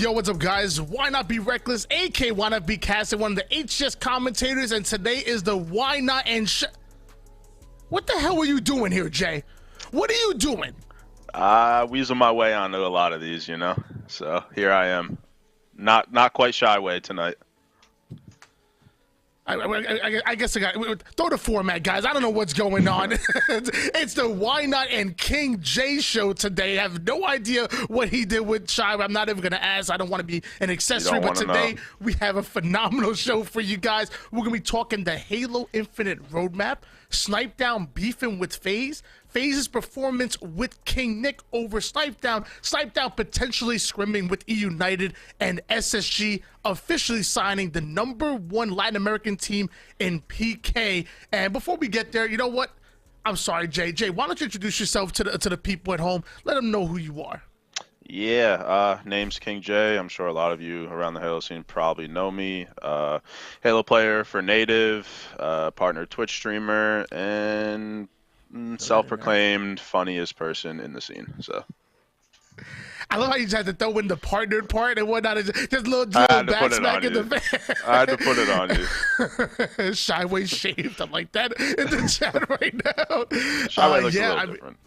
Yo, what's up, guys? Why Not Be Reckless, aka Why Not Be Casted, one of the HS commentators, and today is the Why Not and What the hell are you doing here, Jay? What are you doing? Weasel my way onto a lot of these, you know. So here I am, not quite Shyway tonight. I guess I got throw the format, guys. I don't know what's going on. It's the Why Not and King J show today. I have no idea what he did with Shy. I'm not even gonna ask. I don't want to be an accessory. But today we have a phenomenal show for you guys. We're gonna be talking the Halo Infinite roadmap, Snipe Down beefing with FaZe, FaZe's performance with King Nick over Snipe Down potentially scrimming with eUnited, and SSG officially signing the #1 Latin American team in PK. And before we get there, you know what? I'm sorry, Jay, why don't you introduce yourself to the people at home? Let them know who you are. Yeah, name's King J. I'm sure a lot of you around the Halo scene probably know me. Halo player for Native, partner Twitch streamer, and self-proclaimed funniest person in the scene. So I love how you just had to throw in the partnered part and whatnot. Just little backsmack in the face. I had to put it on you. Shyway shaved. I'm like that in the chat right now. Shyway looks a little different.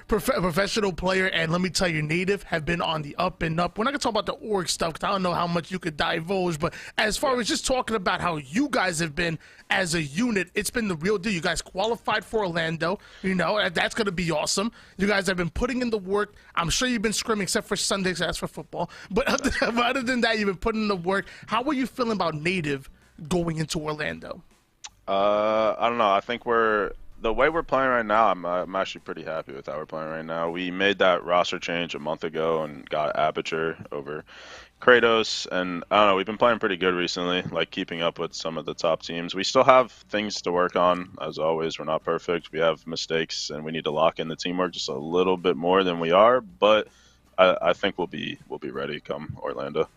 Professional player, and let me tell you, Native have been on the up and up. We're not gonna talk about the org stuff because I don't know how much you could divulge, but as far as just talking about how you guys have been as a unit, it's been the real deal. You guys qualified for Orlando, you know, that's gonna be awesome. You guys have been putting in the work. I'm sure you've been scrimming, except for Sundays, that's for football. But other than that, you've been putting in the work. How are you feeling about Native going into Orlando? I don't know. I think the way we're playing right now, I'm actually pretty happy with how we're playing right now. We made that roster change a month ago and got Aperture over Kratos, and I don't know, we've been playing pretty good recently, like keeping up with some of the top teams. We still have things to work on, as always. We're not perfect. We have mistakes, and we need to lock in the teamwork just a little bit more than we are, but I think we'll be ready come Orlando.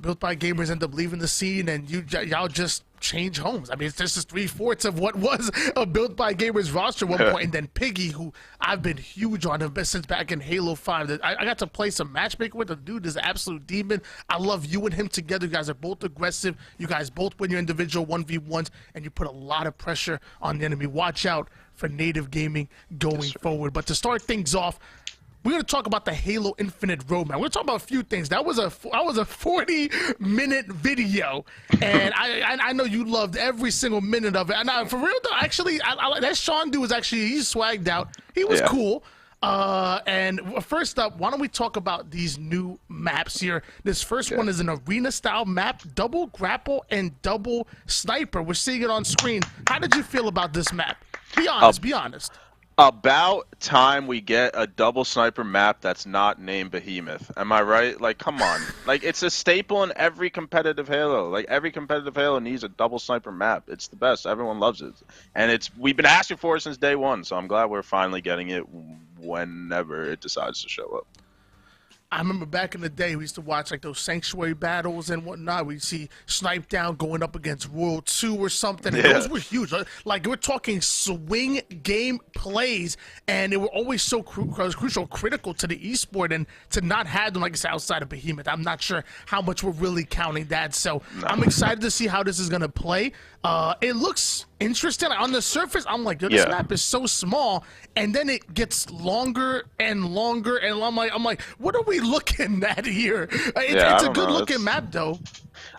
Built by Gamers end up leaving the scene, and y'all just change homes. I mean, this is 3/4 of what was a Built by Gamers roster at one point, and then Piggy, who I've been huge on him since back in Halo 5. I got to play some matchmaking with. The dude is an absolute demon. I love you and him together. You guys are both aggressive. You guys both win your individual 1v1s, and you put a lot of pressure on the enemy. Watch out for Native Gaming going forward. But to start things off, we're going to talk about the Halo Infinite roadmap. We're going to talk about a few things. That was a 40-minute video, and I know you loved every single minute of it. And for real though, actually, that Sean dude was actually, he's swagged out. He was cool. And first up, why don't we talk about these new maps here? This first one is an arena-style map, double grapple and double sniper. We're seeing it on screen. How did you feel about this map? Be honest. Be honest. About time we get a double sniper map that's not named Behemoth. Am I right? Like, come on. Like, it's a staple in every competitive Halo. Like, every competitive Halo needs a double sniper map. It's the best. Everyone loves it. And we've been asking for it since day one, so I'm glad we're finally getting it whenever it decides to show up. I remember back in the day, we used to watch like those Sanctuary battles and whatnot. We'd see Snipe Down going up against World 2 or something. And those were huge. Like, we're talking swing game plays, and they were always so crucial, critical to the esport. And to not have them, like I said, outside of Behemoth, I'm not sure how much we're really counting that. So I'm excited to see how this is going to play. It looks interesting. On the surface, I'm like, yo, this map is so small, and then it gets longer and longer, and I'm like, what are we looking at here? It's a good looking map though.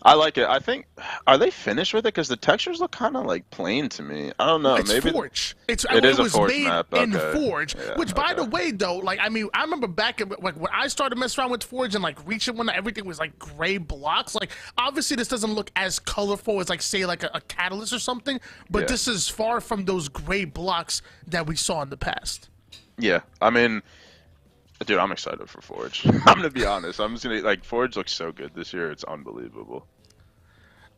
I like it. I think, are they finished with it? Because the textures look kind of like plain to me. I don't know. It's maybe Forge. It was Forge made map. in Forge. Which, by the way, though, like, I mean, I remember back like when I started messing around with Forge and like reaching when everything was like gray blocks. Like, obviously this doesn't look as colorful as like say like a Catalyst or something, but this is far from those gray blocks that we saw in the past. Yeah, I mean, dude, I'm excited for Forge. I'm gonna be honest. I'm just gonna Forge looks so good this year. It's unbelievable.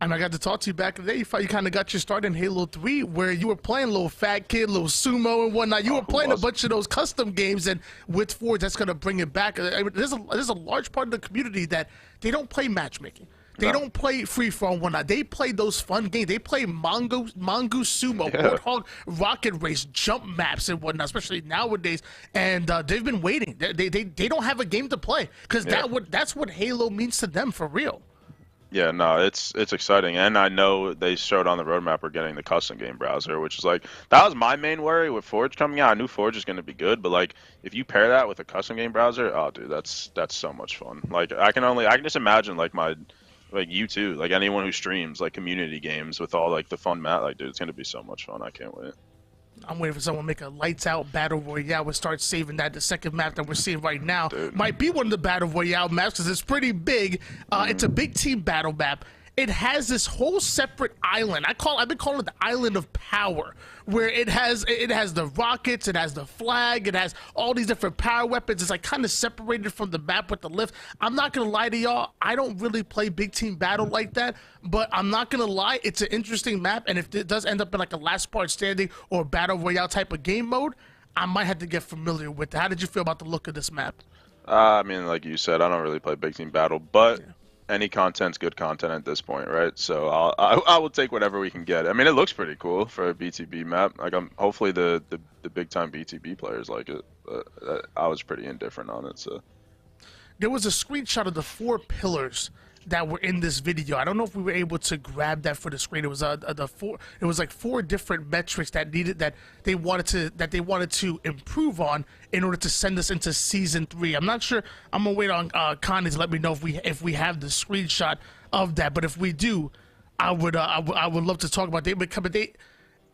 And I got to talk to you back in the day. You kind of got your start in Halo 3, where you were playing little Fat Kid, little Sumo and whatnot. You were playing a bunch of those custom games, and with Forge, that's going to bring it back. There's a large part of the community that they don't play matchmaking. They No. don't play free for all whatnot. They play those fun games. They play Mongoose Sumo, Yeah. Warthog Rocket Race, jump maps and whatnot, especially nowadays. And they've been waiting. They don't have a game to play because that's what Halo means to them for real. Yeah, no, it's exciting, and I know they showed on the roadmap we're getting the custom game browser, which is like that was my main worry with Forge coming out. I knew Forge is going to be good, but like if you pair that with a custom game browser, oh dude, that's so much fun. Like I can just imagine like you too, like anyone who streams like community games with all like the fun map, like dude, it's going to be so much fun. I can't wait. I'm waiting for someone to make a lights out battle royale. We'll start saving that. The second map that we're seeing right now might be one of the battle royale maps because it's pretty big. It's a big team battle map. It has this whole separate island. I've been calling it the Island of Power, where it has the rockets, it has the flag, it has all these different power weapons. It's like kind of separated from the map with the lift. I'm not gonna lie to y'all, I don't really play big team battle like that, but I'm not gonna lie, it's an interesting map, and if it does end up in like a last part standing or battle royale type of game mode, I might have to get familiar with it. How did you feel about the look of this map? I mean, like you said, I don't really play big team battle, but any content's good content at this point, right? So I will take whatever we can get. I mean, it looks pretty cool for a BTB map. Like hopefully the big time BTB players like it. I was pretty indifferent on it. So there was a screenshot of the 4 pillars that were in this video. I don't know if we were able to grab that for the screen. It was it was like 4 different metrics that they wanted to improve on in order to send us into season 3. I'm not sure. I'm gonna wait on Connie to let me know if we have the screenshot of that. But if we do, I would love to talk about it.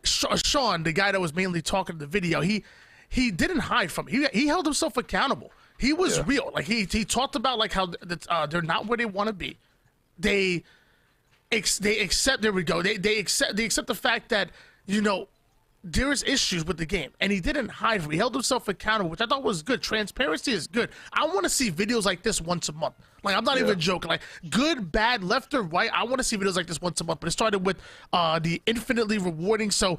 Sean, the guy that was mainly talking in the video, he didn't hide from it. He held himself accountable. He was real. Like he talked about like how they're not where they want to be. They accept. There we go. They accept the fact that there's issues with the game, and he didn't hide from it. He held himself accountable, which I thought was good. Transparency is good. I want to see videos like this once a month. Like, I'm not even joking. Like, good, bad, left or right, I want to see videos like this once a month. But it started with the infinitely rewarding. So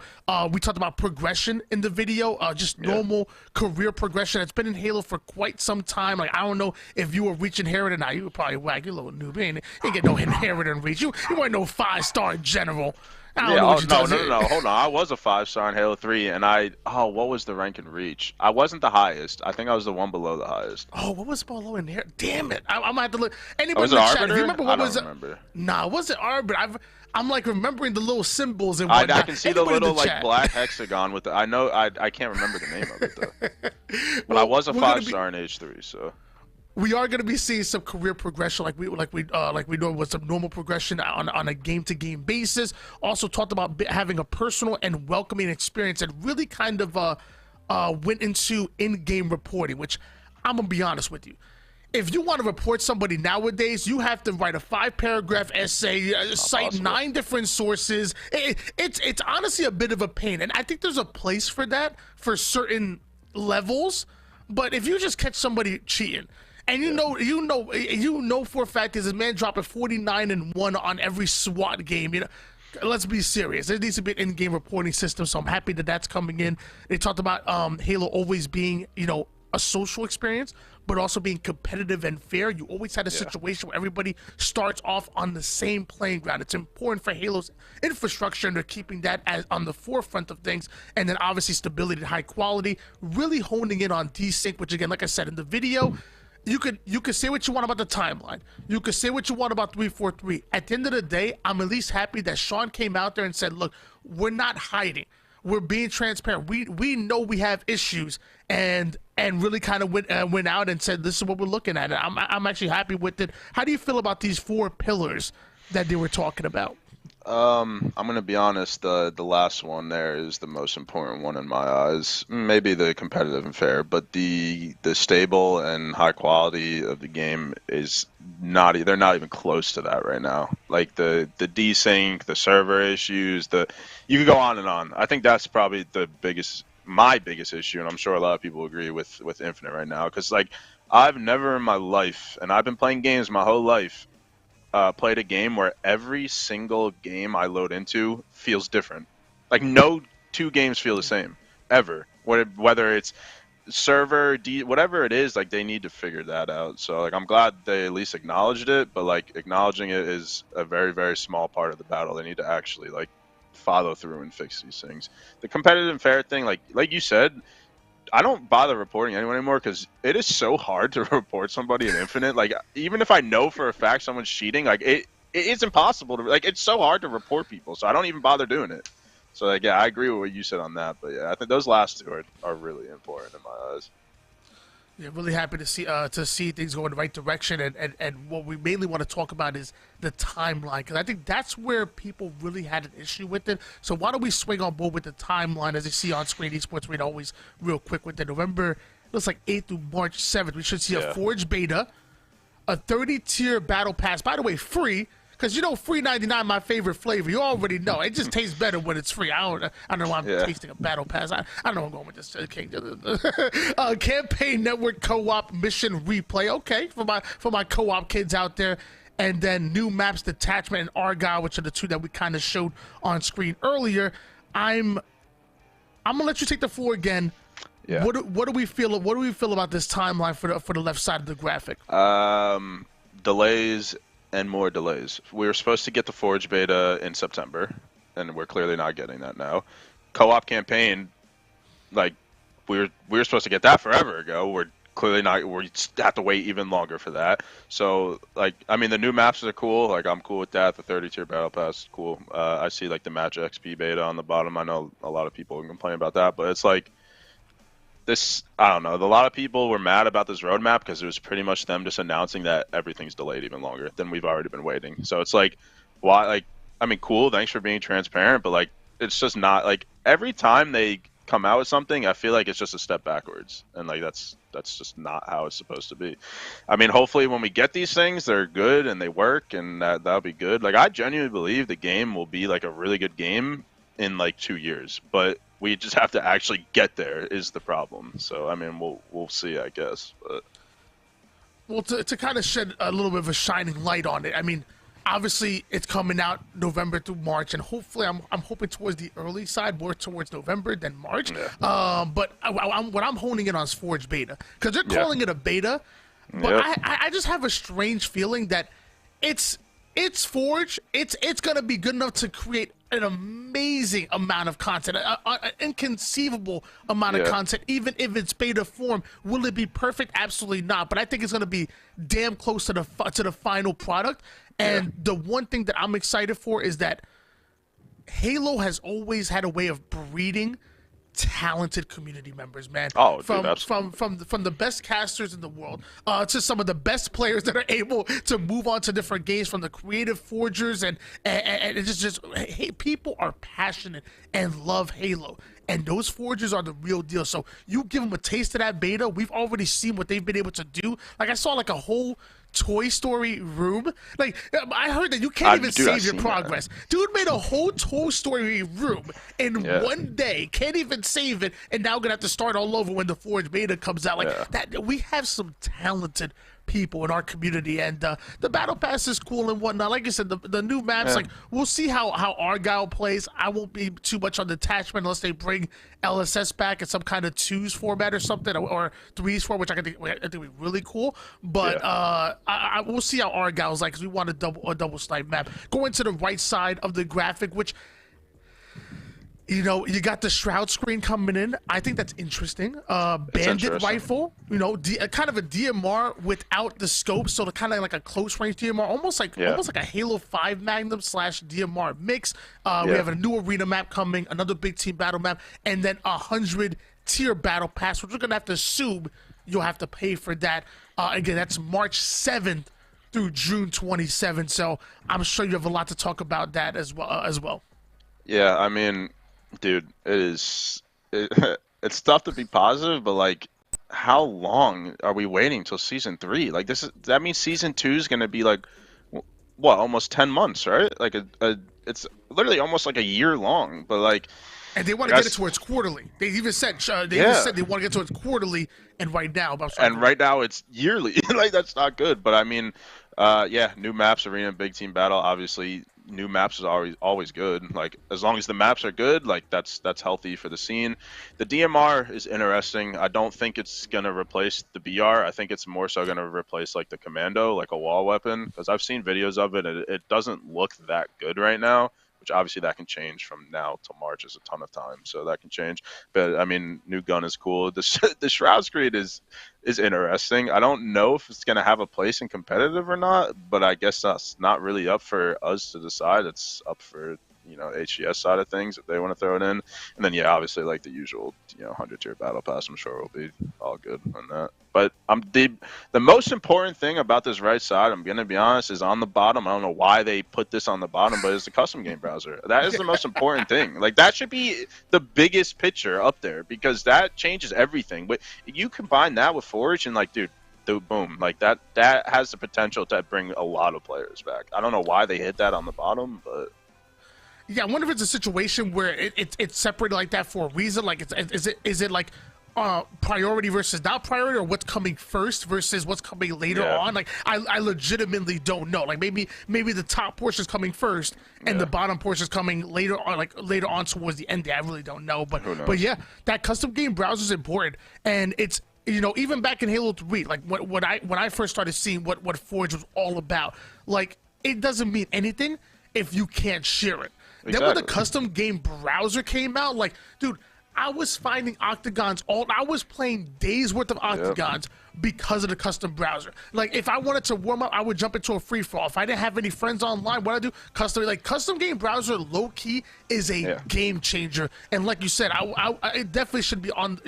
we talked about progression in the video, just normal career progression. It's been in Halo for quite some time. Like, I don't know if you were reaching Inherit or not. You were probably whack. You little noob. You ain't get no Inherit and reach. You weren't no 5-star general. No. Hold on. I was a 5-star in Halo 3, and what was the rank in Reach? I wasn't the highest. I think I was the one below the highest. Oh, what was below in here? Damn it! I'm gonna have to look. Anybody in the chat? Arbiter? If you remember what I was don't remember. Nah, it wasn't Arbiter. I'm like remembering the little symbols and I whatnot. can see the little like black hexagon with the. I can't remember the name of it though. But Well, I was a we're gonna 5-star in H3, so. We are going to be seeing some career progression, like we know with some normal progression on a game-to-game basis. Also talked about having a personal and welcoming experience, and really kind of went into in-game reporting. Which I'm gonna be honest with you, if you want to report somebody nowadays, you have to write a 5-paragraph essay, cite 9 different sources. It's honestly a bit of a pain, and I think there's a place for that for certain levels. But if you just catch somebody cheating, and you know for a fact there's a man dropping 49 and 1 on every SWAT game, let's be serious. There needs to be an in-game reporting system, so I'm happy that that's coming in. They talked about Halo always being, a social experience, but also being competitive and fair. You always had a situation where everybody starts off on the same playing ground. It's important for Halo's infrastructure, and they're keeping that on the forefront of things. And then obviously stability and high quality, really honing in on desync, which again, like I said in the video, you could say what you want about the timeline. You could say what you want about 343. At the end of the day, I'm at least happy that Sean came out there and said, look, we're not hiding. We're being transparent. We know we have issues, and really kind of went out and said, this is what we're looking at. And I'm actually happy with it. How do you feel about these 4 pillars that they were talking about? I'm gonna be honest. The last one there is the most important one in my eyes. Maybe the competitive and fair, but the stable and high quality of the game is not. They're not even close to that right now. Like the desync, the server issues, you could go on and on. I think that's probably my biggest issue, and I'm sure a lot of people agree with Infinite right now. Because like I've never in my life, and I've been playing games my whole life, played a game where every single game I load into feels different. Like no 2 games feel the same ever. Whether it's server, whatever it is, like they need to figure that out. So like I'm glad they at least acknowledged it, but like acknowledging it is a very, very small part of the battle. They need to actually like follow through and fix these things. The competitive and fair thing, like you said, I don't bother reporting anyone anymore because it is so hard to report somebody in Infinite. Like even if I know for a fact someone's cheating, like it's impossible to, like, it's so hard to report people. So I don't even bother doing it. So like, yeah, I agree with what you said on that. But yeah, I think those last two are really important in my eyes. Yeah, really happy to see things go in the right direction, and what we mainly want to talk about is the timeline, because I think that's where people really had an issue with it. So why don't we swing on board with the timeline as you see on screen? Esports Rate always real quick with the November, looks like 8th through March 7th. We should see a Forge beta, a 30-tier battle pass. By the way, free. Because you know, free 99, my favorite flavor. You already know. It just tastes better when it's free. I don't know why I'm tasting a battle pass. I don't know where I'm going with this. Campaign network co-op mission replay. Okay, for my co-op kids out there. And then new maps, Detachment and Argyle, which are the two that we kind of showed on screen earlier. I'm gonna let you take the floor again. Yeah. What do we feel? What do we feel about this timeline for the left side of the graphic? Delays. And more delays. We were supposed to get the Forge beta in September, and we're clearly not getting that now. Co-op campaign, like we were supposed to get that forever ago. We're clearly not. We have to wait even longer for that. So like, I mean, the new maps are cool. Like I'm cool with that. The 30-tier battle pass is cool. I see like the match XP beta on the bottom. I know a lot of people complain about that, but it's like, this, I don't know. A lot of people were mad about this roadmap because it was pretty much them just announcing that everything's delayed even longer than we've already been waiting. So it's like, why? Like, I mean, cool. Thanks for being transparent, but like, it's just not like every time they come out with something, I feel like it's just a step backwards, and like that's just not how it's supposed to be. I mean, hopefully when we get these things, they're good and they work, and that'll be good. Like, I genuinely believe the game will be like a really good game in like 2 years, but we just have to actually get there is the problem. So I mean, we'll see, I guess. But well, to kind of shed a little bit of a shining light on it, I mean, obviously it's coming out November through March, and hopefully I'm hoping towards the early side, more towards November than March. Yeah. But what I'm honing in on is Forge beta, because they're calling it a beta, but I just have a strange feeling that it's Forge. It's gonna be good enough to create an amazing amount of content, an inconceivable amount of content, even if it's beta form. Will it be perfect? Absolutely not. But I think it's gonna be damn close to the final product. And the one thing that I'm excited for is that Halo has always had a way of breeding talented community members, man. Oh, from dude, from the best casters in the world to some of the best players that are able to move on to different games, from the creative forgers, and it's just hey, people are passionate and love Halo, and those forgers are the real deal. So you give them a taste of that beta. We've already seen what they've been able to do. Like, I saw like a whole Toy Story room. Like, I heard that you can't even save your progress. Dude made a whole Toy Story room in one day. Can't even save it, and now gonna have to start all over when the Forge beta comes out. Like that, we have some talented people in our community, and the battle pass is cool and whatnot. Like I said, the new maps, like, we'll see how Argyle plays. I won't be too much on Detachment unless they bring LSS back in some kind of 2s format or something, or 3s format, which I think would be really cool. But we'll see how Argyle's like, because we want a double snipe map. Going to the right side of the graphic, which, you know, you got the Shroud screen coming in. I think that's interesting. Bandit rifle, you know, kind of a DMR without the scope, so kind of like a close range DMR, almost like a Halo 5 Magnum / DMR mix. We have a new arena map coming, another big team battle map, and then 100-tier battle pass, which we're gonna have to assume you'll have to pay for that. Again, that's March 7th through June 27th. So I'm sure you have a lot to talk about that as well. Yeah, I mean, dude, it's tough to be positive, but like, how long are we waiting till season 3? Like, that means season 2 is gonna be like, what, almost 10 months, right? Like it's literally almost like a year long. But like, and they want to get it towards quarterly. They even said they want to get towards quarterly, and right now it's yearly. Like, that's not good. But I mean, new maps, arena, big team battle. Obviously, new maps is always good. Like as long as the maps are good, like that's healthy for the scene. The DMR is interesting. I don't think it's gonna replace the BR. I think it's more so gonna replace like the commando, like a wall weapon, because I've seen videos of it and it doesn't look that good right now. Which obviously that can change from now till March is a ton of time, so that can change. But I mean, new gun is cool. The Shroud Screed is interesting. I don't know if it's gonna have a place in competitive or not, but I guess that's not really up for us to decide. It's up for HGS side of things if they want to throw it in, and then yeah, obviously like the usual 100 tier battle pass. I'm sure will be all good on that. But the most important thing about this right side, I'm gonna be honest, is on the bottom. I don't know why they put this on the bottom, but it's the custom game browser. That is the most important thing. Like that should be the biggest picture up there because that changes everything. But you combine that with Forge and like, dude, boom, like that has the potential to bring a lot of players back. I don't know why they hit that on the bottom, but. Yeah, I wonder if it's a situation where it's separated like that for a reason. Like, is it like priority versus not priority, or what's coming first versus what's coming later on? Like, I legitimately don't know. Like, maybe the top portion is coming first and the bottom portion is coming later on, like later on towards the end. I really don't know. But yeah, that custom game browser is important, and it's. Even back in Halo 3, like when I first started seeing what Forge was all about, like it doesn't mean anything if you can't share it. Exactly. Then when the custom game browser came out, like, dude, I was finding octagons I was playing days worth of octagons because of the custom browser. Like, if I wanted to warm up, I would jump into a free for all. If I didn't have any friends online, what I do? Custom game browser low key is a game changer. And like you said, it definitely should be on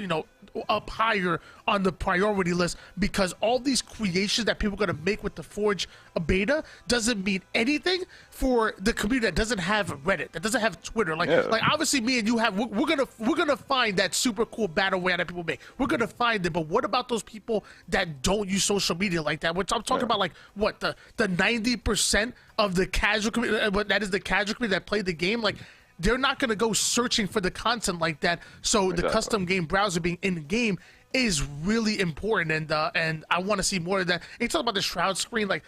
up higher on the priority list, because all these creations that people are going to make with the Forge beta doesn't mean anything for the community that doesn't have Reddit, that doesn't have Twitter. Like obviously me and you have, we're gonna find that super cool battle royale that people make. We're gonna find it, but what about those people that don't use social media like that? Which I'm talking about, like what the 90% of the casual community, that is the casual community that played the game, like. They're not going to go searching for the content like that. So the custom game browser being in game is really important, and I want to see more of that. And you talk about the Shroud Screen, like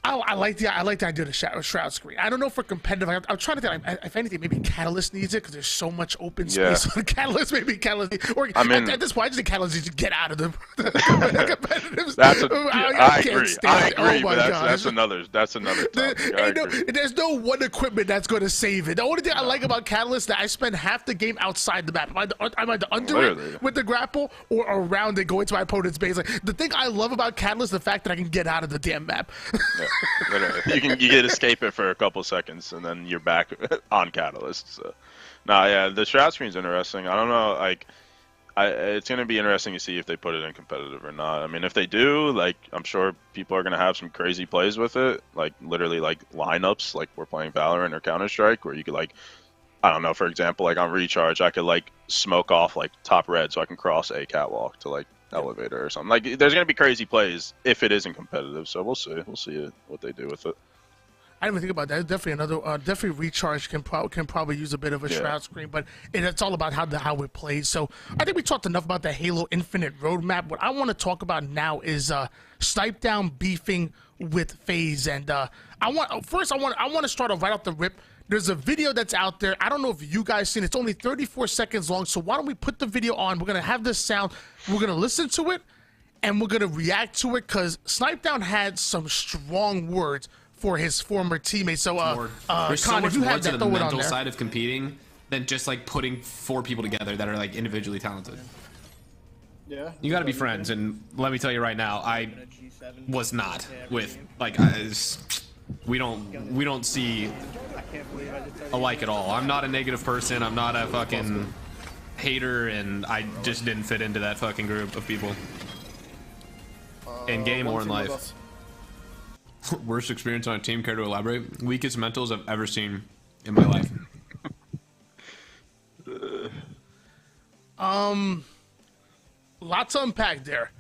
I like the idea of the Shroud Screen. I don't know for competitive. I'm trying to think. If anything, maybe Catalyst needs it because there's so much open space on Catalyst. Maybe Catalyst, or I mean, at this point, I just think Catalyst needs to get out of the competitive. I agree. Oh my gosh. That's another topic. There's no one equipment that's going to save it. The only thing I like about Catalyst is that I spend half the game outside the map. I'm either under it with the grapple or around it, going to my opponent's base. Like, the thing I love about Catalyst is the fact that I can get out of the damn map. You can escape it for a couple seconds and then you're back on Catalyst. So, the Shroud Screen's interesting. I don't know, like, it's gonna be interesting to see if they put it in competitive or not. I mean, if they do, like, I'm sure people are gonna have some crazy plays with it, like literally like lineups, like we're playing Valorant or Counter Strike, where you could like, I don't know, for example, like on Recharge, I could like smoke off like top red so I can cross a catwalk to like elevator or something. Like, there's gonna be crazy plays if it isn't competitive, so we'll see what they do with it. I didn't even think about that. Definitely Recharge can probably use a bit of a Shroud Screen, but it's all about how it plays. So I think we talked enough about the Halo Infinite roadmap. What I want to talk about now is Snipe Down beefing with FaZe, and I want to start off right off the rip. There's a video that's out there. I don't know if you guys seen it. It's only 34 seconds long. So why don't we put the video on? We're going to have this sound. We're going to listen to it, and we're going to react to it, because Snipe Down had some strong words for his former teammates. So, there's so much you more have to that, the throw it on mental there. side of competing than just like putting 4 people together that are like individually talented. Yeah. You got to be friends, and let me tell you right now, I was not with like we don't see alike at all. I'm not a negative person. I'm not a fucking hater, and I just didn't fit into that fucking group of people in game or in life. Worst experience on a team, care to elaborate? Weakest mentals I've ever seen in my life. Lots to unpack there.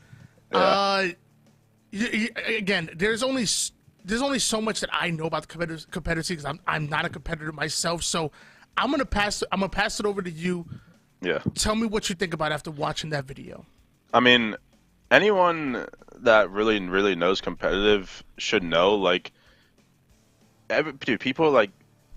Again, there's only so much that I know about the competitive scene, because I'm not a competitor myself. So I'm gonna pass it over to you. Yeah. Tell me what you think about after watching that video. I mean, anyone that really knows competitive should know, like, dude, people like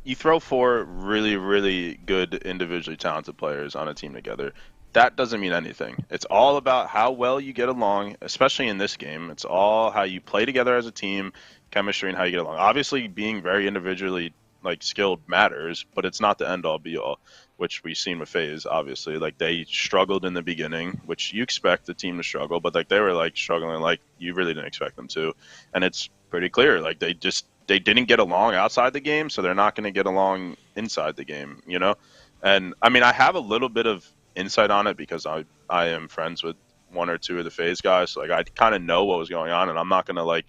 you throw four really, really good individually talented players on a team together. That doesn't mean anything. It's all about how well you get along, especially in this game. It's all how you play together as a team, chemistry, and how you get along. Obviously, being very individually like skilled matters, but it's not the end all be all, which we've seen with FaZe. Obviously, like they struggled in the beginning, which you expect the team to struggle, but like they were like struggling like you really didn't expect them to, and it's pretty clear like they didn't get along outside the game, so they're not going to get along inside the game, you know? And I mean, I have a little bit of insight on it because I am friends with one or two of the FaZe guys, so like I kind of know what was going on, and I'm not going to like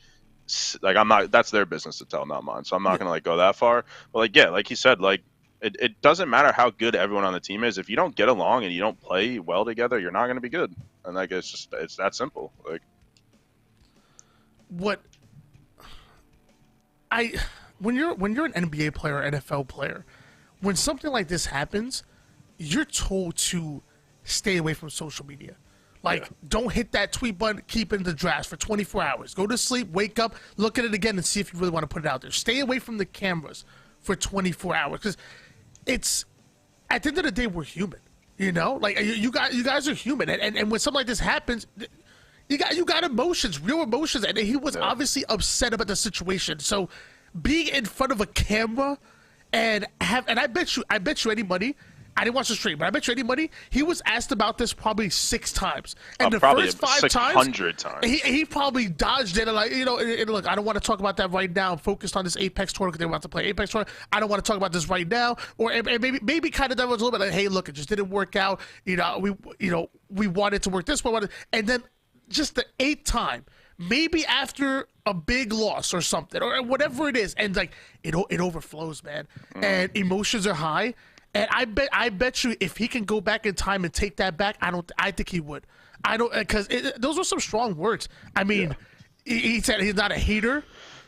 I'm not, that's their business to tell, not mine. So I'm not going to like go that far. But like, yeah, like he said, like it doesn't matter how good everyone on the team is. If you don't get along and you don't play well together, you're not going to be good. And like, it's that simple. Like when you're an NBA player or NFL player, when something like this happens, you're told to stay away from social media. Like, don't hit that tweet button, keep it in the drafts for 24 hours. Go to sleep, wake up, look at it again, and see if you really want to put it out there. Stay away from the cameras for 24 hours. Because it's, at the end of the day, we're human. You know? Like, you guys are human. And when something like this happens, you got emotions, real emotions. And he was obviously upset about the situation. So, being in front of a camera and I bet you any money, I didn't watch the stream, but I bet you any money he was asked about this probably 6 times. And the first 5 times, he probably dodged it. And like, you know, and look, I don't want to talk about that right now. I'm focused on this Apex tournament because they're about to play Apex tournament. I don't want to talk about this right now. Or and maybe kind of that was a little bit like, hey, look, it just didn't work out. You know, we wanted to work this way, and then just the 8th time, maybe after a big loss or something or whatever it is, and like it overflows, man, and emotions are high. And I bet you if he can go back in time and take that back, I think he would. I don't, because those were some strong words. I mean, he said he's not a hater.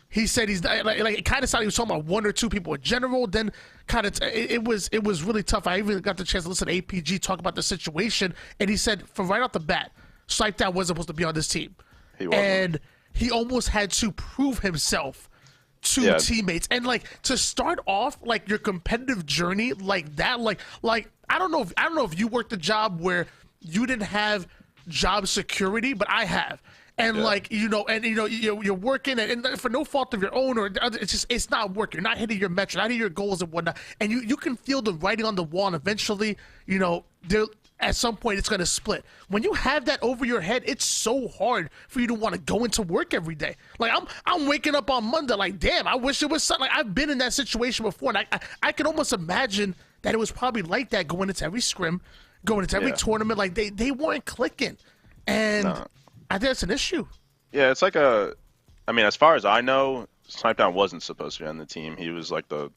He said he's not, like it kind of sounded he was talking about 1 or 2 people in general. Then kind of it was really tough. I even got the chance to listen to APG talk about the situation, and he said from right off the bat, Snipe wasn't supposed to be on this team, and he almost had to prove himself to teammates. And like to start off like your competitive journey like that, like I don't know if you worked a job where you didn't have job security, but I have. And like, you're working and for no fault of your own, or it's not working. You're not hitting your metrics, not hitting your goals and whatnot. And you can feel the writing on the wall, and eventually, at some point it's going to split. When you have that over your head, it's so hard for you to want to go into work every day. Like I'm waking up on Monday like, damn, I wish it was something. Like, I've been in that situation before, and I can almost imagine that it was probably like that going into every scrim, going into every tournament. Like they weren't clicking, and I think that's an issue. Yeah, it's like I mean, as far as I know, Snipedown wasn't supposed to be on the team. He was like the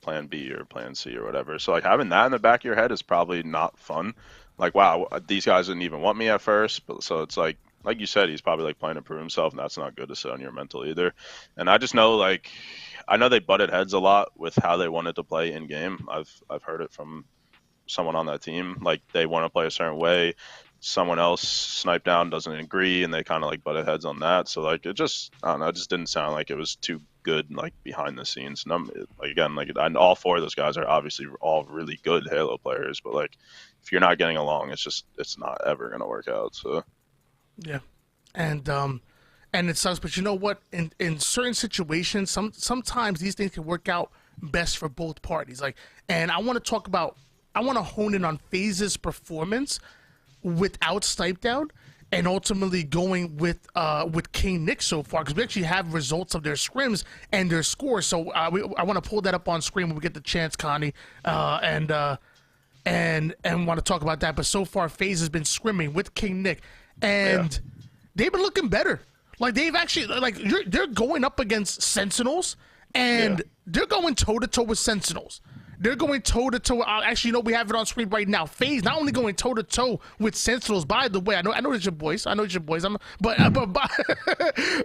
plan B or plan C or whatever. So like having that in the back of your head is probably not fun. Like, wow, these guys didn't even want me at first. But so it's like you said, he's probably like playing to prove himself, and that's not good to sit on your mental either. And I just know I know they butted heads a lot with how they wanted to play in game. I've heard it from someone on that team. Like they want to play a certain way. Someone else, Snipedown, doesn't agree, and they kind of like butted heads on that. So like it just, I don't know, it just didn't sound like it was too good like behind the scenes. And all 4 of those guys are obviously all really good Halo players, but like if you're not getting along, it's not ever gonna work out. So yeah, and it sucks, but you know what? In certain situations, sometimes these things can work out best for both parties. Like, and I want to hone in on FaZe's performance without Snipedown, and ultimately going with King Nick so far, because we actually have results of their scrims and their scores. So I want to pull that up on screen when we get the chance, Connie, and want to talk about that. But so far, FaZe has been scrimming with King Nick, and they've been looking better. Like they've actually they're going up against Sentinels, and they're going toe to toe with Sentinels. They're going toe-to-toe. Actually, we have it on screen right now. FaZe not only going toe-to-toe with Sentinels, by the way, I know it's your boys.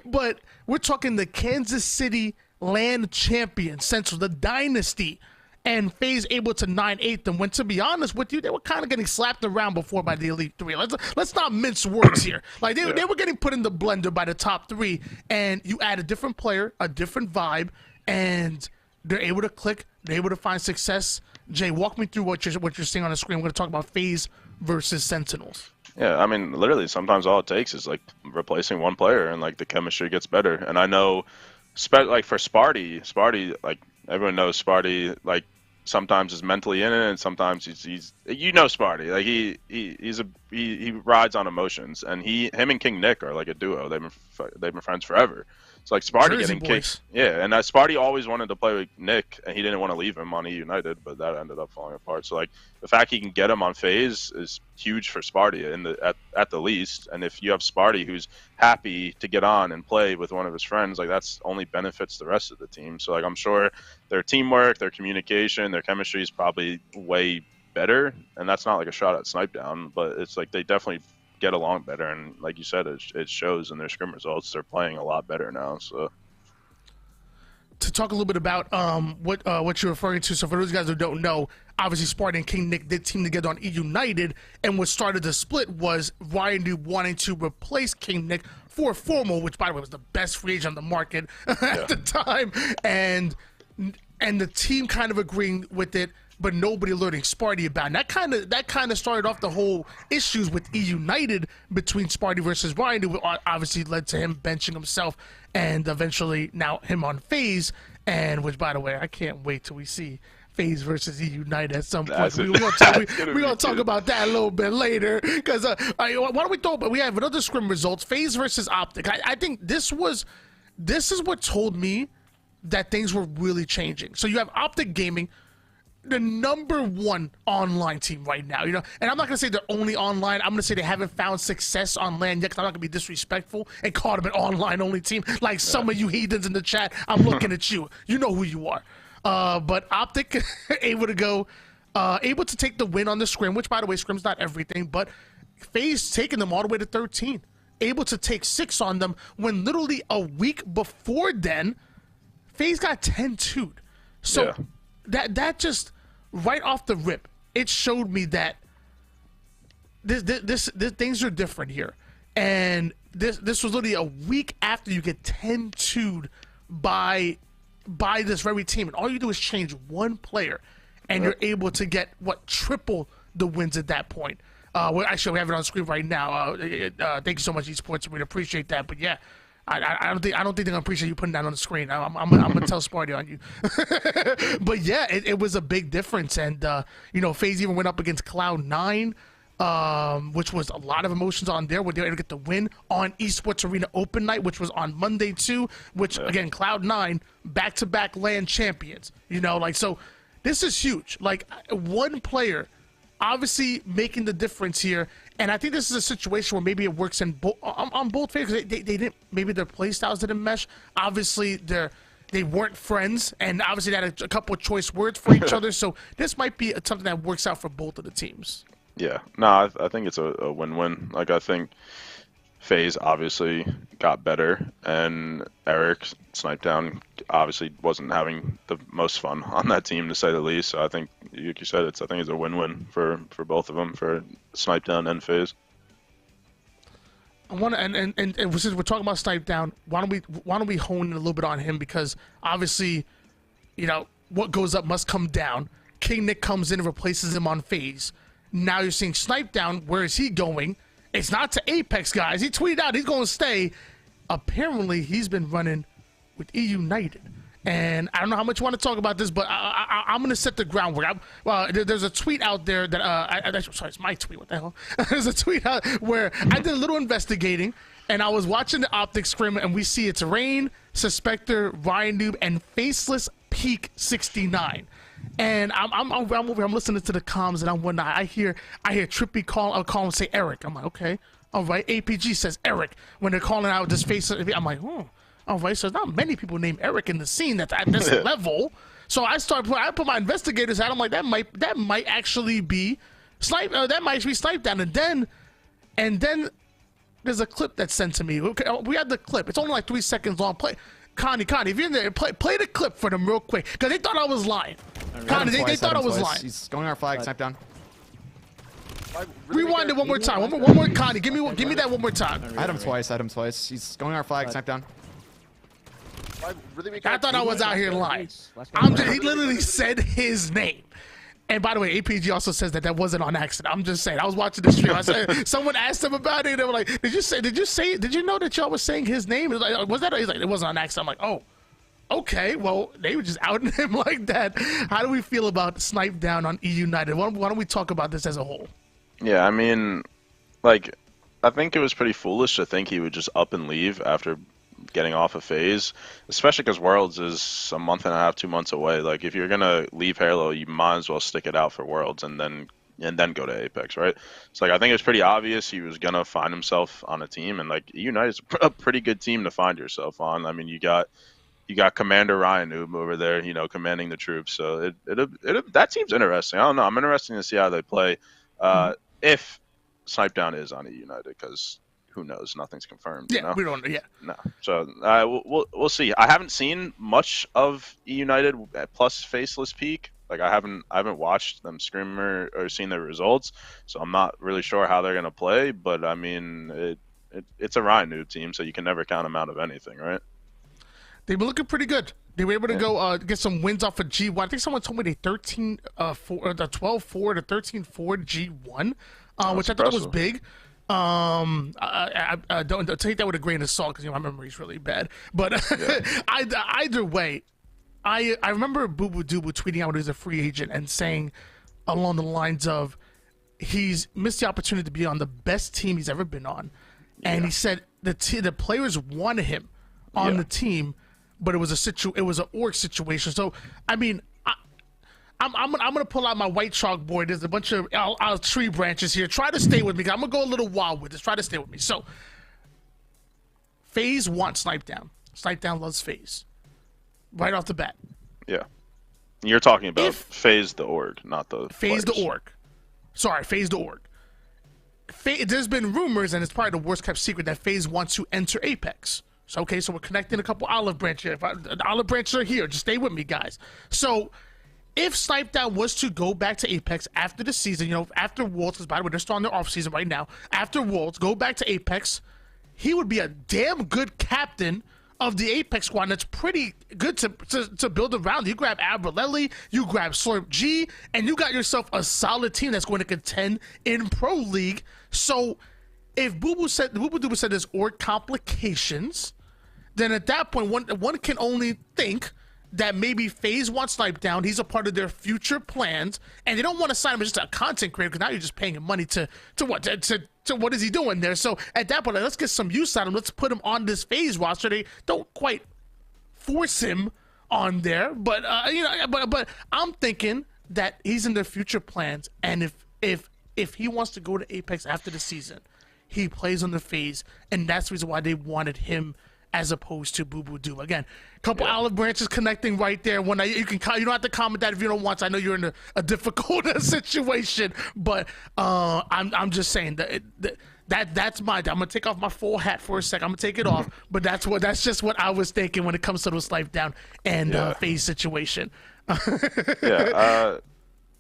But we're talking the Kansas City land champion, Sentinels, the dynasty, and FaZe able to 9-8 them, when, to be honest with you, they were kind of getting slapped around before by the Elite 3. Let's not mince words here. Like, they were getting put in the blender by the top 3, and you add a different player, a different vibe, and they're able to click, they're able to find success. Jay, walk me through what you're seeing on the screen. We're going to talk about FaZe versus Sentinels. Yeah, I mean, literally, sometimes all it takes is like replacing one player, and like the chemistry gets better. And I know, like for Sparty, like everyone knows Sparty, like sometimes is mentally in it, and sometimes he's you know Sparty, like he rides on emotions, and him and King Nick are like a duo. They've been friends forever. It's like Sparty Jersey getting boys. kicked. Yeah, and Sparty always wanted to play with Nick, and he didn't want to leave him on United, but that ended up falling apart. So like the fact he can get him on FaZe is huge for Sparty at the least. And if you have Sparty who's happy to get on and play with one of his friends, like that's only benefits the rest of the team. So like I'm sure their teamwork, their communication, their chemistry is probably way better. And that's not like a shot at Snipe Down, but it's like they definitely get along better, and like you said, it shows in their scrim results. They're playing a lot better now. So to talk a little bit about what you're referring to, so for those guys who don't know, obviously Sparty and King Nick did team together on United, and what started the split was YNOT wanting to replace King Nick for Formal, which by the way was the best free agent on the market at the time, and the team kind of agreeing with it, but nobody alerting Sparty about it. And that kind of started off the whole issues with United between Sparty versus YNOT, which obviously led to him benching himself, and eventually now him on FaZe, and which by the way I can't wait till we see FaZe versus United at some point. We're gonna talk about that a little bit later, because why don't we throw? But we have another scrim results: FaZe versus Optic. I think this is what told me that things were really changing. So you have Optic Gaming, the #1 online team right now, and I'm not gonna say they're only online. I'm gonna say they haven't found success on LAN yet, because I'm not gonna be disrespectful and call them an online only team like some of you heathens in the chat. I'm looking at you. You know who you are. But Optic able to take the win on the scrim, which by the way, scrim's not everything, but FaZe taking them all the way to 13, able to take 6 on them when literally a week before then, FaZe got 10-2'd. So that just right off the rip, it showed me that this things are different here, and this was literally a week after you get 10-2'd by this very team, and all you do is change one player, and you're able to get triple the wins at that point. Actually, we have it on screen right now. Thank you so much, Esports. We'd appreciate that. But yeah, I don't think they're gonna appreciate you putting that on the screen. I'm gonna tell Sparty on you. But yeah, it was a big difference, and FaZe even went up against Cloud9, which was a lot of emotions on there, where they were able to get the win on Esports Arena Open Night, which was on Monday too. Which again, Cloud9 back-to-back LAN champions. So this is huge. Like one player obviously making the difference here, and I think this is a situation where maybe it works on both phases, because they didn't, maybe their play styles didn't mesh. Obviously they weren't friends, and obviously they had a couple of choice words for each other, so this might be something that works out for both of the teams. Yeah, no, I think it's a win-win. Like I think FaZe obviously got better, and Eric Snipe Down obviously wasn't having the most fun on that team, to say the least. So I think, like you said, I think it's a win-win for both of them, for Snipe Down and FaZe. I want to, and since we're talking about Snipe Down, why don't we hone in a little bit on him, because obviously, what goes up must come down. King Nick comes in and replaces him on FaZe. Now you're seeing Snipe Down. Where is he going? It's not to Apex, guys. He tweeted out he's going to stay. Apparently, he's been running with United. And I don't know how much you want to talk about this, but I'm going to set the groundwork. There's a tweet out there that sorry, it's my tweet. What the hell? There's a tweet out where I did a little investigating, and I was watching the Optic scrim, and we see it's Rain, Suspector, Ryan Noob, and Faceless Peak 69. And I'm over. I'm listening to the comms, and I'm wondering. I hear Trippy call and say Eric. I'm like, okay, all right. APG says Eric when they're calling out this face. I'm like, all right. So there's not many people named Eric in the scene that's at this level. So I put my investigators out. I'm like, that might actually be Snipe. That might be Snipe Down. And then there's a clip that's sent to me. Okay, we had the clip. It's only like 3 seconds long. Connie, if you're in there, play the clip for them real quick, because they thought I was lying. Connie, they thought I was lying. He's going our flag, Snipe Down. Rewind it one more time. One more, Connie. Give me that one more time. I had him twice. He's going our flag, Snipe Down. I thought I was out here lying. He literally said his name. And by the way, APG also says that wasn't on accident. I'm just saying. I was watching the stream. Someone asked him about it. And they were like, did you know that y'all was saying his name? He's like, was that? He's like, it wasn't on accident. I'm like, oh, okay. Well, they were just outing him like that. How do we feel about Snipe Down on E United? Why don't we talk about this as a whole? Yeah, I mean, like, I think it was pretty foolish to think he would just up and leave after getting off a phase, especially because Worlds is a month and a half, 2 months away. Like, if you're gonna leave Halo, you might as well stick it out for Worlds and then go to Apex, right? So, like, I think it was pretty obvious he was gonna find himself on a team, and like United's a pretty good team to find yourself on. I mean, you got Commander Ryan Noob over there, you know, commanding the troops. So that team's interesting. I don't know. I'm interested to see how they play if Snipe Down is on a United, because who knows? Nothing's confirmed. Yeah, you know? we don't know. Yeah. No. So we'll see. I haven't seen much of E United plus Faceless Peak. Like, I haven't watched them scrim or seen their results, so I'm not really sure how they're gonna play. But I mean, it's a Ryan Noob team, so you can never count them out of anything, right? They've been looking pretty good. They were able to go get some wins off of G1. I think someone told me they 12-4 to 13-4 G1, which I thought was big. I don't take that with a grain of salt, because my memory's really bad. But either way, I remember Boo Boo Doo Boo tweeting out when he was a free agent and saying along the lines of he's missed the opportunity to be on the best team he's ever been on, and he said the players wanted him on the team, but it was an org situation. So I mean, I'm gonna pull out my white chalkboard. There's a bunch of tree branches here. Try to stay with me. I'm gonna go a little wild with this. Try to stay with me. So, FaZe wants Snipe Down. Snipe Down loves FaZe. Right off the bat. Yeah. You're talking about FaZe the org, not the FaZe the org. Sorry, FaZe the org. There's been rumors, and it's probably the worst kept secret, that FaZe wants to enter Apex. So okay, so we're connecting a couple olive branches. The olive branches are here. Just stay with me, guys. So, if Snipe Down was to go back to Apex after the season, you know, after Worlds, because by the way, they're still on their off season right now. After Worlds, go back to Apex, he would be a damn good captain of the Apex squad. That's pretty good to build around. You grab Abralelli, you grab Slurp G, and you got yourself a solid team that's going to contend in Pro League. So, if Boo Boo Doo said there's org complications, then at that point, one can only think that maybe FaZe wants Snipe Down. He's a part of their future plans, and they don't want to sign him as just a content creator, because now you're just paying him money to what is he doing there? So at that point, let's get some use out of him. Let's put him on this FaZe roster. They don't quite force him on there, but but I'm thinking that he's in their future plans, and if he wants to go to Apex after the season, he plays on the FaZe, and that's the reason why they wanted him as opposed to Boo Boo Doo. Again, couple olive branches connecting right there. You don't have to comment that if you don't want to. I know you're in a difficult situation, but I'm just saying that's I'm gonna take off my full hat for a sec. I'm gonna take it off, but that's just what I was thinking when it comes to the Snipe Down and FaZe situation. I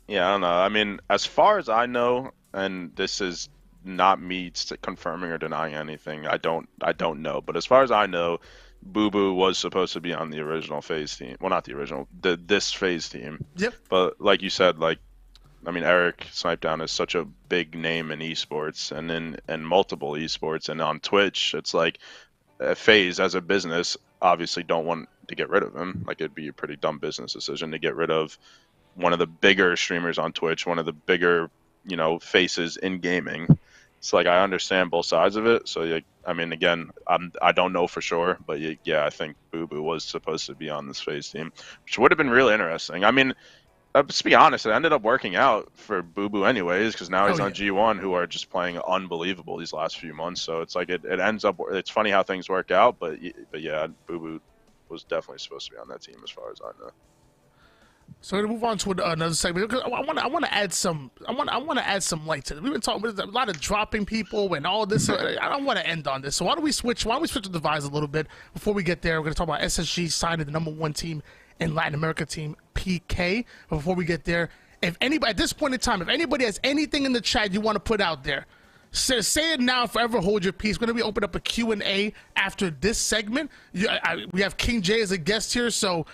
don't know. I mean, as far as I know, and this is not me confirming or denying anything. I don't know. But as far as I know, Boo Boo was supposed to be on the original FaZe team. Well, not the original, this FaZe team. Yep. But like you said, Eric Snipe Down is such a big name in esports and in multiple esports, and on Twitch, it's like FaZe as a business obviously don't want to get rid of him. Like, it'd be a pretty dumb business decision to get rid of one of the bigger streamers on Twitch, one of the bigger, faces in gaming. It's like, I understand both sides of it. So, I mean, again, I don't know for sure, but I think Boo Boo was supposed to be on this FaZe team, which would have been really interesting. I mean, let's be honest, it ended up working out for Boo Boo anyways, because now he's on G1, who are just playing unbelievable these last few months. So it's like it ends up. It's funny how things work out, but yeah, Boo Boo was definitely supposed to be on that team as far as I know. So we're gonna move on to another segment, because I want to add some light to it. We've been talking with a lot of dropping people and all this. I don't want to end on this. So why don't we switch the divides a little bit before we get there? We're gonna talk about SSG signing the #1 team in Latin America, team PK. But before we get there, if anybody at this point in time, if anybody has anything in the chat you want to put out there, say it now, forever hold your peace. We're going to be opening up a Q&A after this segment. We have King J as a guest here, so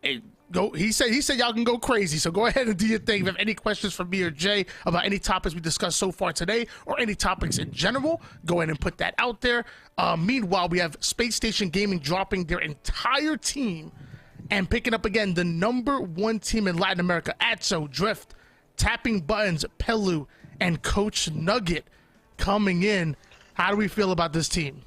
he said y'all can go crazy, so go ahead and do your thing. If you have any questions for me or Jay about any topics we discussed so far today or any topics in general, go ahead and put that out there. Meanwhile, we have Space Station Gaming dropping their entire team and picking up again the #1 team in Latin America: Atso, Drift, Tapping Buttons, Pelu, and Coach Nugget coming in. How do we feel about this team?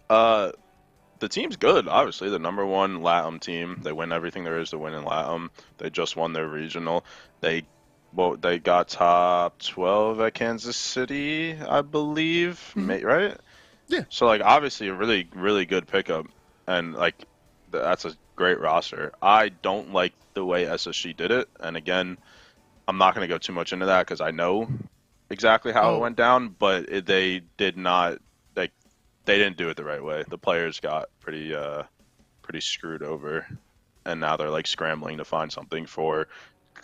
The team's good, obviously. The #1 LATAM team. They win everything there is to win in LATAM. They just won their regional. They got top 12 at Kansas City, I believe, right? Yeah. So, like, obviously a really, really good pickup. And, like, that's a great roster. I don't like the way SSG did it. And, again, I'm not going to go too much into that because I know exactly how it went down. But they did not... They didn't do it the right way. The players got pretty screwed over, and now they're like scrambling to find something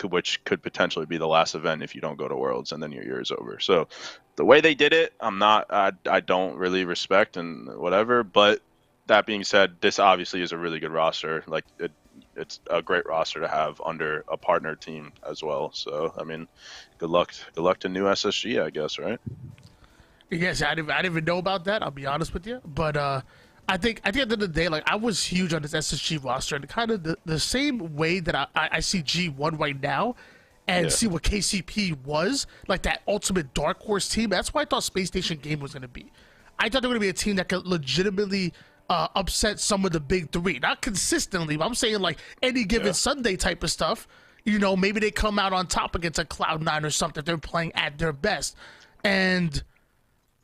which could potentially be the last event if you don't go to Worlds, and then your year is over. So the way they did it, I don't really respect and whatever. But that being said, this obviously is a really good roster. Like it's a great roster to have under a partner team as well. So I mean, good luck to new SSG, I guess, right? Yes, I didn't even know about that. I'll be honest with you, but I think at the end of the day, like I was huge on this SSG roster, and kind of the same way that I see G1 right now, and see what KCP was, like that ultimate dark horse team. That's why I thought Space Station Game was going to be. I thought they were going to be a team that could legitimately upset some of the big three, not consistently, but I'm saying like any given Sunday type of stuff. You know, maybe they come out on top against a Cloud9 or something if they're playing at their best, and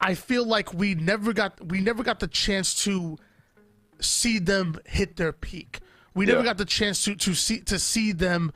I feel like we never got the chance to see them hit their peak. We never got the chance to see them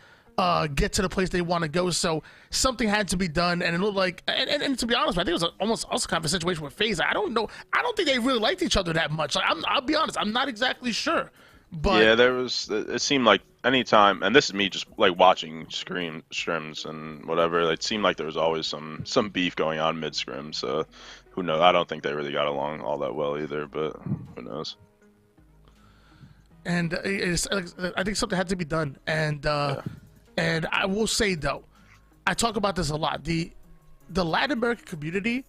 get to the place they want to go. So something had to be done, and it looked like, and to be honest, I think it was almost also kind of a situation with FaZe. I don't know. I don't think they really liked each other that much. Like, I'll be honest, I'm not exactly sure. But yeah, it seemed like anytime, and this is me just like watching scrims and whatever. It seemed like there was always some beef going on mid scrim. So who knows? I don't think they really got along all that well either. But who knows? And I think something had to be done. And and I will say though, I talk about this a lot. The Latin American community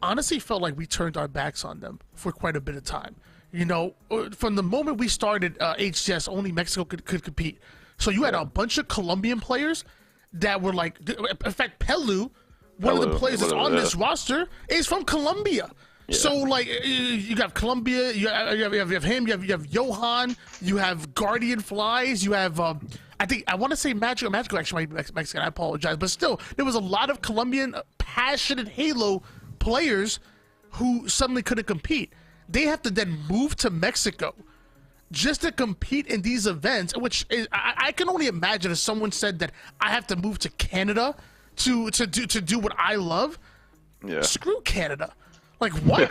honestly felt like we turned our backs on them for quite a bit of time. You know, from the moment we started HCS, only Mexico could compete. So you had a bunch of Colombian players that were like, in fact, Pelu, one of the players that's on this roster, is from Colombia. Yeah. So like, you got Colombia, you have him, you have Johan, you have Guardian Flies, you have I want to say Magical actually might be Mexican. I apologize, but still, there was a lot of Colombian passionate Halo players who suddenly couldn't compete. They have to then move to Mexico just to compete in these events, which is, I can only imagine if someone said that I have to move to Canada to do what I love. Yeah. Screw Canada. Like what?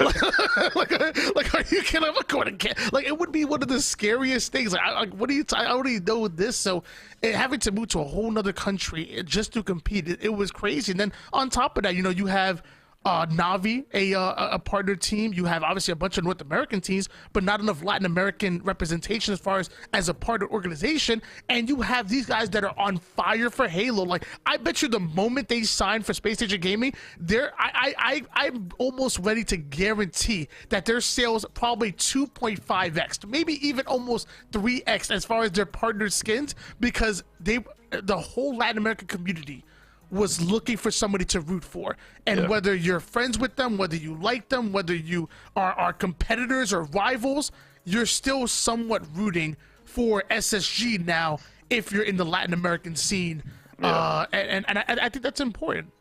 like are you kidding? I'm not going to Canada. Like it would be one of the scariest things. Like what do you? I already know this. So having to move to a whole nother country just to compete, it was crazy. And then on top of that, you know, you have Navi, a partner team. You have obviously a bunch of North American teams, but not enough Latin American representation as far as a partner organization. And you have these guys that are on fire for Halo. Like I bet you the moment they sign for Space Station Gaming, I'm almost ready to guarantee that their sales probably 2.5x, maybe even almost 3x as far as their partner skins, because the whole Latin American community was looking for somebody to root for. And whether you're friends with them, whether you like them, whether you are competitors or rivals, you're still somewhat rooting for SSG now if you're in the Latin American scene. And I think that's important.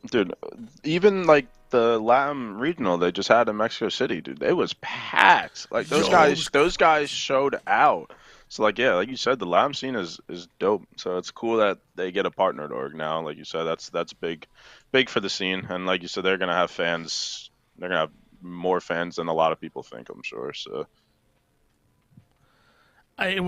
Dude, even like the Latin regional they just had in Mexico City, dude, it was packed. Like those guys showed out. So like like you said, the LAM scene is dope. So it's cool that they get a partnered org now. Like you said, that's big for the scene. And like you said, they're gonna have fans. They're gonna have more fans than a lot of people think, I'm sure. So it's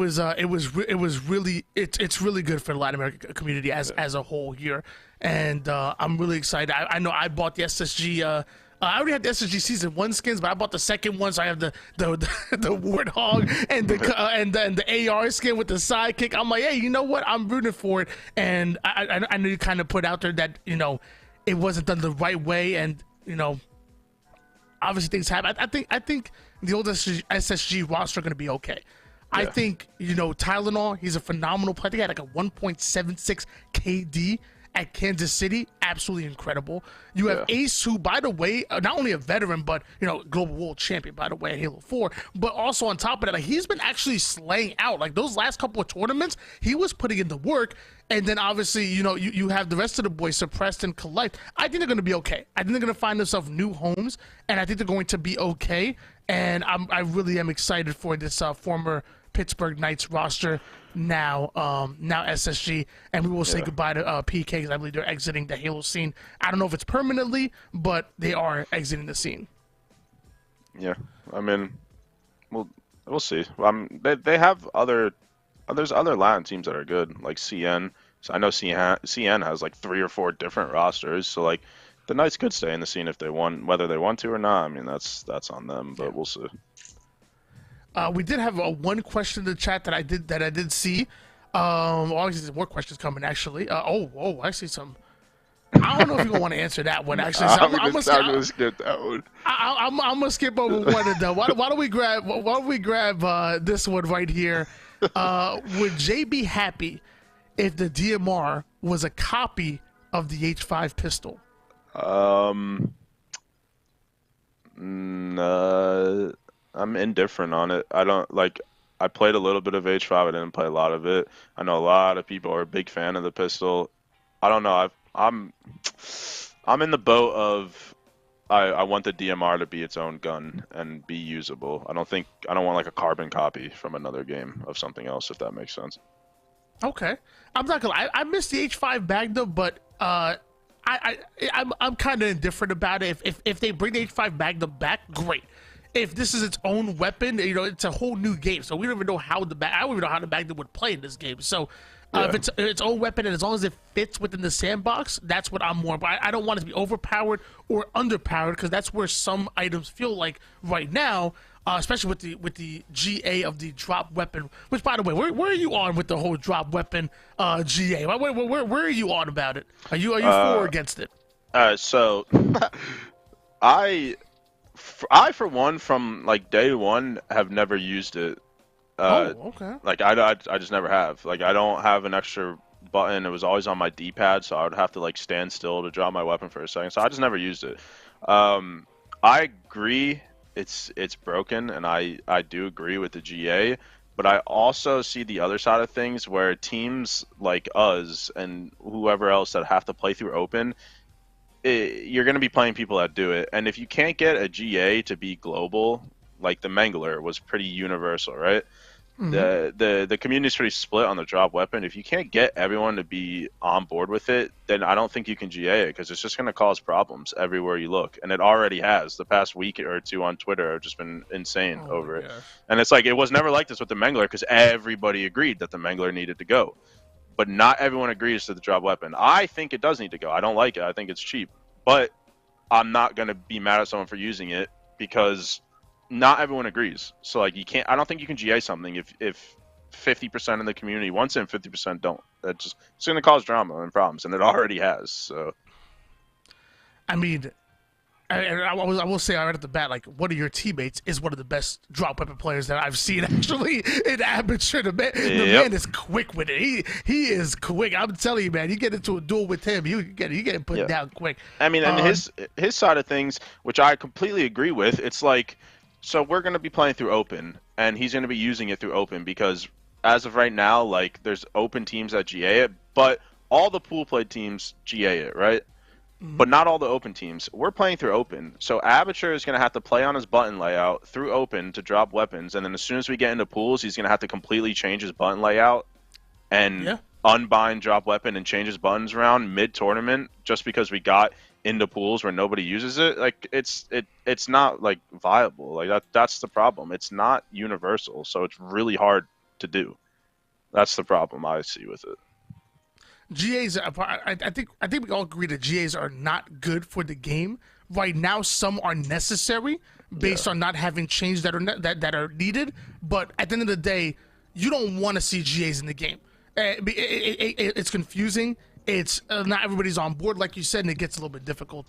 really good for the Latin American community as a whole here. and I'm really excited. I know I bought the SSG. I already had the SSG Season 1 skins, but I bought the second one, so I have the Warthog and the AR skin with the sidekick. I'm like, hey, you know what? I'm rooting for it, and I know you kind of put out there that it wasn't done the right way, and obviously things happen. I think the old SSG roster are going to be okay. Yeah. I think Tylenol, he's a phenomenal player. I think he had like a 1.76 KD at Kansas City, absolutely incredible. You have Ace, who, by the way, not only a veteran, but global world champion, by the way, at Halo 4. But also on top of that, like, he's been actually slaying out. Like those last couple of tournaments, he was putting in the work. And then obviously, you have the rest of the boys, Suppressed and Collect. I think they're going to be okay. I think they're going to find themselves new homes, and I think they're going to be okay. And I really am excited for this former Pittsburgh Knights roster. Now SSG, and we will say goodbye to PK, because I believe they're exiting the Halo scene. I don't know if it's permanently, but they are exiting the scene. Yeah, I mean, we'll see. They have there's other LAN teams that are good, like CN. So I know CN has like 3 or 4 different rosters. So like the Knights could stay in the scene if they want, whether they want to or not. I mean, that's on them, but we'll see. We did have one question in the chat that I did see. Well, obviously there's more questions coming actually. I see some. I don't know if you're gonna want to answer that one actually. So I'm gonna skip that one. I'm gonna skip over one of them. Why don't we grab this one right here? Would Jay be happy if the DMR was a copy of the H5 pistol? I'm indifferent on it. I played a little bit of H5. I didn't play a lot of it. I know a lot of people are a big fan of the pistol. I don't know. I'm in the boat of I want the DMR to be its own gun and be usable. I don't want like a carbon copy from another game of something else, if that makes sense. Okay. I'm not gonna lie. I missed the H5 Magnum, but I'm kind of indifferent about it. If they bring the H5 Magnum back, great. If this is its own weapon, it's a whole new game. So we don't even know how I don't even know how the Magnum would play in this game. So if it's its own weapon, and as long as it fits within the sandbox, that's what I'm more. But I don't want it to be overpowered or underpowered, because that's where some items feel like right now, especially with the GA of the drop weapon. Which, by the way, where are you on with the whole drop weapon GA? Where are you on about it? Are you for or against it? So I for one, from like day one, have never used it. Okay. Like I just never have. Like I don't have an extra button. It was always on my D-pad, so I would have to like stand still to drop my weapon for a second. So I just never used it. I agree, it's broken, and I do agree with the GA. But I also see the other side of things, where teams like us and whoever else that have to play through open, you're going to be playing people that do it. And if you can't get a GA to be global, like the Mangler was pretty universal, right? Mm-hmm. The community's pretty split on the drop weapon. If you can't get everyone to be on board with it, then I don't think you can GA it, because it's just going to cause problems everywhere you look. And it already has. The past week or two on Twitter have just been insane over it. And it's like, it was never like this with the Mangler, because everybody agreed that the Mangler needed to go. But not everyone agrees to the drop weapon. I think it does need to go. I don't like it. I think it's cheap. But I'm not going to be mad at someone for using it, because not everyone agrees. So like, I don't think you can GA something if 50% of the community wants it and 50% don't. It's going to cause drama and problems, and it already has. So I mean, I will say right at the bat, like, one of your teammates is one of the best drop weapon players that I've seen actually in Aperture. The man is quick with it. He is quick. I'm telling you, man. You get into a duel with him, you get put down quick. I mean, and his side of things, which I completely agree with. It's like, so we're going to be playing through open, and he's going to be using it through open, because as of right now, like, there's open teams that GA it, but all the pool play teams GA it, right? But not all the open teams. We're playing through open, so Aperture is going to have to play on his button layout through open to drop weapons, and then as soon as we get into pools, he's going to have to completely change his button layout and unbind drop weapon and change his buttons around mid-tournament, just because we got into pools where nobody uses it. Like, it's not like viable. Like that's the problem. It's not universal, so it's really hard to do. That's the problem I see with it. GAs, I think we all agree that GAs are not good for the game right now. Some are necessary based on not having changes that are that are needed. But at the end of the day, you don't want to see GAs in the game. It's confusing. It's not everybody's on board, like you said, and it gets a little bit difficult.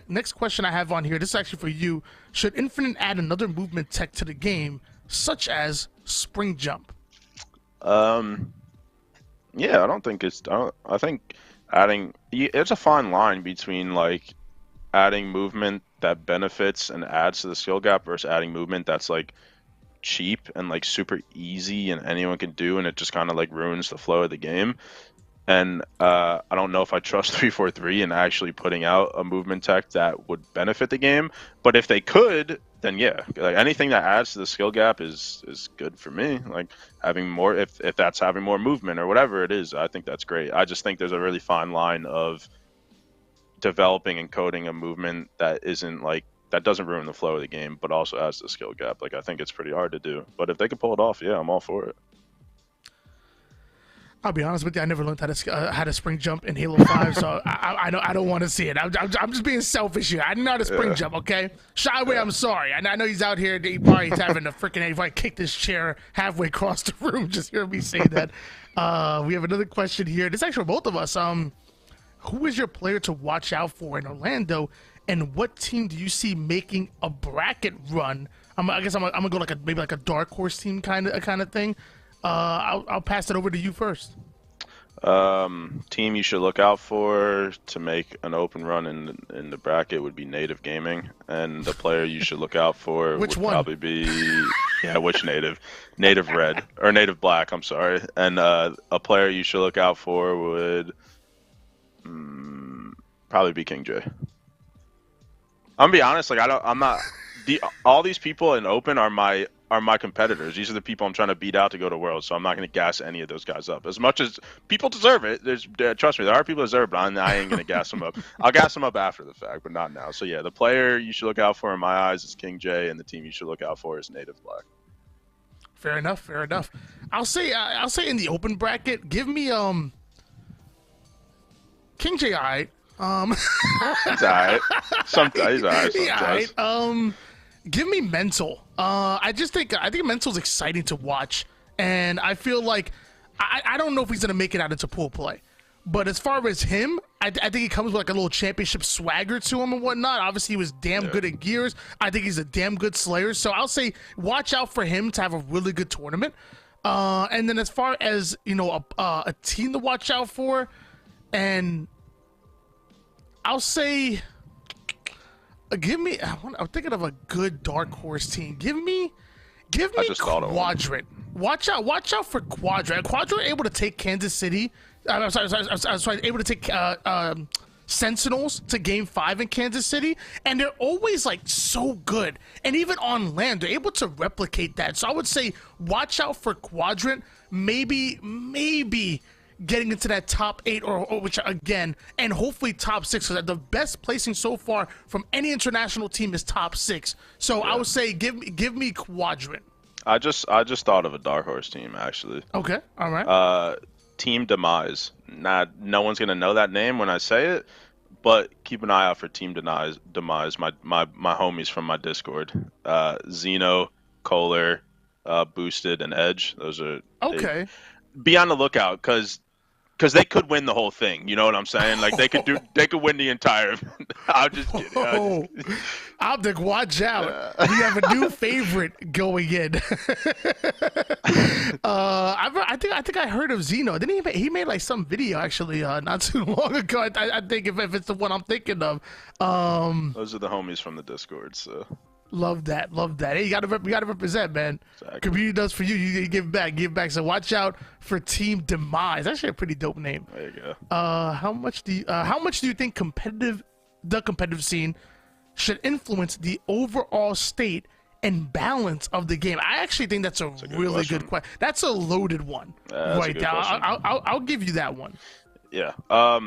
Next question I have on here. This is actually for you. Should Infinite add another movement tech to the game, such as spring jump? Yeah, I don't think it's. I think adding. It's a fine line between like adding movement that benefits and adds to the skill gap versus adding movement that's like cheap and like super easy and anyone can do, and it just kind of like ruins the flow of the game. And I don't know if I trust 343 in actually putting out a movement tech that would benefit the game. But if they could, then yeah, like anything that adds to the skill gap is good for me. Like having more, if that's having more movement or whatever it is, I think that's great. I just think there's a really fine line of developing and coding a movement that isn't like that doesn't ruin the flow of the game, but also adds to the skill gap. Like I think it's pretty hard to do. But if they could pull it off, yeah, I'm all for it. I'll be honest with you. I never learned how to spring jump in Halo 5, so I don't want to see it. I'm just being selfish here. I didn't know how to spring jump. Okay, Shyway, I'm sorry. I know he's out here. He's having a freaking. He probably kicked his chair halfway across the room. Just hear me say that. We have another question here. This is actually for both of us. Who is your player to watch out for in Orlando, and what team do you see making a bracket run? I guess I'm gonna go like maybe a dark horse team kind of thing. I'll pass it over to you first. Team you should look out for to make an open run in the bracket would be Native Gaming, and the player you should look out for would probably be which Native Red or Native Black. I'm sorry, and a player you should look out for would probably be King J. I'm gonna be honest, like all these people in open are my competitors. These are the people I'm trying to beat out to go to Worlds, so I'm not going to gas any of those guys up. As much as people deserve it, trust me, there are people that deserve it, but I ain't going to gas them up. I'll gas them up after the fact, but not now. So yeah, the player you should look out for in my eyes is King J, and the team you should look out for is Native Black. Fair enough. I'll say in the open bracket, give me King J. Alright. He's alright. Sometimes he's alright. Alright. Give me Mental. I think Mental's exciting to watch, and I feel like I don't know if he's gonna make it out into pool play, but as far as him, I think he comes with like a little championship swagger to him and whatnot. Obviously, he was damn good at Gears. I think he's a damn good Slayer, so I'll say watch out for him to have a really good tournament. And then as far as a team to watch out for, and I'll say. Give me. I'm thinking of a good dark horse team. Give me Quadrant. Watch out for Quadrant. Quadrant able to take Kansas City. I'm sorry. Able to take Sentinels to Game 5 in Kansas City, and they're always like so good. And even on land, they're able to replicate that. So I would say watch out for Quadrant. Maybe getting into that top 8 or which again, and hopefully top 6, because the best placing so far from any international team is top 6. So I would say give me Quadrant. I just thought of a dark horse team actually. Okay, all right. Team Demise. No one's gonna know that name when I say it, but keep an eye out for Team Demise. My homies from my Discord. Xeno, Kohler, Boosted, and Edge. Those are okay. Be on the lookout because they could win the whole thing. You know what I'm saying? Like they could win the entire. I'm just kidding. Optic, watch out! We have a new favorite going in. I think I heard of Xeno. Didn't he made like some video actually not too long ago. I think if it's the one I'm thinking of. Those are the homies from the Discord. So. Love that. Hey, you gotta represent, man. Exactly. Community does for you. You give back. So watch out for Team Demise. Actually, a pretty dope name. There you go. How much do you think the competitive scene should influence the overall state and balance of the game? I actually think that's a really good question. That's a loaded one right now. I'll give you that one. Yeah. I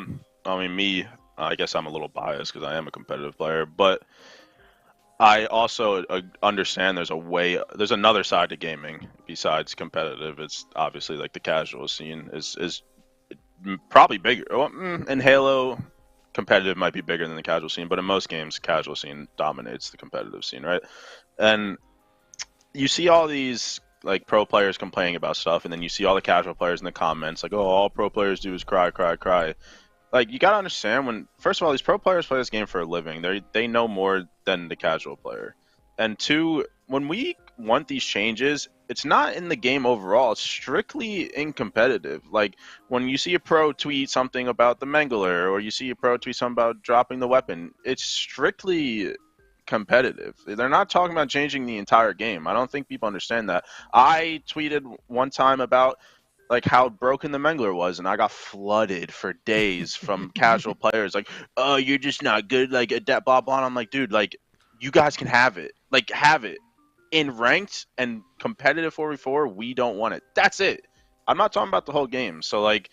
mean, I guess I'm a little biased because I am a competitive player, but. I also understand there's another side to gaming besides competitive. It's obviously like the casual scene is probably bigger. Well, in Halo, competitive might be bigger than the casual scene, but in most games, casual scene dominates the competitive scene, right? And you see all these like pro players complaining about stuff, and then you see all the casual players in the comments like, "Oh, all pro players do is cry, cry, cry." Like, you gotta understand, when first of all, these pro players play this game for a living. They know more than the casual player, and two, when we want these changes, it's not in the game overall. It's strictly in competitive. Like, when you see a pro tweet something about the Mangler, or you see a pro tweet something about dropping the weapon, it's strictly competitive. They're not talking about changing the entire game. I don't think people understand that. I tweeted one time about like how broken the Mangler was, and I got flooded for days from casual players like, "Oh, you're just not good, like at that blah blah." And I'm like, dude, like, you guys can have it. Like, have it. In ranked and competitive 4v4, we don't want it. That's it. I'm not talking about the whole game. So like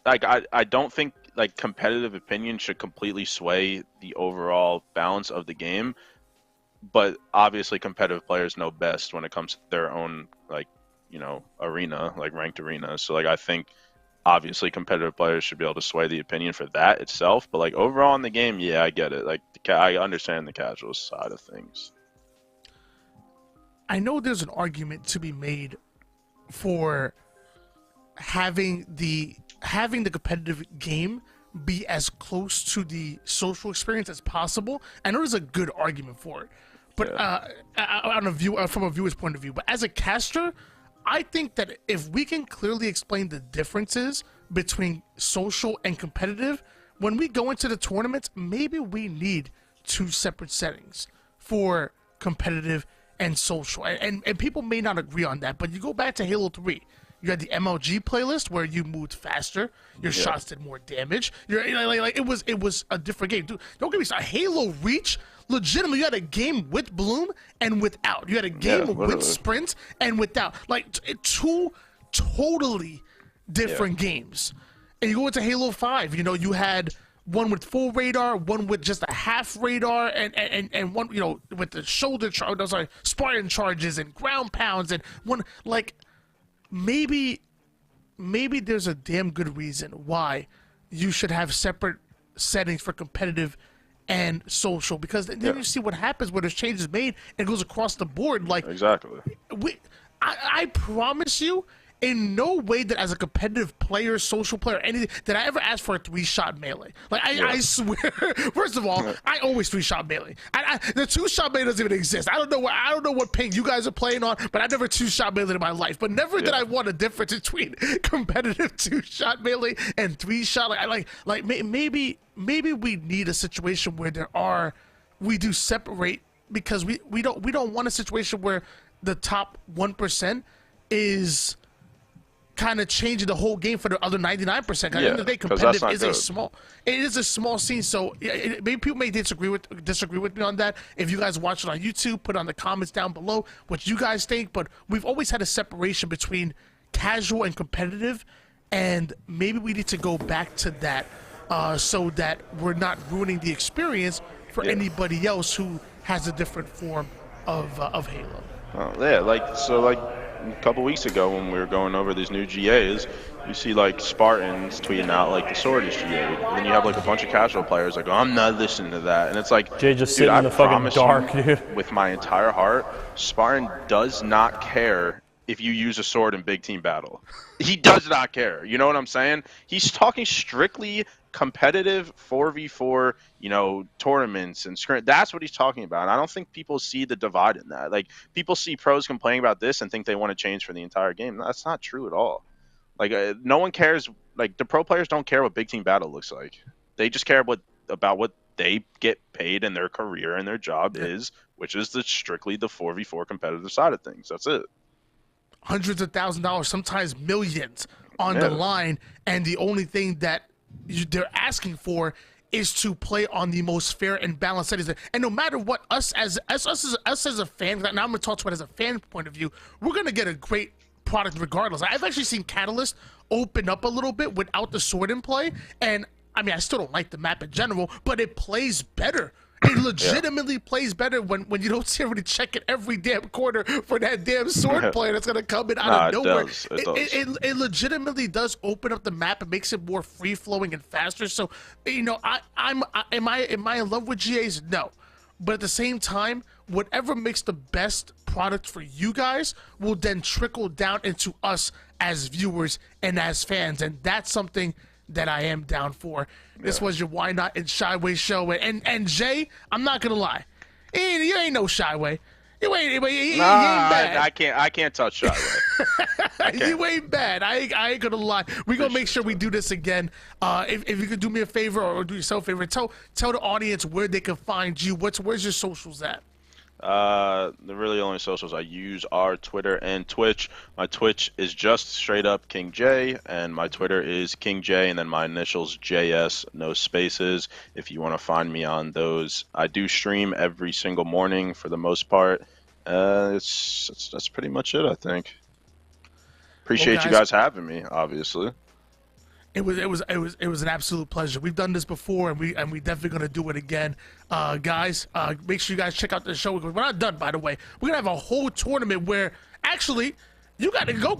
I don't think like competitive opinion should completely sway the overall balance of the game. But obviously competitive players know best when it comes to their own, like, you know, arena, like ranked arena. So like I think obviously competitive players should be able to sway the opinion for that itself. But like overall in the game, yeah, I get it. Like I understand the casual side of things. I know there's an argument to be made for having the competitive game be as close to the social experience as possible. I know there's a good argument for it, but from a viewer's point of view. But as a caster, I think that if we can clearly explain the differences between social and competitive, when we go into the tournaments, maybe we need 2 separate settings for competitive and social. And people may not agree on that, but you go back to Halo 3. You had the MLG playlist where you moved faster, your shots did more damage. Like it was a different game. Dude, don't get me started. Halo Reach, legitimately, you had a game with Bloom and without. You had a game with Sprint and without. Like 2 totally different games. And you go into Halo 5, you know, you had one with full radar, one with just a half radar, and one, you know, with the shoulder Spartan charges and ground pounds, and one, like, maybe there's a damn good reason why you should have separate settings for competitive and social, because then you see what happens when there's changes made and it goes across the board. Like, exactly. I promise you, in no way that as a competitive player, social player, anything, did I ever ask for a 3-shot melee. Like, I swear, first of all, I always 3-shot melee. The 2-shot melee doesn't even exist. I don't know what ping you guys are playing on, but I never 2-shot melee in my life. But never did I want a difference between competitive 2-shot melee and 3-shot. Maybe we need a situation where we do separate, because we don't want a situation where the top 1% is kind of changing the whole game for the other 99%. At the end of the day, competitive is a small scene. So maybe people may disagree with me on that. If you guys watch it on YouTube, put on the comments down below what you guys think. But we've always had a separation between casual and competitive, and maybe we need to go back to that so that we're not ruining the experience for anybody else who has a different form of Halo. A couple weeks ago when we were going over these new GAs, you see like Spartans tweeting out like the sword is GA, and then you have like a bunch of casual players like, "Oh, I'm not listening to that," and it's like, Jay just sitting in the fucking dark, dude. With my entire heart, Spartan does not care if you use a sword in big team battle. He does not care. You know what I'm saying? He's talking strictly competitive 4v4, you know, tournaments and scrim. That's what he's talking about. And I don't think people see the divide in that. Like, people see pros complaining about this and think they want to change for the entire game. That's not true at all. Like, no one cares. Like, the pro players don't care what big team battle looks like. They just care about what they get paid in their career and their job is, which is strictly the 4v4 competitive side of things. That's it. Hundreds of $1,000s, sometimes millions on the line, and the only thing that they're asking for is to play on the most fair and balanced settings. And no matter what, us as a fan, now I'm going to talk to it as a fan point of view, we're going to get a great product regardless. I've actually seen Catalyst open up a little bit without the sword in play, and I mean, I still don't like the map in general, but it plays better It legitimately plays better when you don't see everybody checking every damn corner for that damn sword player that's gonna come in out of nowhere. It legitimately does open up the map and makes it more free flowing and faster. So you know, am I in love with GAs? No. But at the same time, whatever makes the best product for you guys will then trickle down into us as viewers and as fans, and that's something that I am down for. This was your Why Not and Shyway show, and Jay, I'm not gonna lie, you ain't no Shyway. You ain't bad. I can't touch Shyway. You ain't bad. I ain't gonna lie. We gonna make sure we do this again. If you could do me a favor or do yourself a favor, tell the audience where they can find you. Where's your socials at? The really only socials I use are Twitter and Twitch. My Twitch is just straight up King J, and my Twitter is King J, and then my initials JS, no spaces. If you want to find me on those, I do stream every single morning for the most part. That's pretty much it, I think. Appreciate you guys having me, obviously. It was an absolute pleasure. We've done this before, and we definitely gonna do it again, guys. Make sure you guys check out the show. We're not done, by the way. We're gonna have a whole tournament where actually you gotta go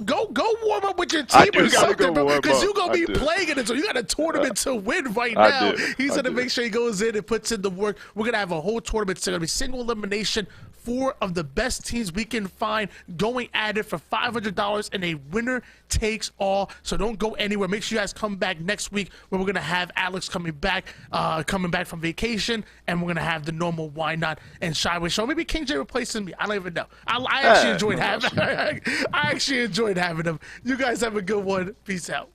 warm up with your team or something, bro, because you're gonna be playing it. So you got a tournament to win right now. He's gonna make sure he goes in and puts in the work. We're gonna have a whole tournament. It's gonna be single elimination. 4 of the best teams we can find going at it for $500, and a winner takes all. So don't go anywhere. Make sure you guys come back next week where we're gonna have Alex coming back from vacation, and we're gonna have the normal Why Not and Shyway show. Maybe King J replacing me. I don't even know. I actually enjoyed having. I actually enjoyed having him. You guys have a good one. Peace out.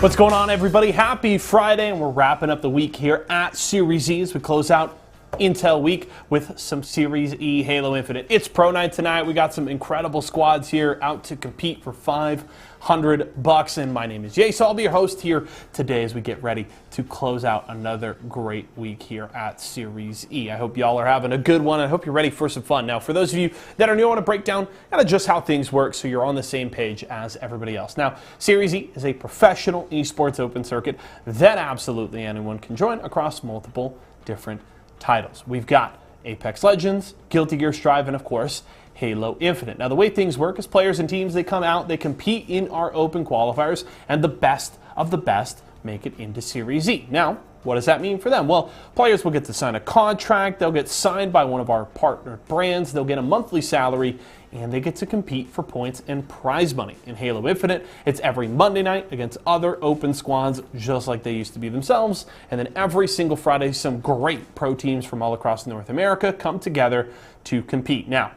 What's going on, everybody? Happy Friday, and we're wrapping up the week here at Series E as we close out Intel Week with some Series E Halo Infinite. It's Pro Night tonight. We got some incredible squads here out to compete for $500, and my name is Jay, so I'll be your host here today as we get ready to close out another great week here at Series E. I hope y'all are having a good one. I hope you're ready for some fun. Now, for those of you that are new, I want to break down kind of just how things work so you're on the same page as everybody else. Now, Series E is a professional esports open circuit that absolutely anyone can join across multiple different titles. We've got Apex Legends, Guilty Gear Strive, and of course, Halo Infinite. Now, the way things work is players and teams, they come out, they compete in our open qualifiers, and the best of the best make it into Series E. Now, what does that mean for them? Well, players will get to sign a contract, they'll get signed by one of our partner brands, they'll get a monthly salary, and they get to compete for points and prize money. In Halo Infinite, it's every Monday night against other open squads, just like they used to be themselves. And then every single Friday, some great pro teams from all across North America come together to compete. Now,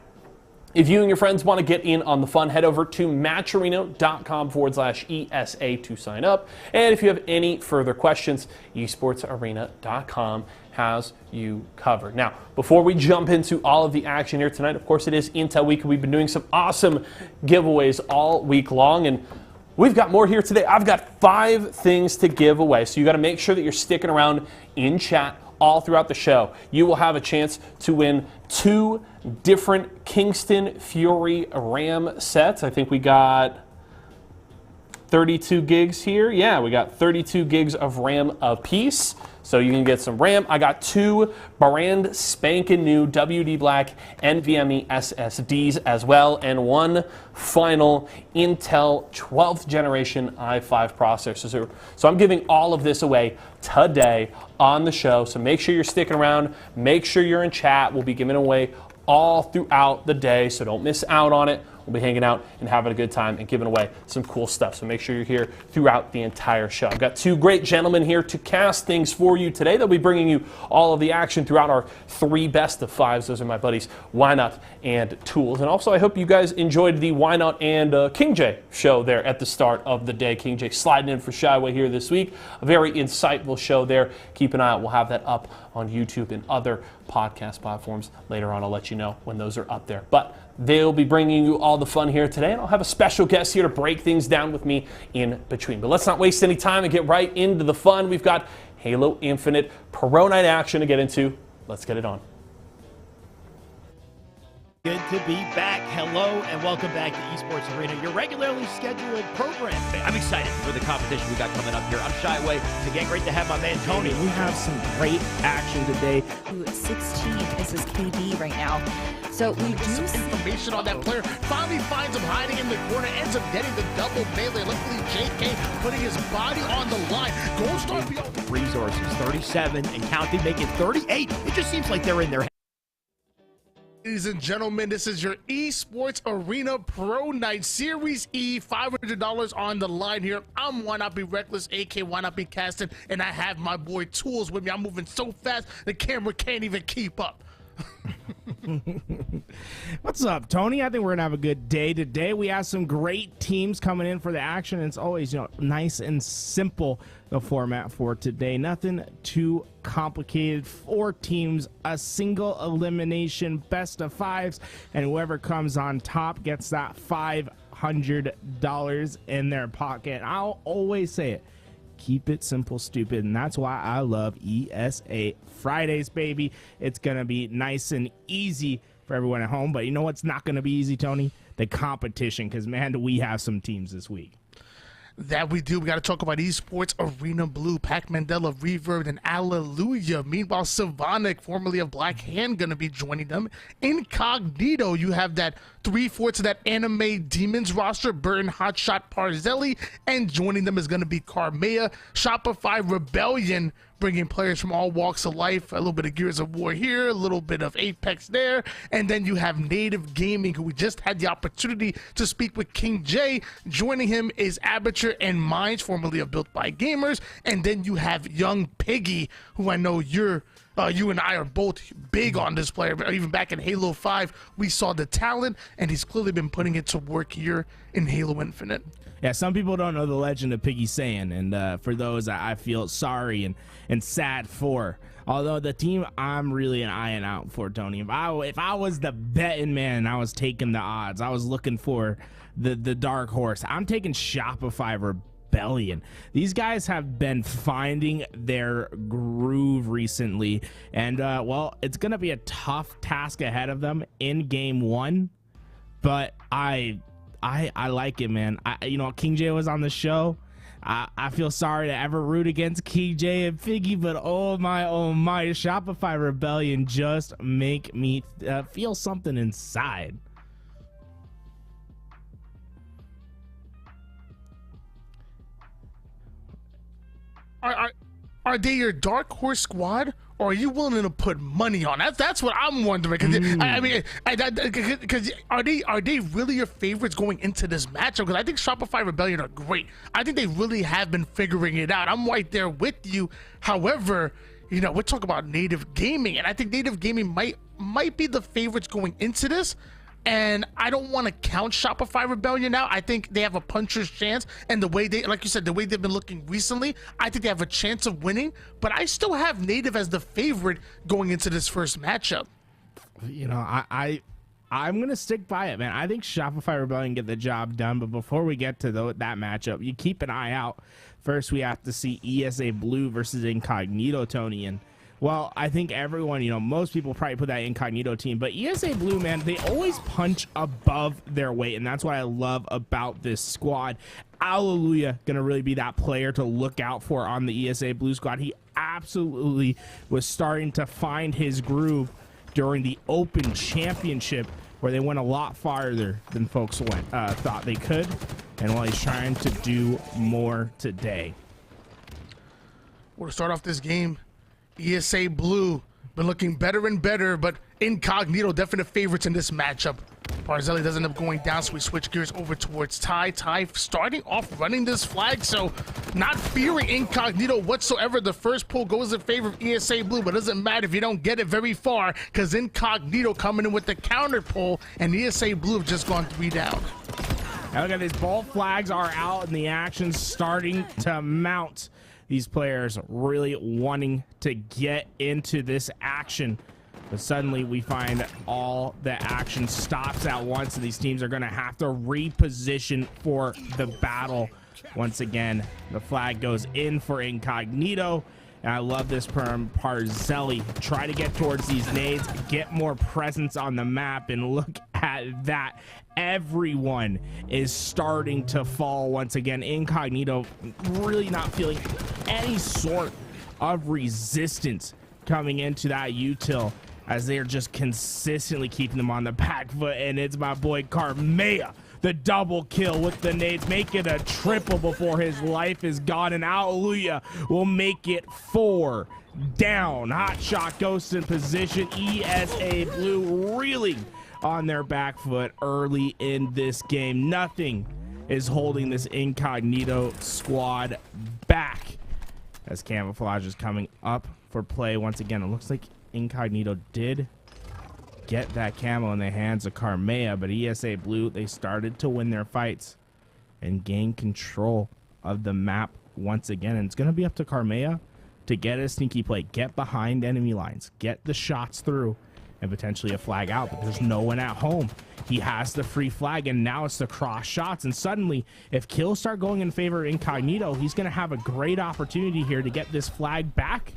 if you and your friends want to get in on the fun, head over to matcharena.com/ESA to sign up. And if you have any further questions, esportsarena.com has you covered. Now, before we jump into all of the action here tonight, of course, it is Intel Week. We've been doing some awesome giveaways all week long, and we've got more here today. I've got 5 things to give away, so you got to make sure that you're sticking around in chat all throughout the show. You will have a chance to win 2 different Kingston Fury RAM sets. I think we got 32 gigs here. Yeah, we got 32 gigs of RAM apiece. So you can get some RAM. I got 2 brand spanking new WD Black NVMe SSDs as well, and 1 final Intel 12th generation i5 processor. So I'm giving all of this away today on the show. So make sure you're sticking around. Make sure you're in chat. We'll be giving away all throughout the day, so don't miss out on it. We'll be hanging out and having a good time and giving away some cool stuff. So make sure you're here throughout the entire show. I've got 2 great gentlemen here to cast things for you today. They'll be bringing you all of the action throughout our 3 best of 5s. Those are my buddies, YNOT and Tools. And also, I hope you guys enjoyed the YNOT and King J show there at the start of the day. King J sliding in for Shyway here this week. A very insightful show there. Keep an eye out. We'll have that up on YouTube and other podcast platforms later on. I'll let you know when those are up there. But they'll be bringing you all the fun here today, and I'll have a special guest here to break things down with me in between. But let's not waste any time and get right into the fun. We've got Halo Infinite Pro Night action to get into. Let's get it on. Good to be back. Hello and welcome back to Esports Arena, your regularly scheduled program. I'm excited for the competition we got coming up here. I'm Shyway. It's again great to have my man Tony. We have some great action today. 16 is his KD right now. So we do some information on that player. Finally finds him hiding in the corner, ends up getting the double melee. Luckily, JK putting his body on the line. Gold Star beyond resources, 37 and counting, making 38. It just seems like they're in their. Ladies and gentlemen, this is your Esports Arena Pro Night Series E. $500 on the line here. I'm YNOT Be Reckless, aka YNOT Be Casting, and I have my boy Tools with me. I'm moving so fast, the camera can't even keep up. What's up, Tony? I think we're gonna have a good day today. We have some great teams coming in for the action. It's always, nice and simple, the format for today. Nothing too complicated. 4 teams, a single elimination, best of 5s, and whoever comes on top gets that $500 in their pocket. I'll always say it. Keep it simple, stupid, and that's why I love ESA Fridays, baby. It's gonna be nice and easy for everyone at home, but you know what's not gonna be easy, Tony? The competition, because man, do we have some teams this week. That we do. We got to talk about Esports Arena Blue, Pac Mandela, Reverb, and Alleluia. Meanwhile, Savonic, formerly of Black Hand, going to be joining them. Incognito, you have that 3/4 of that anime Demons roster, Burton, Hotshot, Parzelli, and joining them is going to be Carmea, Shopify, Rebellion, bringing players from all walks of life. A little bit of Gears of War here, a little bit of Apex there, and then you have Native Gaming, who we just had the opportunity to speak with King J. Joining him is Aperture and Minds, formerly of Built by Gamers, and then you have Young Piggy, who I know you're You and I are both big on this player. Even back in Halo 5, we saw the talent, and he's clearly been putting it to work here in Halo Infinite. Yeah, some people don't know the legend of Piggy Saiyan, and for those, I feel sorry and sad for. Although the team I'm really an eyeing out for, Tony. If I was the betting man and I was taking the odds, I was looking for the dark horse. I'm taking Shopify Rebellion. These guys have been finding their groove recently, and well, it's gonna be a tough task ahead of them in game 1, but I like it, man. You know, King J was on the show. I feel sorry to ever root against King J and Figgy, but oh my, Shopify Rebellion just make me feel something inside. Are they your dark horse squad, or are you willing to put money on that? That's what I'm wondering. Because are they really your favorites going into this matchup? Because I think Shopify Rebellion are great. I think they really have been figuring it out. I'm right there with you. However, you know, we're talking about Native Gaming, and I think Native Gaming might be the favorites going into this. And I don't want to count Shopify Rebellion now. I think they have a puncher's chance, and the way they, like you said, the way they've been looking recently, I think they have a chance of winning. But I still have Native as the favorite going into this first matchup. You know, I'm gonna stick by it, man. I think Shopify Rebellion get the job done. But before we get to that matchup, you keep an eye out. First, we have to see ESA Blue versus Incognito, Tony, and well, I think everyone, you know, most people probably put that Incognito team, but ESA Blue, man, they always punch above their weight, and that's what I love about this squad. Alleluia gonna really be that player to look out for on the ESA Blue squad. He absolutely was starting to find his groove during the Open Championship, where they went a lot farther than folks thought they could, and while he's trying to do more today. We'll start off this game. ESA Blue been looking better and better, but Incognito definite favorites in this matchup. Barzeli doesn't end up going down, so we switch gears over towards Ty. Ty starting off running this flag, so not fearing Incognito whatsoever. The first pull goes in favor of ESA Blue, but it doesn't matter if you don't get it very far, because Incognito coming in with the counter pull, and ESA Blue have just gone 3 down. Now look at these ball flags are out, and the action's starting to mount. These players really wanting to get into this action, but suddenly we find all the action stops at once, and these teams are going to have to reposition for the battle. Once again, the flag goes in for Incognito, and I love this from Barzeli. Try to get towards these nades, get more presence on the map, and look at that. Everyone is starting to fall once again. Incognito really not feeling any sort of resistance coming into that util, as they're just consistently keeping them on the back foot. And it's my boy Carmea, the double kill with the nades, make it a triple before his life is gone, and Alleluia will make it 4 down. Hot shot goes in position. ESA Blue reeling on their back foot early in this game. Nothing is holding this Incognito squad back, as Camouflage is coming up for play once again. It looks like Incognito did get that camo in the hands of Carmea, but ESA Blue, they started to win their fights and gain control of the map once again. And it's going to be up to Carmea to get a sneaky play, get behind enemy lines, get the shots through, and potentially a flag out, but there's no one at home. He has the free flag, and now it's the cross shots, and suddenly, if kills start going in favor of Incognito, he's going to have a great opportunity here to get this flag back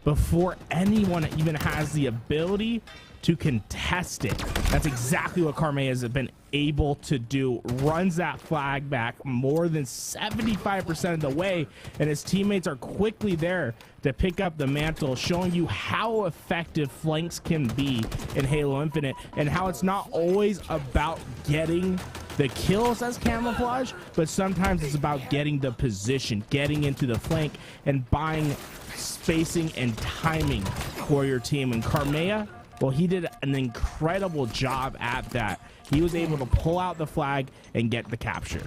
before anyone even has the ability to contest it. That's exactly what Carmea has been able to do. Runs that flag back more than 75% of the way, and his teammates are quickly there to pick up the mantle, showing you how effective flanks can be in Halo Infinite, and how it's not always about getting the kills as Camouflage, but sometimes it's about getting the position, getting into the flank, and buying spacing and timing for your team. And Carmea, well, he did an incredible job at that. He was able to pull out the flag and get the capture.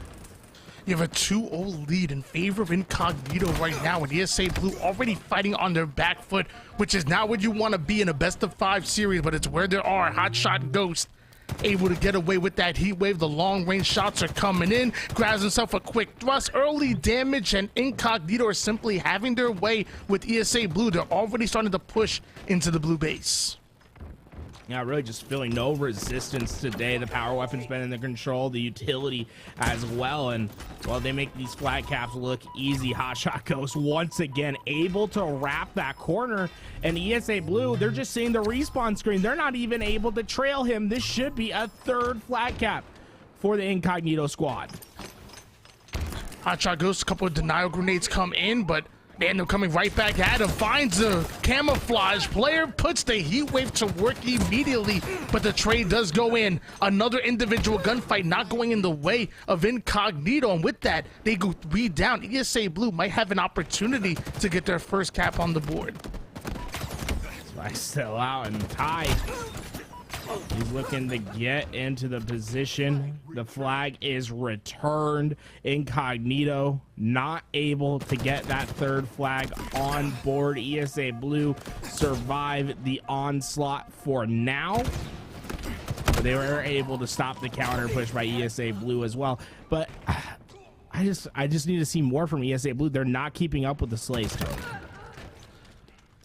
You have a 2-0 lead in favor of Incognito right now, and ESA Blue already fighting on their back foot, which is not what you want to be in a best-of-5 series, but it's where there are. Hotshot Ghost able to get away with that heat wave. The long-range shots are coming in, grabs himself a quick thrust, early damage, and Incognito are simply having their way with ESA Blue. They're already starting to push into the blue base. Yeah, really just feeling no resistance today. The power weapon's been in their control, the utility as well, and well, they make these flag caps look easy. Hotshot Ghost once again able to wrap that corner, and ESA Blue, they're just seeing the respawn screen. They're not even able to trail him. This should be a third flag cap for the Incognito squad. Hotshot Ghost, a couple of denial grenades come in, but they end up coming right back at him. Finds the camouflage player, puts the heat wave to work immediately, but the trade does go in. Another individual gunfight not going in the way of Incognito, and with that, they go 3 down. ESA Blue might have an opportunity to get their first cap on the board. Spike still out, and Ty, he's looking to get into the position. The flag is returned. Incognito not able to get that third flag on board. ESA Blue survive the onslaught for now, but they were able to stop the counter push by ESA Blue as well. But I just need to see more from ESA Blue. They're not keeping up with the Slays.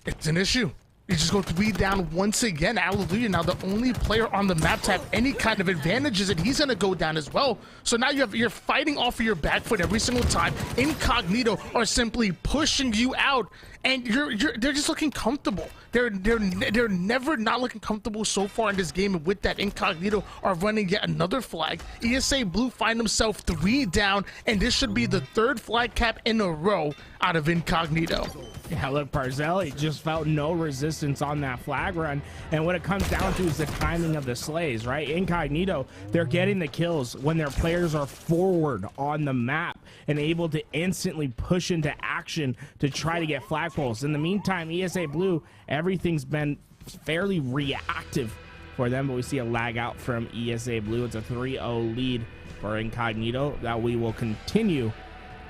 It's an issue. You just go 3 down once again. Hallelujah. Now the only player on the map to have any kind of advantages, and he's gonna go down as well. So now you're fighting off of your back foot every single time. Incognito are simply pushing you out, and they're just looking comfortable. They're never not looking comfortable so far in this game, and with that, Incognito are running yet another flag. ESA Blue find themselves 3 down, and this should be the 3rd flag cap in a row out of Incognito. Yeah, look, Barzell just felt no resistance on that flag run, and what it comes down to is the timing of the slays, right? Incognito, they're getting the kills when their players are forward on the map and able to instantly push into action to try to get flagpoles. In the meantime, ESA Blue, everything's been fairly reactive for them, but we see a lag out from ESA Blue. It's a 3-0 lead for Incognito that we will continue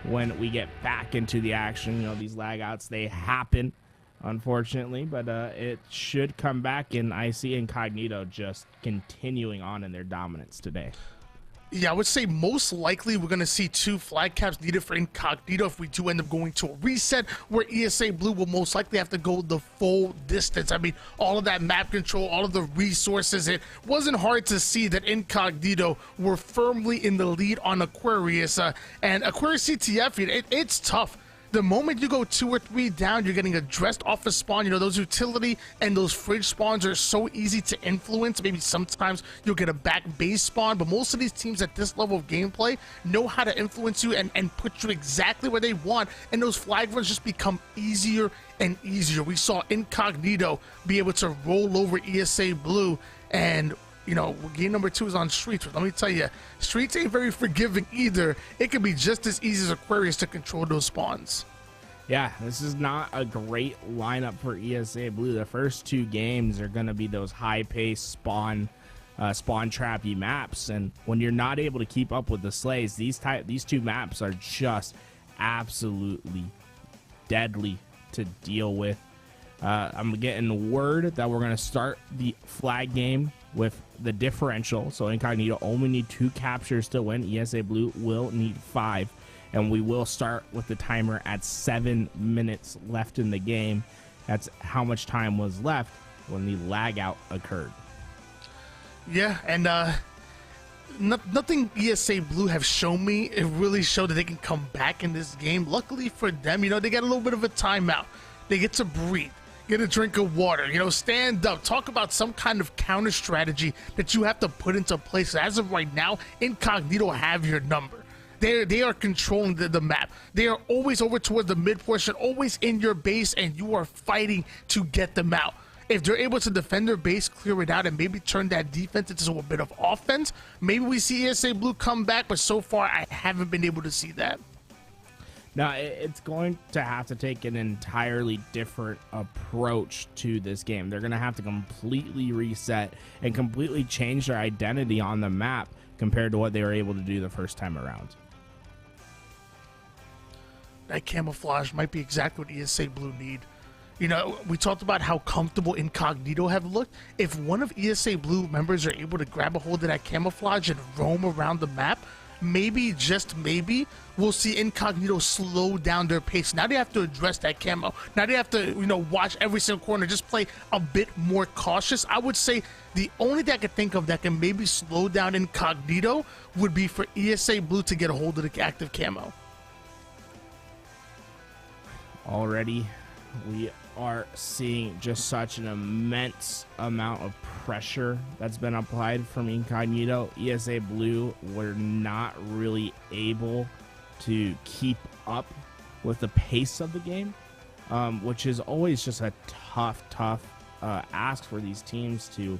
when we get back into the action. You know, these lag outs, they happen, unfortunately, but it should come back, and I see Incognito just continuing on in their dominance today. Yeah, I would say most likely we're going to see 2 flag caps needed for Incognito if we do end up going to a reset, where ESA Blue will most likely have to go the full distance. I mean, all of that map control, all of the resources, it wasn't hard to see that Incognito were firmly in the lead on Aquarius. And Aquarius CTF, it's tough. The moment you go 2 or 3 down, you're getting addressed off a spawn. You know, those utility and those fridge spawns are so easy to influence. Maybe sometimes you'll get a back base spawn, but most of these teams at this level of gameplay know how to influence you and put you exactly where they want, and those flag runs just become easier and easier. We saw Incognito be able to roll over ESA Blue, and you know, game number 2 is on Streets. But let me tell you, Streets ain't very forgiving either. It can be just as easy as Aquarius to control those spawns. Yeah, this is not a great lineup for ESA Blue. The first 2 games are going to be those high-paced spawn trappy maps, and when you're not able to keep up with the slays, these 2 maps are just absolutely deadly to deal with. I'm getting word that we're going to start the flag game with the differential, so Incognito only need 2 captures to win. ESA Blue will need 5, and we will start with the timer at 7 minutes left in the game. That's how much time was left when the lag out occurred. Yeah, and nothing ESA Blue have shown me, it really showed that they can come back in this game. Luckily for them, you know, they got a little bit of a timeout. They get to breathe, get a drink of water, you know, stand up, talk about some kind of counter strategy that you have to put into place. As of right now, Incognito have your number. They are controlling the map. They are always over towards the mid portion, always in your base, and you are fighting to get them out. If they're able to defend their base, clear it out, and maybe turn that defense into a bit of offense, maybe we see ESA Blue come back, but so far I haven't been able to see that. Now, it's going to have to take an entirely different approach to this game. They're going to have to completely reset and completely change their identity on the map compared to what they were able to do the first time around. that camouflage might be exactly what ESA Blue need. You know, we talked about how comfortable Incognito have looked. If one of ESA Blue members are able to grab a hold of that camouflage and roam around the map, maybe, just maybe, we'll see Incognito slow down their pace. Now they have to address that camo. Now they have to, you know, watch every single corner, just play a bit more cautious. I would say the only thing I could think of that can maybe slow down Incognito would be for ESA Blue to get a hold of the active camo. Already, we are seeing just such an immense amount of pressure that's been applied from Incognito. ESA Blue were not really able to keep up with the pace of the game, which is always just a tough ask for these teams to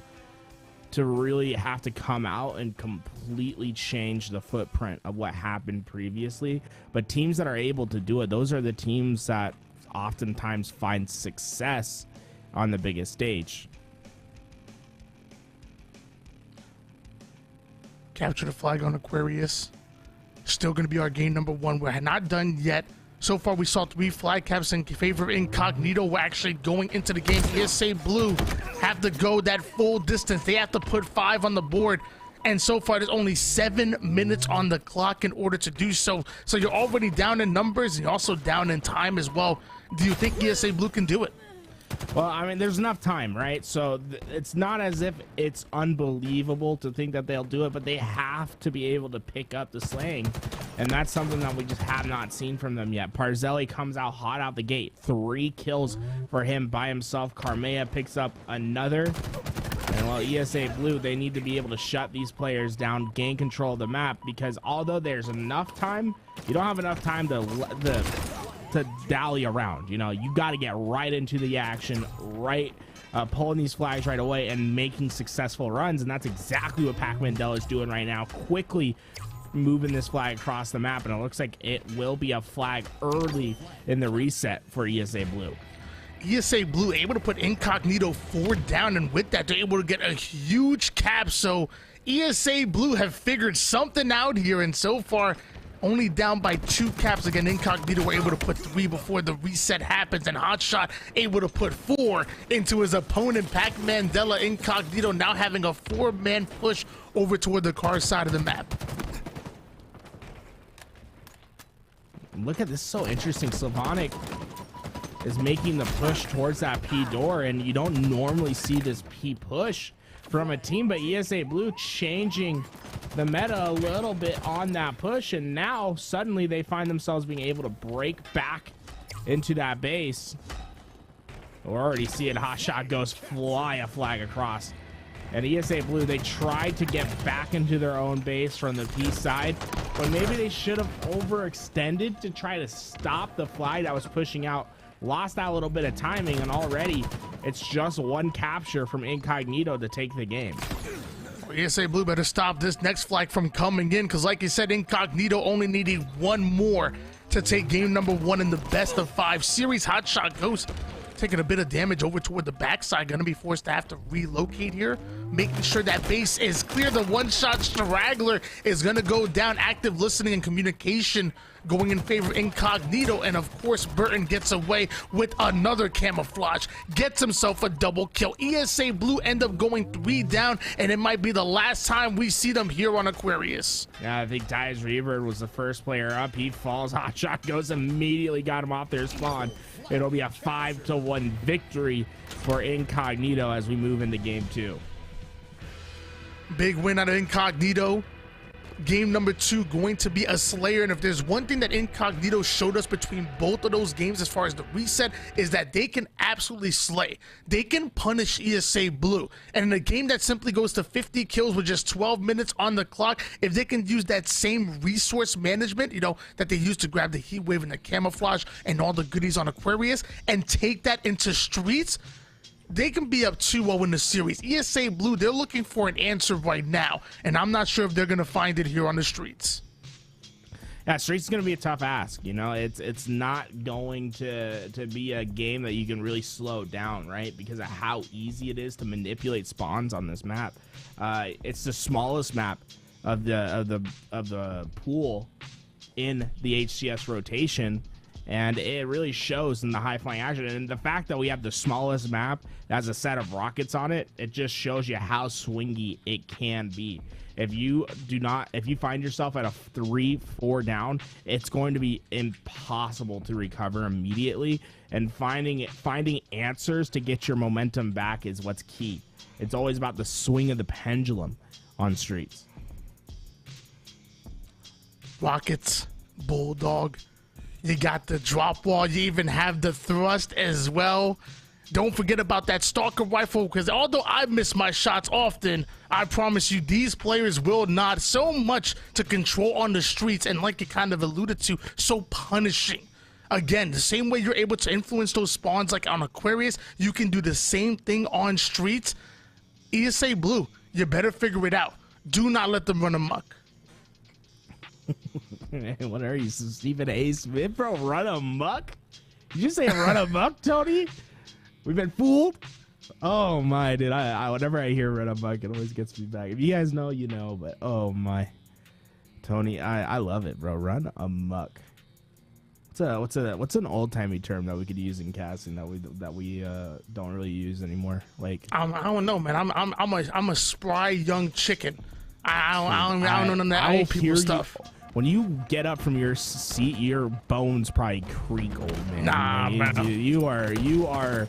really have to come out and completely change the footprint of what happened previously. But teams that are able to do it, those are the teams that oftentimes find success on the biggest stage. Capture the flag on Aquarius. Still going to be our game number 1. We're not done yet. So far, we saw 3 flag caps in favor of Incognito. We're actually going into the game. ESA Blue have to go that full distance. They have to put 5 on the board. And so far, there's only 7 minutes on the clock in order to do so. So you're already down in numbers, and you're also down in time as well. Do you think ESA Blue can do it? Well, I mean, there's enough time, right? So it's not as if it's unbelievable to think that they'll do it, but they have to be able to pick up the slaying. And that's something that we just have not seen from them yet. Parzelli comes out hot out the gate. 3 kills for him by himself. Carmea picks up another. And while ESA Blue, they need to be able to shut these players down, gain control of the map, because although there's enough time, you don't have enough time to dally around. You know, you got to get right into the action, right, pulling these flags right away and making successful runs. And that's exactly what Pac Mandela is doing right now, quickly moving this flag across the map. And it looks like it will be a flag early in the reset for ESA Blue. ESA Blue able to put Incognito 4 down, and with that, they're able to get a huge cap. So ESA Blue have figured something out here, and so far, only down by 2 caps. Again, Incognito were able to put 3 before the reset happens, and Hotshot able to put 4 into his opponent, Pac Mandela. Incognito now having a 4-man push over toward the car side of the map. Look at this, so interesting. Slavonic is making the push towards that P door, and you don't normally see this P push from a team, but ESA Blue changing the meta a little bit on that push, and now suddenly they find themselves being able to break back into that base. We're already seeing Hotshot goes fly a flag across. And ESA Blue, they tried to get back into their own base from the P side, but maybe they should have overextended to try to stop the flag that was pushing out. Lost that little bit of timing, and already it's just 1 capture from Incognito to take the game. ESA Blue better stop this next flag from coming in, because like you said, Incognito only needed 1 more to take game number 1 in the best of 5 series. Hotshot goes taking a bit of damage over toward the backside, gonna be forced to have to relocate here, making sure that base is clear. The one-shot straggler is gonna go down. Active listening and communication going in favor of Incognito, and of course Burton gets away with another camouflage, gets himself a double kill. ESA Blue end up going 3 down, and it might be the last time we see them here on Aquarius. Yeah, I think Tyus Reaver was the first player up. He falls, Hotshot goes, immediately got him off their spawn. It'll be a 5-1 victory for Incognito as we move into game 2. Big win out of Incognito. Game number 2 going to be a slayer, and if there's one thing that Incognito showed us between both of those games as far as the reset, is that they can absolutely slay. They can punish ESA Blue, and in a game that simply goes to 50 kills with just 12 minutes on the clock, if they can use that same resource management, you know, that they used to grab the heat wave and the camouflage and all the goodies on Aquarius, and take that into streets, they can be up 2-0 in the series. ESA Blue, they're looking for an answer right now, and I'm not sure if they're going to find it here on the streets. Yeah, streets is going to be a tough ask. You know, it's not going to be a game that you can really slow down, right? Because of how easy it is to manipulate spawns on this map. It's the smallest map of the pool in the HCS rotation. And it really shows in the high flying action. And the fact that we have the smallest map that has a set of rockets on it, it just shows you how swingy it can be. If you find yourself at a 3-4 down, it's going to be impossible to recover immediately. And finding answers to get your momentum back is what's key. It's always about the swing of the pendulum on streets. Rockets, Bulldog. You got the drop wall. You even have the thrust as well. Don't forget about that Stalker rifle, because although I miss my shots often, I promise you these players will not. So much to control on the streets, and like you kind of alluded to, so punishing. Again, the same way you're able to influence those spawns like on Aquarius, you can do the same thing on streets. ESA Blue, you better figure it out. Do not let them run amok. What are you, Stephen A. Smith, bro? Run amok? Did you say run amok, Tony? We've been fooled? Oh my, dude. I whenever I hear run amok, it always gets me back. If you guys know, you know, but oh my. Tony, I love it, bro. Run amok. What's an old-timey term that we could use in casting that we don't really use anymore? Like I don't know, man. I'm a spry young chicken. I don't know none of that old people stuff. When you get up from your seat, your bones probably creak, old man. Nah, man. You are.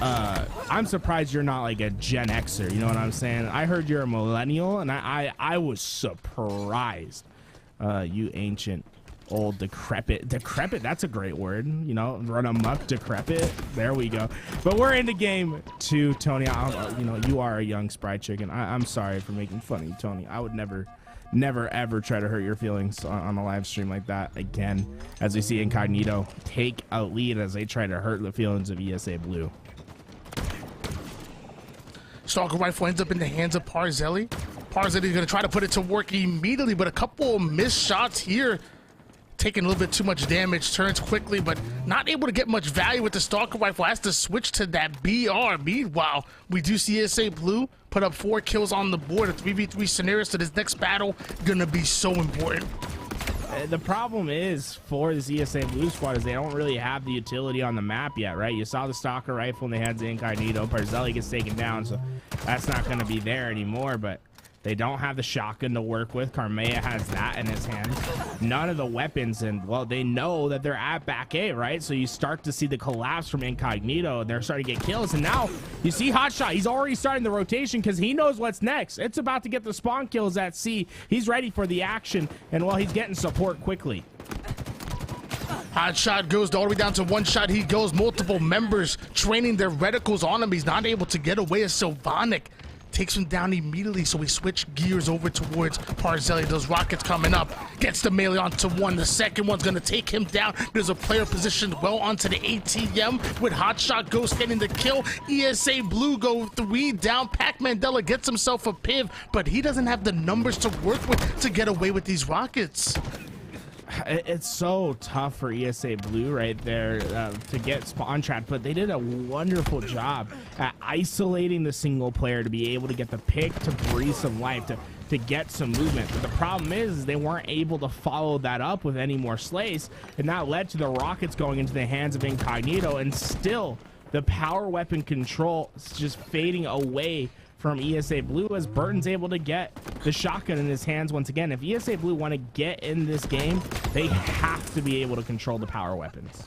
I'm surprised you're not like a Gen Xer. You know what I'm saying? I heard you're a millennial, and I was surprised. You ancient, old, decrepit. Decrepit. That's a great word. You know, run amok, decrepit. There we go. But we're into game 2, Tony. You know, you are a young spry chicken. I'm sorry for making fun of you, Tony. I would never ever try to hurt your feelings on a live stream like that again, as we see Incognito take a lead as they try to hurt the feelings of ESA Blue. Stalker rifle ends up in the hands of Parzelli. Parzelli's going to try to put it to work immediately, but a couple of missed shots here. Taking a little bit too much damage, turns quickly, but not able to get much value with the Stalker rifle. Has to switch to that BR. Meanwhile, we do see ESA Blue put up 4 kills on the board. A 3v3 scenario, so this next battle gonna be so important. The problem is for this ESA Blue squad is they don't really have the utility on the map yet, right? You saw the Stalker rifle in the hands of Incognito. Parzelli gets taken down, so that's not going to be there anymore, but they don't have the shotgun to work with. Carmea has that in his hand. None of the weapons, and well, they know that they're at back A, right? So you start to see the collapse from Incognito, and they're starting to get kills. And now you see Hotshot. He's already starting the rotation because he knows what's next. It's about to get the spawn kills at C. He's ready for the action, and well, he's getting support quickly. Hotshot goes all the way down to 1 shot. He goes multiple members training their reticles on him. He's not able to get away as Sylvonic takes him down immediately, so we switch gears over towards Parzelli. Those rockets coming up. Gets the melee onto 1. The second one's going to take him down. There's a player positioned well onto the ATM with Hotshot Ghost getting the kill. ESA Blue go 3 down. Pac Mandela gets himself a piv, but he doesn't have the numbers to work with to get away with these rockets. It's so tough for ESA Blue right there to get spawn trapped, but they did a wonderful job at isolating the single player to be able to get the pick, to breathe some life, to get some movement. But the problem is they weren't able to follow that up with any more slays, and that led to the rockets going into the hands of Incognito, and still the power weapon control is just fading away from ESA Blue as Burton's able to get the shotgun in his hands once again. If ESA Blue want to get in this game, they have to be able to control the power weapons.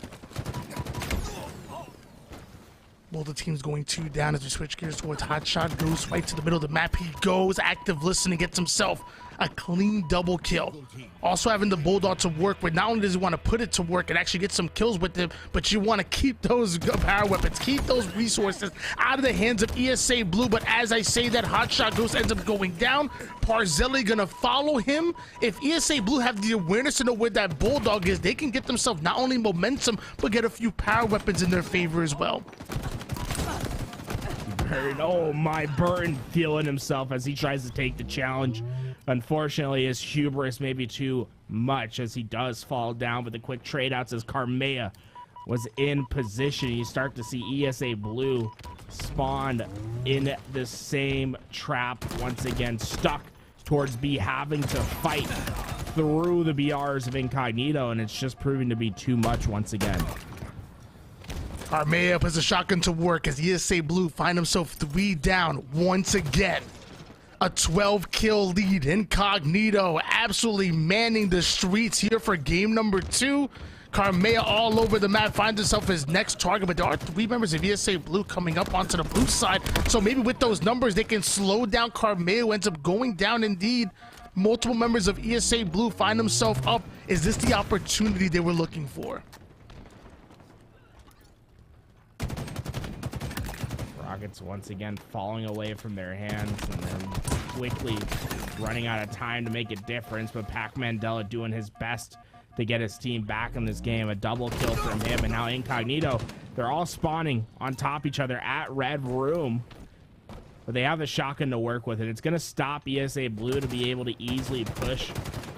Well, the team's going 2 down as we switch gears towards Hotshot. Goes right to the middle of the map. He goes active listening, gets himself a clean double kill. Also having the Bulldog to work with. Not only does he want to put it to work and actually get some kills with him, but you want to keep those power weapons, keep those resources out of the hands of ESA Blue. But as I say that, Hotshot Ghost ends up going down. Parzelli gonna follow him. If ESA Blue have the awareness to know where that Bulldog is, they can get themselves not only momentum, but get a few power weapons in their favor as well. Oh my, Burton feeling himself as he tries to take the challenge. Unfortunately, his hubris may be too much as he does fall down, but the quick trade outs as Carmea was in position. You start to see ESA Blue spawned in the same trap once again, stuck towards B, having to fight through the BRs of Incognito, and it's just proving to be too much once again. Carmea puts a shotgun to work as ESA Blue find himself 3 down once again. A 12-kill lead. Incognito absolutely manning the streets here for game number 2. Carmea all over the map finds himself his next target, but there are 3 members of ESA Blue coming up onto the blue side. So maybe with those numbers, they can slow down Carmea, who ends up going down indeed. Multiple members of ESA Blue find themselves up. Is this the opportunity they were looking for? Rockets once again falling away from their hands and then quickly running out of time to make a difference, but Pac Mandela doing his best to get his team back in this game. A double kill from him, and now Incognito, they're all spawning on top of each other at Red Room, but they have the shotgun to work with, and it's going to stop ESA Blue to be able to easily push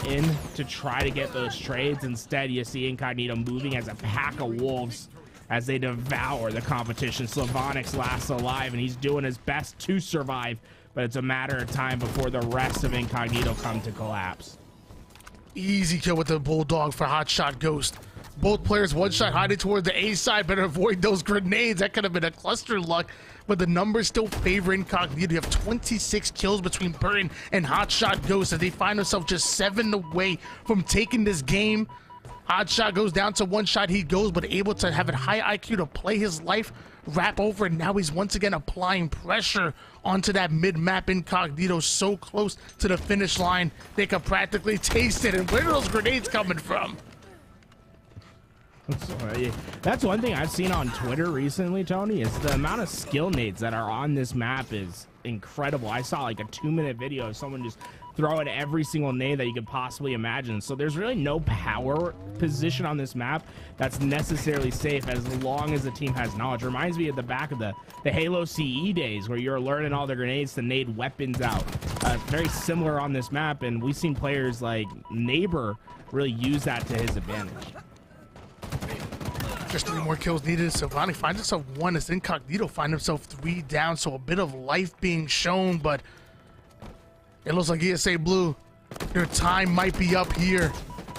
in to try to get those trades. Instead, you see Incognito moving as a pack of wolves as they devour the competition. Slavonics lasts alive, and he's doing his best to survive, but it's a matter of time before the rest of Incognito come to collapse. Easy kill with the Bulldog for Hotshot Ghost. Both players one-shot hiding toward the A side. Better avoid those grenades. That could have been a cluster luck, but the numbers still favor Incognito. You have 26 kills between Burton and Hotshot Ghost as they find themselves just 7 away from taking this game. Hotshot goes down to 1 shot. He goes, but able to have a high IQ to play his life wrap over, and now he's once again applying pressure onto that mid-map. Incognito so close to the finish line, they could practically taste it. And where are those grenades coming from? That's one thing I've seen on Twitter recently, Tony, is the amount of skill nades that are on this map is incredible. I saw like a 2-minute video of someone just throwing every single nade that you could possibly imagine. So there's really no power position on this map that's necessarily safe as long as the team has knowledge. Reminds me of the back of the Halo CE days where you're learning all the grenades to nade weapons out. Very similar on this map, and we've seen players like Neighbor really use that to his advantage. Just 3 more kills needed. Silvani finds himself 1 as Incognito find himself 3 down, so a bit of life being shown, but it looks like ESA Blue, their time might be up here.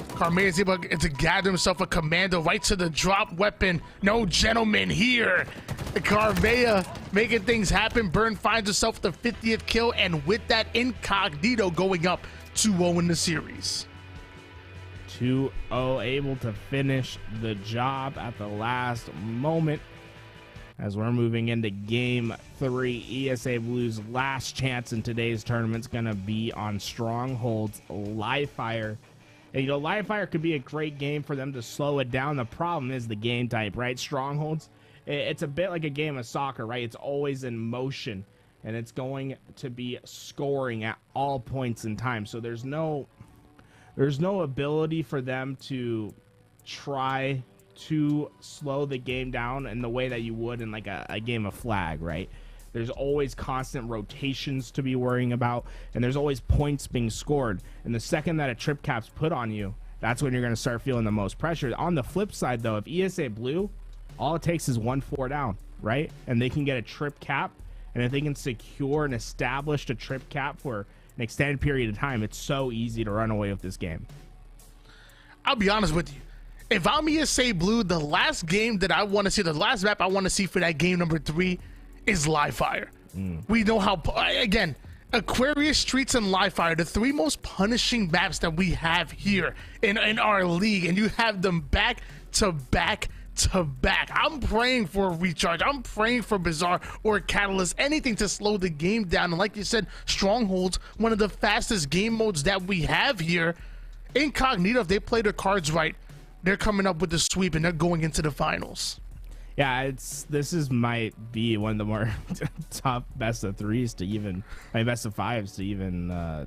Carmea is able to gather himself a commando right to the drop weapon. No gentleman here. Carmea making things happen. Burn finds himself the 50th kill, and with that, Incognito going up 2-0 in the series. 2-0, able to finish the job at the last moment. As we're moving into game 3, ESA Blue's last chance in today's tournament is going to be on Stronghold's Live Fire. And, you know, Live Fire could be a great game for them to slow it down. The problem is the game type, right? Strongholds, it's a bit like a game of soccer, right? It's always in motion, and it's going to be scoring at all points in time. So there's no ability for them to try to slow the game down in the way that you would in like a game of flag, right? There's always constant rotations to be worrying about, and there's always points being scored. And the second that a trip cap's put on you, that's when you're going to start feeling the most pressure. On the flip side, though, if ESA Blue, all it takes is 1-4 down, right? And they can get a trip cap, and if they can secure and establish a trip cap for an extended period of time, it's so easy to run away with this game. I'll be honest with you. If I'm ESA Blue, the last game that I want to see, the last map I want to see for that game number 3 is Live Fire. We know how, again, Aquarius Streets and Live Fire, the 3 most punishing maps that we have here in our league, and you have them back to back to back. I'm praying for a recharge. I'm praying for Bizarre or Catalyst, anything to slow the game down. And like you said, Strongholds, one of the fastest game modes that we have here. Incognito, if they play their cards right, they're coming up with the sweep and they're going into the finals. Yeah, might be one of the more tough best of 3s to even, best of 5s to even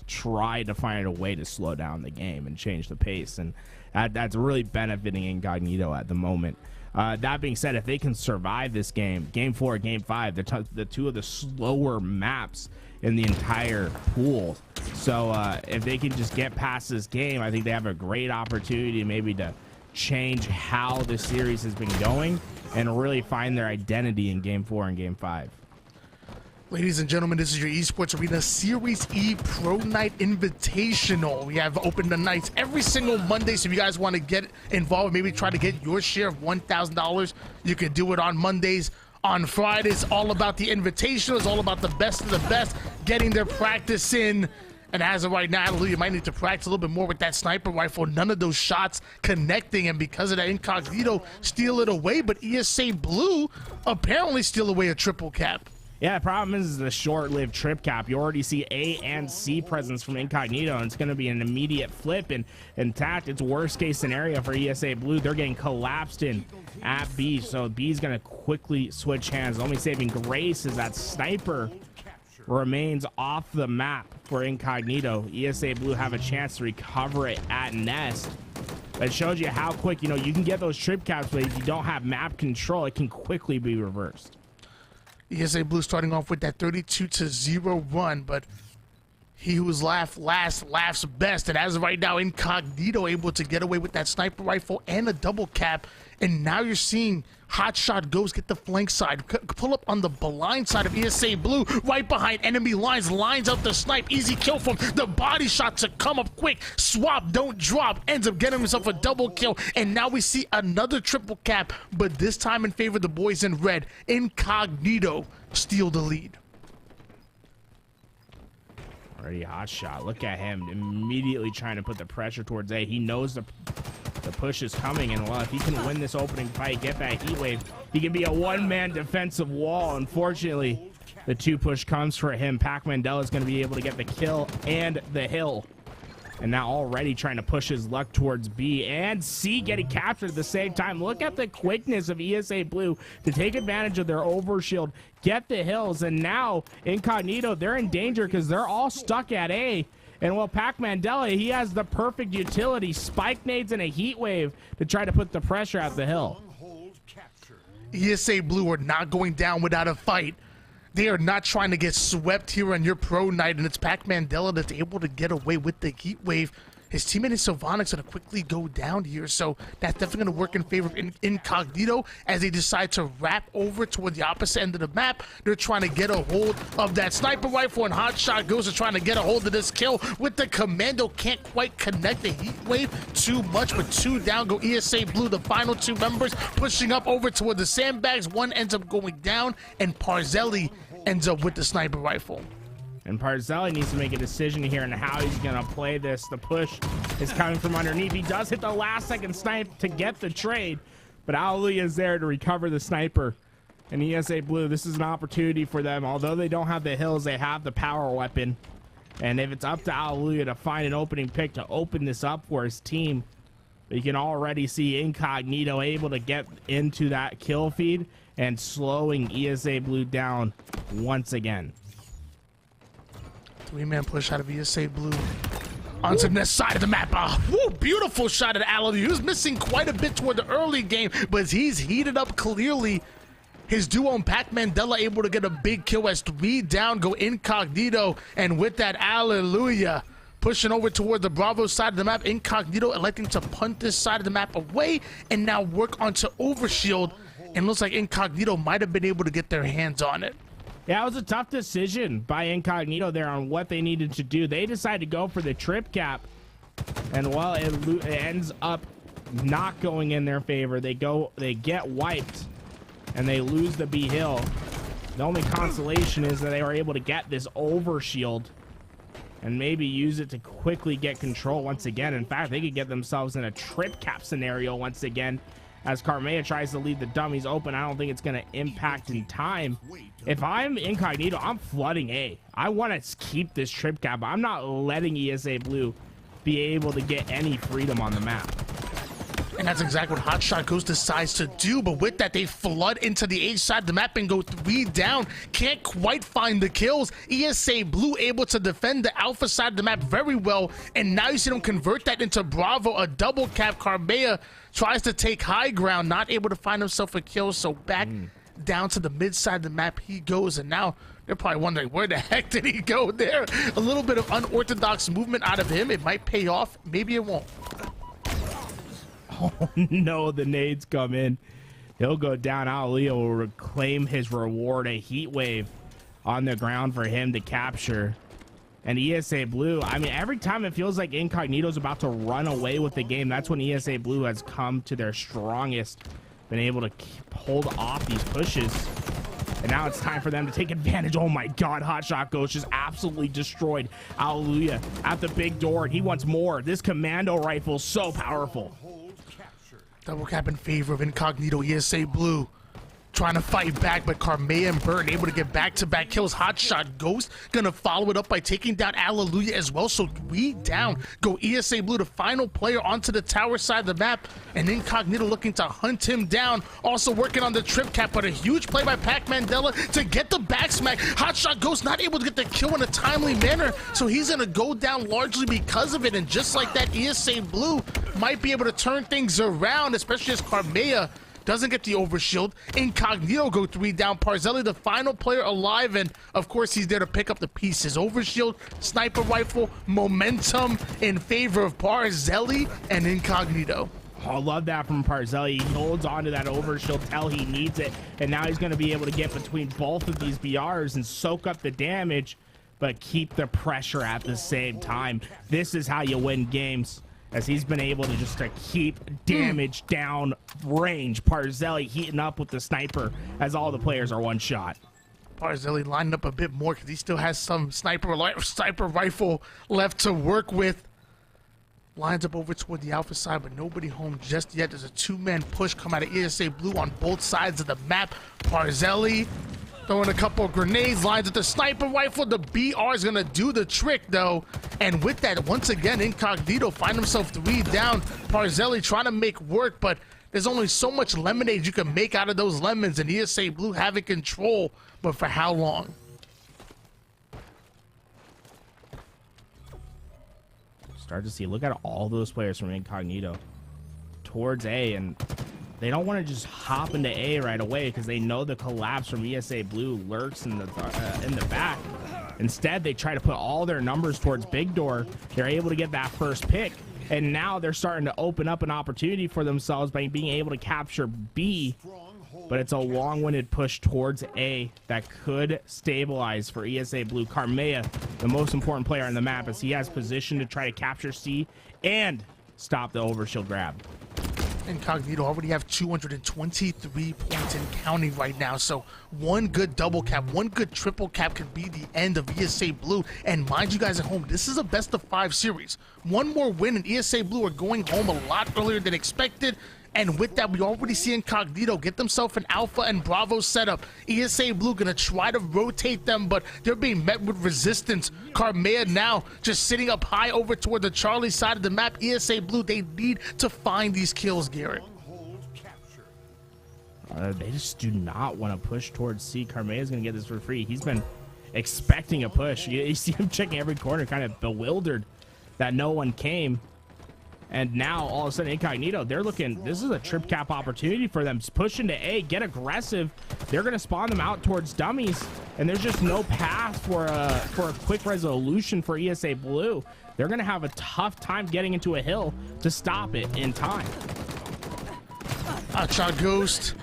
try to find a way to slow down the game and change the pace, and that's really benefiting Incognito at the moment. That being said, if they can survive this game, game 4, game 5, the 2 of the slower maps in the entire pool. So if they can just get past this game, I think they have a great opportunity maybe to change how the series has been going and really find their identity in game 4 and game 5. Ladies and gentlemen, this is your Esports Arena Series E Pro Night Invitational. We have open the nights every single Monday, so if you guys want to get involved, maybe try to get your share of $1,000, you can do it on Mondays. On Fridays, all about the invitational. It's all about the best of the best, getting their practice in. And as of right now, you might need to practice a little bit more with that sniper rifle. None of those shots connecting, and because of that, Incognito steal it away, but ESA Blue apparently steal away a triple cap. Yeah, the problem is the short-lived trip cap. You already see A and C presence from Incognito, and it's going to be an immediate flip. And in fact, it's worst-case scenario for ESA Blue. They're getting collapsed in at B, so B's going to quickly switch hands. Only saving grace is that sniper remains off the map for Incognito. ESA Blue have a chance to recover it at Nest. That shows you how quick, you know, you can get those trip caps, but if you don't have map control, it can quickly be reversed. ESA Blue starting off with that 32-0 run, but he who's last laughs best. And as of right now, Incognito able to get away with that sniper rifle and a double cap. And now you're seeing Hotshot Ghost get the flank side, pull up on the blind side of ESA Blue, right behind enemy lines, lines out the snipe, easy kill from the body shot to come up quick, swap, don't drop, ends up getting himself a double kill, and now we see another triple cap, but this time in favor of the boys in red. Incognito steal the lead. Already Hotshot, look at him, immediately trying to put the pressure towards A. He knows the push is coming, and well, if he can win this opening fight, get that heat wave, he can be a one-man defensive wall. Unfortunately, the two push comes for him. Pac Mandela is going to be able to get the kill and the hill, and now already trying to push his luck towards B and C, getting captured at the same time. Look at the quickness of ESA Blue to take advantage of their overshield, get the hills, and now Incognito, they're in danger because they're all stuck at A. And well, Pac Mandela, he has the perfect utility, spike nades and a heat wave to try to put the pressure at the hill. ESA Blue are not going down without a fight. They are not trying to get swept here on your pro night, and it's Pac Mandela that's able to get away with the heat wave. His teammate is Sylvanic's going to quickly go down here, so that's definitely going to work in favor of Incognito as they decide to wrap over toward the opposite end of the map. They're trying to get a hold of that sniper rifle, and Hotshot Goes to trying to get a hold of this kill with the commando. Can't quite connect the heat wave too much, but two down go ESA Blue. The final two members pushing up over toward the sandbags. One ends up going down, and Parzelli ends up with the sniper rifle. And Parzelli needs to make a decision here on how he's going to play this. The push is coming from underneath. He does hit the last second snipe to get the trade, but Hallelujah is there to recover the sniper. And ESA Blue, this is an opportunity for them. Although they don't have the hills, they have the power weapon. And if it's up to Hallelujah to find an opening pick to open this up for his team, you can already see Incognito able to get into that kill feed and slowing ESA Blue down once again. Three-man push out of ESA Blue onto the side of the map. Beautiful shot at Allen. He was missing quite a bit toward the early game, but he's heated up clearly. His duo and Pac Mandela able to get a big kill as three down go Incognito, and with that, Hallelujah pushing over toward the Bravo side of the map. Incognito electing to punt this side of the map away and now work onto Overshield, and looks like Incognito might have been able to get their hands on it. Yeah, it was a tough decision by Incognito there on what they needed to do. They decided to go for the trip cap, and while it ends up not going in their favor, they get wiped, and they lose the B hill. The only consolation is that they were able to get this overshield and maybe use it to quickly get control once again. In fact, they could get themselves in a trip cap scenario once again as Carmea tries to leave the dummies open. I don't think it's going to impact in time. If I'm Incognito, I'm flooding A. I want to keep this trip cap. I'm not letting ESA Blue be able to get any freedom on the map. And that's exactly what Hotshot Ghost decides to do, but with that, they flood into the A side of the map and go three down. Can't quite find the kills. ESA Blue able to defend the alpha side of the map very well, and now you see them convert that into Bravo, a double cap. Carmea tries to take high ground, not able to find himself a kill, so back down to the mid side of the map he goes, and now they're probably wondering, where the heck did he go there? A little bit of unorthodox movement out of him. It might pay off, maybe it won't. Oh no, the nades come in. He'll go down. Alio will reclaim his reward, a heat wave on the ground for him to capture. And ESA Blue, I mean, every time it feels like Incognito's about to run away with the game, that's when ESA Blue has come to their strongest, been able to hold off these pushes. And now it's time for them to take advantage. Oh my God, Hotshot Ghost just absolutely destroyed Hallelujah at the big door. And he wants more. This commando rifle is so powerful. Double cap in favor of Incognito. ESA Blue trying to fight back, but Carmea and Burton able to get back-to-back kills. Hotshot Ghost gonna follow it up by taking down Hallelujah as well. So 3 down go ESA Blue, the final player onto the tower side of the map, and Incognito looking to hunt him down. Also working on the trip cap, but a huge play by Pac Mandela to get the back smack. Hotshot Ghost not able to get the kill in a timely manner, so he's gonna go down largely because of it. And just like that, ESA Blue might be able to turn things around, especially as Carmea doesn't get the overshield. Incognito go 3 down. Parzelli, the final player alive, and of course he's there to pick up the pieces. Overshield, sniper rifle, momentum in favor of Parzelli and Incognito. Oh, I love that from Parzelli. He holds on to that overshield till he needs it, and now he's going to be able to get between both of these BRs and soak up the damage, but keep the pressure at the same time. This is how you win games, as he's been able to just to keep damage down range. Parzelli heating up with the sniper as all the players are one shot. Parzelli lining up a bit more because he still has some sniper rifle left to work with. Lines up over toward the alpha side, but nobody home just yet. There's a 2-man push come out of ESA Blue on both sides of the map. Parzelli throwing a couple of grenades, lines with the sniper rifle. The BR is gonna do the trick though. And with that, once again, Incognito find himself 3 down. Parzelli trying to make work, but there's only so much lemonade you can make out of those lemons, and ESA Blue having control, but for how long? Start to see, look at all those players from Incognito towards A, and they don't want to just hop into A right away because they know the collapse from ESA Blue lurks in the back. Instead, they try to put all their numbers towards Big Door. They're able to get that first pick, and now they're starting to open up an opportunity for themselves by being able to capture B. But it's a long-winded push towards A that could stabilize for ESA Blue. Carmea, the most important player on the map, as he has position to try to capture C and stop the overshield grab. Incognito already have 223 points and counting right now, so one good double cap, one good triple cap could be the end of ESA Blue. And mind you guys at home, this is a best of 5 series. One more win and ESA Blue are going home a lot earlier than expected. And with that, we already see Incognito get themselves an Alpha and Bravo setup. ESA Blue gonna try to rotate them, but they're being met with resistance. Carmea now just sitting up high over toward the Charlie side of the map. ESA Blue, they need to find these kills, Garrett. They just do not want to push towards C. Carmea is going to get this for free. He's been expecting a push. You see him checking every corner, kind of bewildered that no one came. And now, all of a sudden, Incognito, they're looking, this is a trip cap opportunity for them. Push into A, get aggressive. They're going to spawn them out towards dummies, and there's just no path for a quick resolution for ESA Blue. They're going to have a tough time getting into a hill to stop it in time. Hotshot Ghost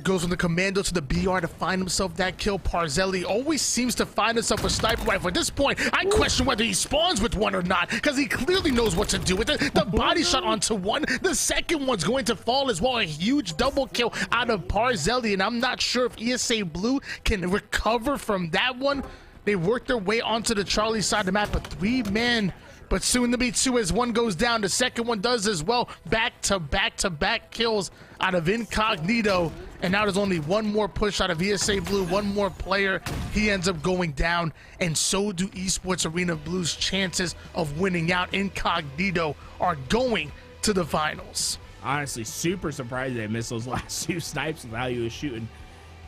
goes from the commando to the BR to find himself that kill. Parzelli always seems to find himself a sniper rifle. At this point, I question whether he spawns with one or not, because he clearly knows what to do with it. The body shot onto one. The second one's going to fall as well. A huge double kill out of Parzelli, and I'm not sure if ESA Blue can recover from that one. They work their way onto the Charlie side of the map, but 3-man, but soon to be 2 as one goes down. The second one does as well. Back-to-back kills out of Incognito. And now there's only one more push out of ESA Blue, one more player. He ends up going down, and so do Esports Arena Blue's chances of winning out. Incognito are going to the finals. Honestly, super surprised they missed those last 2 snipes with how he was shooting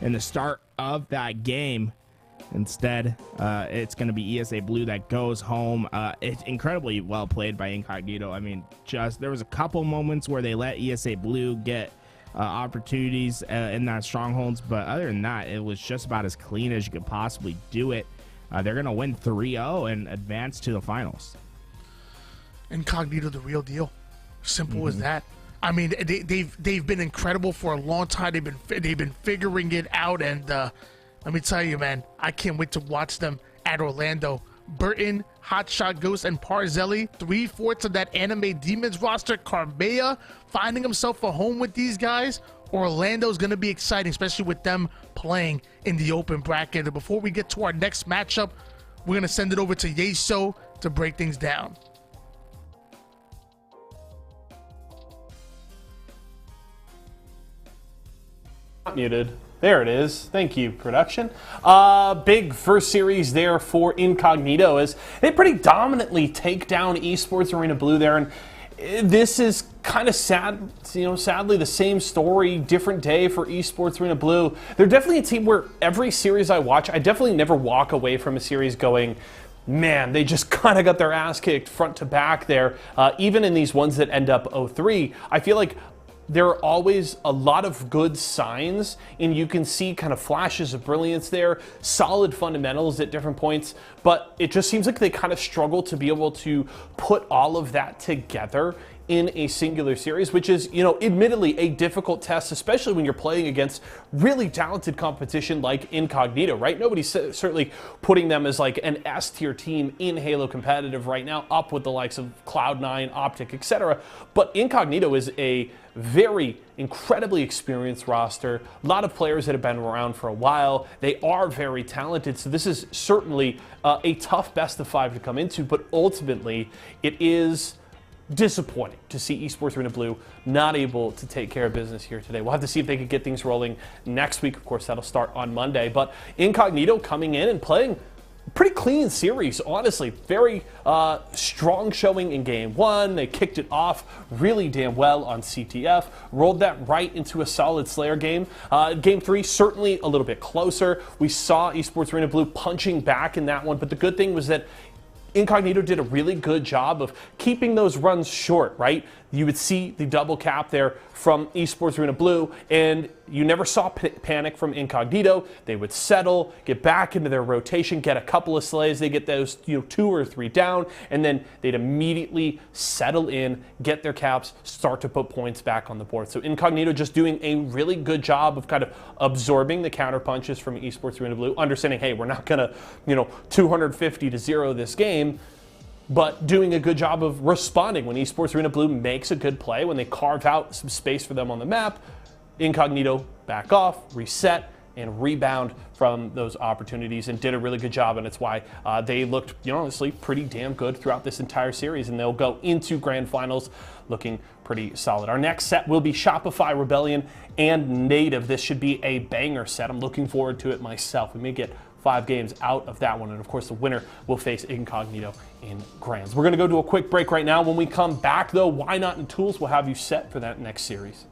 in the start of that game. Instead, it's going to be ESA Blue that goes home. It's incredibly well played by Incognito. I mean, just there was a couple moments where they let ESA Blue get opportunities in that strongholds, but other than that, it was just about as clean as you could possibly do it. They're going to win 3-0 and advance to the finals. Incognito, the real deal. Simple as that. I mean, they've been incredible for a long time. They've been figuring it out, and let me tell you, man, I can't wait to watch them at Orlando. Burton, Hotshot Ghost, and Parzelli, 3/4 of that Anime Demons roster. Carmea finding himself a home with these guys. Orlando's going to be exciting, especially with them playing in the open bracket. And before we get to our next matchup, we're going to send it over to Yeso to break things down. Muted. There it is. Thank you, production. Big first series there for Incognito as they pretty dominantly take down Esports Arena Blue there. And this is kind of sad, sadly the same story, different day for Esports Arena Blue. They're definitely a team where every series I watch, I definitely never walk away from a series going, man, they just kind of got their ass kicked front to back there. Even in these ones that end up 0-3, I feel like there are always a lot of good signs, and you can see kind of flashes of brilliance there, solid fundamentals at different points, but it just seems like they kind of struggle to be able to put all of that together in a singular series, which is, admittedly a difficult test, especially when you're playing against really talented competition like Incognito, right? Nobody's certainly putting them as like an S-tier team in Halo competitive right now, up with the likes of Cloud9, Optic, etc. But Incognito is a very incredibly experienced roster, a lot of players that have been around for a while. They are very talented, so this is certainly a tough best of 5 to come into, but ultimately it is disappointing to see Esports Arena Blue not able to take care of business here today. We'll have to see if they can get things rolling next week. Of course, that'll start on Monday. But Incognito coming in and playing a pretty clean series, honestly. Very strong showing in Game 1. They kicked it off really damn well on CTF. Rolled that right into a solid Slayer game. Game 3, certainly a little bit closer. We saw Esports Arena Blue punching back in that one. But the good thing was that Incognito did a really good job of keeping those runs short, right? You would see the double cap there from Esports Arena Blue, and you never saw panic from Incognito. They would settle, get back into their rotation, get a couple of slays, they get those 2 or 3 down, and then they'd immediately settle in, get their caps, start to put points back on the board. So Incognito just doing a really good job of kind of absorbing the counter punches from Esports Arena Blue, understanding, hey, we're not gonna 250-0 this game, but doing a good job of responding when Esports Arena Blue makes a good play, when they carve out some space for them on the map. Incognito back off, reset, and rebound from those opportunities, and did a really good job, and it's why they looked, honestly, pretty damn good throughout this entire series, and they'll go into grand finals looking pretty solid. Our next set will be Shopify Rebellion and Native. This should be a banger set. I'm looking forward to it myself. We may get 5 games out of that one, and of course the winner will face Incognito in grands. We're going to go to a quick break right now. When we come back though, YNOT and Tools will have you set for that next series.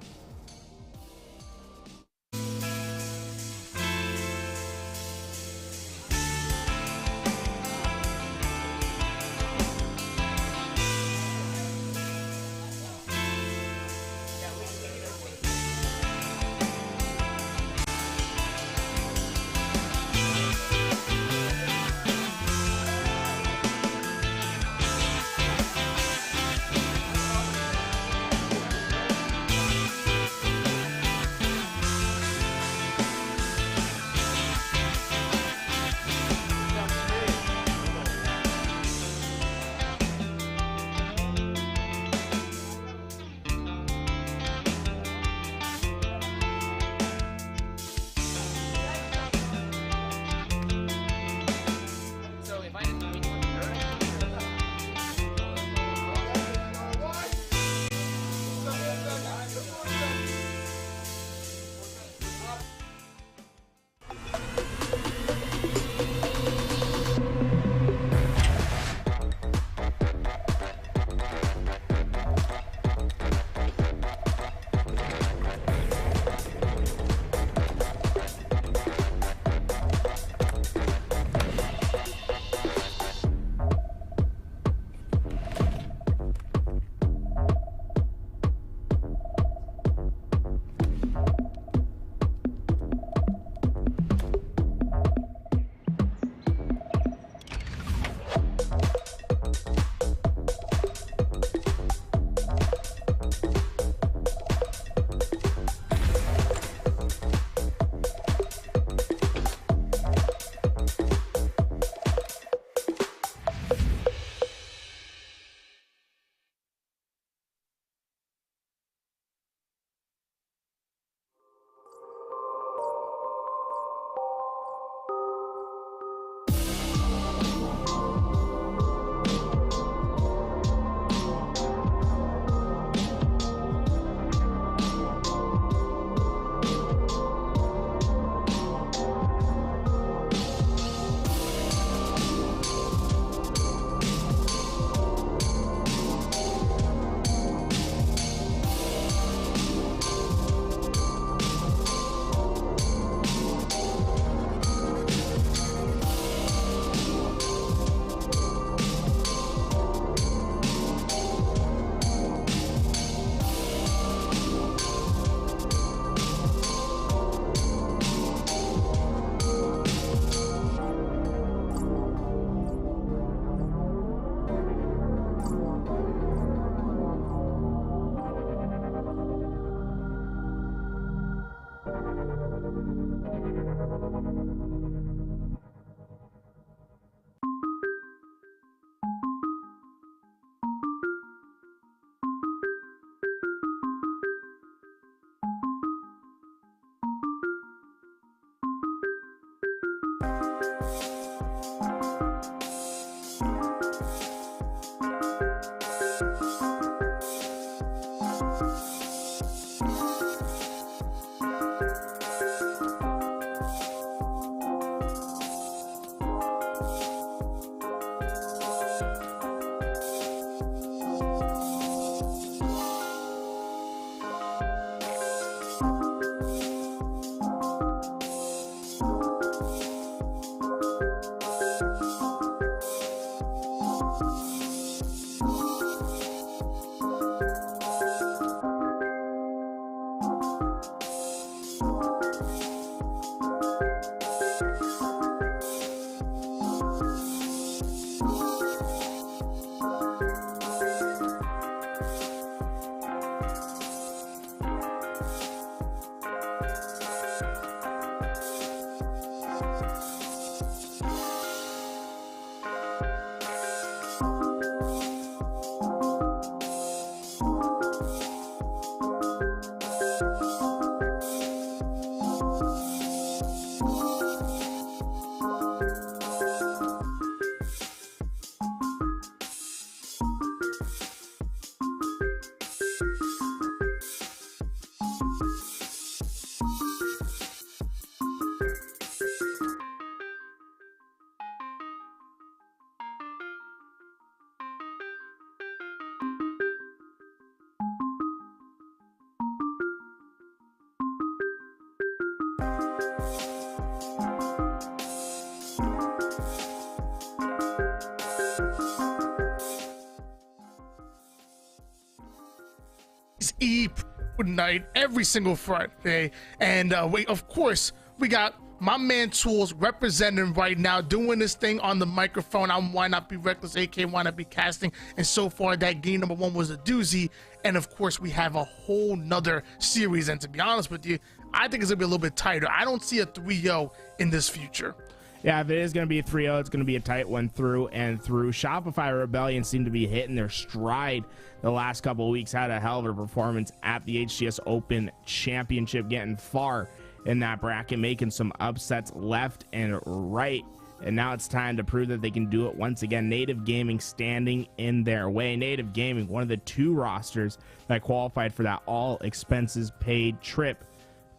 Night every single Friday, and of course we got my man Tools representing right now, doing this thing on the microphone. I'm Why Not Be Reckless, aka Why Not Be Casting, and so far that game number 1 was a doozy. And of course we have a whole nother series, and to be honest with you, I think it's gonna be a little bit tighter. I don't see a 3-0 in this future. Yeah, if it is going to be a 3-0, it's going to be a tight one through and through. Shopify Rebellion seem to be hitting their stride the last couple of weeks. Had a hell of a performance at the HCS Open Championship, getting far in that bracket, making some upsets left and right. And now it's time to prove that they can do it once again. Native Gaming standing in their way. Native Gaming, one of the 2 rosters that qualified for that all expenses paid trip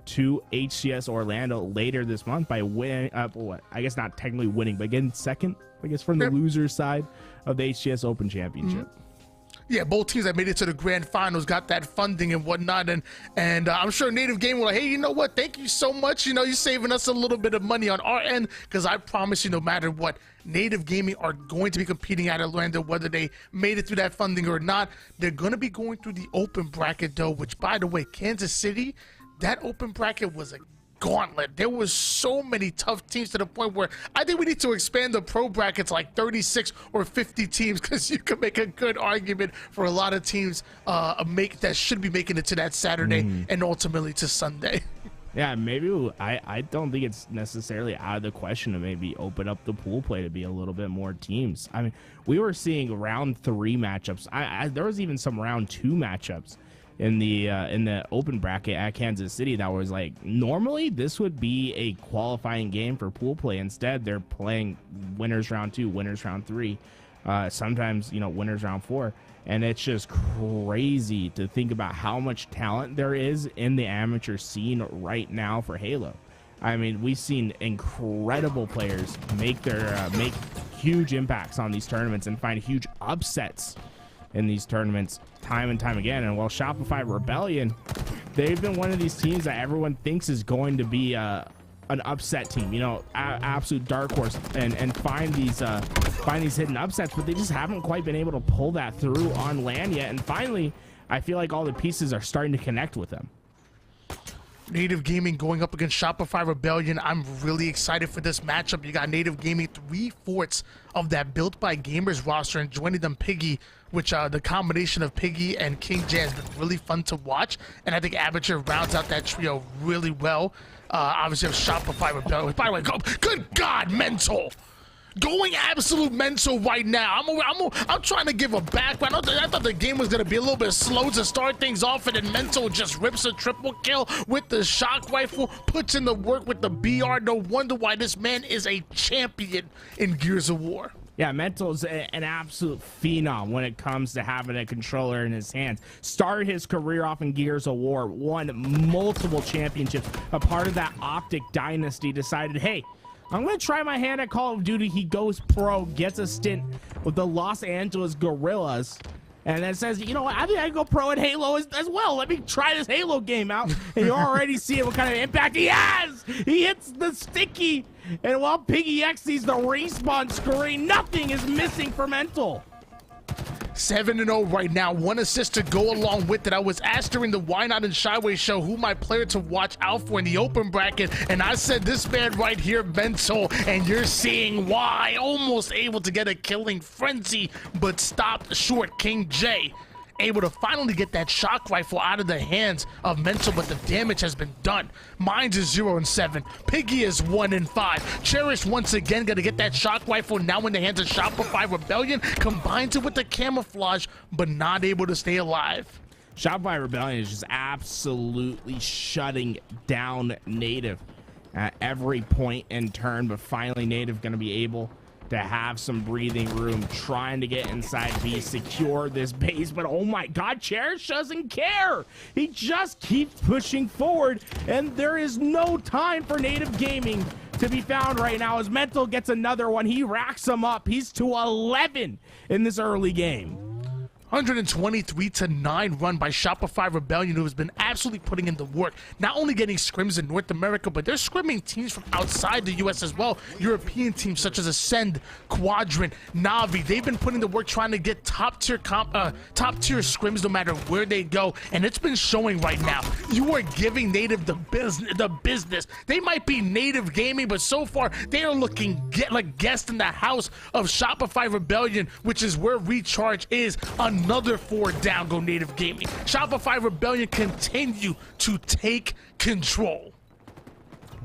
to HCS Orlando later this month by winning I guess not technically winning, but getting second, I guess, from the loser side of the HCS Open Championship. Yeah, both teams that made it to the grand finals got that funding and whatnot, and I'm sure Native Gaming were like, hey, you know what, thank you so much, you know, you're saving us a little bit of money on our end, because I promise you, no matter what, Native Gaming are going to be competing at Orlando, whether they made it through that funding or not. They're going to be going through the open bracket, though, which, by the way, Kansas City, that open bracket was a gauntlet. There was so many tough teams to the point where I think we need to expand the pro brackets like 36 or 50 teams, because you can make a good argument for a lot of teams that should be making it to that Saturday and ultimately to Sunday. Yeah, maybe I don't think it's necessarily out of the question to maybe open up the pool play to be a little bit more teams. I mean, we were seeing round 3 matchups. There was even some round 2 matchups in the open bracket at Kansas City that was like, normally this would be a qualifying game for pool play. Instead, they're playing winners round 2, winners round 3, sometimes, you know, winners round 4. And it's just crazy to think about how much talent there is in the amateur scene right now for Halo. I mean, we've seen incredible players make huge impacts on these tournaments and find huge upsets in these tournaments time and time again. And while Shopify Rebellion, they've been one of these teams that everyone thinks is going to be an upset team, you know, absolute dark horse, and find these hidden upsets, but they just haven't quite been able to pull that through on land yet. And finally, I feel like all the pieces are starting to connect with them. Native Gaming going up against Shopify Rebellion. I'm really excited for this matchup. You got Native Gaming, 3/4 of that Built by Gamers roster, and joining them Piggy, which the combination of Piggy and King J has been really fun to watch, and I think Aperture rounds out that trio really well. Obviously, of Shopify Rebellion. By the way, good God, mental! Going absolute mental right now. I'm trying to give a background. I thought the game was gonna be a little bit slow to start things off, and then mental just rips a triple kill with the shock rifle, puts in the work with the BR. No wonder why this man is a champion in Gears of War. Yeah, Mental's an absolute phenom when it comes to having a controller in his hands. Started his career off in Gears of War, won multiple championships, a part of that Optic dynasty, decided, hey, I'm going to try my hand at Call of Duty. He goes pro, gets a stint with the Los Angeles Guerrillas, and then says, you know what, I think I can go pro at Halo as well. Let me try this Halo game out. And you already see what kind of impact he has. He hits the sticky And while Piggy X sees the respawn screen, nothing is missing for Mental. 7-0 right now, 1 assist to go along with it. I was asked during the YNOT and Shyway show who my player to watch out for in the open bracket, and I said this man right here, Mental, and you're seeing why. Almost able to get a killing frenzy, but stopped short. King J able to finally get that shock rifle out of the hands of Mental, but the damage has been done. Mines is 0-7. Piggy is 1-5. Cherish once again gonna get that shock rifle now in the hands of Shopify Rebellion. Combines it with the camouflage, but not able to stay alive. Shopify Rebellion is just absolutely shutting down Native at every point and turn, but finally Native gonna be able to have some breathing room, trying to get inside B, secure this base, but oh my god, Cherish doesn't care. He just keeps pushing forward, and there is no time for Native Gaming to be found right now as Mental gets another one. He racks them up. He's to 11 in this early game. 123-9 run by Shopify Rebellion, who has been absolutely putting in the work, not only getting scrims in North America, but they're scrimming teams from outside the US as well. European teams such as Ascend, Quadrant, Navi, they've been putting the work trying to get top tier scrims no matter where they go, and it's been showing right now. You are giving Native the business. They might be Native Gaming, but so far they are looking like guests in the house of Shopify Rebellion, which is where Recharge is. Another 4 down go Native Gaming. Shopify Rebellion continue to take control.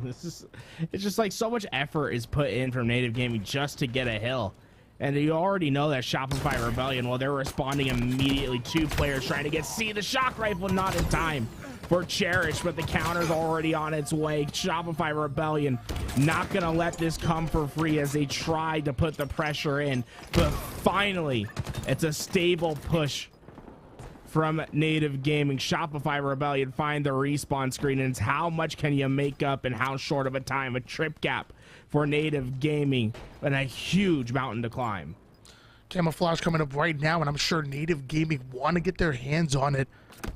It's just like so much effort is put in from Native Gaming just to get a hill. And you already know that Shopify Rebellion, well, they're responding immediately. 2 players trying to get C. The shock rifle not in time for Cherish, but the counter's already on its way. Shopify Rebellion not going to let this come for free as they try to put the pressure in. But finally, it's a stable push from Native Gaming. Shopify Rebellion find the respawn screen, and it's how much can you make up in how short of a time. A trip gap for Native Gaming and a huge mountain to climb. Camouflage coming up right now, and I'm sure Native Gaming want to get their hands on it.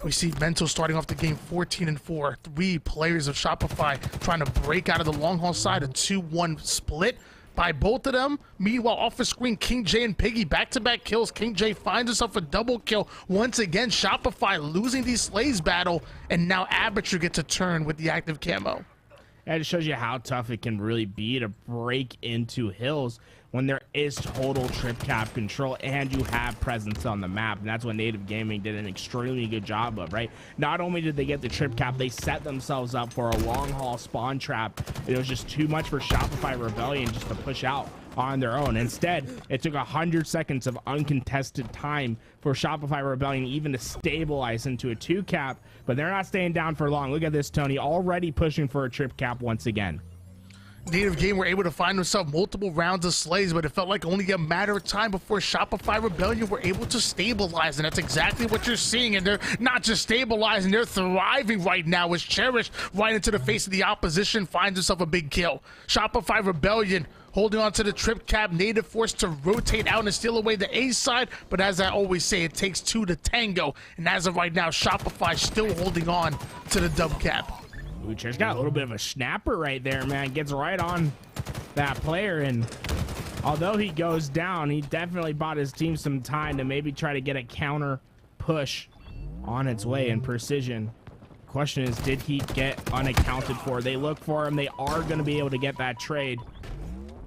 We see Mental starting off the game 14-4. 3 players of Shopify trying to break out of the long haul side. A 2-1 split by both of them. Meanwhile, off the screen, King J and Piggy back-to-back kills. King J finds himself a double kill. Once again, Shopify losing the Slays battle, and now Aperture gets a turn with the active camo. And it shows you how tough it can really be to break into hills when there is total trip cap control and you have presence on the map. And that's what Native Gaming did an extremely good job of, right? Not only did they get the trip cap, they set themselves up for a long haul spawn trap. It was just too much for Shopify Rebellion just to push out on their own. Instead, it took 100 seconds of uncontested time for Shopify Rebellion even to stabilize into a 2 cap, but they're not staying down for long. Look at this, Tony, already pushing for a trip cap once again. Native Game were able to find themselves multiple rounds of Slays, but it felt like only a matter of time before Shopify Rebellion were able to stabilize, and that's exactly what you're seeing. And they're not just stabilizing, they're thriving right now as Cherish right into the face of the opposition finds himself a big kill. Shopify Rebellion holding on to the trip cap, Native forced to rotate out and steal away the A side, but as I always say, it takes 2 to tango, and as of right now, Shopify still holding on to the dub cap. Cherish got a little bit of a snapper right there, man. Gets right on that player, and although he goes down, he definitely bought his team some time to maybe try to get a counter push on its way in precision. Question is, did he get unaccounted for? They look for him. They are going to be able to get that trade,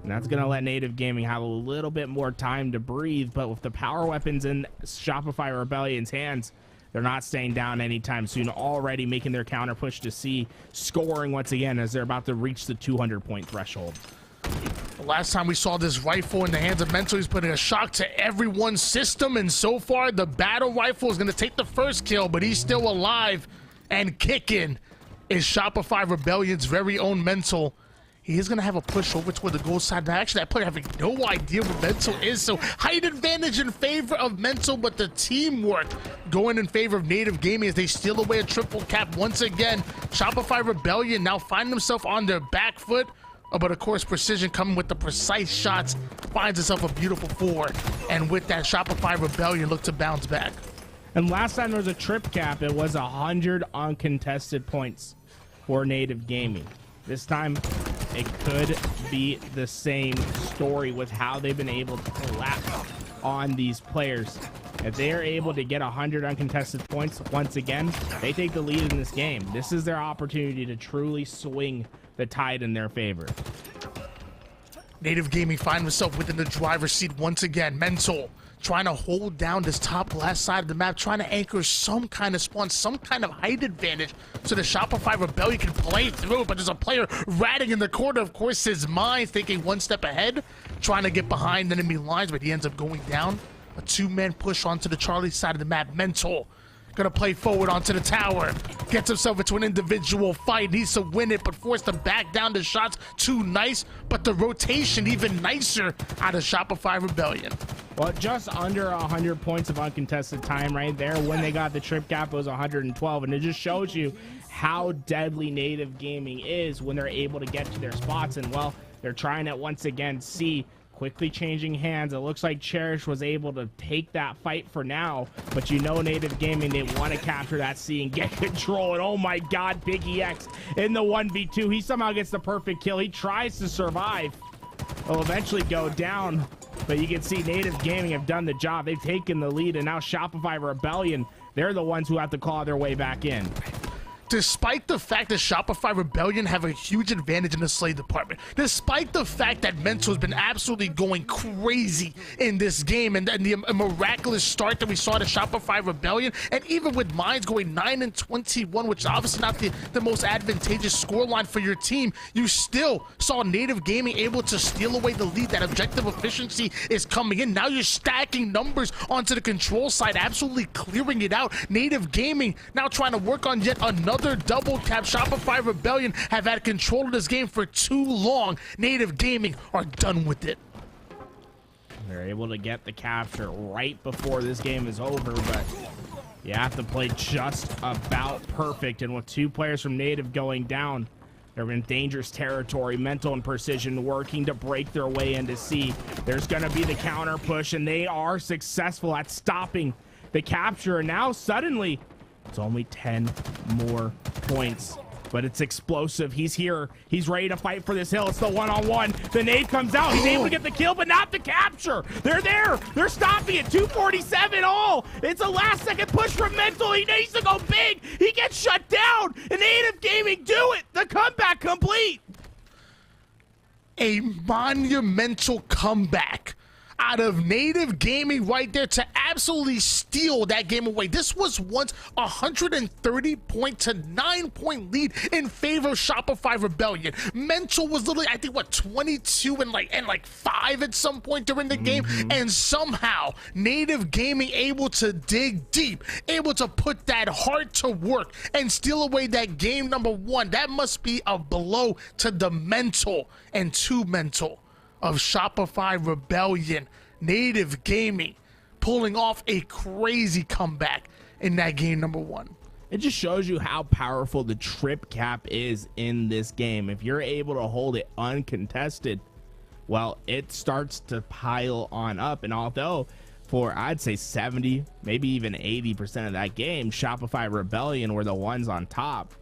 and that's going to let Native Gaming have a little bit more time to breathe. But with the power weapons in Shopify Rebellion's hands, they're not staying down anytime soon, already making their counter push to C, scoring once again as they're about to reach the 200-point threshold. The last time we saw this rifle in the hands of Mental, he's putting a shock to everyone's system, and so far the battle rifle is going to take the first kill, but he's still alive and kicking is Shopify Rebellion's very own Mental. He is going to have a push over toward the goal side. Now, actually, that player having no idea what Mental is, so height advantage in favor of Mental, but the teamwork going in favor of Native Gaming as they steal away a triple cap once again. Shopify Rebellion now find themselves on their back foot, but of course, Precision coming with the precise shots finds itself a beautiful 4, and with that, Shopify Rebellion look to bounce back. And last time there was a trip cap, it was 100 uncontested points for Native Gaming. This time, it could be the same story with how they've been able to collapse on these players. If they are able to get 100 uncontested points once again, they take the lead in this game. This is their opportunity to truly swing the tide in their favor. Native Gaming find himself within the driver's seat once again. Mental trying to hold down this top last side of the map, trying to anchor some kind of spawn, some kind of height advantage so the Shopify Rebellion can play through. But there's a player ratting in the corner, of course, his mind thinking one step ahead, trying to get behind enemy lines, but he ends up going down. A two-man push onto the Charlie side of the map. Mental gonna play forward onto the tower, gets himself into an individual fight, needs to win it, but forced to back down. The shots too nice, but the rotation even nicer out of Shopify Rebellion. Well, just under 100 points of uncontested time right there. When they got the trip cap, it was 112, and it just shows you how deadly Native Gaming is when they're able to get to their spots. And well, they're trying it once again. See, quickly changing hands. It looks like Cherish was able to take that fight for now, but you know Native Gaming, they want to capture that C and get control. And oh my god, Big EX in the 1v2. He somehow gets the perfect kill. He tries to survive. He'll eventually go down, but you can see Native Gaming have done the job. They've taken the lead, and now Shopify Rebellion, they're the ones who have to claw their way back in. Despite the fact that Shopify Rebellion have a huge advantage in the slay department, despite the fact that Mental has been absolutely going crazy in this game, and the miraculous start that we saw to Shopify Rebellion, and even with Mines going 9-21, which is obviously not the most advantageous scoreline for your team, you still saw Native Gaming able to steal away the lead. That objective efficiency is coming in. Now you're stacking numbers onto the control side, absolutely clearing it out. Native Gaming now trying to work on yet another double cap. Shopify Rebellion have had control of this game for too long. Native Gaming are done with it. They're able to get the capture right before this game is over, but you have to play just about perfect. And with two players from Native going down, they're in dangerous territory. Mental and Precision working to break their way into C. There's going to be the counter push, and they are successful at stopping the capture. And now suddenly it's only 10 more points, but it's explosive. He's here. He's ready to fight for this hill. It's the one-on-one. The nade comes out. He's able to get the kill, but not the capture. They're there. They're stopping it. 247 all. It's a last-second push from Mental. He needs to go big. He gets shut down. And Native Gaming do it. The comeback complete. A monumental comeback out of Native Gaming right there to absolutely steal that game away. This was once 130 point to 9 point lead in favor of Shopify Rebellion. Mental was literally, I think, what, 22 and like 5 at some point during the game, and somehow Native Gaming able to dig deep, able to put that heart to work and steal away that game number 1. That must be a blow to the mental and to mental of Shopify Rebellion. Native Gaming pulling off a crazy comeback in that game number 1. It just shows you how powerful the trip cap is in this game. If you're able to hold it uncontested, well, it starts to pile on up. And although for, I'd say 70, maybe even 80% of that game, Shopify Rebellion were the ones on top,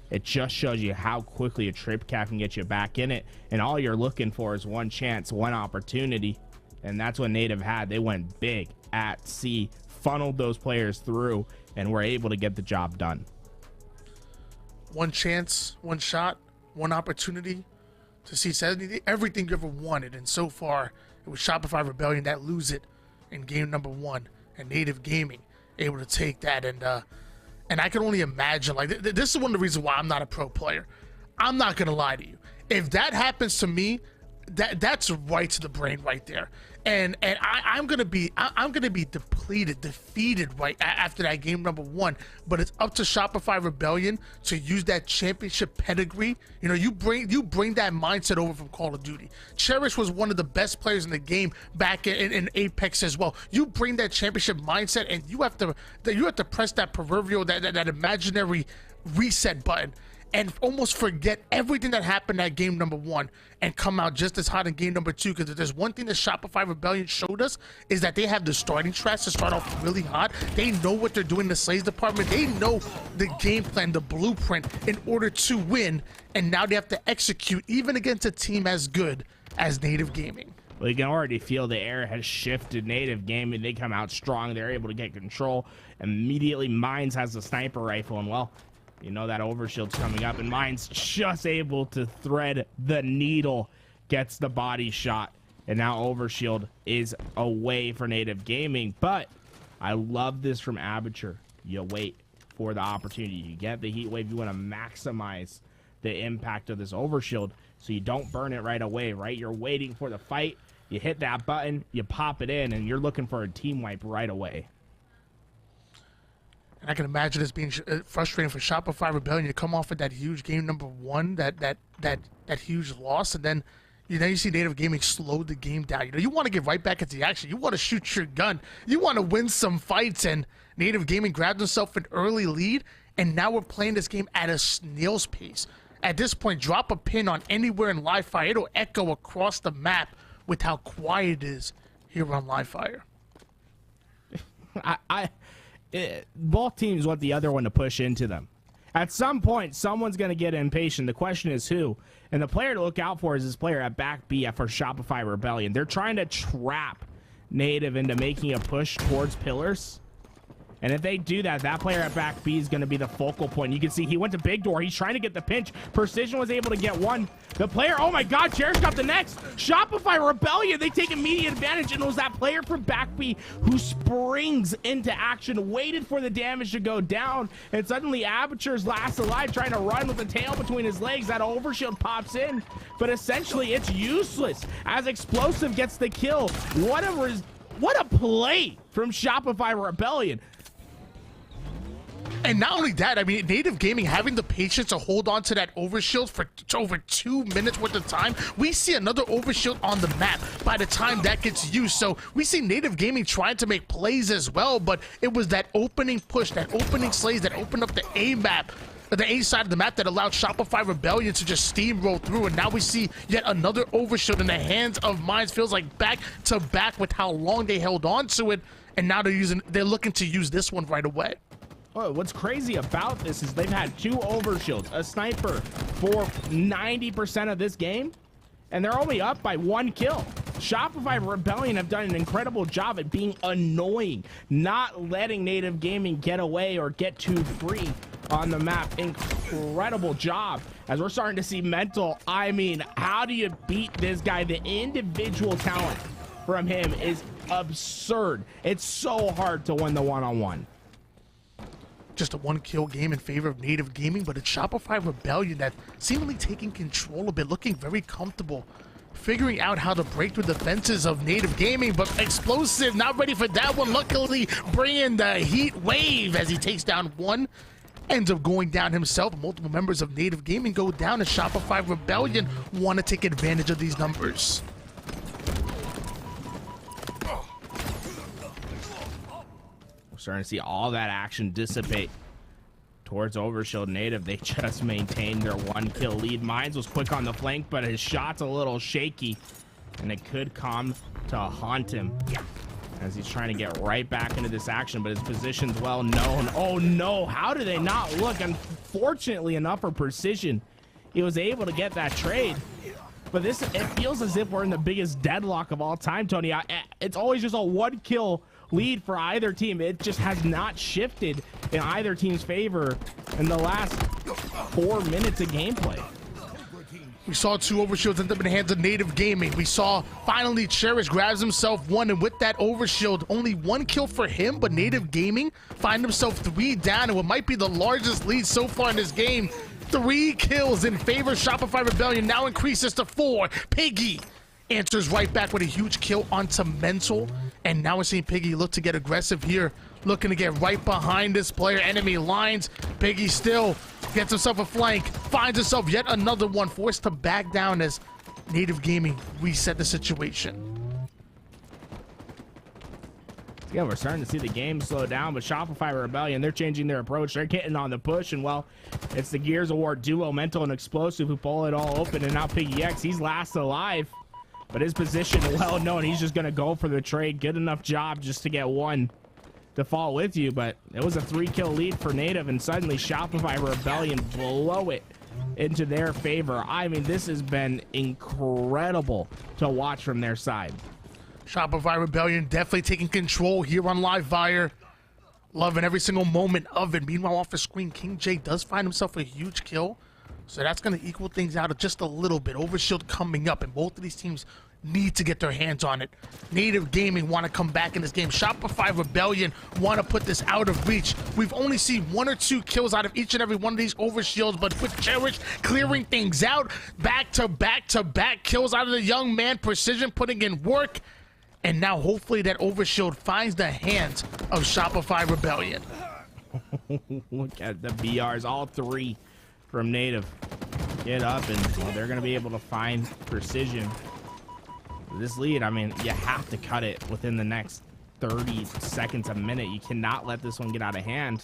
it just shows you how quickly a trip cap can get you back in it. And all you're looking for is one chance, one opportunity. And that's what Native had. They went big at C, funneled those players through, and were able to get the job done. One chance, one shot, one opportunity to see everything you ever wanted. And so far, it was Shopify Rebellion that lose it in game number 1. And Native Gaming able to take that. And I can only imagine, like, this is one of the reasons why I'm not a pro player. I'm not gonna lie to you. If that happens to me, that's right to the brain right there. And I'm gonna be depleted, defeated right after that game number 1. But it's up to Shopify Rebellion to use that championship pedigree. You know, you bring that mindset over from Call of Duty. Cherish was one of the best players in the game back in Apex as well. You bring that championship mindset, and you have to press that proverbial, that imaginary reset button and almost forget everything that happened at game number 1 and come out just as hot in game number 2. Because if there's one thing that Shopify Rebellion showed us is that they have the starting tracks to start off really hot. They know what they're doing in the slays department. They know the game plan, the blueprint in order to win, and now they have to execute even against a team as good as Native Gaming. Well, you can already feel the air has shifted. Native Gaming, they come out strong. They're able to get control. Immediately, Mines has the sniper rifle, and well, you know that overshield's coming up, and Mines just able to thread the needle, gets the body shot, and now overshield is away for Native Gaming. But I love this from Aperture. You wait for the opportunity. You get the heat wave. You want to maximize the impact of this overshield so you don't burn it right away, right? You're waiting for the fight. You hit that button, you pop it in, and you're looking for a team wipe right away. And I can imagine this being frustrating for Shopify Rebellion. You come off of that huge game number 1, that huge loss, and then you see Native Gaming slow the game down. You want to get right back into the action. You want to shoot your gun. You want to win some fights, and Native Gaming grabbed himself an early lead, and now we're playing this game at a snail's pace. At this point, drop a pin on anywhere in live fire. It'll echo across the map with how quiet it is here on live fire. Both teams want the other one to push into them. At some point, someone's going to get impatient. The question is who. And the player to look out for is this player at back B for Shopify Rebellion. They're trying to trap Native into making a push towards pillars. And if they do that, that player at back B is going to be the focal point. You can see he went to big door. He's trying to get the pinch. Precision was able to get one. The player, oh my God, Jared's got the next. Shopify Rebellion, they take immediate advantage. And it was that player from back B who springs into action, waited for the damage to go down. And suddenly Aperture's last alive, trying to run with the tail between his legs. That overshield pops in. But essentially, it's useless as Explosive gets the kill. What a play from Shopify Rebellion. And not only that, I mean, Native Gaming having the patience to hold on to that overshield for over 2 minutes worth of time. We see another overshield on the map by the time that gets used. So we see Native Gaming trying to make plays as well, but it was that opening push, that opening slays that opened up the A map, the A side of the map that allowed Shopify Rebellion to just steamroll through. And now we see yet another overshield in the hands of Mines. Feels like back to back with how long they held on to it. And now they're looking to use this one right away. Oh, what's crazy about this is they've had 2 overshields, a sniper for 90% of this game, and they're only up by 1 kill. Shopify Rebellion have done an incredible job at being annoying, not letting Native Gaming get away or get too free on the map. Incredible job. As we're starting to see Mental, I mean, how do you beat this guy? The individual talent from him is absurd. It's so hard to win the one-on-one. Just a 1-kill game in favor of Native Gaming, but it's Shopify Rebellion that seemingly taking control a bit, looking very comfortable, figuring out how to break through the fences of Native Gaming, but Explosive not ready for that one. Luckily, bringing the heat wave as he takes down one, ends up going down himself. Multiple members of Native Gaming go down, and Shopify Rebellion want to take advantage of these numbers. Starting to see all that action dissipate towards overshield. Native, they just maintained their 1-kill lead. Mines was quick on the flank, but his shot's a little shaky, and it could come to haunt him as he's trying to get right back into this action, but his position's well known. Oh no, how do they not look? Unfortunately enough for Precision, he was able to get that trade. But it feels as if we're in the biggest deadlock of all time, Tony. It's always just a 1-kill lead for either team. It just has not shifted in either team's favor in the last 4 minutes of gameplay. We saw 2 overshields end up in the hands of Native Gaming. We saw finally Cherish grabs himself 1, and with that overshield, only 1 kill for him, but Native Gaming find himself 3 down, and what might be the largest lead so far in this game. 3 kills in favor of Shopify Rebellion now increases to 4. Piggy answers right back with a huge kill onto Mental, and now we're seeing Piggy look to get aggressive here, looking to get right behind this player. Enemy lines. Piggy still gets himself a flank, finds himself yet another one, forced to back down as Native Gaming reset the situation. Yeah, we're starting to see the game slow down, but Shopify Rebellion, they're changing their approach. They're getting on the push, and well, it's the Gears of War duo, Mental and Explosive, who pull it all open, and now Piggy X, he's last alive. But his position, well known, he's just going to go for the trade. Good enough job just to get one to fall with you, but it was a 3-kill lead for Native, and suddenly Shopify Rebellion blow it into their favor. I mean, this has been incredible to watch from their side. Shopify Rebellion definitely taking control here on Livewire. Loving every single moment of it. Meanwhile, off the screen, King J does find himself a huge kill. So that's going to equal things out just a little bit. Overshield coming up, and both of these teams need to get their hands on it. Native Gaming want to come back in this game. Shopify Rebellion want to put this out of reach. We've only seen 1 or 2 kills out of each and every one of these overshields, but with Cherish clearing things out, back-to-back kills out of the young man. Precision putting in work. And now hopefully that overshield finds the hands of Shopify Rebellion. Look at the BRs, all 3 from Native. Get up, and well, they're going to be able to find Precision. This lead, I mean, you have to cut it within the next 30 seconds, a minute. You cannot let this one get out of hand.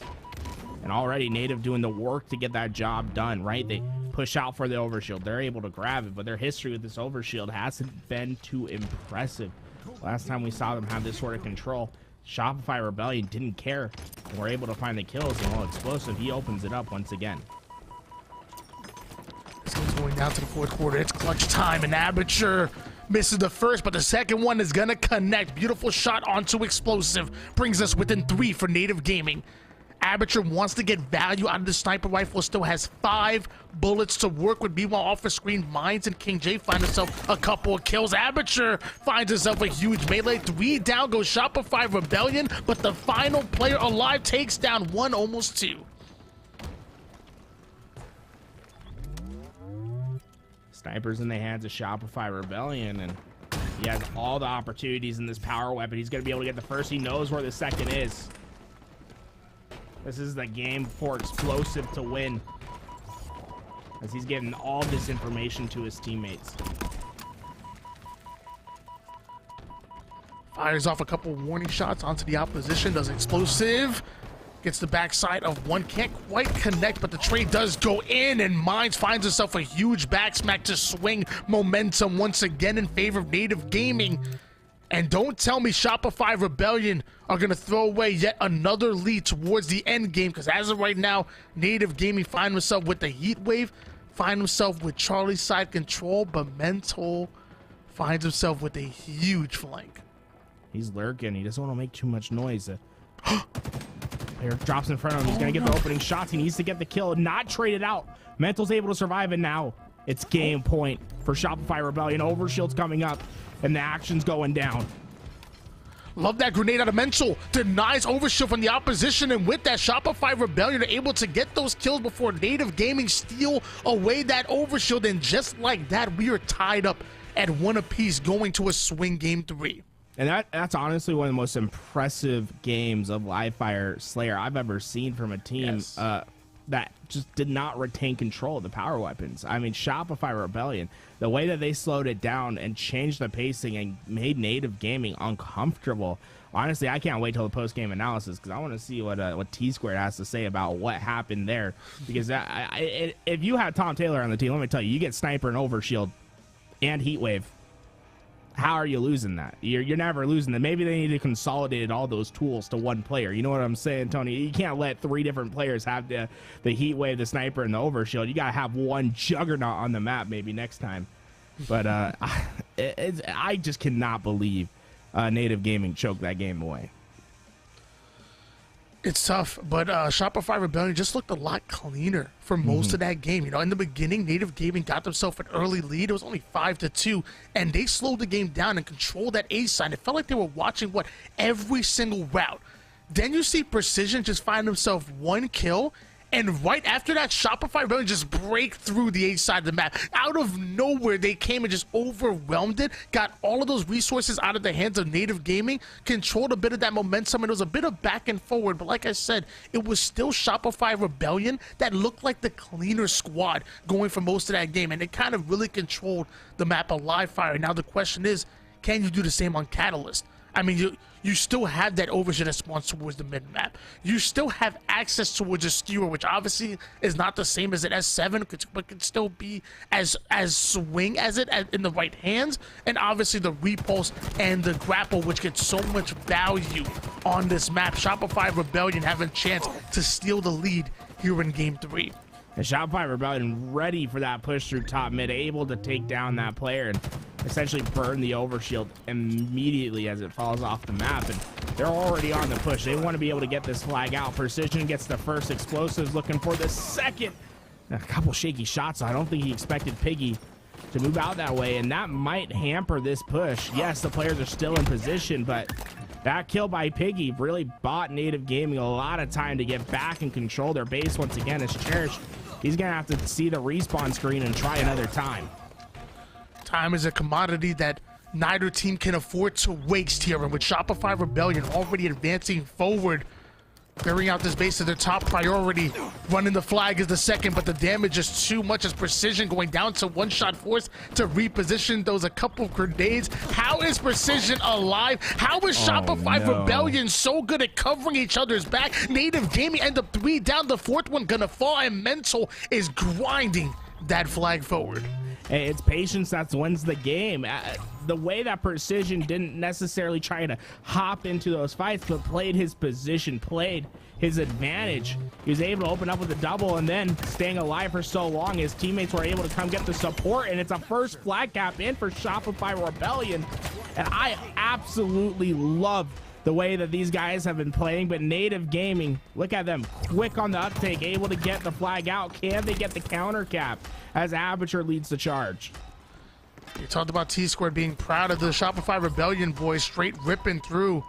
And already Native doing the work to get that job done, right? They push out for the overshield. They're able to grab it, but their history with this overshield hasn't been too impressive. Last time we saw them have this sort of control, Shopify Rebellion didn't care. And we're able to find the kills, and while Explosive, he opens it up once again. This one's going down to the 4th quarter. It's clutch time, and Aperture misses the first, but the second one is going to connect. Beautiful shot onto Explosive. Brings us within 3 for Native Gaming. Aperture wants to get value out of the sniper rifle, still has 5 bullets to work with. Meanwhile, off the screen, Mines and King J find himself a couple of kills. Aperture finds himself a huge melee. 3 down goes Shopify Rebellion, but the final player alive takes down 1, almost 2. Snipers in the hands of Shopify Rebellion, and he has all the opportunities in this power weapon. He's going to be able to get the first. He knows where the second is. This is the game for Explosive to win, as he's getting all this information to his teammates. Fires off a couple warning shots onto the opposition. Does Explosive. Gets the backside of one. Can't quite connect, but the trade does go in, and Mines finds himself a huge back smack to swing momentum once again in favor of Native Gaming. And don't tell me Shopify Rebellion are going to throw away yet another lead towards the end game, because as of right now, Native Gaming find himself with the heat wave, find himself with Charlie's side control, but Mental finds himself with a huge flank. He's lurking. He doesn't want to make too much noise. Player drops in front of him. He's going to get the opening shots. He needs to get the kill, not trade it out. Mental's able to survive, and now it's game point for Shopify Rebellion. Overshield's coming up, and the action's going down. Love that grenade out of Mental. Denies Overshield from the opposition, and with that, Shopify Rebellion are able to get those kills before Native Gaming steal away that Overshield, and just like that, we are tied up at 1 apiece going to a swing game 3. And that's honestly one of the most impressive games of Livefire Slayer I've ever seen from a team. Yes. That just did not retain control of the power weapons. I mean, Shopify Rebellion, the way that they slowed it down and changed the pacing and made Native Gaming uncomfortable. Honestly, I can't wait till the post-game analysis, because I want to see what T-Squared has to say about what happened there. Because if you had Tom Taylor on the team, let me tell you, you get Sniper and Overshield and Heatwave. How are you losing that? You're never losing that. Maybe they need to consolidate all those tools to one player. You know what I'm saying, Tony? You can't let 3 different players have the Heat Wave, the Sniper, and the Overshield. You got to have one juggernaut on the map maybe next time. But I just cannot believe Native Gaming choked that game away. It's tough, but Shopify Rebellion just looked a lot cleaner for most of that game. You know, in the beginning, Native Gaming got themselves an early lead. It was only 5-2, and they slowed the game down and controlled that A side. It felt like they were watching every single route. Then you see Precision just find himself 1 kill, and right after that, Shopify Rebellion just break through the A side of the map. Out of nowhere, they came and just overwhelmed it, got all of those resources out of the hands of Native Gaming, controlled a bit of that momentum, and it was a bit of back and forward. But like I said, it was still Shopify Rebellion that looked like the cleaner squad going for most of that game, and it kind of really controlled the map of Livefire. Now the question is, can you do the same on Catalyst? I mean, you still have that overvision that spawns towards the mid-map. You still have access towards a skewer, which obviously is not the same as an S7, but can still be as swing as it in the right hands. And obviously the repulse and the grapple, which gets so much value on this map. Shopify Rebellion having a chance to steal the lead here in Game 3. And Shopify Rebellion ready for that push through top mid, able to take down that player and essentially burn the overshield immediately as it falls off the map. And they're already on the push. They want to be able to get this flag out. Precision gets the first explosives, looking for the second. A couple shaky shots. I don't think he expected Piggy to move out that way, and that might hamper this push. Yes, the players are still in position, but that kill by Piggy really bought Native Gaming a lot of time to get back and control their base once again. As Cherish, he's gonna have to see the respawn screen and try another time. Time is a commodity that neither team can afford to waste here, and with Shopify Rebellion already advancing forward, clearing out this base is their top priority. Running the flag is the second, but the damage is too much as Precision going down to one-shot force to reposition those a couple of grenades. How is Precision alive? How is Shopify Rebellion so good at covering each other's back? Native Gaming end up 3 down, the fourth one gonna fall, and Mental is grinding that flag forward. Hey, it's patience that wins the game. The way that Precision didn't necessarily try to hop into those fights, but played his position, played his advantage. He was able to open up with a double, and then staying alive for so long, his teammates were able to come get the support, and it's a first flag cap in for Shopify Rebellion. And I absolutely love the way that these guys have been playing, but Native Gaming, look at them, quick on the uptake, able to get the flag out. Can they get the counter cap as Aperture leads the charge? You talked about T-Squared being proud of the Shopify Rebellion boys, straight ripping through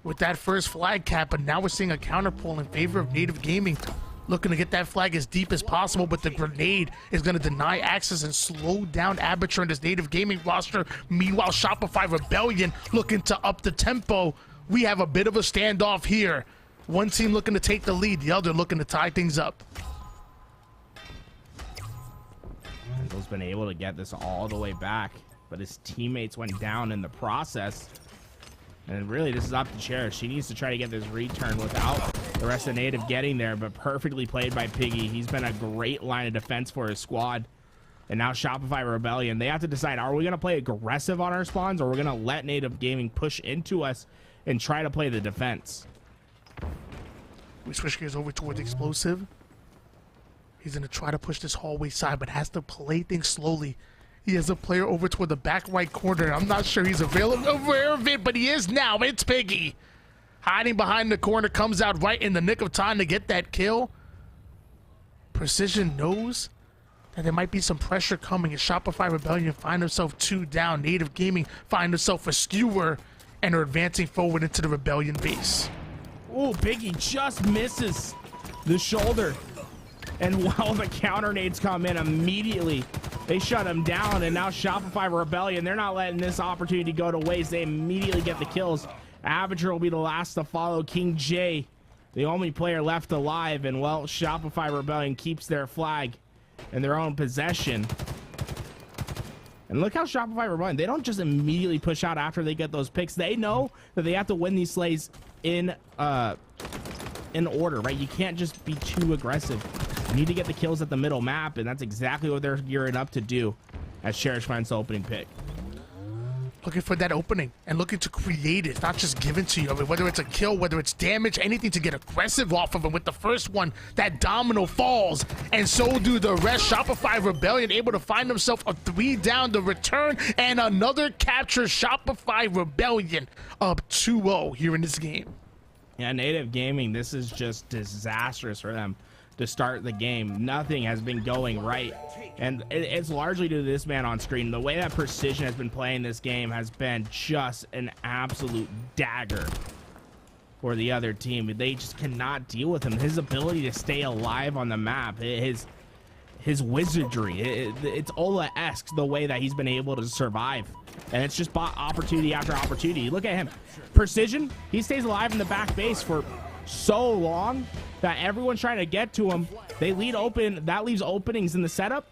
with that first flag cap, but now we're seeing a counter pull in favor of Native Gaming, looking to get that flag as deep as possible, but the grenade is going to deny access and slow down Aperture and this Native Gaming roster. Meanwhile, Shopify Rebellion looking to up the tempo. We have a bit of a standoff here. One team looking to take the lead, the other looking to tie things up. Randall's been able to get this all the way back, but his teammates went down in the process. And really, this is up to Cherish. She needs to try to get this return without the rest of Native getting there, but perfectly played by Piggy. He's been a great line of defense for his squad. And now Shopify Rebellion, they have to decide, are we going to play aggressive on our spawns, or we're going to let Native Gaming push into us and try to play the defense? We switch gears over toward the explosive. He's going to try to push this hallway side, but has to play things slowly. He has a player over toward the back right corner. I'm not sure he's aware of it, but he is now. It's Piggy. Hiding behind the corner, comes out right in the nick of time to get that kill. Precision knows that there might be some pressure coming, as Shopify Rebellion find himself 2 down. Native Gaming find himself a skewer and are advancing forward into the Rebellion base. Oh, Piggy just misses the shoulder. And while the counter nades come in immediately, they shut him down. And now Shopify Rebellion, they're not letting this opportunity go to waste. They immediately get the kills. Aperture will be the last to follow. King J, the only player left alive. And, well, Shopify Rebellion keeps their flag in their own possession. And look how Shopify Rebellion, they don't just immediately push out after they get those picks. They know that they have to win these slays in order, right? You can't just be too aggressive. You need to get the kills at the middle map, and that's exactly what they're gearing up to do as Cherish finds the opening pick. Looking for that opening and looking to create it, not just given to you. I mean, whether it's a kill, whether it's damage, anything to get aggressive off of him. With the first one, that domino falls, and so do the rest. Shopify Rebellion able to find himself a 3 down, the return, and another capture. Shopify Rebellion up 2-0 here in this game. Yeah, Native Gaming, this is just disastrous for them to start the game. Nothing has been going right, and it's largely due to this man on screen. The way that Precision has been playing this game has been just an absolute dagger for the other team. They just cannot deal with him. His ability to stay alive on the map, his wizardry, it's Ola-esque the way that he's been able to survive, and it's just bought opportunity after opportunity. Look at him. Precision, he stays alive in the back base for so long that everyone's trying to get to him. They lead open. That leaves openings in the setup.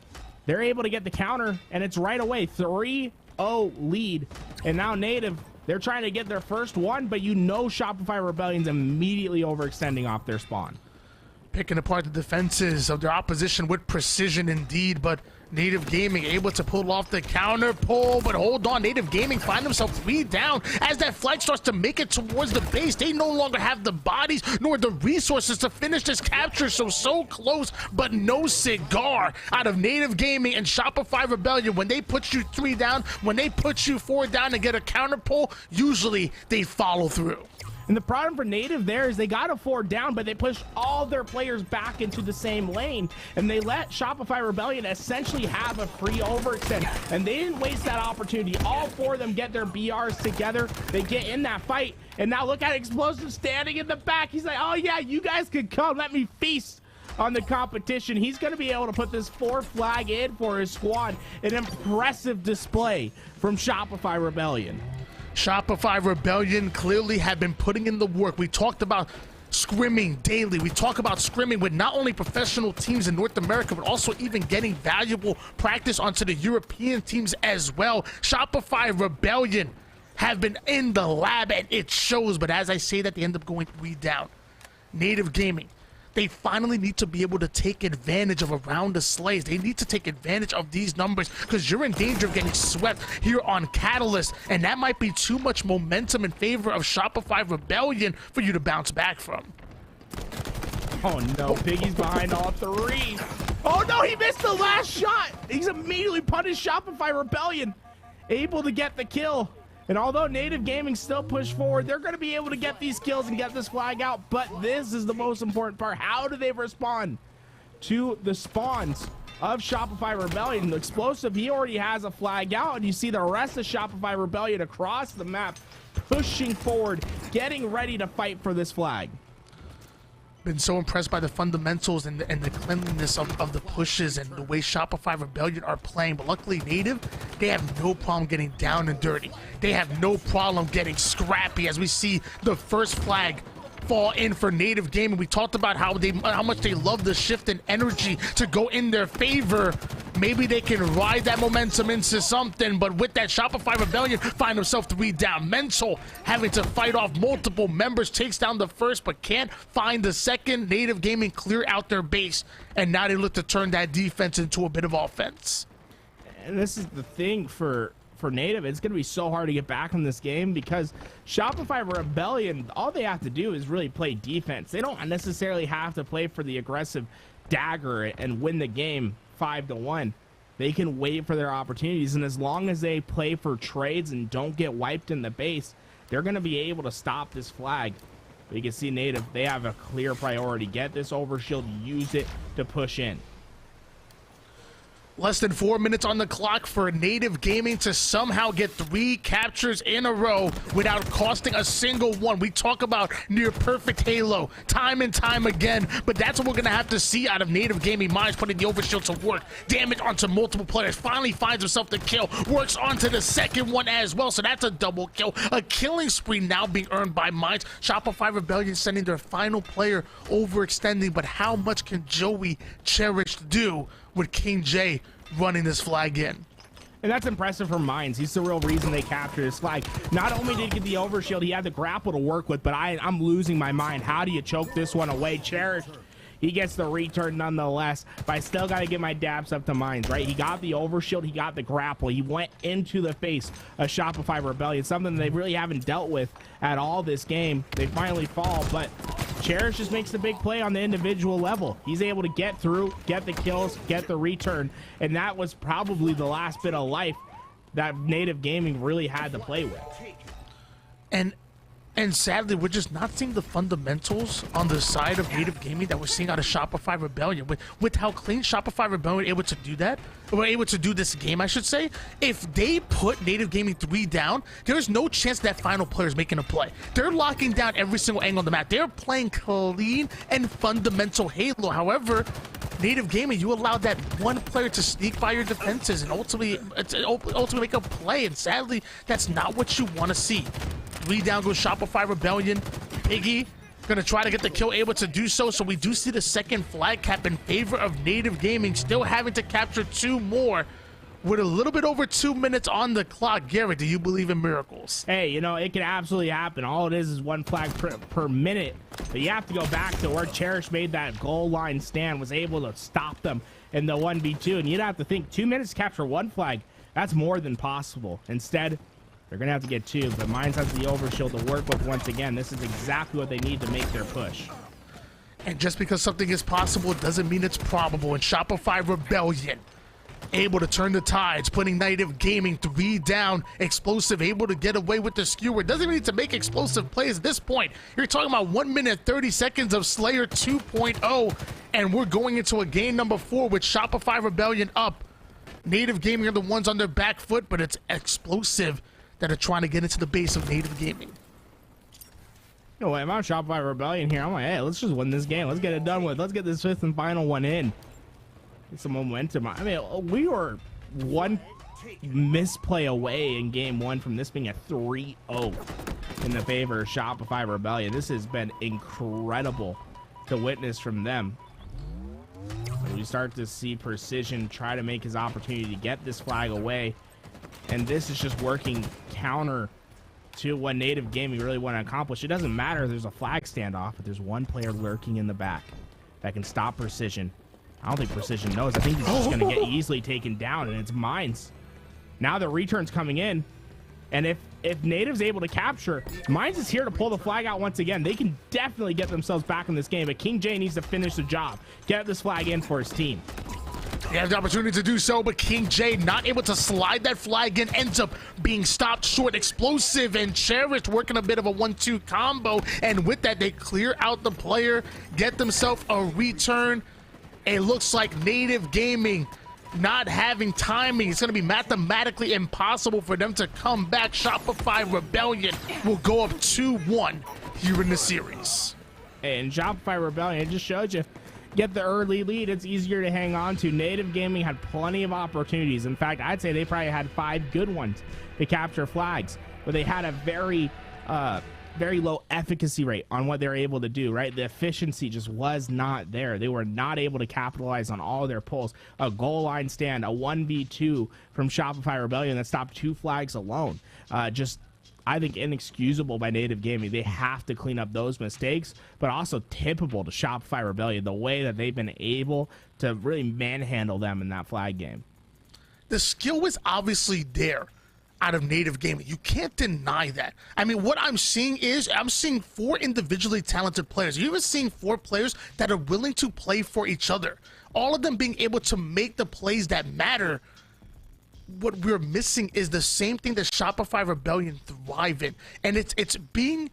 They're able to get the counter, and it's right away 3-0 lead. And now Native They're trying to get their first one, but you know Shopify Rebellion's immediately overextending off their spawn. Picking apart the defenses of their opposition with precision indeed, but Native Gaming able to pull off the counter pull, but hold on, Native Gaming find themselves 3 down as that flight starts to make it towards the base. They no longer have the bodies nor the resources to finish this capture, so close, but no cigar out of Native Gaming and Shopify Rebellion. When they put you 3 down, when they put you 4 down and get a counter pull, usually they follow through. And the problem for Native there is they got a 4 down, but they pushed all their players back into the same lane, and they let Shopify Rebellion essentially have a free overextend, and they didn't waste that opportunity. All 4 of them get their BRs together. They get in that fight, and now look at Explosive standing in the back. He's like, oh yeah, you guys can come. Let me feast on the competition. He's going to be able to put this 4 flag in for his squad. An impressive display from Shopify Rebellion. Shopify Rebellion clearly have been putting in the work. We talked about scrimming daily. We talk about scrimming with not only professional teams in North America, but also even getting valuable practice onto the European teams as well. Shopify Rebellion have been in the lab, and it shows. But as I say that, they end up going 3 down. Native Gaming, they finally need to be able to take advantage of a round of slays. They need to take advantage of these numbers, because you're in danger of getting swept here on Catalyst, and that might be too much momentum in favor of Shopify Rebellion for you to bounce back from. Oh no, Piggy's behind all 3. Oh no, he missed the last shot. He's immediately punished Shopify Rebellion, able to get the kill. And although Native Gaming still push forward, they're going to be able to get these kills and get this flag out. But this is the most important part. How do they respond to the spawns of Shopify Rebellion? The Explosive, he already has a flag out. And you see the rest of Shopify Rebellion across the map pushing forward, getting ready to fight for this flag. Been so impressed by the fundamentals and the cleanliness of the pushes and the way Shopify Rebellion are playing. But luckily Native, they have no problem getting down and dirty. They have no problem getting scrappy as we see the first flag fall in for Native Gaming. We talked about how much they love the shift in energy to go in their favor. Maybe they can ride that momentum into something, but with that, Shopify Rebellion find themselves 3 down. Mental having to fight off multiple members, takes down the first but can't find the second. Native Gaming clear out their base, and now they look to turn that defense into a bit of offense. And this is the thing for Native. It's going to be so hard to get back in this game, because Shopify Rebellion, all they have to do is really play defense. They don't necessarily have to play for the aggressive dagger and win the game 5-1. They can wait for their opportunities, and as long as they play for trades and don't get wiped in the base, they're going to be able to stop this flag. But you can see Native, they have a clear priority. Get this overshield, use it to push in. Less than 4 minutes on the clock for Native Gaming to somehow get 3 captures in a row without costing a single one. We talk about near perfect Halo time and time again, but that's what we're going to have to see out of Native Gaming. Minds putting the overshield to work. Damage onto multiple players. Finally finds himself the kill. Works onto the second one as well, so that's a double kill. A killing spree now being earned by Minds. Shopify Rebellion sending their final player overextending, but how much can Joey Cherish do with King J running this flag in? And that's impressive for Minds. He's the real reason they captured this flag. Not only did he get the overshield, he had the grapple to work with, but I'm losing my mind. How do you choke this one away? Cherish, he gets the return nonetheless, but I still got to get my dabs up to Minds, right? He got the overshield, he got the grapple, he went into the face of Shopify Rebellion, something they really haven't dealt with at all this game. They finally fall, but Cherish just makes the big play on the individual level. He's able to get through, get the kills, get the return, and that was probably the last bit of life that Native Gaming really had to play with. And sadly, we're just not seeing the fundamentals on the side of Native Gaming that we're seeing out of Shopify Rebellion. With how clean Shopify Rebellion were able to do that, were able to do this game, I should say. If they put Native Gaming 3 down, there's no chance that final player is making a play. They're locking down every single angle on the map. They're playing clean and fundamental Halo. However, Native Gaming, you allowed that one player to sneak by your defenses and ultimately make a play, and sadly, that's not what you want to see. 3 down goes Shopify Rebellion. Piggy gonna try to get the kill, able to do so. So we do see the second flag cap in favor of Native Gaming, still having to capture 2 more. with a little bit over 2 minutes on the clock. Garrett, do you believe in miracles? Hey, you know, it can absolutely happen. All it is one flag per minute. But you have to go back to where Cherish made that goal line stand, was able to stop them in the 1v2. And you'd have to think 2 minutes to capture one flag, that's more than possible. Instead, they're going to have to get two. But Mines has the overshield to work with once again. This is exactly what they need to make their push. And just because something is possible doesn't mean it's probable. And Shopify Rebellion able to turn the tides, putting Native Gaming 3 down. Explosive able to get away with the skewer. Doesn't even need to make explosive plays at this point. You're talking about 1 minute 30 seconds of Slayer 2.0, and we're going into a game number 4 with Shopify Rebellion up. Native Gaming are the ones on their back foot, but it's Explosive that are trying to get into the base of Native Gaming. You know what, I'm on Shopify Rebellion here. I'm like, hey, let's just win this game. Let's get it done with. Let's get this 5th and final one in. Get some momentum. I mean, we were one misplay away in game 1 from this being a 3-0 in the favor of Shopify Rebellion. This has been incredible to witness from them. And we start to see Precision try to make his opportunity to get this flag away. And this is just working counter to what Native Gaming really want to accomplish. It doesn't matter if there's a flag standoff, but there's one player lurking in the back that can stop Precision. I don't think Precision knows. I think he's just going to get easily taken down, and it's Mines. Now the return's coming in, and if Native's able to capture, Mines is here to pull the flag out once again. They can definitely get themselves back in this game, but King J needs to finish the job. Get this flag in for his team. He has the opportunity to do so, but King J not able to slide that flag in, ends up being stopped short. Explosive and Cherish working a bit of a 1-2 combo, and with that, they clear out the player, get themselves a return. It looks like Native Gaming not having timing. It's going to be mathematically impossible for them to come back. Shopify Rebellion will go up 2-1 here in the series. And Shopify Rebellion, it just shows you, get the early lead, it's easier to hang on to. Native Gaming had plenty of opportunities. In fact, I'd say they probably had 5 good ones to capture flags, but they had a very low efficacy rate on what they're able to do, right? The efficiency just was not there. They were not able to capitalize on all of their pulls. A goal line stand, a 1v2 from Shopify Rebellion that stopped 2 flags alone. Just, I think, inexcusable by Native Gaming. They have to clean up those mistakes, but also tippable to Shopify Rebellion, the way that they've been able to really manhandle them in that flag game. The skill was obviously there out of Native Gaming. You can't deny that. I mean, what I'm seeing is I'm seeing 4 individually talented players. You're even seeing 4 players that are willing to play for each other. All of them being able to make the plays that matter. What we're missing is the same thing that Shopify Rebellion thrive in, and it's being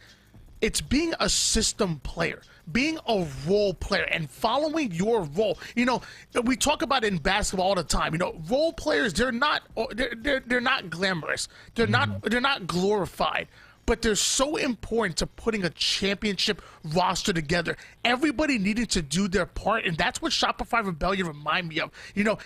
a system player, being a role player, and following your role. You know, we talk about it in basketball all the time. You know, role players, they're not glamorous, they're not glorified, but they're so important to putting a championship roster together. Everybody needed to do their part, and that's what Shopify Rebellion remind me of. You know,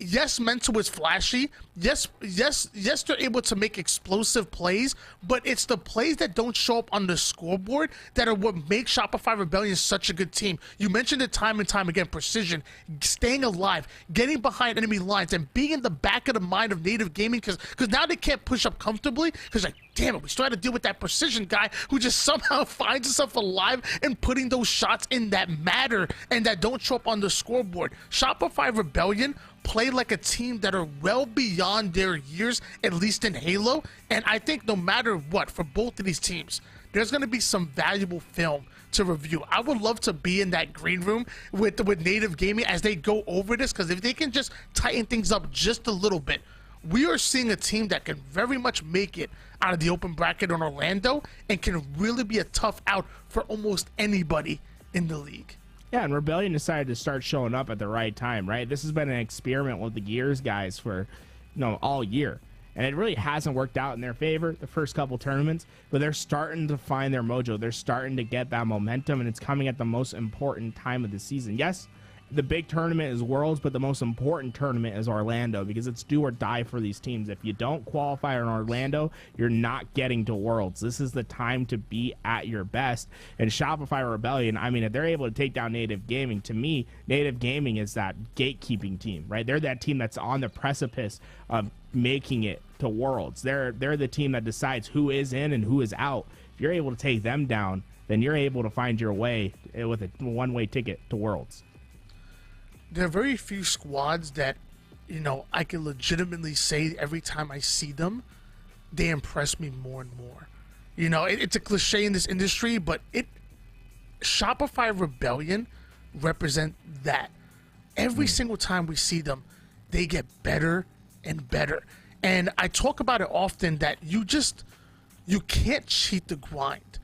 yes, Mental is flashy. Yes, they're able to make explosive plays, but it's the plays that don't show up on the scoreboard that are what make Shopify Rebellion such a good team. You mentioned it time and time again, Precision, staying alive, getting behind enemy lines, and being in the back of the mind of Native Gaming, because now they can't push up comfortably, because like, damn it, we still had to deal with that Precision guy who just somehow finds himself alive and putting those shots in that matter and that don't show up on the scoreboard. Shopify Rebellion play like a team that are well beyond their years, at least in Halo, and I think no matter what, for both of these teams, there's going to be some valuable film to review. I would love to be in that green room with Native Gaming as they go over this, because if they can just tighten things up just a little bit, we are seeing a team that can very much make it out of the open bracket on Orlando and can really be a tough out for almost anybody in the league. Yeah, and Rebellion decided to start showing up at the right time, right? This has been an experiment with the Gears guys for, all year. And it really hasn't worked out in their favor the first couple tournaments, but they're starting to find their mojo. They're starting to get that momentum, and it's coming at the most important time of the season. Yes, the big tournament is Worlds, but the most important tournament is Orlando, because it's do or die for these teams. If you don't qualify in Orlando, you're not getting to Worlds. This is the time to be at your best. And Shopify Rebellion, I mean, if they're able to take down Native Gaming, to me, Native Gaming is that gatekeeping team, right? They're that team that's on the precipice of making it to Worlds. They're the team that decides who is in and who is out. If you're able to take them down, then you're able to find your way with a one-way ticket to Worlds. There are very few squads that, you know, I can legitimately say every time I see them, they impress me more and more. You know, it's a cliche in this industry, but Shopify Rebellion represent that. Every single time we see them, they get better and better. And I talk about it often that you can't cheat the grind.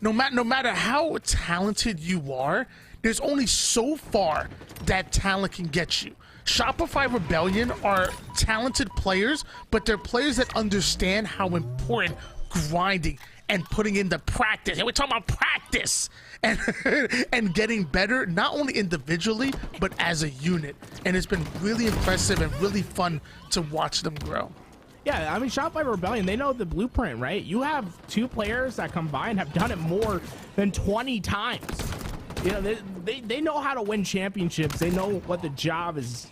No matter how talented you are, there's only so far that talent can get you. Shopify Rebellion are talented players, but they're players that understand how important grinding and putting in the practice. And we're talking about practice and and getting better, not only individually, but as a unit. And it's been really impressive and really fun to watch them grow. Yeah, I mean, Shopify Rebellion, they know the blueprint, right? You have two players that combined have done it more than 20 times. You know, they know how to win championships. They know what the job is.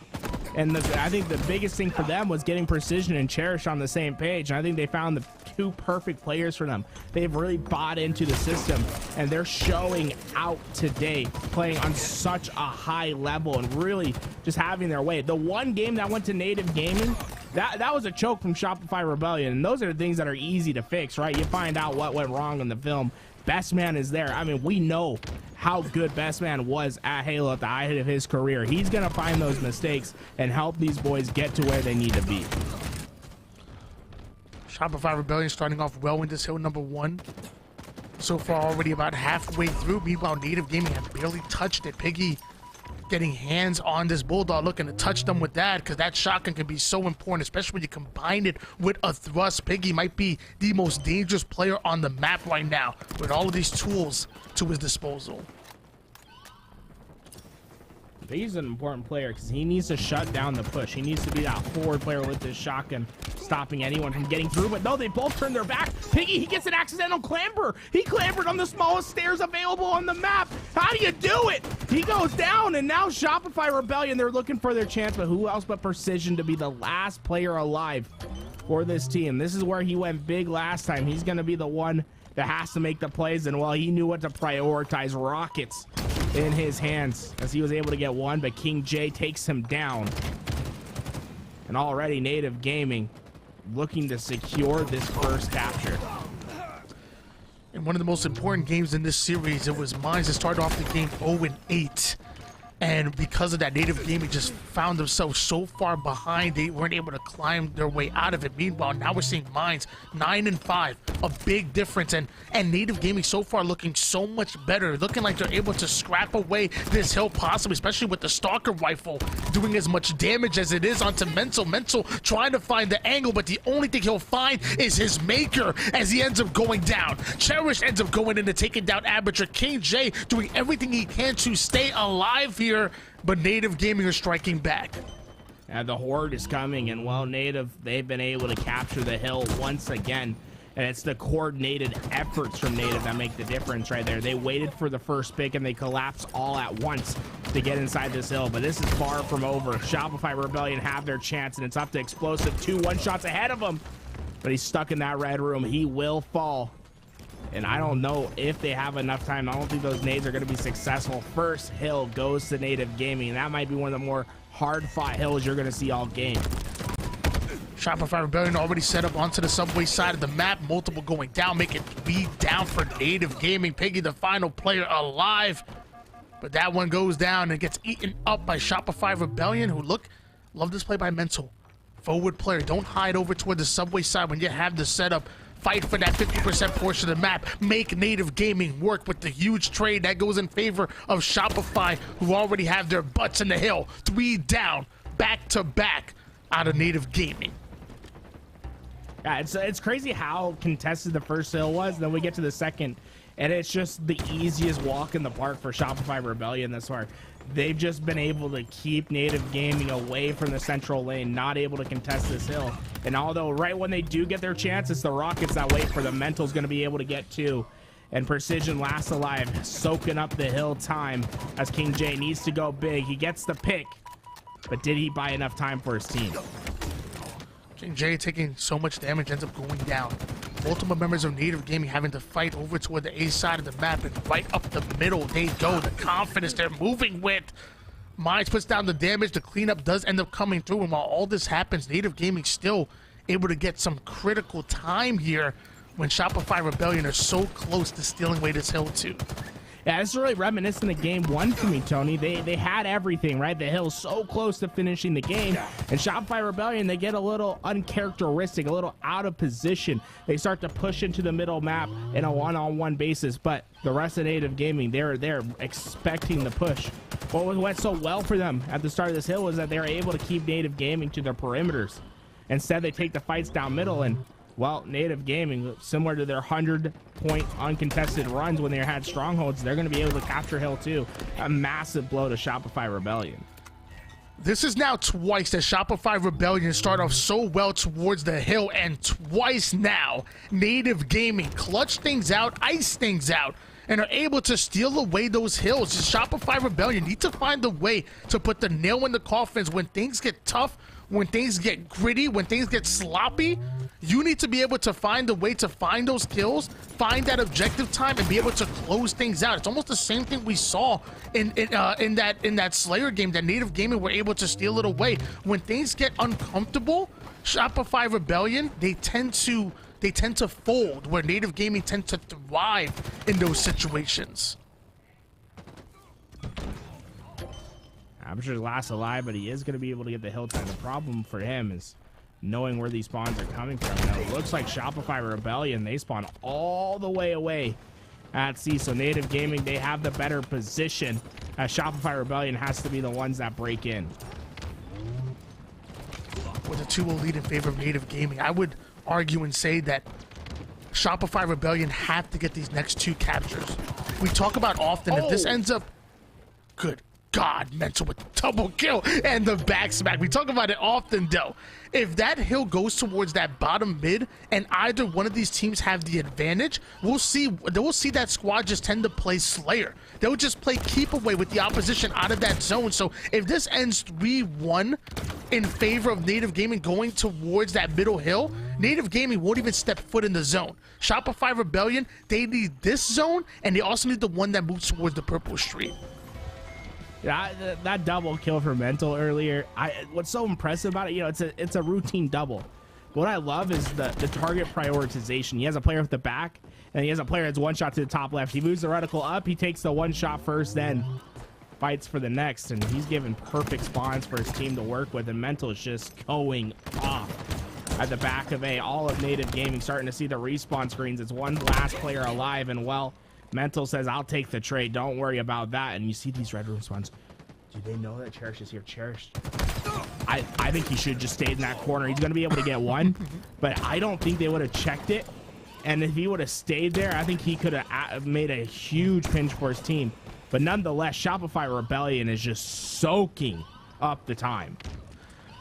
And I think the biggest thing for them was getting Precision and Cherish on the same page. And I think they found the two perfect players for them. They've really bought into the system, and they're showing out today, playing on such a high level and really just having their way. The one game that went to Native Gaming, that was a choke from Shopify Rebellion. And those are the things that are easy to fix, right? You find out what went wrong in the film. Best Man is there. I mean, we know how good Best Man was at Halo at the height of his career. He's going to find those mistakes and help these boys get to where they need to be. Shopify Rebellion starting off well in this hill number 1. So far already about halfway through. Meanwhile, Native Gaming have barely touched it. Piggy getting hands on this Bulldog, looking to touch them with that, because that shotgun can be so important, especially when you combine it with a thrust. Piggy might be the most dangerous player on the map right now with all of these tools to his disposal. He's an important player because he needs to shut down the push. He needs to be that forward player with this shotgun, stopping anyone from getting through. But no, they both turn their back. Piggy, he gets an accidental clamber. He clambered on the smallest stairs available on the map. How do you do it? He goes down, and now Shopify Rebellion, they're looking for their chance, but who else but Precision to be the last player alive for this team? This is where he went big last time. He's going to be the one that has to make the plays, and well, he knew what to prioritize. Rockets in his hands as he was able to get one, but King J takes him down. And already Native Gaming looking to secure this first capture. In one of the most important games in this series, it was Mines that started off the game 0-8. And because of that, Native Gaming just found themselves so far behind, they weren't able to climb their way out of it. Meanwhile, now we're seeing Mines 9-5, a big difference. And Native Gaming so far looking so much better, looking like they're able to scrap away this hill possibly, especially with the Stalker rifle doing as much damage as it is onto Mental. Mental trying to find the angle, but the only thing he'll find is his maker as he ends up going down. Cherish ends up going in to taking down Aperture. King J doing everything he can to stay alive here, but Native Gaming are striking back. And the Horde is coming, and well, Native, they've been able to capture the hill once again. And it's the coordinated efforts from Native that make the difference right there. They waited for the first pick, and they collapsed all at once to get inside this hill. But this is far from over. Shopify Rebellion have their chance, and it's up to Explosive. 2 one-shots ahead of him. But he's stuck in that red room. He will fall. And I don't know if they have enough time. I don't think those nades are going to be successful. First hill goes to Native Gaming, and that might be one of the more hard-fought hills you're going to see all game. Shopify Rebellion already set up onto the subway side of the map. Multiple going down, make it 3 down for Native Gaming. Piggy, the final player alive. But that one goes down and gets eaten up by Shopify Rebellion, who love this play by Mental. Forward player, don't hide over toward the subway side when you have the setup. Fight for that 50% portion of the map. Make Native Gaming work with the huge trade that goes in favor of Shopify, who already have their butts in the hill. 3 down, back to back out of Native Gaming. Yeah, it's crazy how contested the first hill was. Then we get to the second, And it's just the easiest walk in the park for Shopify Rebellion this far. They've just been able to keep Native Gaming away from the central lane, not able to contest this hill. And although right when they do get their chance, it's the Rockets that wait for them. Mental's going to be able to get 2. And Precision last alive, soaking up the hill time as King J needs to go big. He gets the pick, but did he buy enough time for his team? King J taking so much damage, ends up going down. Multiple members of Native Gaming having to fight over toward the A side of the map, and right up the middle they go. The confidence they're moving with. Minds puts down the damage. The cleanup does end up coming through, and while all this happens, Native Gaming still able to get some critical time here when Shopify Rebellion are so close to stealing away this hill too. Yeah, this is really reminiscent of game 1 for me, Tony. They had everything, right? The hill's so close to finishing the game. And Shopify Rebellion, they get a little uncharacteristic, a little out of position. They start to push into the middle map in a one-on-one basis. But the rest of Native Gaming, they're expecting the push. What went so well for them at the start of this hill was that they were able to keep Native Gaming to their perimeters. Instead, they take the fights down middle, and well, Native Gaming, similar to their 100-point uncontested runs when they had strongholds, they're going to be able to capture hill too. A massive blow to Shopify Rebellion. This is now twice that Shopify Rebellion start off so well towards the hill, and twice now Native Gaming clutch things out, ice things out, and are able to steal away those hills. Shopify Rebellion need to find a way to put the nail in the coffins when things get tough, when things get gritty, when things get sloppy. You need to be able to find a way to find those kills, find that objective time, and be able to close things out. It's almost the same thing we saw in that Slayer game that Native Gaming were able to steal it away. When things get uncomfortable, Shopify Rebellion, they tend to fold, where Native Gaming tend to thrive in those situations. Aperture's last alive, but he is going to be able to get the hill time. The problem for him is knowing where these spawns are coming from. Now, it looks like Shopify Rebellion, they spawn all the way away at C. So Native Gaming, they have the better position, as Shopify Rebellion has to be the ones that break in. With a 2-0 lead in favor of Native Gaming, I would argue and say that Shopify Rebellion have to get these next 2 captures. We talk about often, if this ends up... Good God, Mental with the double kill and the back smack. We talk about it often, though. If that hill goes towards that bottom mid and either one of these teams have the advantage, we'll see that squad just tend to play Slayer. They'll just play keep away with the opposition out of that zone. So if this ends 3-1 in favor of Native Gaming going towards that middle hill, Native Gaming won't even step foot in the zone. Shopify Rebellion, they need this zone, and they also need the one that moves towards the purple street. Yeah, that double kill for Mental earlier, what's so impressive about it, it's a routine double. What I love is the target prioritization. He has a player with the back, and he has a player that's one shot to the top left. He moves the reticle up, he takes the one shot first, then fights for the next, and he's given perfect spawns for his team to work with, and Mental is just going off at the back of A. All of Native Gaming starting to see the respawn screens. It's one last player alive, and well, Mental says, I'll take the trade. Don't worry about that. And you see these red room spawns. Do they know that Cherish is here? Cherish. I think he should just stay in that corner. He's going to be able to get one, but I don't think they would have checked it. And if he would have stayed there, I think he could have made a huge pinch for his team. But nonetheless, Shopify Rebellion is just soaking up the time.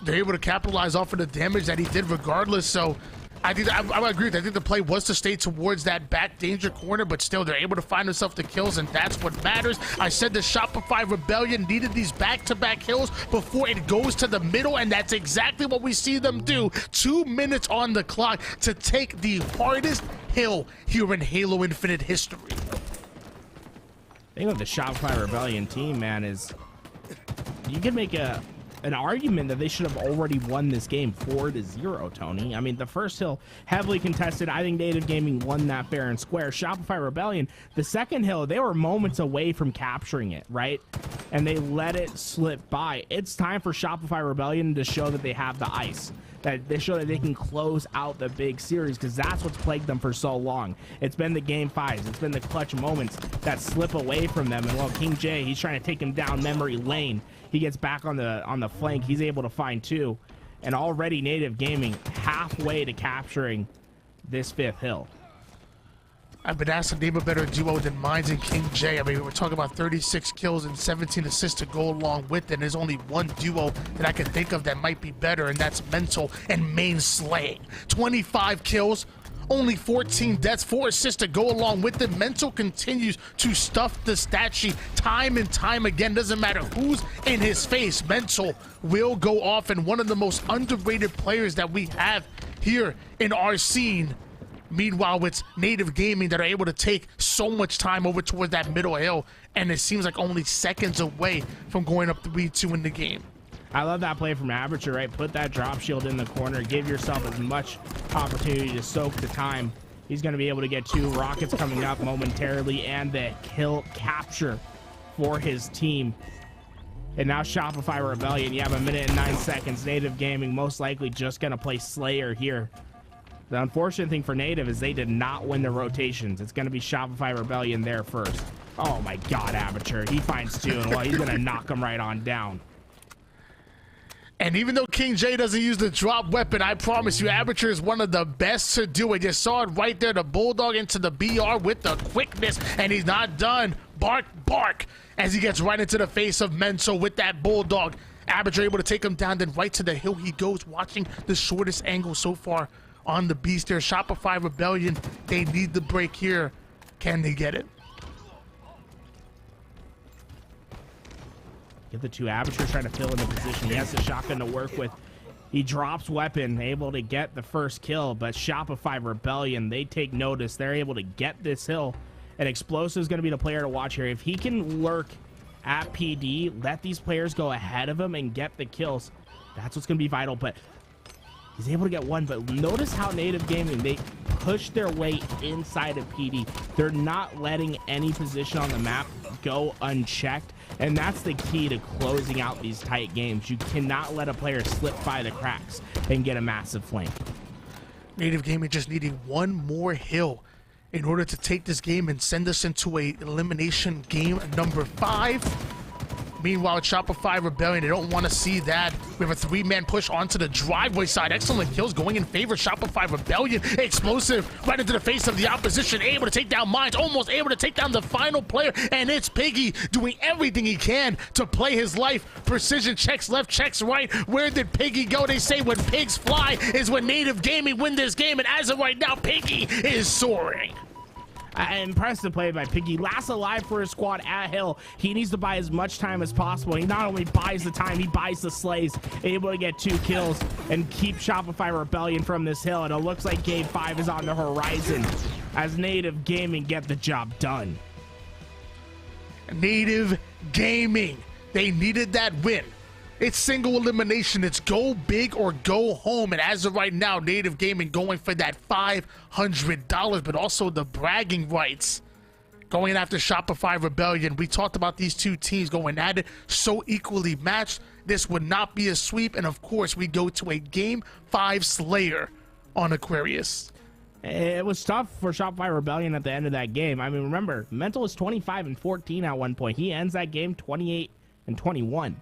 They're able to capitalize off of the damage that he did regardless. So I agree with that. I think the play was to stay towards that back danger corner, but still they're able to find themselves the kills, and that's what matters. I said the Shopify Rebellion needed these back-to-back kills before it goes to the middle, and that's exactly what we see them do. 2 minutes on the clock to take the hardest hill here in Halo Infinite history. The thing with the Shopify Rebellion team, man, is you can make an argument that they should have already won this game 4-0, Tony. I mean, the first hill, heavily contested. I think Native Gaming won that fair and square. Shopify Rebellion, the second hill, they were moments away from capturing it, right? And they let it slip by. It's time for Shopify Rebellion to show that they have the ice, that they show that they can close out the big series, because that's what's plagued them for so long. It's been the game 5s. It's been the clutch moments that slip away from them. And well, King J, he's trying to take him down memory lane. He gets back on the flank. He's able to find 2. And already Native Gaming halfway to capturing this 5th hill. I've been asked to name a better duo than Mines and King J. I mean, we're talking about 36 kills and 17 assists to go along with it. And there's only one duo that I can think of that might be better, and that's Mental and Main Slaying. 25 kills, only 14 deaths, 4 assists to go along with it. Mental continues to stuff the stat sheet time and time again. Doesn't matter who's in his face, Mental will go off, and one of the most underrated players that we have here in our scene. Meanwhile, it's Native Gaming that are able to take so much time over towards that middle hill, and it seems like only seconds away from going up 3-2 in the game. I love that play from Aperture, right? Put that drop shield in the corner. Give yourself as much opportunity to soak the time. He's going to be able to get 2 rockets coming up momentarily and the kill capture for his team. And now Shopify Rebellion, you have 1 minute and 9 seconds. Native Gaming most likely just going to play Slayer here. The unfortunate thing for Native is they did not win the rotations. It's going to be Shopify Rebellion there first. Oh my God, Aperture. He finds 2, and well, he's going to knock him right on down. And even though King J doesn't use the drop weapon, I promise you, Aperture is one of the best to do it. You saw it right there, the Bulldog into the BR with the quickness, and he's not done. Bark, bark, as he gets right into the face of Menso with that Bulldog. Aperture able to take him down, then right to the hill he goes, watching the shortest angle so far on the beast there. Shopify Rebellion, they need the break here. Can they get it? Get the 2 Aperture trying to fill in the position. He has the shotgun to work with. He drops weapon, able to get the first kill, but Shopify Rebellion, they take notice. They're able to get this hill, and Explosive is going to be the player to watch here. If he can lurk at PD, let these players go ahead of him and get the kills, that's what's going to be vital. But he's able to get 1, but notice how Native Gaming, they push their way inside of PD. They're not letting any position on the map go unchecked, and that's the key to closing out these tight games. You cannot let a player slip by the cracks and get a massive flank. Native Gaming just needing 1 more hill in order to take this game and send us into a elimination game number 5. Meanwhile, Shopify Rebellion, they don't want to see that. We have a 3-man push onto the driveway side. Excellent kills going in favor of Shopify Rebellion. Explosive right into the face of the opposition. Able to take down Mines. Almost able to take down the final player. And it's Piggy doing everything he can to play his life. Precision checks left, checks right. Where did Piggy go? They say when pigs fly is when Native Gaming win this game. And as of right now, Piggy is soaring. Impressive play by Piggy. Last alive for his squad at Hill. He needs to buy as much time as possible. He not only buys the time, he buys the slays. Able to get 2 kills and keep Shopify Rebellion from this hill. And it looks like Game 5 is on the horizon as Native Gaming get the job done. Native Gaming, they needed that win. It's single elimination. It's go big or go home. And as of right now, Native Gaming going for that $500, but also the bragging rights. Going after Shopify Rebellion. We talked about these 2 teams going at it, so equally matched. This would not be a sweep. And of course, we go to a Game 5 Slayer on Aquarius. It was tough for Shopify Rebellion at the end of that game. I mean, remember, Mental is 25-14 at one point. He ends that game 28-21.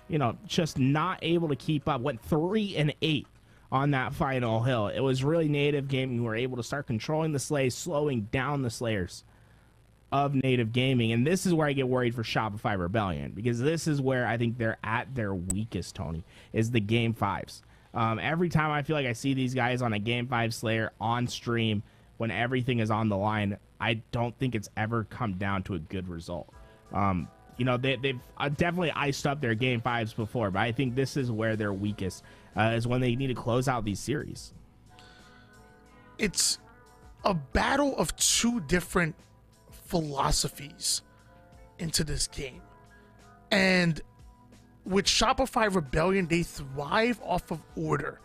You know, just not able to keep up. Went 3-8 on that final hill. It was really Native Gaming who were able to start controlling the slays, slowing down the slayers of Native Gaming. And this is where I get worried for Shopify Rebellion, because this is where I think they're at their weakest, Tony, is the Game 5s. Every time I feel like I see these guys on a Game 5 Slayer on stream when everything is on the line, I don't think it's ever come down to a good result. You know, they've definitely iced up their Game 5s before, but I think this is where they're weakest, is when they need to close out these series. It's a battle of 2 different philosophies into this game. And with Shopify Rebellion, they thrive off of order.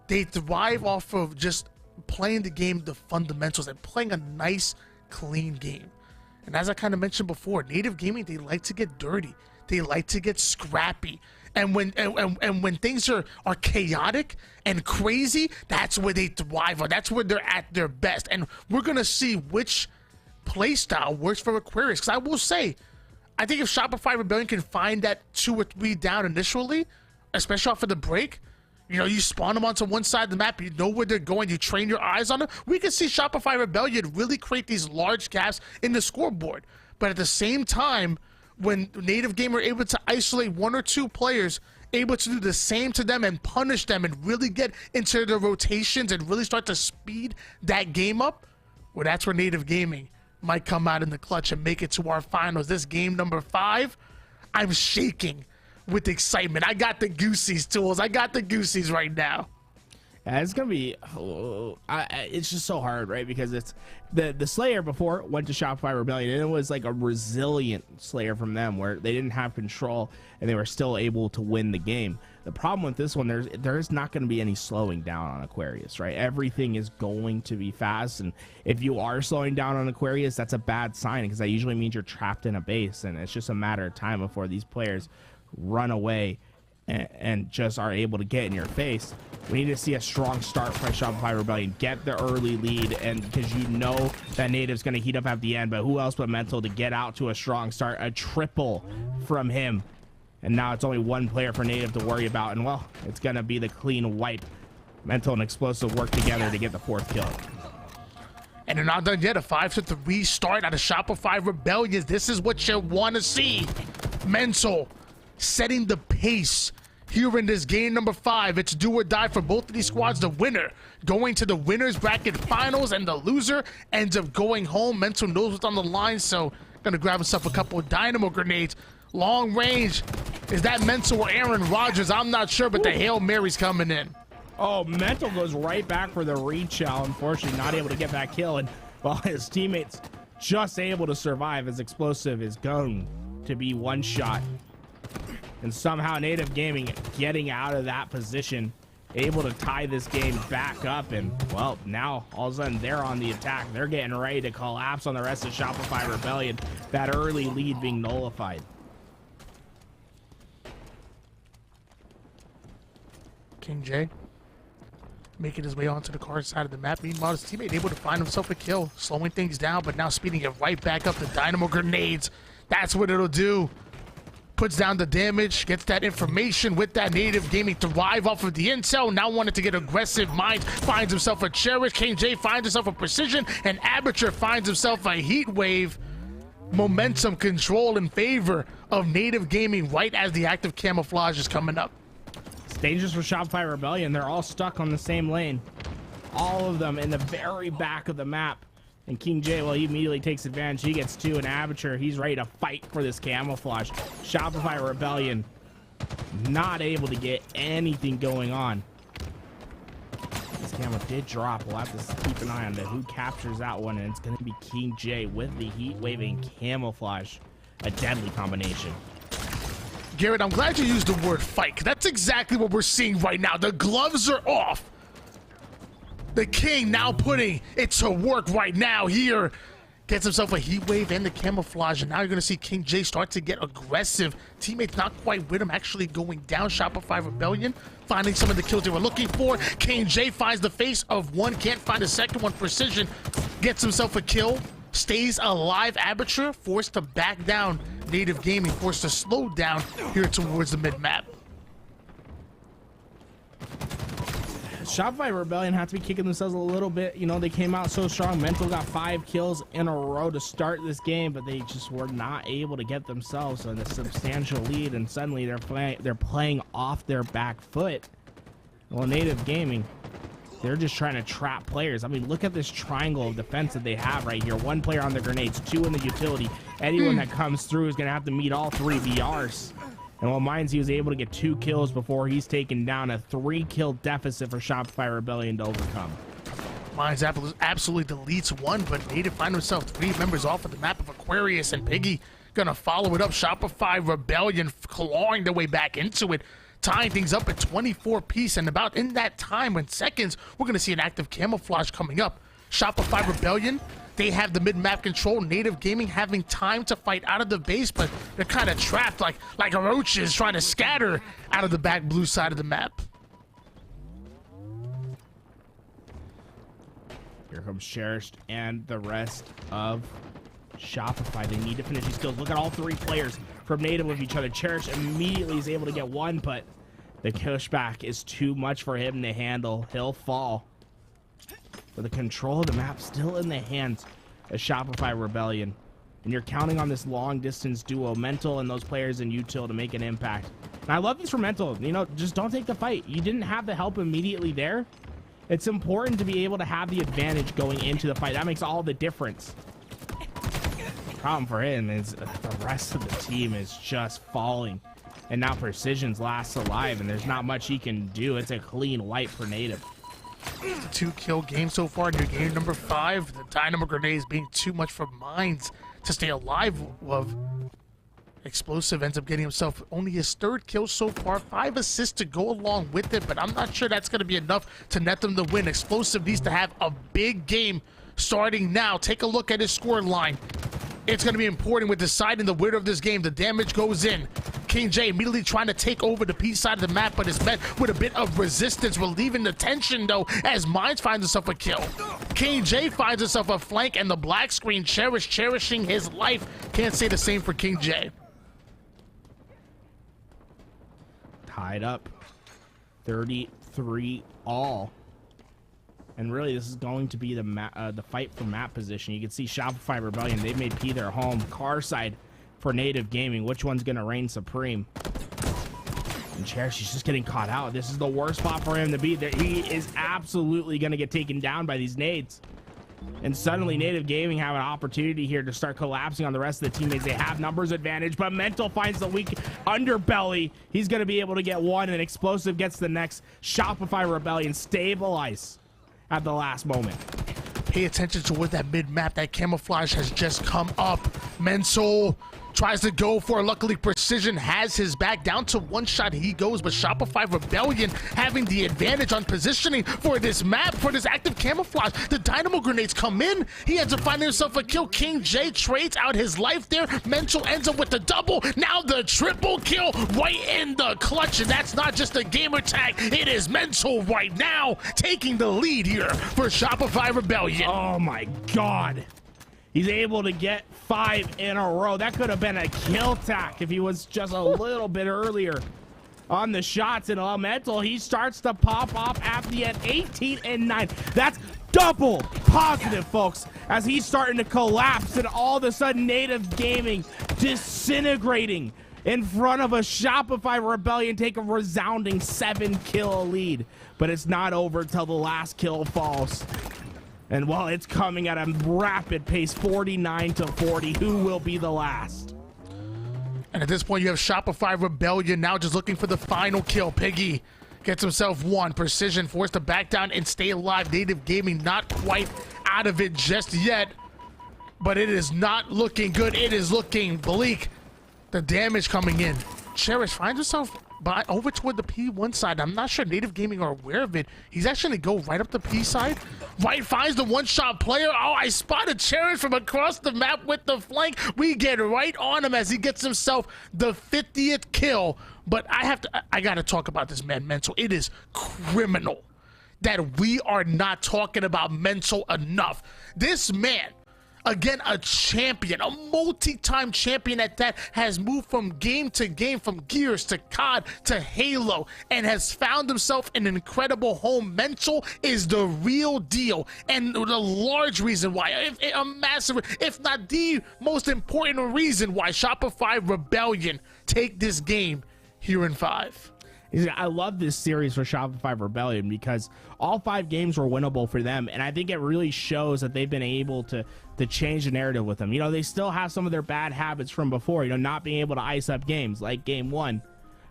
They thrive off of just playing the game, the fundamentals, and playing a nice, clean game. And as I kind of mentioned before, Native Gaming, they like to get dirty. They like to get scrappy. And when things are chaotic and crazy, that's where they thrive on. That's where they're at their best. And we're going to see which play style works for Aquarius. Because I will say, I think if Shopify Rebellion can find that 2 or 3 down initially, especially off of the break, You know, you spawn them onto one side of the map, you know where they're going, you train your eyes on them. We can see Shopify Rebellion really create these large gaps in the scoreboard. But at the same time, when Native Game are able to isolate 1 or 2 players, able to do the same to them and punish them and really get into their rotations and really start to speed that game up, well, that's where Native Gaming might come out in the clutch and make it to our finals. This game number 5, I'm shaking with excitement. I got the goosies, Tools. I got the goosies right now. Yeah, it's gonna be. It's just so hard, right? Because it's the Slayer before went to Shopify Rebellion, and it was like a resilient Slayer from them, where they didn't have control and they were still able to win the game. The problem with this one, there's not going to be any slowing down on Aquarius, right? Everything is going to be fast, and if you are slowing down on Aquarius, that's a bad sign, because that usually means you're trapped in a base, and it's just a matter of time before these players run away and just are able to get in your face. We need to see a strong start by Shopify Rebellion, get the early lead, and because you know that Native's going to heat up at the end, but who else but Mental to get out to a strong start? A triple from him, and now it's only 1 player for Native to worry about, and well, it's going to be the clean wipe. Mental and Explosive work together to get the 4th kill. And they're not done yet. A 5-3 start out of Shopify Rebellion. This is what you want to see. Mental setting the pace here in this game number 5. It's do or die for both of these squads. The winner going to the winners bracket finals, and the loser ends up going home. Mental knows what's on the line, so gonna grab himself a couple of dynamo grenades. Long range. Is that Mental or Aaron Rodgers? I'm not sure, but the Hail Mary's coming in. Oh, Mental goes right back for the reach out. Unfortunately, not able to get that kill, and well, his teammates just able to survive as Explosive is going to be one shot. And somehow Native Gaming getting out of that position, able to tie this game back up, and well, now all of a sudden they're on the attack. They're getting ready to collapse on the rest of Shopify Rebellion. That early lead being nullified. King J making his way onto the card side of the map. Meanwhile, his teammate able to find himself a kill, slowing things down, but now speeding it right back up. The dynamo grenades, that's what it'll do. Puts down the damage, gets that information with that Native Gaming thrive off of the intel. Now wanted to get aggressive. Mind finds himself a Cherish. King J finds himself a Precision, and Aperture finds himself a Heat Wave. Momentum control in favor of Native Gaming right as the active camouflage is coming up. It's dangerous for Shopify Rebellion. They're all stuck on the same lane. All of them in the very back of the map. And King J, well, he immediately takes advantage. He gets 2 in Aperture. He's ready to fight for this camouflage. Shopify Rebellion not able to get anything going on. This camo did drop. We'll have to keep an eye on who captures that one. And it's going to be King J with the Heat Wave and Camouflage. A deadly combination. Garrett, I'm glad you used the word fight, because that's exactly what we're seeing right now. The gloves are off. The King now putting it to work right now here. Gets himself a Heat Wave and the camouflage, and now you're going to see King J start to get aggressive. Teammates not quite with him, actually going down. Shopify Rebellion finding some of the kills they were looking for. King J finds the face of one, can't find a second one. Precision gets himself a kill, stays alive. Aperture forced to back down. Native Gaming forced to slow down here towards the mid-map. Shopify Rebellion have to be kicking themselves a little bit. You know, they came out so strong. Mental got 5 kills in a row to start this game, but they just were not able to get themselves on a substantial lead, and suddenly they're playing off their back foot. Well, Native Gaming, they're just trying to trap players. I mean, look at this triangle of defense that they have right here. 1 player on the grenades, 2 in the utility. Anyone that comes through is going to have to meet all 3 VRs. And while Mines, he was able to get 2 kills before he's taken down a 3-kill deficit for Shopify Rebellion to overcome. Mines absolutely deletes 1, but Native find himself 3 members off of the map of Aquarius, and Piggy gonna follow it up. Shopify Rebellion clawing their way back into it, tying things up at 24 apiece, and about in that time, in seconds, we're gonna see an active camouflage coming up. Shopify Rebellion, they have the mid-map control. Native Gaming having time to fight out of the base, but they're kind of trapped like roaches trying to scatter out of the back blue side of the map. Here comes Cherished and the rest of Shopify. They need to finish these kills. Look at all 3 players from Native with each other. Cherished immediately is able to get 1, but The pushback is too much for him to handle. He'll fall. But the control of the map still in the hands of Shopify Rebellion. And you're counting on this long-distance duo, Mental and those players in Util, to make an impact. And I love this for Mental. You know, just don't take the fight. You didn't have the help immediately there. It's important to be able to have the advantage going into the fight. That makes all the difference. Problem for him is the rest of the team is just falling. And now Precision's last alive, and there's not much he can do. It's a clean wipe for Native. It's a 2-kill game so far in your game number 5. The Dynamo Grenades being too much for Mines to stay alive of. Explosive ends up getting himself only his 3rd kill so far, 5 assists to go along with it, but I'm not sure that's going to be enough to net them the win. Explosive needs to have a big game starting now. Take a look at his score line. It's going to be important with deciding the winner of this game. The damage goes in. King J immediately trying to take over the P side of the map, but is met with a bit of resistance, relieving the tension, though, as Mines finds himself a kill. King J finds himself a flank, and the black screen cherishing his life. Can't say the same for King J. Tied up. 33 all. And really, this is going to be the fight for map position. You can see Shopify Rebellion. They've made P their home. Car side for Native Gaming. Which one's going to reign supreme? And Cherish, he's just getting caught out. This is the worst spot for him to be. He is absolutely going to get taken down by these nades. And suddenly, Native Gaming have an opportunity here to start collapsing on the rest of the teammates. They have numbers advantage, but Mental finds the weak underbelly. He's going to be able to get one, and Explosive gets the next. Shopify Rebellion stabilize at the last moment. Pay attention to where that mid-map, that camouflage has just come up. Mental tries to go for it. Luckily, Precision has his back. Down to 1 shot he goes, but Shopify Rebellion having the advantage on positioning for this map, for this active camouflage. The Dynamo Grenades come in. He ends up finding himself a kill. King J trades out his life there. Mental ends up with the double. Now the triple kill right in the clutch, and that's not just a gamer tag. It is Mental right now taking the lead here for Shopify Rebellion. Oh my God. He's able to get 5 in a row. That could have been a kill tack if he was just a little bit earlier on the shots. And Elemental, he starts to pop off at the end. 18 and 9. That's double positive, folks, as he's starting to collapse. And all of a sudden, Native Gaming disintegrating in front of a Shopify Rebellion, take a resounding 7-kill lead. But it's not over till the last kill falls. And while it's coming at a rapid pace, 49-40, who will be the last? And at this point, you have Shopify Rebellion now just looking for the final kill. Piggy gets himself 1. Precision forced to back down and stay alive. Native Gaming not quite out of it just yet, but it is not looking good. It is looking bleak. The damage coming in. Cherish finds himself over toward the P1 side. I'm not sure Native Gaming are aware of it. He's actually going to go right up the P side. Right finds the 1-shot player. Oh, I spotted Cherish from across the map with the flank. We get right on him as he gets himself the 50th kill. But I got to talk about this man, Mental. It is criminal that we are not talking about Mental enough. This man, again, a champion, a multi-time champion at that, has moved from game to game, from Gears to COD to Halo, and has found himself an incredible home. Mental is the real deal, and the large reason why, a massive, if not the most important reason why Shopify Rebellion take this game here in 5. I love this series for Shopify Rebellion because all 5 games were winnable for them, and I think it really shows that they've been able to change the narrative with them. You know, they still have some of their bad habits from before, you know, not being able to ice up games like game 1,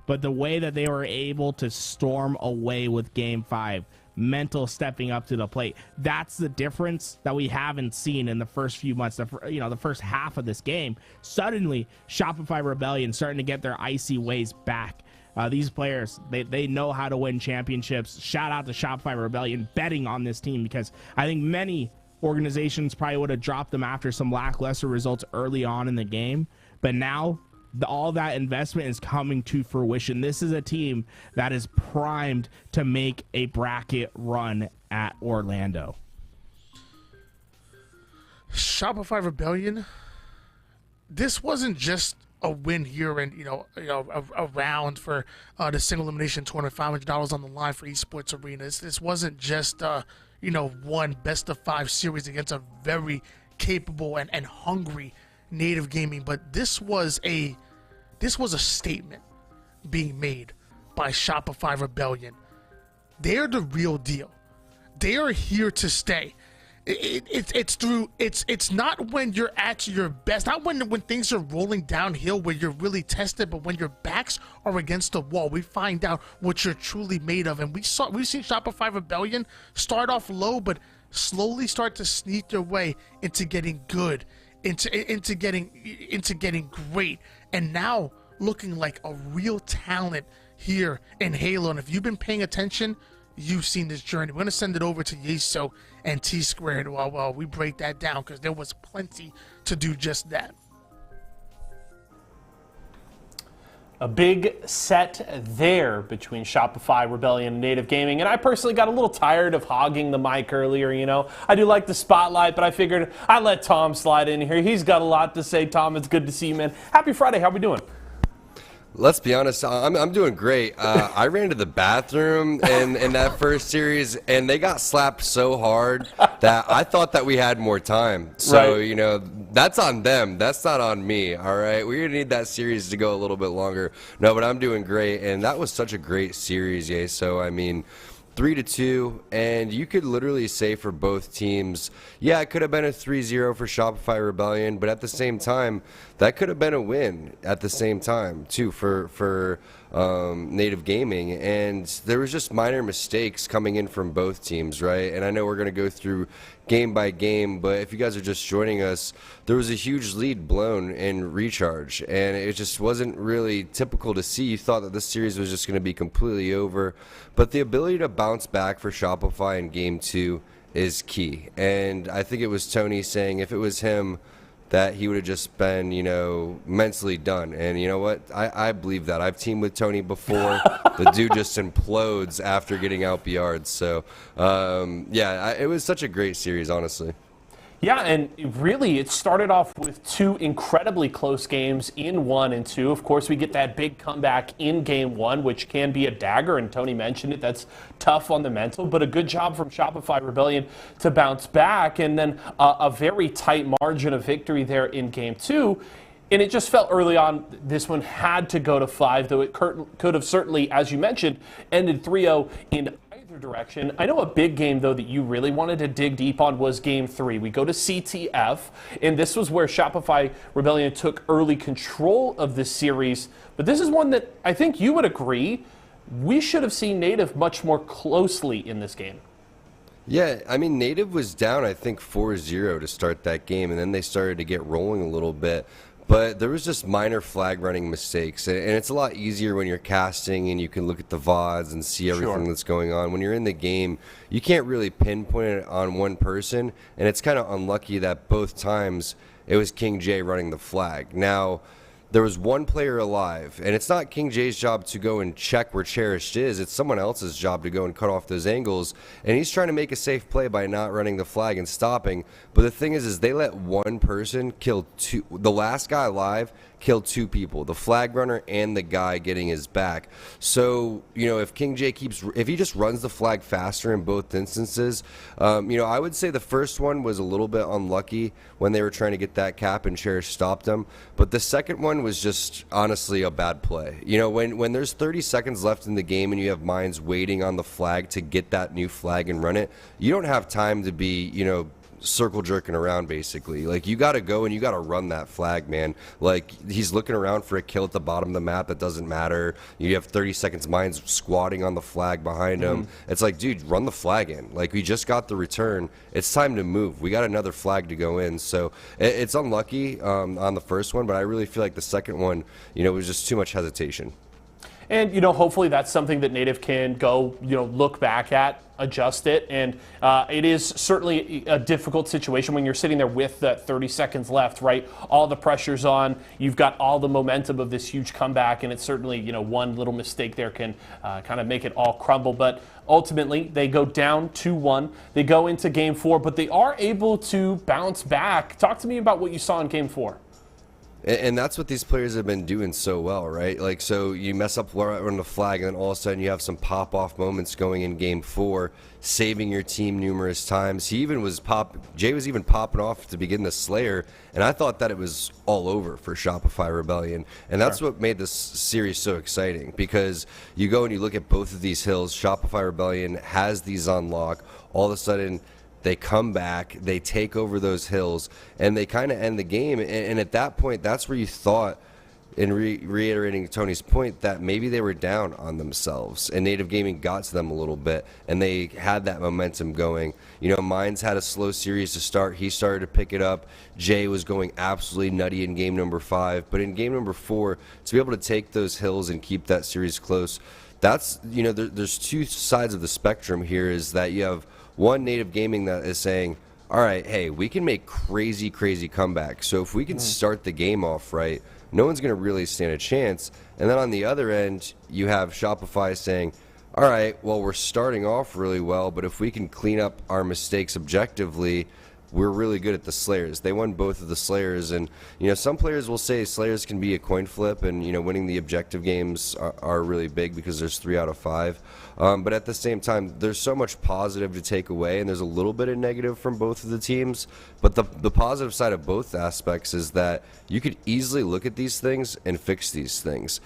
but the way that they were able to storm away with game 5, Mental stepping up to the plate, that's the difference that we haven't seen in the first few months, the first half of this game. Suddenly, Shopify Rebellion starting to get their icy ways back. These players, they know how to win championships. Shout out to Shopify Rebellion betting on this team, because I think many organizations probably would have dropped them after some lackluster results early on in the game. But now all that investment is coming to fruition. This is a team that is primed to make a bracket run at Orlando. Shopify Rebellion, this wasn't just a win here and a round for the single elimination tournament, $500 on the line for Esports Arena. This wasn't just one best of 5 series against a very capable and hungry Native Gaming, but this was a statement being made by Shopify Rebellion. They're the real deal. They are here to stay. It's not when you're at your best, not when things are rolling downhill where you're really tested, but when your backs are against the wall, we find out what you're truly made of. And we've seen Shopify Rebellion start off low, but slowly start to sneak their way into getting good, into getting great, and now looking like a real talent here in Halo. And if you've been paying attention, you've seen this journey. We're going to send it over to Yeso and T-Squared while we break that down, because there was plenty to do just that. A big set there between Shopify, Rebellion, and Native Gaming. And I personally got a little tired of hogging the mic earlier, I do like the spotlight, but I figured I'd let Tom slide in here. He's got a lot to say. Tom, it's good to see you, man. Happy Friday. How we doing? Let's be honest, I'm doing great. I ran to the bathroom in that first series, and they got slapped so hard that I thought that we had more time. So, right. That's on them. That's not on me, all right? We're going to need that series to go a little bit longer. No, but I'm doing great, and that was such a great series, yeah. So, 3-2, and you could literally say for both teams, yeah, it could have been a 3-0 for Shopify Rebellion, but at the same time, that could have been a win at the same time, too, for Native Gaming. And there was just minor mistakes coming in from both teams, right? And I know we're going to go through game by game, but if you guys are just joining us, there was a huge lead blown in recharge, and it just wasn't really typical to see. You thought that this series was just going to be completely over, but the ability to bounce back for Shopify in game 2 is key. And I think it was Tony saying if it was him, that he would have just been, mentally done. And you know what? I believe that. I've teamed with Tony before. The dude just implodes after getting out BR'd. So, it was such a great series, honestly. Yeah, and really, it started off with 2 incredibly close games in 1 and 2. Of course, we get that big comeback in game 1, which can be a dagger, and Tony mentioned it. That's tough on the mental, but a good job from Shopify Rebellion to bounce back, and then a very tight margin of victory there in game 2. And it just felt early on this one had to go to 5, though it could have certainly, as you mentioned, ended 3-0 in either direction. I know a big game, though, that you really wanted to dig deep on was game 3. We go to CTF, and this was where Shopify Rebellion took early control of this series. But this is one that I think you would agree we should have seen Native much more closely in this game. Yeah, Native was down, I think, 4-0 to start that game, and then they started to get rolling a little bit. But there was just minor flag running mistakes, and it's a lot easier when you're casting and you can look at the VODs and see everything that's going on. When you're in the game, you can't really pinpoint it on one person, and it's kind of unlucky that both times it was King J running the flag. Now, there was one player alive, and it's not King J's job to go and check where Cherished is. It's someone else's job to go and cut off those angles, and he's trying to make a safe play by not running the flag and stopping. But the thing is they let one person kill 2. The last guy alive killed 2 people, the flag runner and the guy getting his back. So, if King J if he just runs the flag faster in both instances, I would say the first one was a little bit unlucky when they were trying to get that cap and Cherish stopped him. But the second one was just honestly a bad play. When there's 30 seconds left in the game and you have mines waiting on the flag to get that new flag and run it, you don't have time to be, circle jerking around, basically. Like, you got to go and you got to run that flag, man. Like, he's looking around for a kill at the bottom of the map that doesn't matter. You have 30 seconds mines squatting on the flag behind him. It's like, dude, run the flag in. Like, we just got the return. It's time to move. We got another flag to go in. So it's unlucky on the first one, but I really feel like the second one, was just too much hesitation. And, hopefully that's something that Native can go, look back at, adjust it. And it is certainly a difficult situation when you're sitting there with that 30 seconds left, right? All the pressure's on. You've got all the momentum of this huge comeback. And it's certainly, one little mistake there can kind of make it all crumble. But ultimately, they go down 2-1. They go into game 4, but they are able to bounce back. Talk to me about what you saw in game 4. And that's what these players have been doing so well, right? Like, so you mess up on the flag, and then all of a sudden you have some pop-off moments going in Game 4, saving your team numerous times. Jay was even popping off to begin the Slayer, and I thought that it was all over for Shopify Rebellion. And that's what made this series so exciting, because you go and you look at both of these hills. Shopify Rebellion has these on lock. All of a sudden, they come back, they take over those hills, and they kind of end the game. And at that point, that's where you thought, in reiterating Tony's point, that maybe they were down on themselves, and Native Gaming got to them a little bit, and they had that momentum going. You know, Mines had a slow series to start. He started to pick it up. Jay was going absolutely nutty in game number 5. But in game number 4, to be able to take those hills and keep that series close, that's, you know, there's two sides of the spectrum here, is that you have one, Native Gaming, that is saying, all right, hey, we can make crazy, crazy comebacks. So if we can start the game off right, no one's going to really stand a chance. And then on the other end, you have Shopify saying, all right, well, we're starting off really well, but if we can clean up our mistakes objectively, we're really good at the Slayers. They won both of the Slayers, and you know, some players will say Slayers can be a coin flip, and you know, winning the objective games are really big because there's 3 out of 5. But at the same time, there's so much positive to take away, and there's a little bit of negative from both of the teams. But the positive side of both aspects is that you could easily look at these things and fix these things.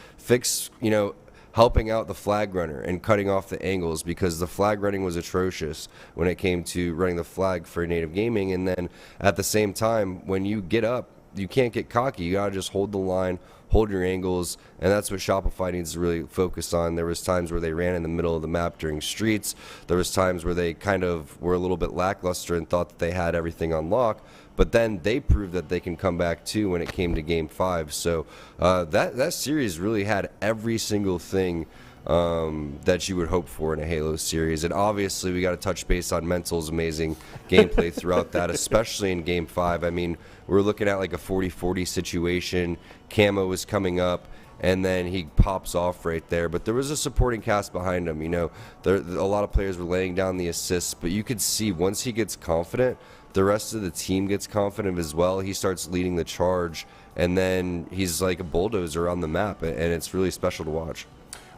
You know, helping out the flag runner and cutting off the angles, because the flag running was atrocious when it came to running the flag for Native Gaming. And then at the same time, when you get up, you can't get cocky. You gotta just hold the line, hold your angles, and that's what Shopify needs to really focus on. There was times where they ran in the middle of the map during streets. There was times where they kind of were a little bit lackluster and thought that they had everything on lock. But then they proved that they can come back too when it came to Game 5. So that series really had every single thing that you would hope for in a Halo series. And obviously we got to touch base on Mental's amazing gameplay throughout that, especially in Game 5. I mean, we're looking at like a 40-40 situation. Camo was coming up, and then he pops off right there. But there was a supporting cast behind him. You know, a lot of players were laying down the assists, but you could see once he gets confident, the rest of the team gets confident as well. He starts leading the charge, and then he's like a bulldozer on the map, and it's really special to watch.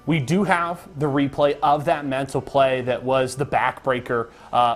We do have the replay of that Mental play that was the backbreaker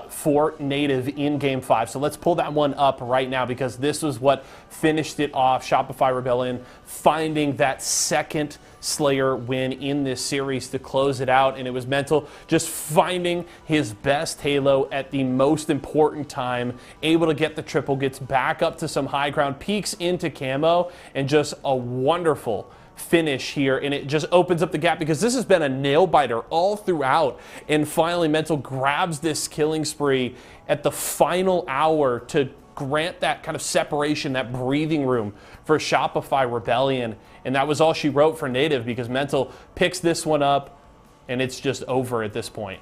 for Native in Game 5. So let's pull that one up right now, because this was what finished it off. Shopify Rebellion finding that second Slayer win in this series to close it out. And it was Mental just finding his best Halo at the most important time, able to get the triple, gets back up to some high ground, peeks into Camo, and just a wonderful finish here, and it just opens up the gap, because this has been a nail biter all throughout. And finally Mental grabs this killing spree at the final hour to grant that kind of separation, that breathing room for Shopify Rebellion. And that was all she wrote for Native, because Mental picks this one up and it's just over at this point.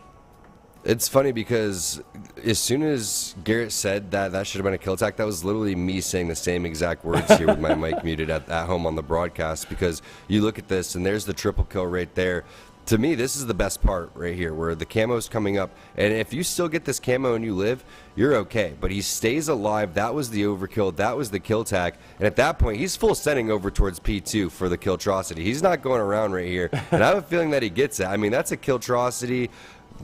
It's funny because as soon as Garrett said that should have been a kill attack, that was literally me saying the same exact words here with my mic muted at home on the broadcast, because you look at this and there's the triple kill right there. To me, this is the best part right here, where the camo's coming up, and if you still get this camo and you live, you're okay. But he stays alive. That was the overkill. That was the kill tack. And at that point, he's full sending over towards P2 for the Killtrocity. He's not going around right here. And I have a feeling that he gets it. I mean, that's a Killtrocity.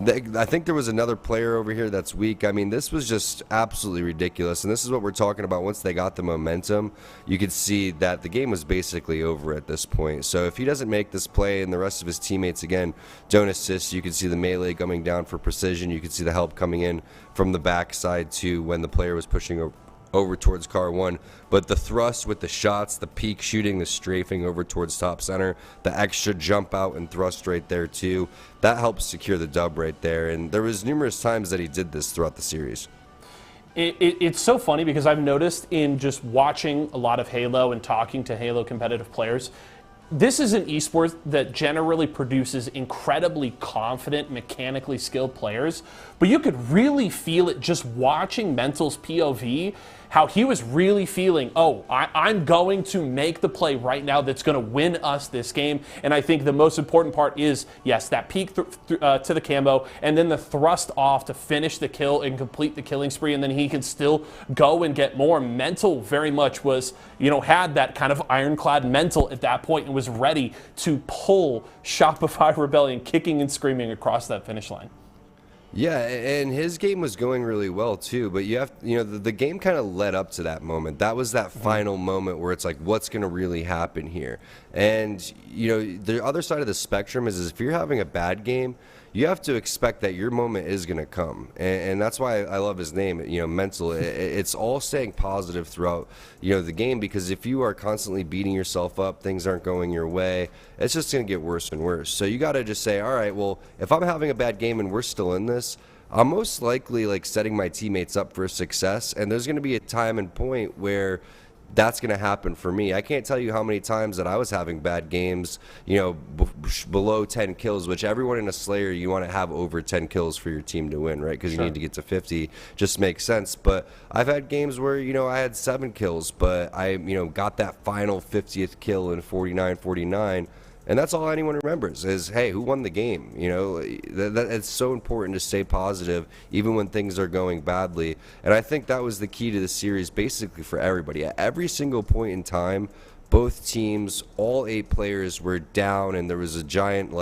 I think there was another player over here that's weak. I mean, this was just absolutely ridiculous. And this is what we're talking about. Once they got the momentum, you could see that the game was basically over at this point. So if he doesn't make this play and the rest of his teammates, again, don't assist, you can see the melee coming down for precision. You can see the help coming in from the backside too when the player was pushing over towards car 1, but the thrust with the shots, the peak shooting, the strafing over towards top center, the extra jump out and thrust right there too, that helps secure the dub right there. And there was numerous times that he did this throughout the series. It's so funny, because I've noticed in just watching a lot of Halo and talking to Halo competitive players, this is an esport that generally produces incredibly confident, mechanically skilled players, but you could really feel it just watching Mental's POV, how he was really feeling, oh, I'm going to make the play right now that's going to win us this game. And I think the most important part is, yes, that peek to the camo, and then the thrust off to finish the kill and complete the killing spree, and then he can still go and get more. Mental very much was, had that kind of ironclad mental at that point and was ready to pull Shopify Rebellion kicking and screaming across that finish line. Yeah, and his game was going really well too, but the game kind of led up to that moment. That was that final moment where it's like, what's going to really happen here? And, the other side of the spectrum is if you're having a bad game, you have to expect that your moment is going to come. And that's why I love his name, mental. It's all staying positive throughout, the game, because if you are constantly beating yourself up, things aren't going your way, it's just going to get worse and worse. So you got to just say, all right, well, if I'm having a bad game and we're still in this, I'm most likely setting my teammates up for success. And there's going to be a time and point where that's going to happen for me. I can't tell you how many times that I was having bad games, below 10 kills, which everyone in a Slayer, you want to have over 10 kills for your team to win, right? Because you need to get to 50. Just makes sense. But I've had games where, I had 7 kills, but I, got that final 50th kill in 49-49. And that's all anyone remembers is, hey, who won the game? It's so important to stay positive even when things are going badly. And I think that was the key to the series basically for everybody. At every single point in time, both teams, all 8 players were down, and there was a giant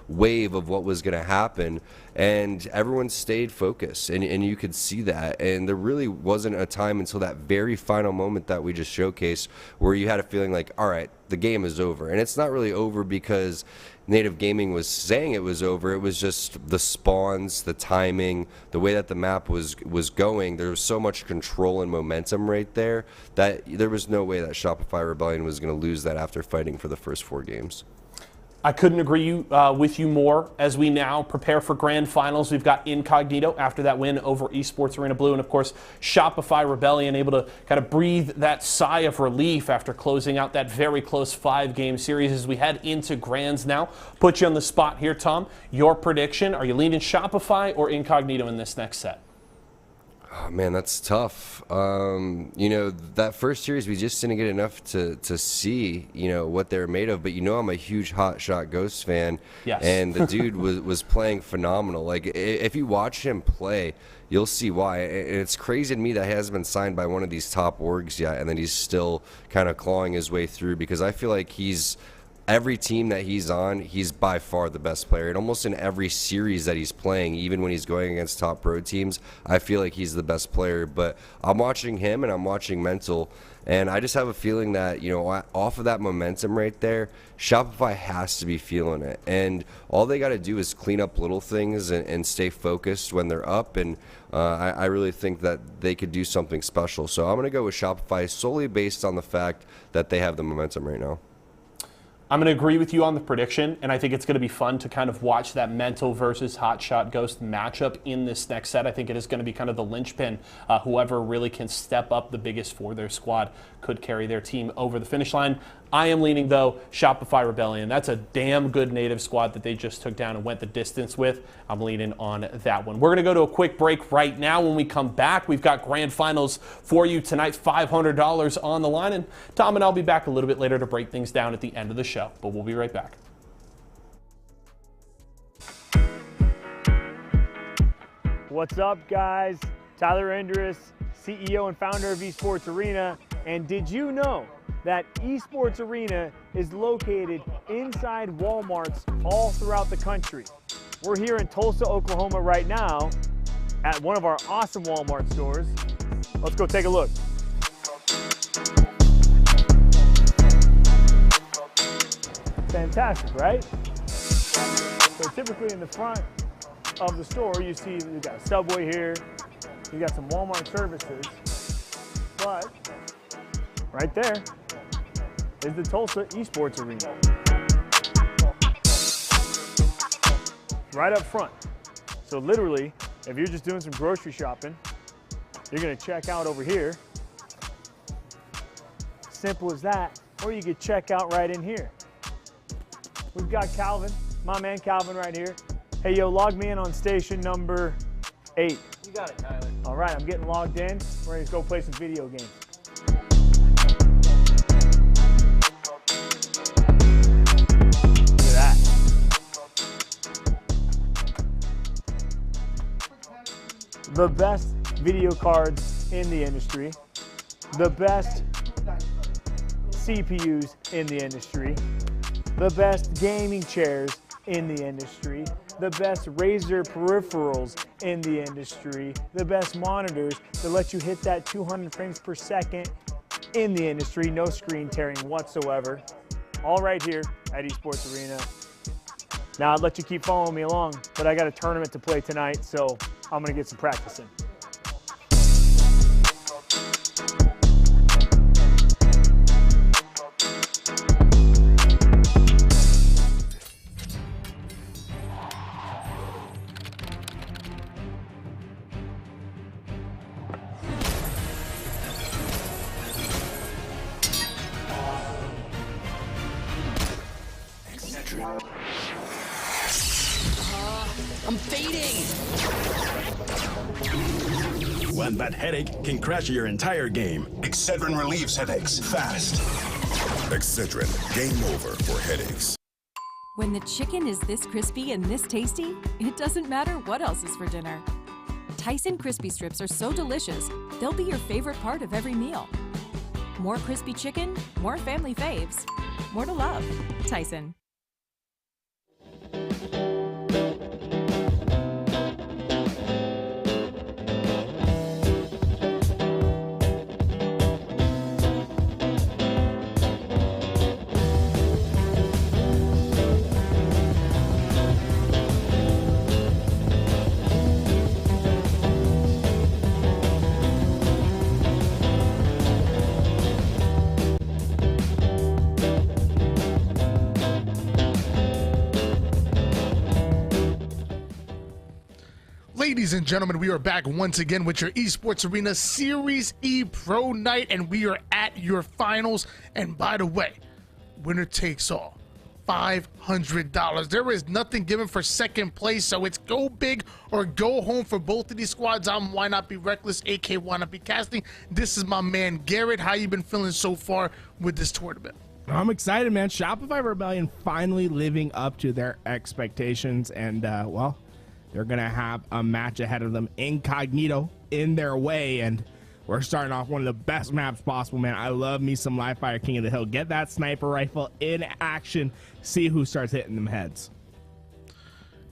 wave of what was going to happen, and everyone stayed focused, and you could see that. And there really wasn't a time until that very final moment that we just showcased where you had a feeling all right, the game is over. And it's not really over because Native Gaming was saying it was over. It was just the spawns, the timing, the way that the map was going. There was so much control and momentum right there that there was no way that Shopify Rebellion was going to lose that after fighting for the first 4 games. I couldn't agree with you more. As we now prepare for grand finals, we've got Incognito after that win over Esports Arena Blue, and of course Shopify Rebellion able to kind of breathe that sigh of relief after closing out that very close 5-game series as we head into grands now. Put you on the spot here, Tom. Your prediction, are you leaning Shopify or Incognito in this next set? Oh, man, that's tough. That first series, we just didn't get enough to see, what they were made of. But, I'm a huge Hot Shot Ghost fan. Yes. And the dude was playing phenomenal. If you watch him play, you'll see why. And it's crazy to me that he hasn't been signed by one of these top orgs yet, and then he's still kind of clawing his way through, because I feel like every team that he's on, he's by far the best player. And almost in every series that he's playing, even when he's going against top pro teams, I feel like he's the best player. But I'm watching him and I'm watching Mental, and I just have a feeling that, off of that momentum right there, Shopify has to be feeling it. And all they got to do is clean up little things and stay focused when they're up. And I really think that they could do something special. So I'm going to go with Shopify solely based on the fact that they have the momentum right now. I'm going to agree with you on the prediction, and I think it's going to be fun to kind of watch that Mental versus Hot Shot Ghost matchup in this next set. I think it is going to be kind of the linchpin. Whoever really can step up the biggest for their squad could carry their team over the finish line. I am leaning, though, Shopify Rebellion. That's a damn good Native squad that they just took down and went the distance with. I'm leaning on that one. We're going to go to a quick break right now. When we come back, we've got grand finals for you tonight, $500 on the line. And Tom and I'll be back a little bit later to break things down at the end of the show. But we'll be right back. What's up, guys? Tyler Endress, CEO and founder of Esports Arena. And did you know that Esports Arena is located inside Walmarts all throughout the country? We're here in Tulsa, Oklahoma right now at one of our awesome Walmart stores. Let's go take a look. Fantastic, right? So typically in the front of the store, you see you got a Subway here, you got some Walmart services, but right there is the Tulsa Esports Arena. Right up front. So literally, if you're just doing some grocery shopping, you're gonna check out over here. Simple as that. Or you could check out right in here. We've got Calvin, my man Calvin right here. Hey, yo, log me in on station number 8. You got it, Tyler. All right, I'm getting logged in. We're going to go play some video games. Look at that. The best video cards in the industry. The best CPUs in the industry. The best gaming chairs in the industry. The best Razer peripherals in the industry, the best monitors that let you hit that 200 frames per second in the industry, no screen tearing whatsoever. All right here at Esports Arena. Now I'd let you keep following me along, but I got a tournament to play tonight, so I'm gonna get some practice in. I'm fading! One bad headache can crash your entire game. Excedrin relieves headaches fast. Excedrin, game over for headaches. When the chicken is this crispy and this tasty, it doesn't matter what else is for dinner. Tyson crispy strips are so delicious, they'll be your favorite part of every meal. More crispy chicken, more family faves, more to love. Tyson. Ladies and gentlemen, we are back once again with your Esports Arena Series E Pro Night, and we are at your finals. And by the way, winner takes all, $500. There is nothing given for second place, so it's go big or go home for both of these squads. I'm Why Not Be Reckless, aka Why Not Be Casting. This is my man Garrett. How you been feeling so far with this tournament? I'm excited, man. Shopify Rebellion finally living up to their expectations, and well, they're gonna have a match ahead of them, Incognito in their way, and we're starting off one of the best maps possible, man. I love me some Live Fire King of the Hill. Get that sniper rifle in action, see who starts hitting them heads.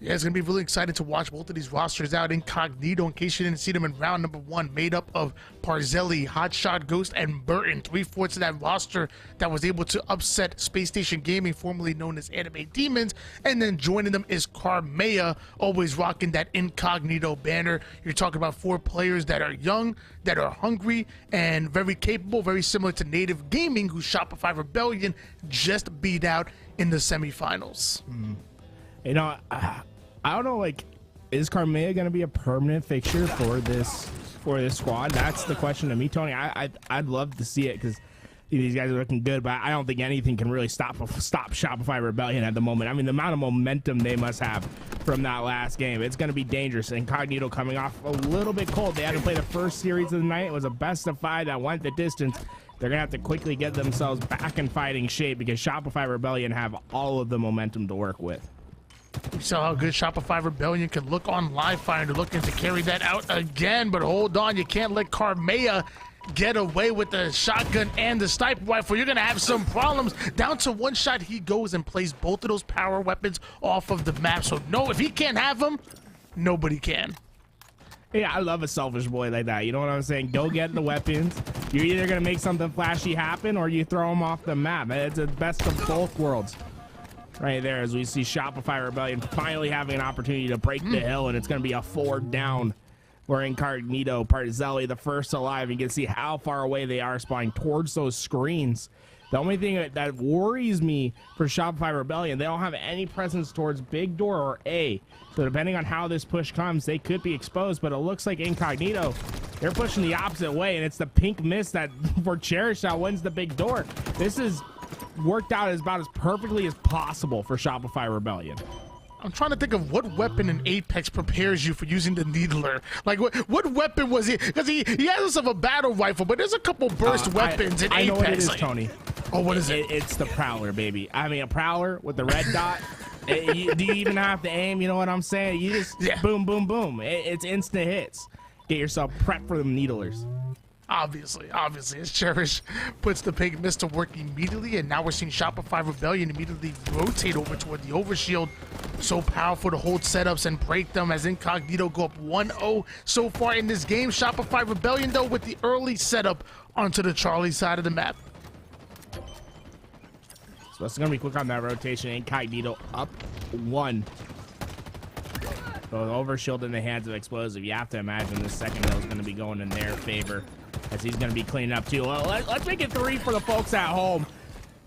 Yeah, it's going to be really exciting to watch both of these rosters out. Incognito, in case you didn't see them in round number 1, made up of Parzelli, Hotshot, Ghost, and Burton. 3/4 of that roster that was able to upset Space Station Gaming, formerly known as Anime Demons. And then joining them is Carmea, always rocking that Incognito banner. You're talking about 4 players that are young, that are hungry, and very capable, very similar to Native Gaming, who Shopify Rebellion just beat out in the semifinals. You know, I don't know, like, is Carmea going to be a permanent fixture for this squad? That's the question to me, Tony. I'd love to see it because these guys are looking good, but I don't think anything can really stop Shopify Rebellion at the moment. I mean, the amount of momentum they must have from that last game, it's going to be dangerous. Incognito coming off a little bit cold. They had to play the first series of the night. It was a best of 5 that went the distance. They're going to have to quickly get themselves back in fighting shape because Shopify Rebellion have all of the momentum to work with. We saw how good Shopify Rebellion can look on Live Fire, and they're looking to carry that out again. But hold on, you can't let Carmea get away with the shotgun and the sniper rifle. You're going to have some problems. Down to 1 shot, he goes and plays both of those power weapons off of the map. So no, if he can't have them, nobody can. Yeah, I love a selfish boy like that. You know what I'm saying? Go get the weapons. You're either going to make something flashy happen or you throw them off the map. It's the best of both worlds. Right there, as we see Shopify Rebellion finally having an opportunity to break the hill, and it's going to be a 4 down for Incognito. Parzelli, the first alive. You can see how far away they are spawning towards those screens. The only thing that worries me for Shopify Rebellion, they don't have any presence towards Big Door or A. So depending on how this push comes, they could be exposed, but it looks like Incognito, they're pushing the opposite way, and it's the pink mist that for Cherish that wins the Big Door. This is worked out about as perfectly as possible for Shopify Rebellion. I'm trying to think of what weapon in Apex prepares you for using the Needler. Like, what weapon was he? Because he has himself a battle rifle, but there's a couple burst weapons in Apex. I know what it is, like, Tony. Oh, what is it? It's the Prowler, baby. I mean, a Prowler with the red dot. Do you even have to aim? You know what I'm saying? You just boom, boom, boom. It's instant hits. Get yourself prepped for them Needlers. Obviously, as Cherish puts the pink mist to work immediately, and now we're seeing Shopify Rebellion immediately rotate over toward the overshield. So powerful to hold setups and break them as Incognito go up 1-0 so far in this game. Shopify Rebellion, though, with the early setup onto the Charlie side of the map. So it's going to be quick on that rotation. Incognito up 1. So the overshield in the hands of Explosive. You have to imagine this second hill is going to be going in their favor, as he's going to be cleaning up too. Well, let's make it 3 for the folks at home,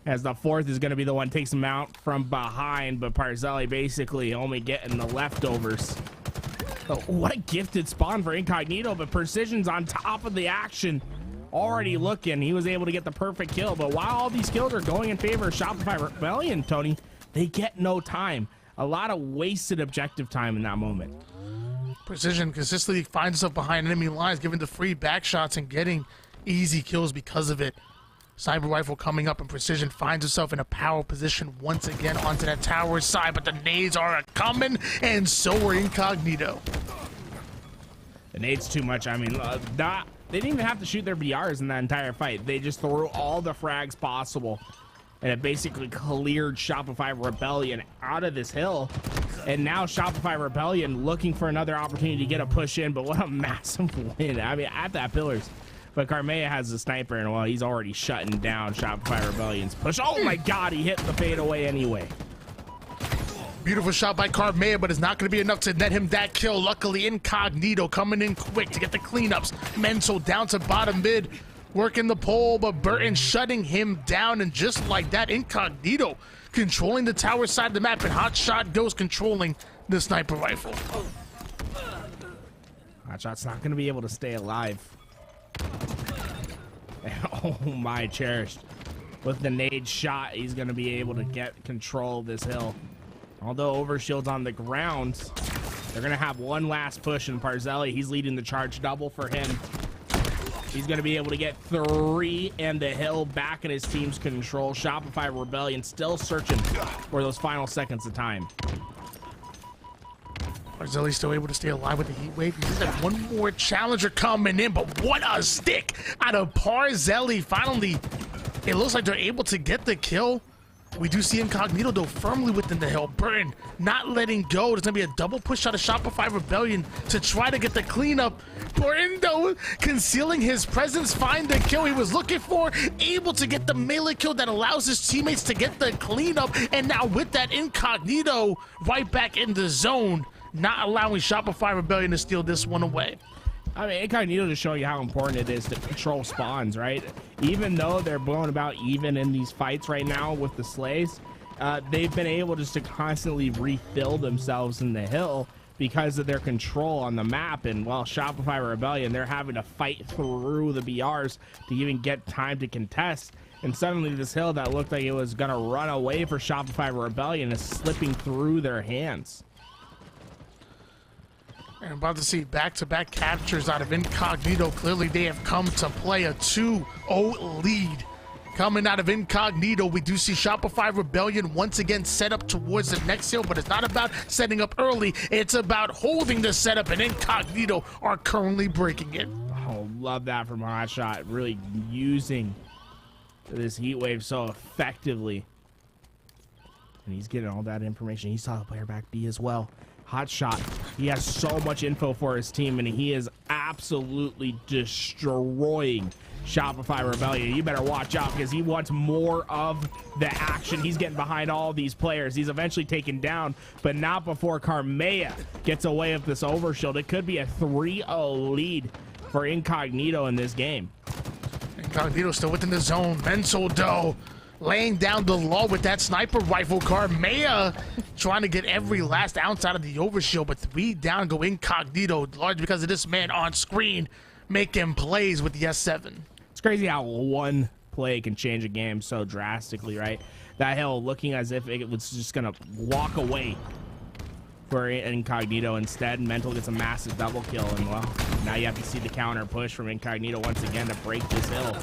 as the 4th is going to be the one takes him out from behind, but Parzelli basically only getting the leftovers. Oh, what a gifted spawn for Incognito, but Precision's on top of the action. Already looking, he was able to get the perfect kill, but while all these kills are going in favor of Shopify Rebellion, Tony, they get no time. A lot of wasted objective time in that moment. Precision consistently finds himself behind enemy lines, giving the free back shots and getting easy kills because of it. Sniper rifle coming up, and Precision finds himself in a power position once again onto that tower side, but the nades are coming, and so are Incognito. The nades too much. I mean, they didn't even have to shoot their BRs in that entire fight. They just threw all the frags possible, and it basically cleared Shopify Rebellion out of this hill. And now Shopify Rebellion looking for another opportunity to get a push in, but what a massive win. I mean, at that pillars. But Carmea has the sniper, and well, he's already shutting down Shopify Rebellion's push. Oh my God, he hit the fadeaway anyway. Beautiful shot by Carmea, but it's not going to be enough to net him that kill. Luckily, Incognito coming in quick to get the cleanups. Mental down to bottom mid, working the pole, but Burton shutting him down, and just like that, Incognito controlling the tower side of the map, and Hotshot goes controlling the sniper rifle. Hotshot's not going to be able to stay alive. Oh my, Cherished. With the nade shot, he's going to be able to get control of this hill. Although Overshield's on the ground, they're going to have one last push, and Parzelli, he's leading the charge double for him. He's going to be able to get 3 and the hill back in his team's control. Shopify Rebellion still searching for those final seconds of time. Parzelli's still able to stay alive with the heat wave. He's got one more challenger coming in, but what a stick out of Parzelli. Finally, it looks like they're able to get the kill. We do see Incognito, though, firmly within the hill. Burton not letting go. There's going to be a double push out of Shopify Rebellion to try to get the cleanup. Burton, though, concealing his presence, find the kill he was looking for, able to get the melee kill that allows his teammates to get the cleanup. And now with that, Incognito right back in the zone, not allowing Shopify Rebellion to steal this one away. I mean, Incognito to show you how important it is to control spawns, right? Even though they're blown about even in these fights right now with the slays, they've been able just to constantly refill themselves in the hill because of their control on the map. And while Shopify Rebellion, they're having to fight through the BRs to even get time to contest. And suddenly this hill that looked like it was going to run away for Shopify Rebellion is slipping through their hands. And I'm about to see back-to-back captures out of Incognito. Clearly, they have come to play a 2-0 lead. Coming out of Incognito, we do see Shopify Rebellion once again set up towards the next hill, but it's not about setting up early. It's about holding the setup, and Incognito are currently breaking it. Oh, love that from Hotshot. Really using this heat wave so effectively. And he's getting all that information. He saw the player back B as well. Hotshot, he has so much info for his team, and he is absolutely destroying Shopify Rebellion. You better watch out because he wants more of the action. He's getting behind all these players. He's eventually taken down, but not before Carmea gets away with this overshield. It could be a 3-0 lead for Incognito in this game. Incognito still within the zone. Mental Doe laying down the law with that sniper rifle. Carmea trying to get every last ounce out of the overshield, but 3 down go Incognito, large because of this man on screen making plays with the S7. It's crazy how one play can change a game so drastically, right? That hill looking as if it was just gonna walk away for Incognito. Instead, Mental gets a massive double kill, and well, now you have to see the counter push from Incognito once again to break this hill.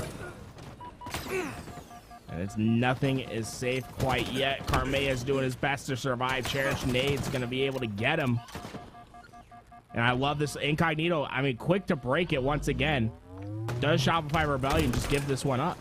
And it's nothing is safe quite yet. Carmea is doing his best to survive. Cherish Nade's going to be able to get him. And I love this Incognito. I mean, quick to break it once again. Does Shopify Rebellion just give this one up?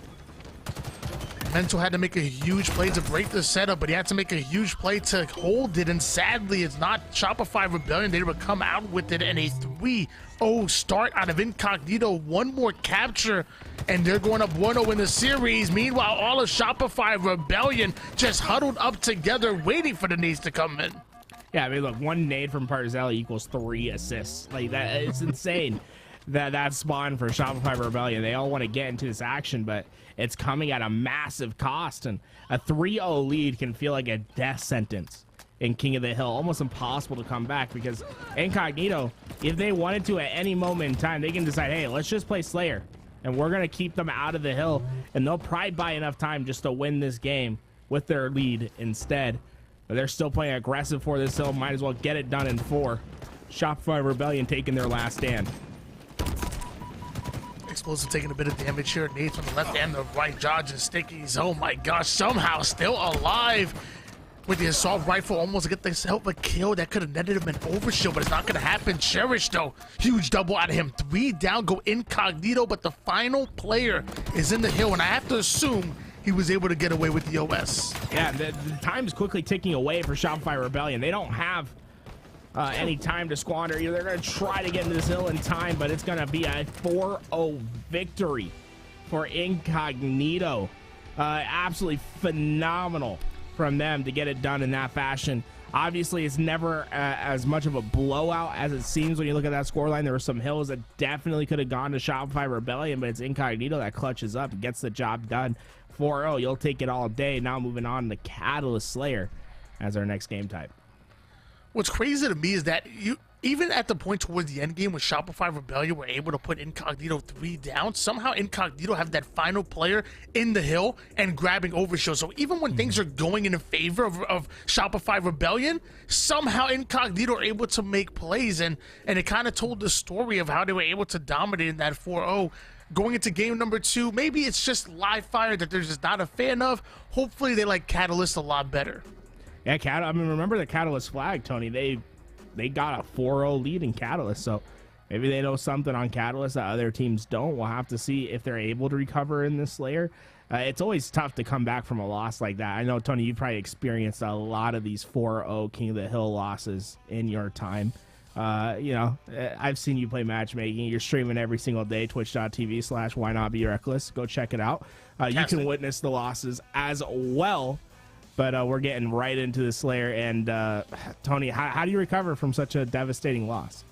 Mental had to make a huge play to break the setup, but he had to make a huge play to hold it, and sadly, it's not Shopify Rebellion. They would come out with it, and a 3-0 start out of Incognito. One more capture, and they're going up 1-0 in the series. Meanwhile, all of Shopify Rebellion just huddled up together, waiting for the nades to come in. Yeah, I mean, look, one nade from Parzelli equals 3 assists. Like, that, it's insane. That spawn for Shopify Rebellion. They all want to get into this action, but it's coming at a massive cost, and a 3-0 lead can feel like a death sentence in King of the Hill. Almost impossible to come back, because Incognito, if they wanted to at any moment in time, they can decide, hey, let's just play Slayer, and we're going to keep them out of the hill, and they'll probably buy enough time just to win this game with their lead instead. But they're still playing aggressive for this hill. Might as well get it done in 4. Shopify Rebellion taking their last stand. Explosive taking a bit of damage here. Nades from the left and the right. Dodge and Stickies. Oh my gosh, somehow still alive with the assault rifle. Almost get themselves a kill that could have netted him an overshield, but it's not going to happen. Cherish, though, huge double out of him. 3 down, go Incognito, but the final player is in the hill, and I have to assume he was able to get away with the OS. Yeah, the time's quickly ticking away for Shopify Rebellion. They don't have any time to squander. They're going to try to get into this hill in time, but it's going to be a 4-0 victory for Incognito. Absolutely phenomenal from them to get it done in that fashion. Obviously, it's never as much of a blowout as it seems when you look at that scoreline. There were some hills that definitely could have gone to Shopify Rebellion, but it's Incognito that clutches up and gets the job done. 4-0, you'll take it all day. Now moving on to Catalyst Slayer as our next game type. What's crazy to me is that you, even at the point towards the end game when Shopify Rebellion were able to put Incognito 3 down, somehow Incognito have that final player in the hill and grabbing overshield. So even when things are going in favor of Shopify Rebellion, somehow Incognito are able to make plays, and it kind of told the story of how they were able to dominate in that 4-0. Going into game number 2, maybe it's just live fire that they're just not a fan of. Hopefully they like Catalyst a lot better. Yeah, I mean, remember the Catalyst flag, Tony. They got a 4-0 lead in Catalyst, so maybe they know something on Catalyst that other teams don't. We'll have to see if they're able to recover in this Slayer. It's always tough to come back from a loss like that. I know, Tony, you probably experienced a lot of these 4-0 King of the Hill losses in your time. You know, I've seen you play matchmaking. You're streaming every single day, twitch.tv/whynotbereckless. Go check it out. You can witness the losses as well. But we're getting right into the Slayer. And Tony, how do you recover from such a devastating loss?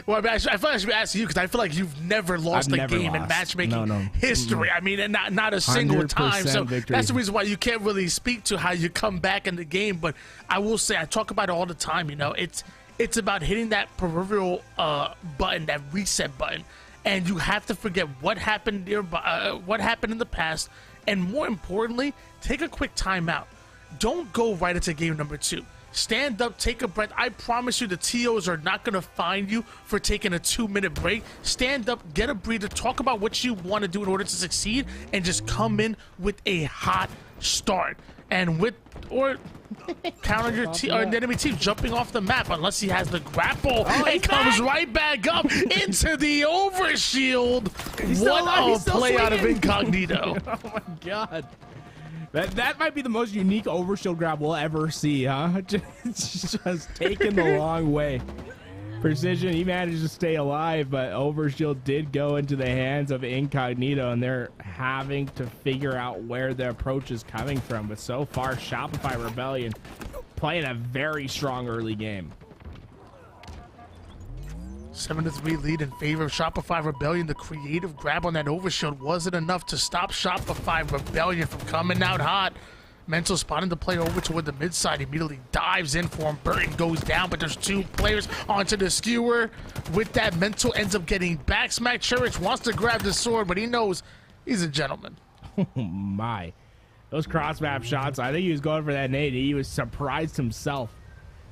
Well, I feel like I should ask you, because I feel like you've never lost a game in matchmaking history. I mean, and not a single time. So victory. That's the reason why you can't really speak to how you come back in the game. But I will say, I talk about it all the time. You know, it's about hitting that peripheral button, that reset button, and you have to forget what happened nearby, what happened in the past, and more importantly, take a quick timeout. Don't go right into game number 2. Stand up, take a breath. I promise you the TOs are not going to find you for taking a 2-minute break. Stand up, get a breather, talk about what you want to do in order to succeed, and just come in with a hot start. And counter your enemy team jumping off the map unless he has the grapple. It comes right back up into the overshield. What a play out of Incognito. Oh my god. That might be the most unique overshield grab we'll ever see, huh? Just taken the long way. Precision, he managed to stay alive, but overshield did go into the hands of Incognito, and they're having to figure out where the approach is coming from. But so far, Shopify Rebellion playing a very strong early game. 7-3 lead in favor of Shopify Rebellion. The creative grab on that overshield wasn't enough to stop Shopify Rebellion from coming out hot. Mental spotting the player over toward the mid side, immediately dives in for him. Burton goes down, but there's 2 players onto the skewer. With that, Mental ends up getting back smacked. Cherish wants to grab the sword, but he knows he's a gentleman. Oh my. Those cross map shots, I think he was going for that nade. He was surprised himself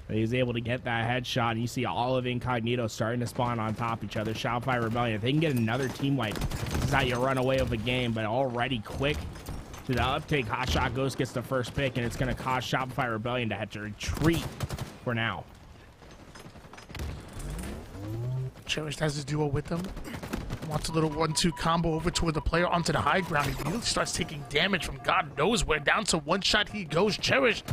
He's able to get that headshot, and you see all of Incognito starting to spawn on top of each other. Shopify Rebellion, if they can get another team wipe, this is how you run away with a game, but already quick to the uptake. Hotshot Ghost gets the first pick, and it's going to cause Shopify Rebellion to have to retreat for now. Cherish has his duo with them. Wants a little 1-2 combo over toward the player onto the high ground. He immediately starts taking damage from God knows where. Down to one shot he goes. Cherish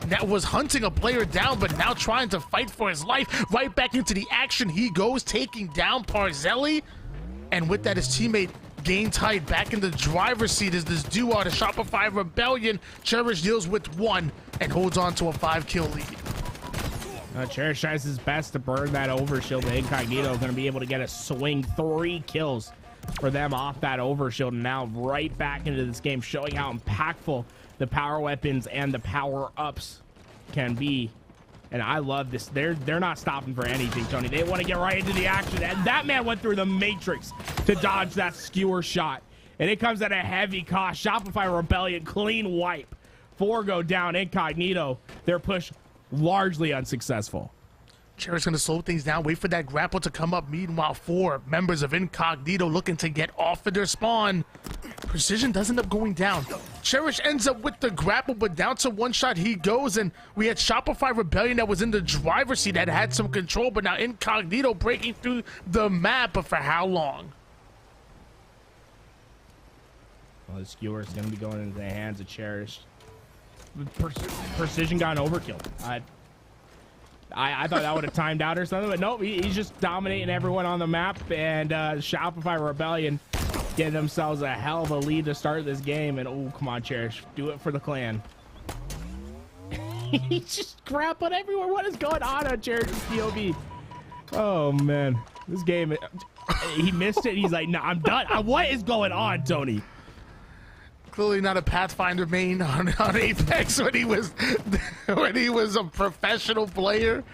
that was hunting a player down, but now trying to fight for his life. Right back into the action he goes, taking down Parzelli. And with that, his teammate gains height back in the driver's seat as this duo, the Shopify Rebellion. Cherish deals with one and holds on to a 5-kill lead. Cherish tries his best to burn that overshield. Incognito going to be able to get a swing. 3 kills for them off that overshield. And now right back into this game, showing how impactful the power weapons and the power-ups can be. And I love this. They're not stopping for anything, Tony. They want to get right into the action. And that man went through the matrix to dodge that skewer shot. And it comes at a heavy cost. Shopify Rebellion, clean wipe. 4 go down. Incognito, their push largely unsuccessful. Cherish going to slow things down, wait for that grapple to come up. Meanwhile, 4 members of Incognito looking to get off of their spawn. Precision does end up going down. Cherish ends up with the grapple, but down to 1 shot he goes, and we had Shopify Rebellion that was in the driver's seat that had some control, but now Incognito breaking through the map, but for how long? Well, the skewer is going to be going into the hands of Cherish. Precision got an overkill. I thought that would have timed out or something, but nope, he's just dominating everyone on the map, and Shopify Rebellion getting themselves a hell of a lead to start this game. And oh, come on, Cherish, do it for the clan. He's just grappling everywhere. What is going on Cherish's POV? Oh man, this game, he missed it. He's like, no, I'm done. What is going on, Tony? Clearly not a Pathfinder main on Apex when he was a professional player,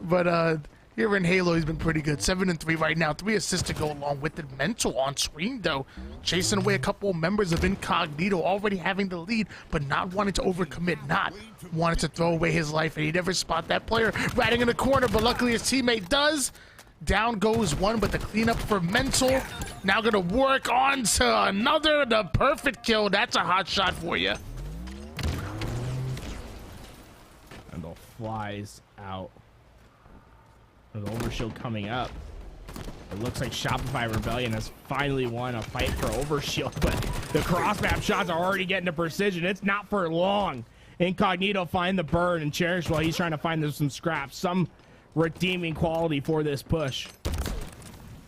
but here in Halo he's been pretty good. 7-3 right now. 3 assists to go along with it. Mental on screen though, chasing away a couple members of Incognito, already having the lead, but not wanting to overcommit, not wanting to throw away his life, and he never spot that player riding in the corner, but luckily his teammate does. Down goes 1, but the cleanup for Mental. Now gonna work on to another, the perfect kill. That's a hot shot for you. And the flies out. The overshield coming up. It looks like Shopify Rebellion has finally won a fight for overshield, but the cross map shots are already getting to precision. It's not for long. Incognito find the burn, and Cherish, while he's trying to find some scraps, some redeeming quality for this push.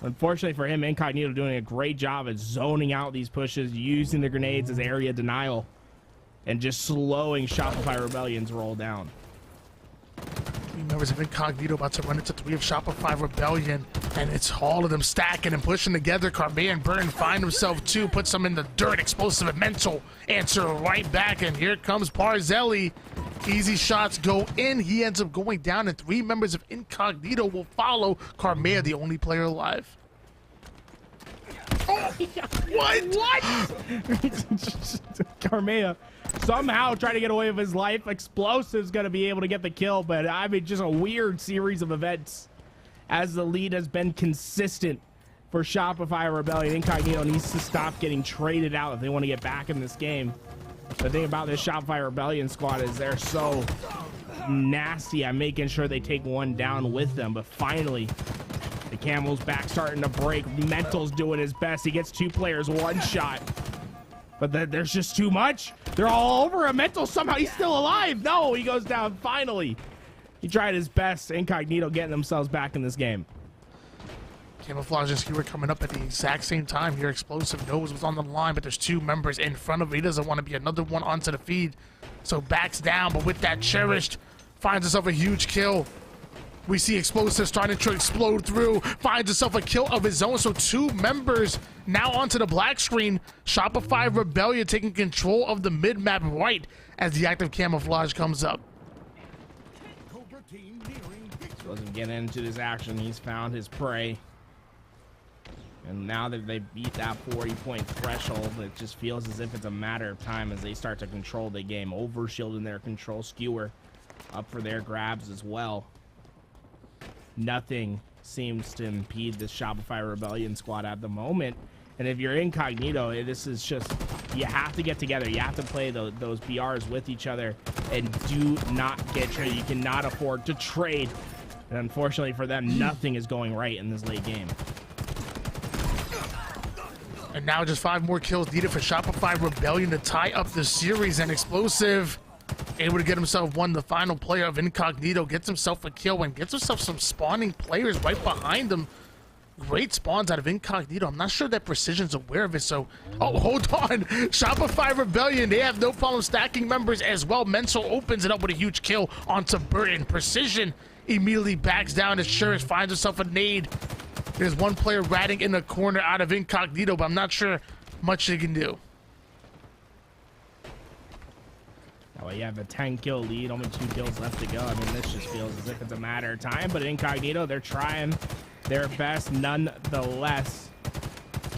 Unfortunately for him, Incognito doing a great job at zoning out these pushes, using the grenades as area denial, and just slowing Shopify Rebellion's roll down. 3 members of Incognito about to run into 3 of Shopify Rebellion, and it's all of them stacking and pushing together. Carmea and Burton find himself 2, puts them in the dirt. Explosive and Mental answer right back, and here comes Parzelli. Easy shots go in. He ends up going down, and 3 members of Incognito will follow. Carmea, the only player alive. Oh, what? Carmea somehow trying to get away with his life. Explosive's going to be able to get the kill, but I mean, just a weird series of events as the lead has been consistent for Shopify Rebellion. Incognito needs to stop getting traded out if they want to get back in this game. The thing about this Shopify Rebellion squad is they're so nasty at making sure they take one down with them, but finally the camel's back starting to break. Mental's doing his best. He gets 2 players 1 shot, but there's just too much. They're all over him. Mental somehow, he's still alive. No, he goes down finally. He tried his best. Incognito getting themselves back in this game. Camouflage and Skewer coming up at the exact same time here. Explosive knows what's on the line, but there's 2 members in front of him. He doesn't want to be another one onto the feed, so backs down, but with that Cherished finds himself a huge kill. We see Explosive starting to explode through, finds himself a kill of his own, so 2 members now onto the black screen. Shopify Rebellion taking control of the mid-map right as the active camouflage comes up. Wasn't getting into this action. He's found his prey. And now that they beat that 40-point threshold, it just feels as if it's a matter of time as they start to control the game. Overshield in their control. Skewer up for their grabs as well. Nothing seems to impede the Shopify Rebellion squad at the moment. And if you're Incognito, this is just, you have to get together. You have to play those BRs with each other and do not get traded. You cannot afford to trade. And unfortunately for them, nothing is going right in this late game. And now just 5 more kills needed for Shopify Rebellion to tie up the series. And Explosive able to get himself one. The final player of Incognito gets himself a kill and gets himself some spawning players right behind him. Great spawns out of Incognito. I'm not sure that Precision's aware of it, so... Oh, hold on. Shopify Rebellion, they have no problem stacking members as well. Mental opens it up with a huge kill onto Burton. Precision immediately backs down as Shurish finds himself a nade. There's one player ratting in the corner out of Incognito, but I'm not sure much he can do. Well, you have a 10-kill lead, only 2 kills left to go. I mean, this just feels as if it's a matter of time, but Incognito, they're trying their best nonetheless.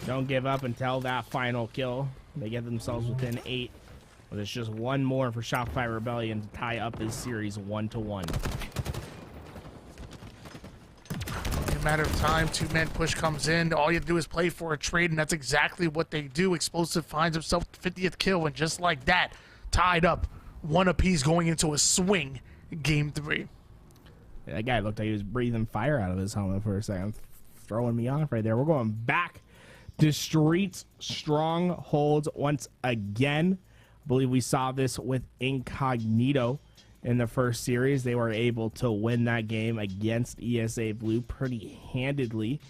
Don't give up until that final kill. They get themselves within 8, but it's just one more for Shopify Rebellion to tie up this series 1-1. A matter of time, 2-man push comes in. All you have to do is play for a trade, and that's exactly what they do. Explosive finds himself 50th kill, and just like that, tied up 1 apiece going into a swing game 3. That guy looked like he was breathing fire out of his helmet for a second, throwing me off right there. We're going back to Streets Strongholds once again. I believe we saw this with Incognito in the first series. They were able to win that game against ESA Blue pretty handedly.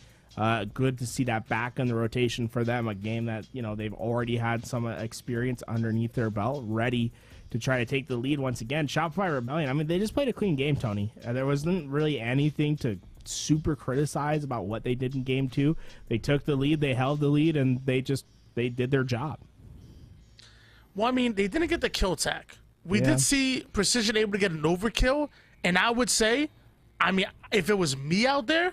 Good to see that back in the rotation for them, a game that, you know, they've already had some experience underneath their belt, ready to try to take the lead once again. Shopify Rebellion, I mean, they just played a clean game, Tony. There wasn't really anything to super criticize about what they did in game 2. They took the lead, they held the lead, and they did their job. Well, I mean, they didn't get the kill tag. We did see Precision able to get an overkill, and I would say, I mean, if it was me out there,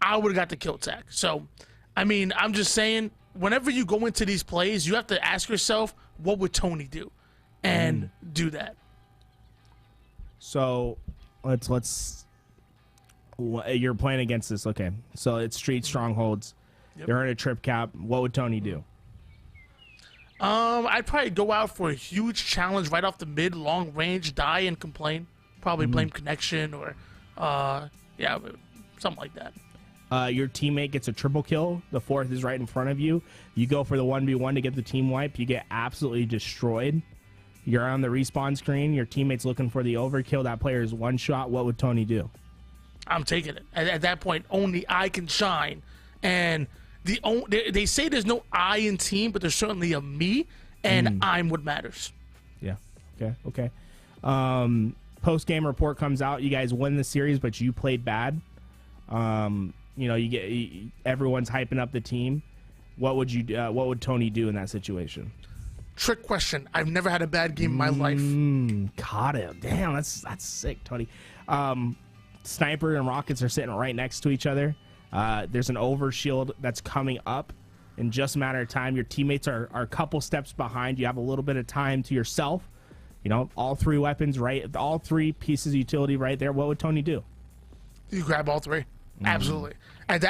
I would have got the kill tag. So, I mean, I'm just saying, whenever you go into these plays, you have to ask yourself, what would Tony do? And do that. So, you're playing against this. Okay, so it's Street Strongholds. Yep. They're in a trip cap. What would Tony do? I'd probably go out for a huge challenge right off the mid, long range, die and complain. Probably blame connection or, yeah, something like that. Your teammate gets a triple kill. The 4th is right in front of you. You go for the 1v1 to get the team wipe. You get absolutely destroyed. You're on the respawn screen. Your teammate's looking for the overkill. That player is one shot. What would Tony do? I'm taking it. At that point, only I can shine. And they say there's no I in team, but there's certainly a me, and I'm what matters. Yeah. Okay. Post-game report comes out. You guys win the series, but you played bad. You know, everyone's hyping up the team. What would Tony do in that situation? Trick question. I've never had a bad game in my life. Caught him. Damn, that's sick, Tony. Sniper and Rockets are sitting right next to each other. There's an overshield that's coming up in just a matter of time. Your teammates are a couple steps behind. You have a little bit of time to yourself. You know, all 3 weapons, right? All 3 pieces of utility right there. What would Tony do? You grab all 3. Absolutely. At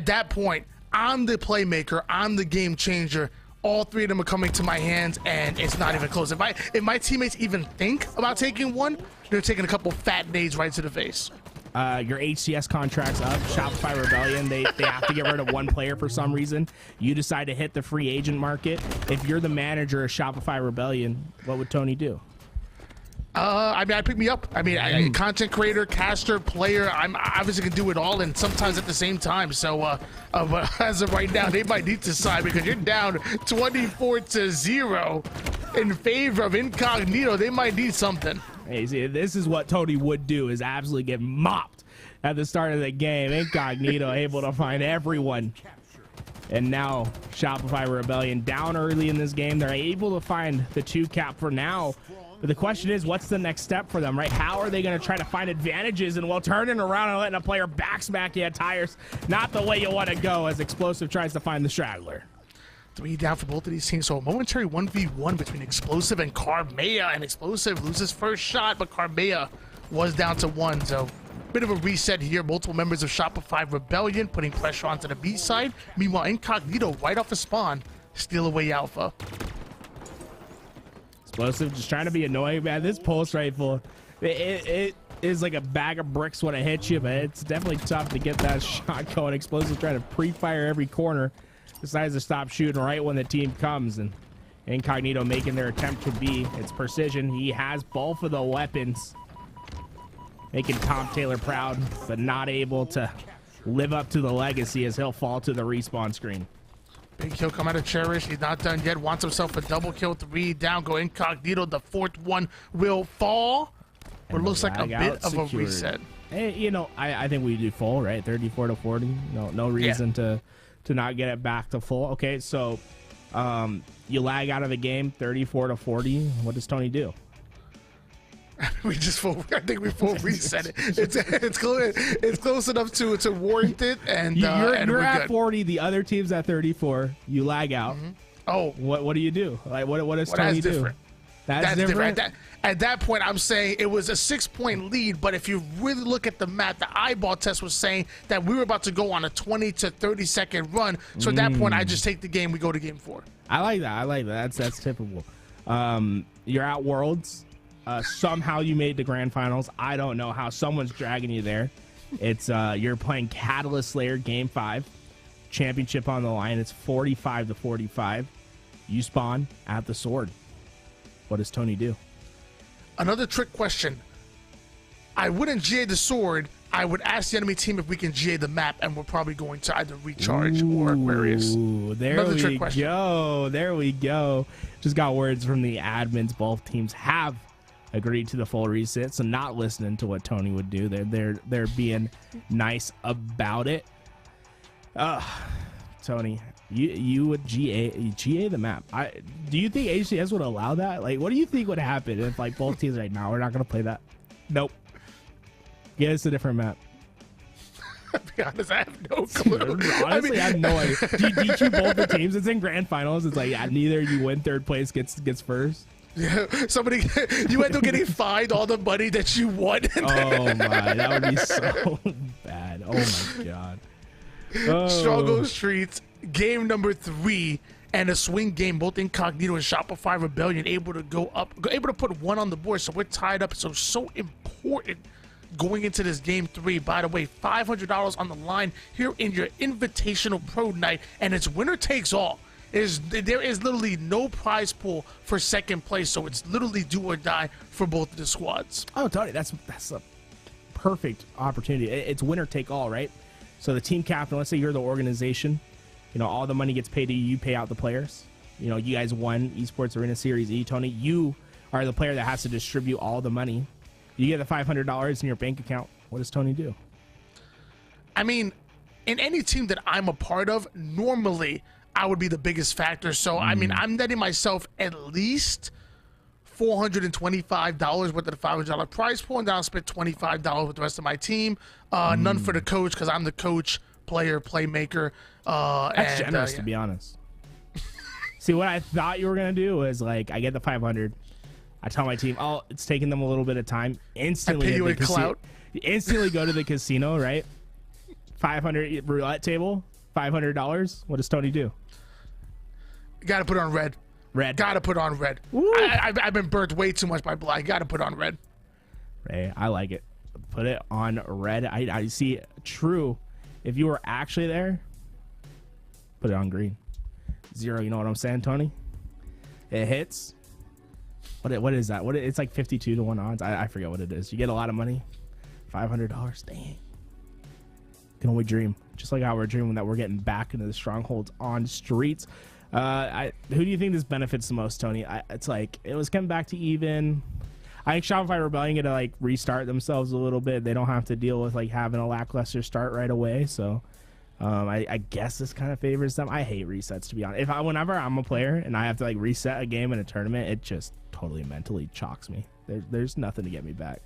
that point, I'm the playmaker. I'm the game changer. All 3 of them are coming to my hands, and it's not even close. If my teammates even think about taking one, they're taking a couple fat nades right to the face. Your HCS contract's up. Shopify Rebellion, they have to get rid of one player for some reason. You decide to hit the free agent market. If you're the manager of Shopify Rebellion, what would Tony do? I mean, I'd pick me up. I mean, content creator, caster, player. I'm obviously gonna do it all, and sometimes at the same time. So, but as of right now, they might need to side because you're down 24-0 in favor of Incognito. They might need something. Hey, see, this is what Tony would do: is absolutely get mopped at the start of the game. Incognito able to find everyone. And now Shopify Rebellion down early in this game. They're able to find the 2 cap for now. But the question is, what's the next step for them, right? How are they going to try to find advantages? And while turning around and letting a player backsmack you at tires, not the way you want to go as Explosive tries to find the straggler. 3 down for both of these teams. So a momentary 1v1 between Explosive and Carmea. And Explosive loses first shot, but Carmea was down to 1. So bit of a reset here. Multiple members of Shopify Rebellion putting pressure onto the B side. Meanwhile, Incognito right off the spawn, steal away Alpha. Explosive just trying to be annoying, man. This pulse rifle, it is like a bag of bricks when it hits you, but it's definitely tough to get that shot going. Explosive trying to pre-fire every corner. Decides to stop shooting right when the team comes, and Incognito making their attempt to be. It's precision. He has both of the weapons, making Tom Taylor proud, but not able to live up to the legacy as he'll fall to the respawn screen. Big kill come out of Cherish. He's not done yet. Wants himself a double kill. 3 down. Go Incognito. The 4th one will fall. But looks like a bit of a reset. Hey, you know, I think we do full, right? 34 to 40. No reason to not get it back to full. Okay, so you lag out of the game 34 to 40. What does Tony do? We just full. I think we full reset it. It's close enough to warrant it, and you're at good. 40. The other team's at 34. You lag out. Oh, what do you do? Like what does Tony do? Different. That's different. At that point, I'm saying it was a 6-point lead, but if you really look at the map, the eyeball test was saying that we were about to go on a 20 to 30 second run. So at that point, I just take the game. We go to game 4. I like that. That's typical. You're at Worlds. Somehow you made the grand finals. I don't know how. Someone's dragging you there. It's you're playing Catalyst Slayer game 5, championship on the line. It's 45 to 45. You spawn at the sword. What does Tony do? Another trick question. I wouldn't GA the sword. I would ask the enemy team if we can GA the map, and we're probably going to either recharge or Aquarius. There we go. There we go. Just got words from the admins. Both teams have agreed to the full reset, so not listening to what Tony would do. They're being nice about it. Tony, you would GA the map. Do you think HCS would allow that? Like, what do you think would happen if like both teams right now we're not gonna play that? Nope. Get us a different map. To be honest, I have no clue. Honestly, I have no idea. Do you DQ both the teams? It's in grand finals. It's like neither you win, third place gets first. Yeah, you end up getting fined all the money that you won. Oh my, that would be so bad. Oh my god. Struggle Streets, game number 3, and a swing game. Both Incognito and Shopify Rebellion able to go up, able to put 1 on the board. So we're tied up. So important going into this game 3. By the way, $500 on the line here in your Invitational Pro Night, and it's winner takes all. There is literally no prize pool for second place, so it's literally do or die for both of the squads. Oh, Tony, that's a perfect opportunity. It's winner take all, right? So the team captain, let's say you're the organization, all the money gets paid to you, you pay out the players. You guys won Esports Arena Series E, Tony. You are the player that has to distribute all the money. You get the $500 in your bank account. What does Tony do? I mean, in any team that I'm a part of, normally I would be the biggest factor. So, I mean, I'm netting myself at least $425 worth of the $500 prize pool, and then I'll spend $25 with the rest of my team. None for the coach, because I'm the coach, player, playmaker. That's generous, to be honest. See, what I thought you were going to do is, like, I get the 500. I tell my team, oh, it's taking them a little bit of time. Instantly, I pay you a clout. Instantly go to the casino, right? 500 roulette table, $500. What does Tony do? Got to put on red. Red. Gotta put on red. I've been burnt way too much by black. Gotta put on red. Hey, I like it. Put it on red. I see true. If you were actually there, put it on green. 0, you know what I'm saying, Tony? It hits. What is that? It's like 52 to 1 odds. I forget what it is. You get a lot of money. $500. Dang. Can only dream. Just like how we're dreaming that we're getting back into the strongholds on streets. Who do you think this benefits the most, Tony? It's like it was coming back to even. I think Shopify Rebellion get to like restart themselves a little bit. They don't have to deal with like having a lackluster start right away. So I guess this kind of favors them. I hate resets, to be honest. Whenever I'm a player and I have to like reset a game in a tournament, it just totally mentally chalks me. There's nothing to get me back.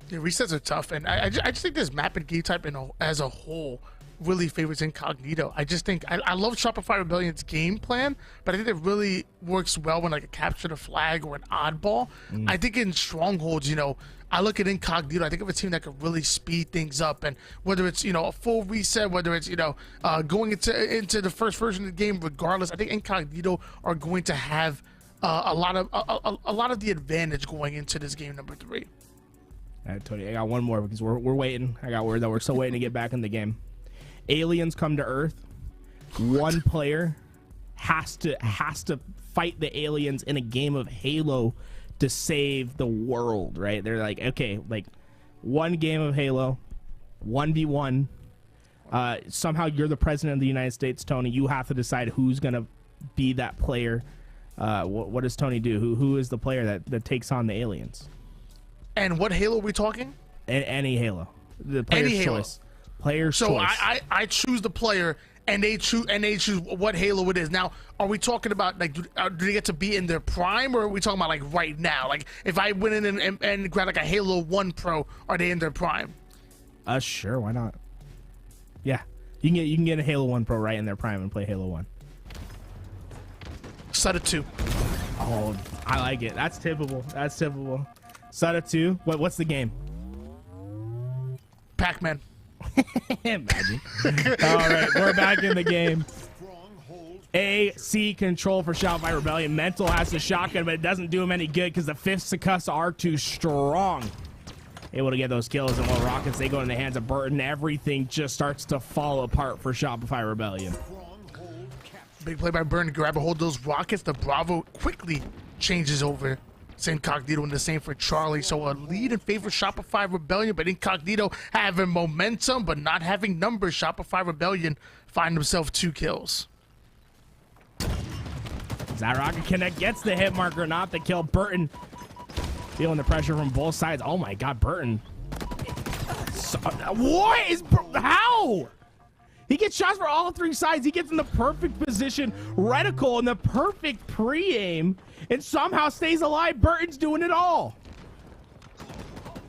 Yeah, resets are tough, and I just think this map and game type as a whole really favors Incognito. I just think I love Shopify Rebellion's game plan, but I think it really works well when like a capture the flag or an oddball. I think in strongholds, you know, I look at Incognito. I think of a team that could really speed things up, and whether it's, you know, a full reset, whether it's, you know, going into the first version of the game, regardless, I think Incognito are going to have a lot of the advantage going into this game number 3. All right, Tony, I got one more because we're waiting. I got word that we're still waiting to get back in the game. Aliens come to Earth. One player has to fight the aliens in a game of Halo to save the world, right? They're like, okay, like one game of Halo, 1v1. Somehow you're the president of the United States, Tony. You have to decide who's gonna be that player. What does Tony do? Who is the player that takes on the aliens? And what Halo are we talking? Any Halo. The player's choice. Player's choice. So I choose the player, and they choose what Halo it is. Now, are we talking about like do they get to be in their prime, or are we talking about like right now? Like if I went in and grabbed like a Halo 1 Pro, are they in their prime? Sure, why not? Yeah, you can get a Halo 1 Pro right in their prime and play Halo 1. Set of 2. Oh, I like it. That's typical. That's typical. Set of 2. What's the game? Pac-Man. Imagine. All right, we're back in the game. AC control for Shopify Rebellion. Mental has the shotgun, but it doesn't do him any good because the fisticuffs are too strong. Able to get those kills, and while Rockets, they go in the hands of Burton, everything just starts to fall apart for Shopify Rebellion. Big play by Burton to grab a hold of those rockets. The Bravo quickly changes over. It's Incognito and the same for Charlie. So a lead in favor of Shopify Rebellion, but Incognito having momentum but not having numbers. Shopify Rebellion find himself 2 kills. That Rocket Connect gets the hit marker, not the kill. Burton feeling the pressure from both sides. Oh my God, Burton. What is, how? He gets shots for all 3 sides. He gets in the perfect position, reticle in the perfect pre-aim, and somehow stays alive. Burton's doing it all.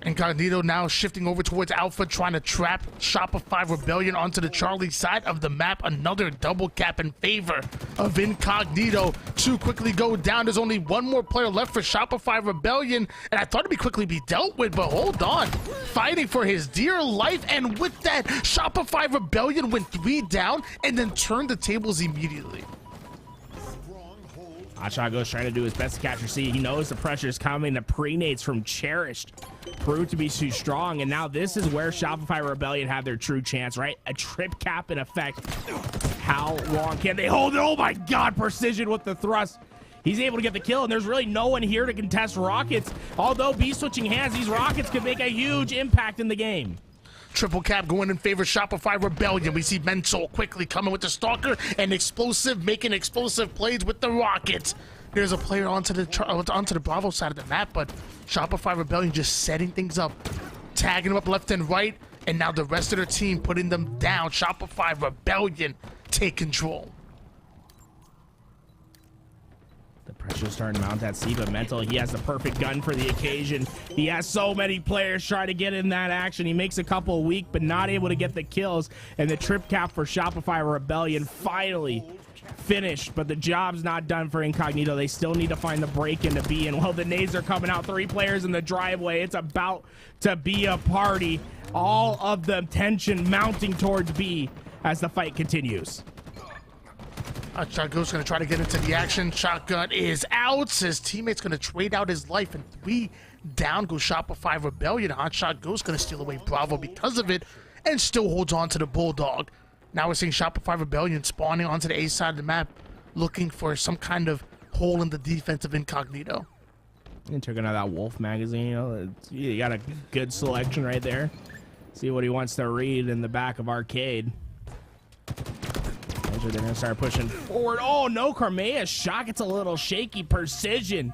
Incognito now shifting over towards Alpha, trying to trap Shopify Rebellion onto the Charlie side of the map. Another double cap in favor of Incognito. 2 quickly go down. There's only 1 more player left for Shopify Rebellion, and I thought it'd be quickly be dealt with, but hold on. Fighting for his dear life, and with that, Shopify Rebellion went 3 down and then turned the tables immediately. Hotshot goes trying to do his best to capture C. He knows the pressure is coming. The pre-nades from Cherished proved to be too strong, and now this is where Shopify Rebellion have their true chance, right? A trip cap in effect. How long can they hold it? Oh my God, precision with the thrust. He's able to get the kill, and there's really no one here to contest Rockets. Although be switching hands, these Rockets could make a huge impact in the game. Triple cap going in favor of Shopify Rebellion. We see Mental quickly coming with the Stalker and Explosive making explosive plays with the Rockets. There's a player onto the Bravo side of the map, but Shopify Rebellion just setting things up, tagging them up left and right, and now the rest of their team putting them down. Shopify Rebellion take control. Pressure's starting to mount at C, but Mental, he has the perfect gun for the occasion. He has so many players trying to get in that action. He makes a couple weak, but not able to get the kills. And the trip cap for Shopify Rebellion finally finished, but the job's not done for Incognito. They still need to find the break into B, and while the nades are coming out, 3 players in the driveway, it's about to be a party. All of the tension mounting towards B as the fight continues. Shotgun's going to try to get into the action. Shotgun is out. His teammate's going to trade out his life, and 3 down goes Shopify Rebellion. Hotshot Ghost going to steal away Bravo because of it and still holds on to the Bulldog. Now we're seeing Shopify Rebellion spawning onto the A side of the map, looking for some kind of hole in the defense of Incognito. And checking out that Wolf magazine, you know, you got a good selection right there. See what he wants to read in the back of Arcade. They're going to start pushing forward. Oh, no, Carmea's shot gets a little shaky. Precision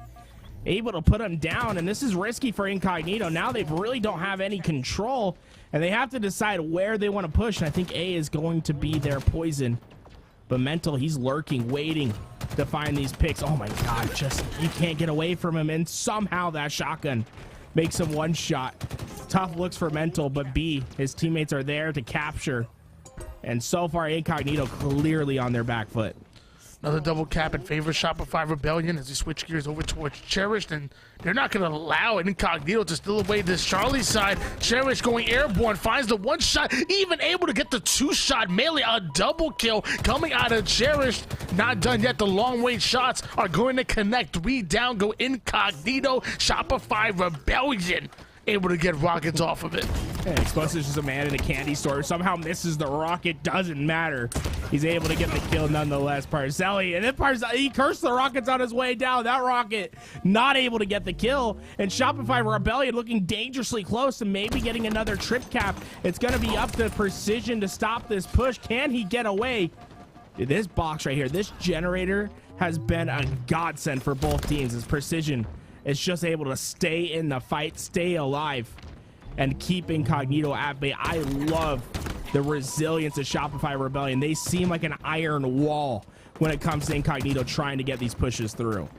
able to put him down, and this is risky for Incognito. Now they really don't have any control, and they have to decide where they want to push, and I think A is going to be their poison. But Mental, he's lurking, waiting to find these picks. Oh, my God, just you can't get away from him, and somehow that shotgun makes him 1 shot. Tough looks for Mental, but B, his teammates are there to capture And so far, Incognito clearly on their back foot. Another double cap in favor of Shopify Rebellion as they switch gears over towards Cherished, and they're not going to allow Incognito to steal away this Charlie side. Cherish going airborne, finds the one shot, even able to get the two-shot melee, a double kill coming out of Cherished. Not done yet. The long-range shots are going to connect. 3 down go Incognito. Shopify Rebellion able to get rockets off of it. Yeah, Explosive's just a man in a candy store. Somehow misses the rocket. Doesn't matter. He's able to get the kill nonetheless. Parzelli, and then Parzelli, he cursed the rockets on his way down. That rocket not able to get the kill. And Shopify Rebellion looking dangerously close to maybe getting another trip cap. It's going to be up to Precision to stop this push. Can he get away? This box right here, this generator has been a godsend for both teams as Precision is just able to stay in the fight, stay alive, and keep Incognito at bay. I love the resilience of Shopify Rebellion. They seem like an iron wall when it comes to Incognito trying to get these pushes through.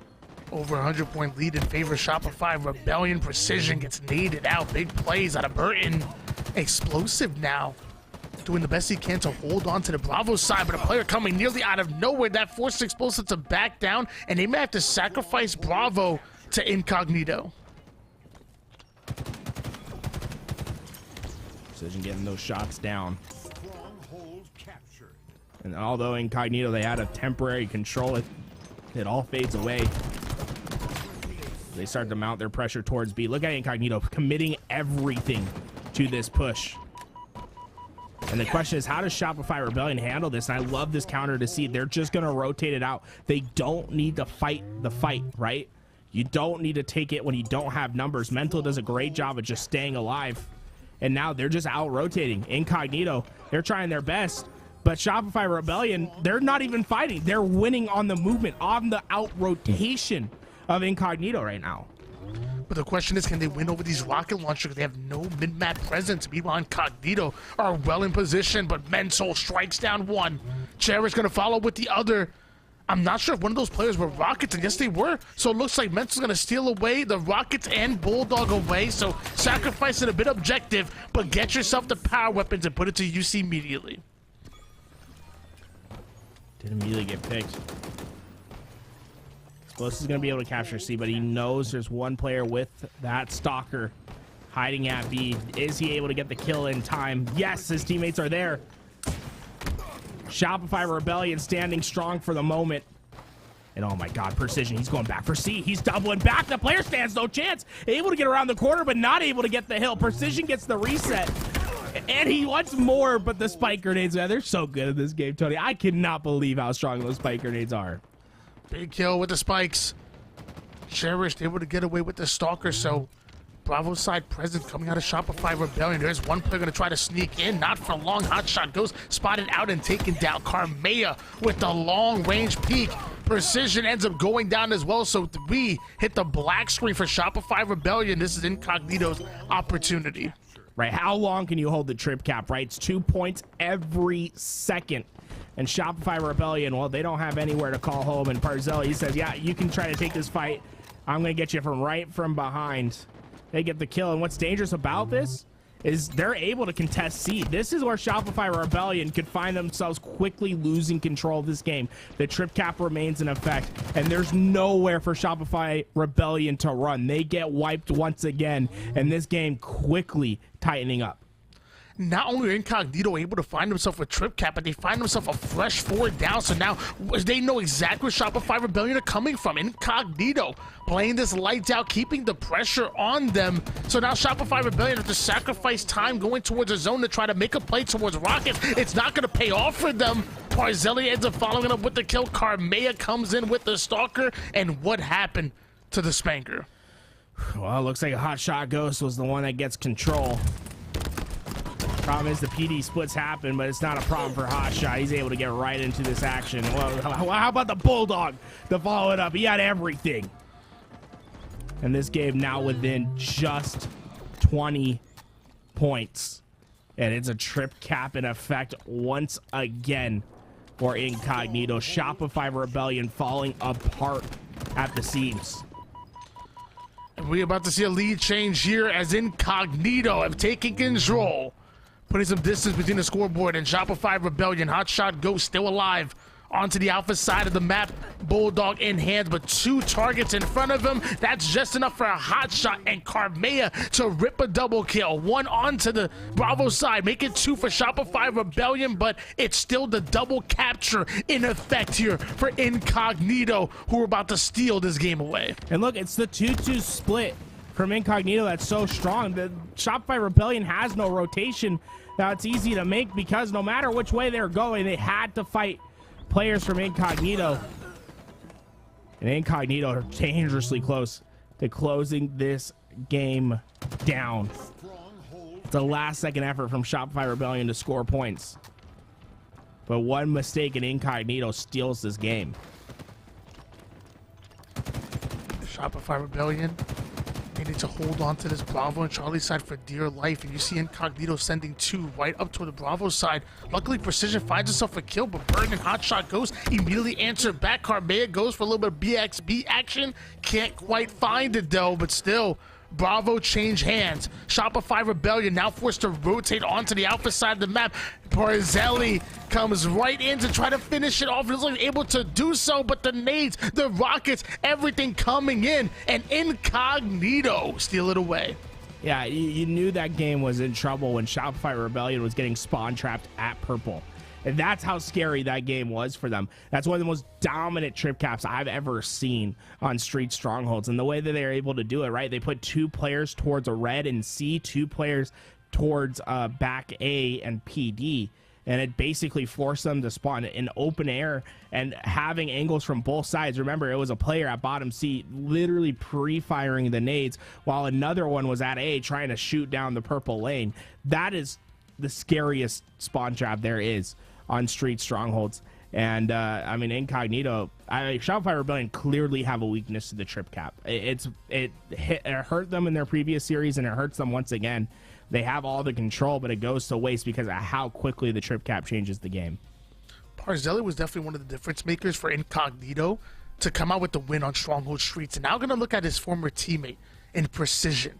Over 100-point lead in favor of Shopify Rebellion. Precision gets naded out. Big plays out of Burton. Explosive now doing the best he can to hold on to the Bravo side, but a player coming nearly out of nowhere that forced Explosive to back down, and they may have to sacrifice Bravo to Incognito. Precision getting those shots down. And although Incognito, they had a temporary control, it all fades away. They start to mount their pressure towards B. Look at Incognito committing everything to this push. And the question is, how does Shopify Rebellion handle this? And I love this counter to see. They're just going to rotate it out. They don't need to fight the fight, right? You don't need to take it when you don't have numbers. Mental does a great job of just staying alive. And now they're just out rotating. Incognito, they're trying their best. But Shopify Rebellion, they're not even fighting. They're winning on the movement, on the out rotation of Incognito right now. But the question is, can they win over these rocket launchers? They have no mid-map presence. Meanwhile, Incognito are well in position, but Mental strikes down one. Cherish going to follow with the other. I'm not sure if one of those players were rockets, and yes, they were. So it looks like Mental's going to steal away the rockets and Bulldog away. So sacrificing a bit objective, but get yourself the power weapons and put it to use immediately. Didn't immediately get picked. Explosive is going to be able to capture C, but he knows there's one player with that Stalker hiding at B. Is he able to get the kill in time? Yes, his teammates are there. Shopify Rebellion standing strong for the moment. And oh my god, Precision, he's going back for C. He's doubling back. The player stands no chance. Able to get around the corner, but not able to get the hill. Precision gets the reset. And he wants more, but the spike grenades, man, they're so good in this game, Tony. I cannot believe how strong those spike grenades are. Big kill with the spikes. Cherished able to get away with the Stalker, so Bravo side presence coming out of Shopify Rebellion. There's one player going to try to sneak in. Not for long. Hotshot goes spotted out and taken down. Carmea with the long range peek. Precision ends up going down as well. So 3 hit the black screen for Shopify Rebellion. This is Incognito's opportunity. Right, how long can you hold the trip cap, right? It's 2 points every second. And Shopify Rebellion, well, they don't have anywhere to call home. And Parzelli says, yeah, you can try to take this fight. I'm going to get you from behind. They get the kill. And what's dangerous about this is they're able to contest C. This is where Shopify Rebellion could find themselves quickly losing control of this game. The trip cap remains in effect, and there's nowhere for Shopify Rebellion to run. They get wiped once again, and this game quickly tightening up. Not only are Incognito able to find himself a trip cap, but they find themselves a fresh 4 down. So now they know exactly where Shopify Rebellion are coming from. Incognito playing this lights out, keeping the pressure on them. So now Shopify Rebellion have to sacrifice time going towards a zone to try to make a play towards Rockets. It's not going to pay off for them. Parzelli ends up following up with the kill. Carmea comes in with the Stalker. And what happened to the Spanker? Well, it looks like a Hotshot Ghost was the one that gets control. Problem is the PD splits happen, but it's not a problem for Hotshot. He's able to get right into this action. Well, how about the Bulldog to follow it up? He had everything. And this game now within just 20 points. And it's a trip cap in effect once again for Incognito. Shopify Rebellion falling apart at the seams. And we're about to see a lead change here as Incognito have taken control. putting some distance between the scoreboard and Shopify Rebellion. Hotshot Ghost still alive. Onto the alpha side of the map, Bulldog in hand, but 2 targets in front of him. That's just enough for a Hotshot and Carmea to rip a double kill. 1 onto the Bravo side, make it 2 for Shopify Rebellion, but it's still the double capture in effect here for Incognito, who are about to steal this game away. And look, it's the 2-2 split from Incognito that's so strong. The Shopify Rebellion has no rotation that's easy to make, because no matter which way they're going, they had to fight players from Incognito. And Incognito are dangerously close to closing this game down. It's a last-second effort from Shopify Rebellion to score points. But one mistake in Incognito steals this game. Shopify Rebellion needed to hold on to this Bravo and Charlie side for dear life, and you see Incognito sending 2 right up toward the Bravo side. Luckily, Precision finds himself a kill, but Bird and Hotshot Ghost immediately answer back. Carmea goes for a little bit of BXB action. Can't quite find it though, but still, Bravo change hands. Shopify Rebellion now forced to rotate onto the alpha side of the map. Porzelli comes right in to try to finish it off. He's like able to do so, but the nades, the rockets, everything coming in, and Incognito steal it away. Yeah, you knew that game was in trouble when Shopify Rebellion was getting spawn trapped at purple. And that's how scary that game was for them. That's one of the most dominant trip caps I've ever seen on Street Strongholds. And the way that they're able to do it, right? They put 2 players towards a red and C, 2 players towards back A and PD. And it basically forced them to spawn in open air and having angles from both sides. Remember, it was a player at bottom C literally pre-firing the nades while another one was at A trying to shoot down the purple lane. That is the scariest spawn trap there is on Street Strongholds. And I mean, Incognito, Shopify Rebellion clearly have a weakness to the trip cap. It hurt them in their previous series, and it hurts them once again. They have all the control, but it goes to waste because of how quickly the trip cap changes the game. Parzelli was definitely one of the difference makers for Incognito to come out with the win on Stronghold Streets. And now going to look at his former teammate in Precision.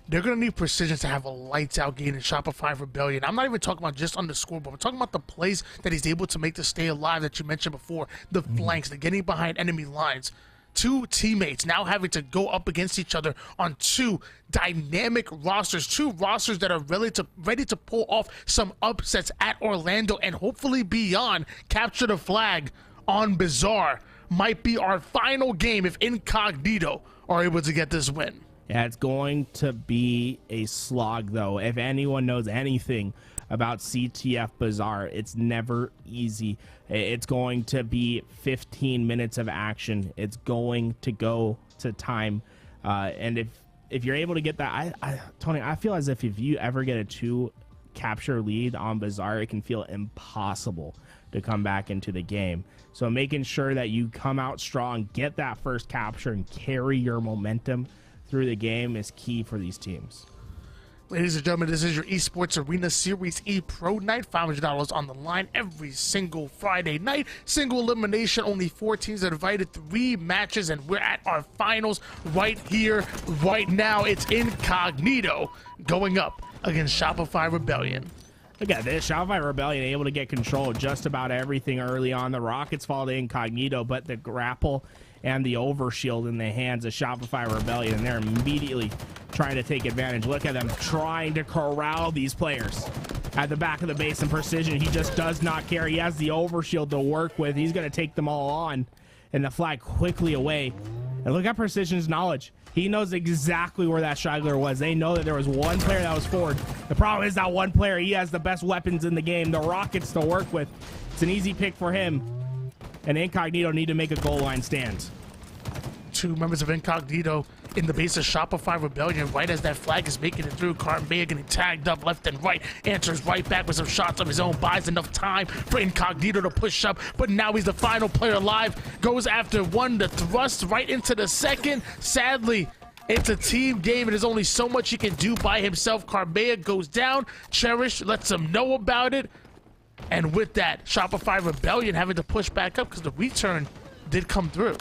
They're going to need Precision to have a lights-out game in Shopify Rebellion. I'm not even talking about just on the scoreboard. I'm talking about the plays that he's able to make to stay alive that you mentioned before. The flanks, the getting behind enemy lines. 2 teammates now having to go up against each other on 2 dynamic rosters. 2 rosters that are ready to pull off some upsets at Orlando and hopefully beyond. Capture the flag on Bizarre might be our final game if Incognito are able to get this win. Yeah, it's going to be a slog, though. If anyone knows anything about CTF Bazaar, it's never easy. It's going to be 15 minutes of action. It's going to go to time. And if you're able to get that, Tony, I feel as if you ever get a 2 capture lead on Bazaar, it can feel impossible to come back into the game. So making sure that you come out strong, get that first capture, and carry your momentum through the game is key for these teams. Ladies and gentlemen, this is your Esports Arena Series E Pro Night. $500 on the line every single Friday night. Single elimination, only 4 teams are invited, 3 matches, and we're at our finals right here, right now. It's Incognito going up against Shopify Rebellion. Look at this, Shopify Rebellion able to get control of just about everything early on. The rockets fall to Incognito, but the grapple and the overshield in the hands of Shopify Rebellion, and they're immediately trying to take advantage. Look at them trying to corral these players at the back of the base, and Precision, he just does not care. He has the overshield to work with. He's going to take them all on, and the flag quickly away. And look at Precision's knowledge. He knows exactly where that straggler was. They know that there was one player that was forward. The problem is that one player, he has the best weapons in the game, the rockets to work with. It's an easy pick for him. And Incognito need to make a goal line stand. 2 members of Incognito in the base of Shopify Rebellion. Right as that flag is making it through, Carmea getting tagged up left and right. Answers right back with some shots of his own. Buys enough time for Incognito to push up, but now he's the final player alive. Goes after 1 to thrust right into the second. Sadly, it's a team game, and there's only so much he can do by himself. Carmea goes down. Cherish lets him know about it. And with that, Shopify Rebellion having to push back up because the return did come through.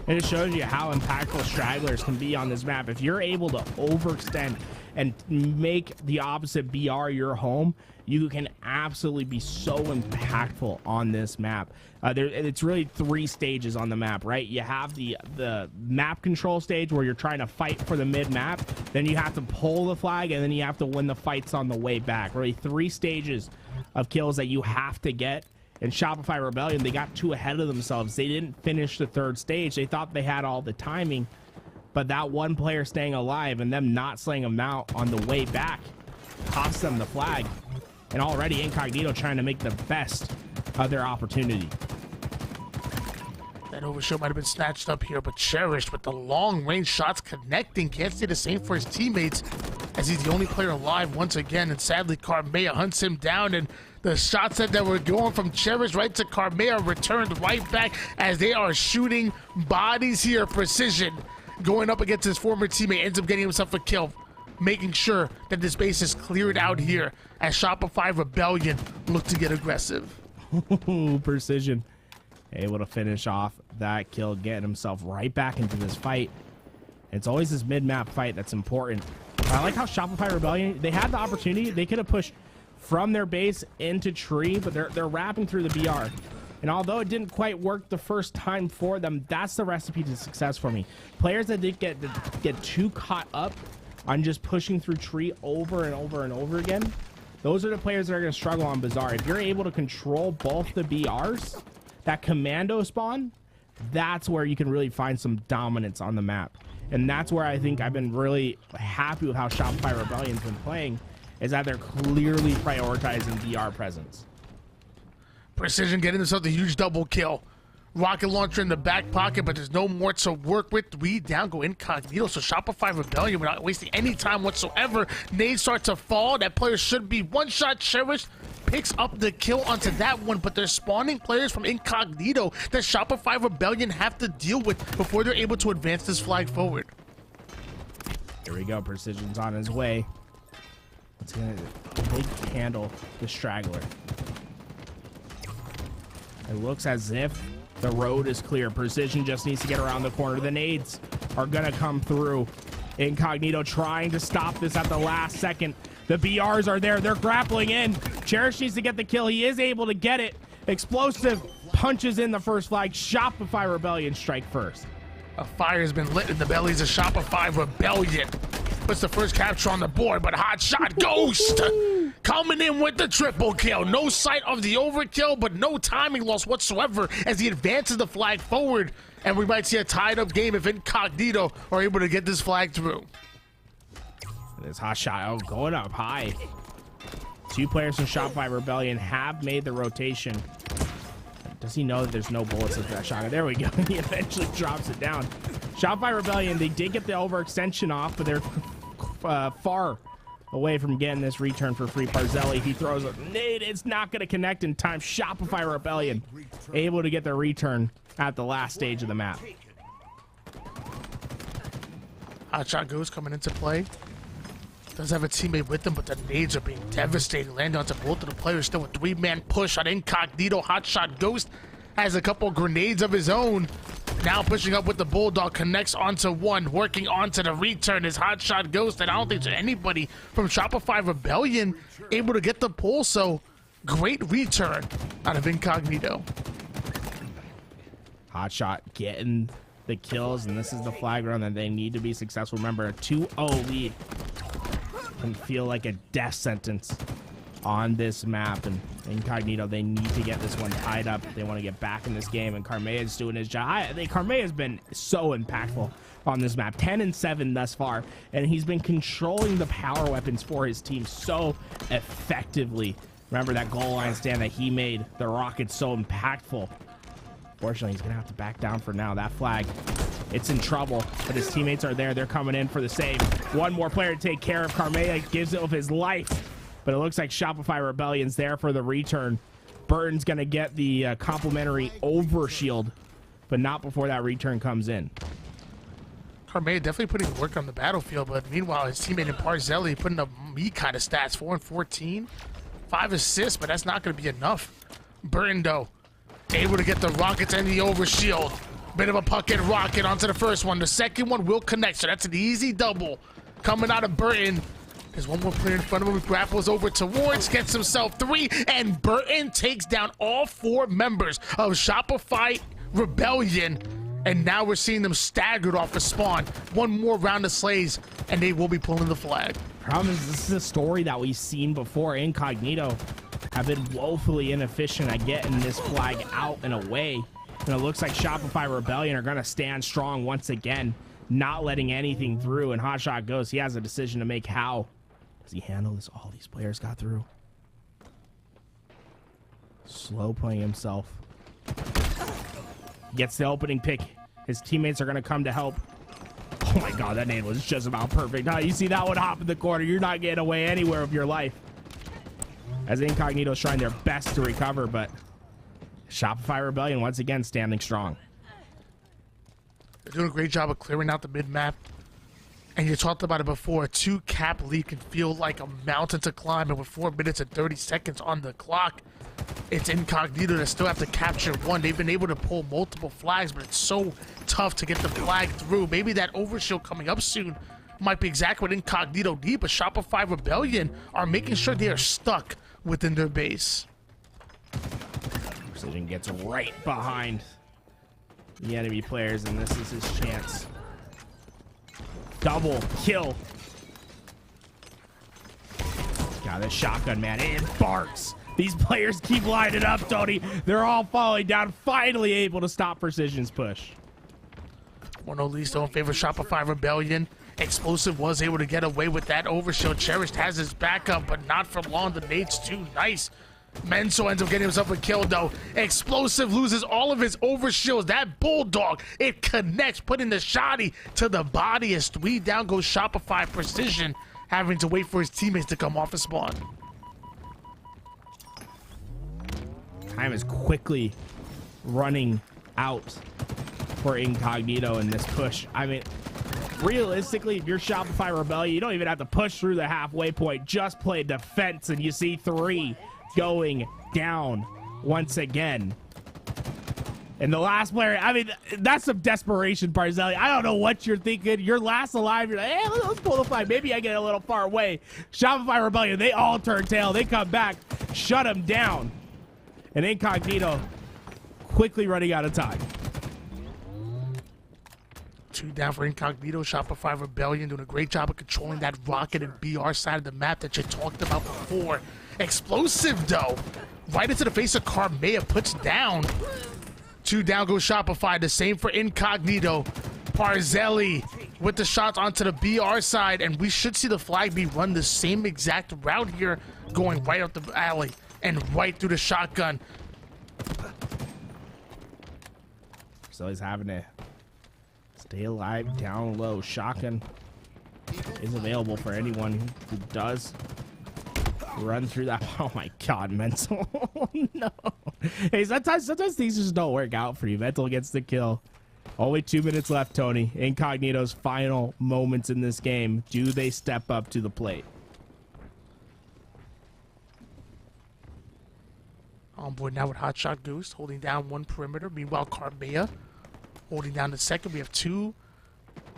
And it shows you how impactful stragglers can be on this map. If you're able to overextend and make the opposite BR your home, you can absolutely be so impactful on this map. It's really 3 stages on the map, right? You have the map control stage where you're trying to fight for the mid map. Then you have to pull the flag, and then you have to win the fights on the way back. Really 3 stages of kills that you have to get. In Shopify Rebellion, they got too ahead of themselves. They didn't finish the 3rd stage. They thought they had all the timing, but that one player staying alive and them not slaying them out on the way back cost them the flag. And already Incognito trying to make the best of their opportunity. That overshield might have been snatched up here, but Cherished with the long-range shots connecting. Can't say the same for his teammates, as he's the only player alive once again. And sadly, Carmea hunts him down, and the shots that were going from Cherish right to Carmea returned right back as they are shooting bodies here. Precision going up against his former teammate, ends up getting himself a kill, making sure that this base is cleared out here as Shopify Rebellion look to get aggressive. Precision able to finish off that kill, getting himself right back into this fight. It's always this mid-map fight that's important. I like how Shopify Rebellion, they had the opportunity. They could have pushed from their base into tree, but they're wrapping through the BR. And although it didn't quite work the first time for them, that's the recipe to success for me. Players that did get too caught up on just pushing through tree over and over and over again, those are the players that are going to struggle on Bazaar. If you're able to control both the BRs, that commando spawn, that's where you can really find some dominance on the map. And that's where I think I've been really happy with how Shopify Rebellion's been playing, is that they're clearly prioritizing BR presence. Precision getting himself the huge double kill. Rocket launcher in the back pocket, but there's no more to work with. 3 down, go Incognito. So Shopify Rebellion, without wasting any time whatsoever, nades start to fall. That player should be one-shot Cherished. Picks up the kill onto that one, but they're spawning players from Incognito that Shopify Rebellion have to deal with before they're able to advance this flag forward. Here we go. Precision's on his way. It's going to big handle the straggler. It looks as if the road is clear. Precision just needs to get around the corner. The nades are going to come through. Incognito trying to stop this at the last second. The BRs are there. They're grappling in. Cherish needs to get the kill. He is able to get it. Explosive punches in the first flag. Shopify Rebellion strike first. A fire has been lit in the bellies of Shopify Rebellion. Puts the first capture on the board, but Hot Shot Ghost coming in with the triple kill. No sight of the overkill, but no timing loss whatsoever as he advances the flag forward. And we might see a tied-up game if Incognito are able to get this flag through. This Hot Shot going up high. 2 players from Shopify Rebellion have made the rotation. Does he know that there's no bullets with that shotgun? There we go. He eventually drops it down. Shopify Rebellion, they did get the overextension off, but they're far away from getting this return for free. Parzelli, he throws a nade. It's not going to connect in time. Shopify Rebellion able to get the return at the last stage of the map. Hotshot Goose coming into play. Does have a teammate with him, but the nades are being devastating. Landing onto both of the players. Still a 3-man push on Incognito. Hotshot Ghost has a couple grenades of his own. Now pushing up with the Bulldog. Connects onto one. Working onto the return is Hotshot Ghost. And I don't think there's anybody from Shopify Rebellion able to get the pull. So great return out of Incognito. Hotshot getting the kills. And this is the flag run that they need to be successful. Remember, a 2-0 lead can feel like a death sentence on this map, and Incognito, they need to get this one tied up if they want to get back in this game. And Carmea is doing his job. Carmea has been so impactful on this map, 10-7 thus far, and he's been controlling the power weapons for his team so effectively. Remember that goal line stand that he made the Rockets so impactful. Fortunately, he's gonna have to back down for now. That flag, it's in trouble, but his teammates are there. They're coming in for the save. One more player to take care of. Carmea gives it of his life, but it looks like Shopify Rebellion's there for the return. Burton's gonna get the complimentary overshield, but not before that return comes in. Carmea definitely putting work on the battlefield, but meanwhile, his teammate in Parzelli putting up me kind of stats. 4 and 14, 5 assists, but that's not gonna be enough. Burton, though, able to get the Rockets and the overshield. Bit of a puck and rocket onto the first one. The second one will connect, so that's an easy double coming out of Burton. There's one more player in front of him. He grapples over towards, gets himself 3, and Burton takes down all 4 members of Shopify Rebellion. And now we're seeing them staggered off the spawn. One more round of slays, and they will be pulling the flag. Problem is, this is a story that we've seen before. Incognito have been woefully inefficient at getting this flag out and away. And it looks like Shopify Rebellion are going to stand strong once again, not letting anything through. And Hotshot Ghost, he has a decision to make. How does he handle this? All these players got through. Slow playing himself. Gets the opening pick. His teammates are going to come to help. Oh my god, that nade was just about perfect. Now you see that one hop in the corner. You're not getting away anywhere of your life. As Incognito's trying their best to recover, but Shopify Rebellion once again standing strong. They're doing a great job of clearing out the mid-map. And you talked about it before, a 2-cap lead can feel like a mountain to climb, and with 4 minutes and 30 seconds on the clock, it's Incognito that still have to capture 1. They've been able to pull multiple flags, but it's so tough to get the flag through. Maybe that overshield coming up soon might be exactly what Incognito need, but Shopify Rebellion are making sure they are stuck within their base. Precision gets right behind the enemy players, and this is his chance. Double kill. God, this shotgun, man, it barks. These players keep lining up, Tony. They're all falling down, finally able to stop Precision's push. One no least don't favor Shopify Rebellion. Explosive was able to get away with that overshield. Cherished has his backup, but not for long. The nade's too nice. Menso ends up getting himself a kill, though. Explosive loses all of his overshields. That Bulldog, it connects, putting the shotty to the body as 3 down goes Shopify Precision, having to wait for his teammates to come off a spawn. Time is quickly running out for Incognito in this push. I mean, realistically, if you're Shopify Rebellion, you don't even have to push through the halfway point. Just play defense, and you see 3 going down once again. And the last player, I mean, that's some desperation, Barzeli. I don't know what you're thinking. You're last alive. You're like, hey, let's pull the flag. Maybe I get a little far away. Shopify Rebellion, they all turn tail. They come back, shut him down. And Incognito quickly running out of time. 2 down for Incognito. Shopify Rebellion doing a great job of controlling that rocket and BR side of the map that you talked about before. Explosive, though. Right into the face of Carmea, puts down. 2 down goes Shopify. The same for Incognito. Parzelli with the shots onto the BR side, and we should see the flag be run the same exact route here, going right up the alley and right through the shotgun. So he's having to stay alive down low. Shotgun is available for anyone who does run through that. Oh my god, Mental. No. Hey, sometimes things just don't work out for you. Mental gets the kill. Only 2 minutes left, Tony. Incognito's final moments in this game. Do they step up to the plate? On board now with Hotshot Goose, holding down 1 perimeter. Meanwhile, Carmea holding down the second. We have 2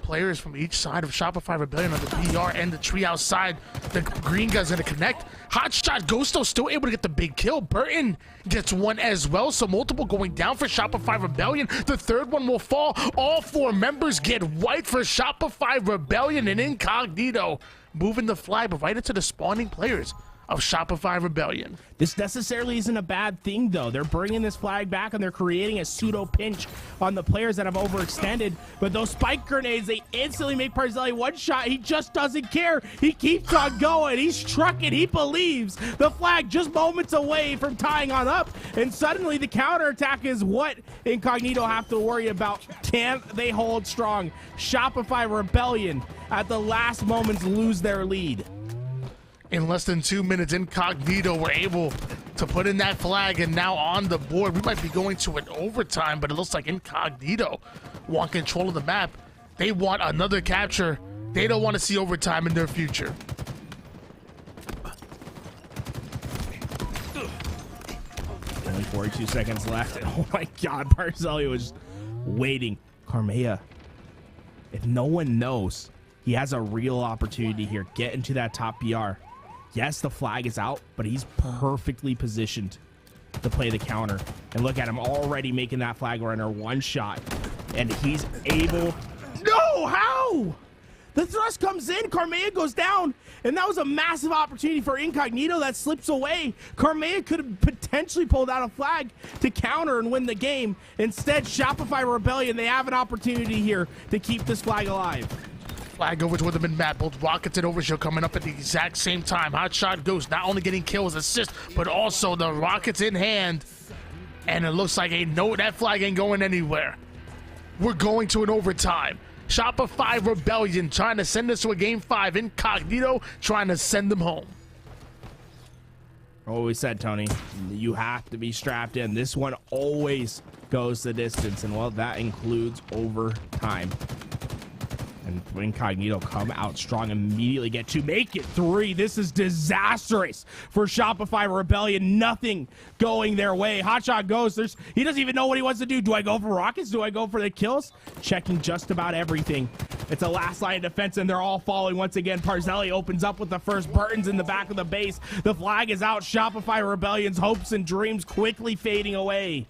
players from each side of Shopify Rebellion on the BR and the tree outside. The green guy's going to connect. Hotshot Ghosto still able to get the big kill. Burton gets 1 as well, so multiple going down for Shopify Rebellion. The 3rd one will fall. All 4 members get wiped for Shopify Rebellion, and Incognito moving the flag, but right into the spawning players of Shopify Rebellion. This necessarily isn't a bad thing, though. They're bringing this flag back, and they're creating a pseudo pinch on the players that have overextended. But those spike grenades, they instantly make Parzelli one shot. He just doesn't care. He keeps on going. He's trucking. He believes the flag just moments away from tying on up. And suddenly the counterattack is what Incognito have to worry about. Can they hold strong? Shopify Rebellion at the last moments lose their lead. In less than 2 minutes, Incognito were able to put in that flag, and now on the board. We might be going to an overtime, but it looks like Incognito want control of the map. They want another capture. They don't want to see overtime in their future. Only 42 seconds left. Oh my god, Parzelli was waiting. Carmea, if no one knows, he has a real opportunity here. Get into that top BR. Yes, the flag is out, but he's perfectly positioned to play the counter. And look at him already making that flag runner one shot. And he's able... No, how? The thrust comes in, Carmea goes down, and that was a massive opportunity for Incognito that slips away. Carmea could have potentially pulled out a flag to counter and win the game. Instead, Shopify Rebellion, they have an opportunity here to keep this flag alive. Flag over to the mid-map. Both Rockets and Overshield coming up at the exact same time. Hotshot Ghost not only getting kills, assists, but also the Rockets in hand. And it looks like that flag ain't going anywhere. We're going to an overtime. Shopify Rebellion trying to send us to a game 5. Incognito trying to send them home. Always said, Tony, you have to be strapped in. This one always goes the distance, and well, that includes overtime. And Incognito come out strong, immediately get 2, make it 3. This is disastrous for Shopify Rebellion. Nothing going their way. Hotshot goes. He doesn't even know what he wants to do. Do I go for rockets? Do I go for the kills? Checking just about everything. It's a last line of defense, and they're all falling once again. Parzelli opens up with the first. Burton's in the back of the base. The flag is out. Shopify Rebellion's hopes and dreams quickly fading away.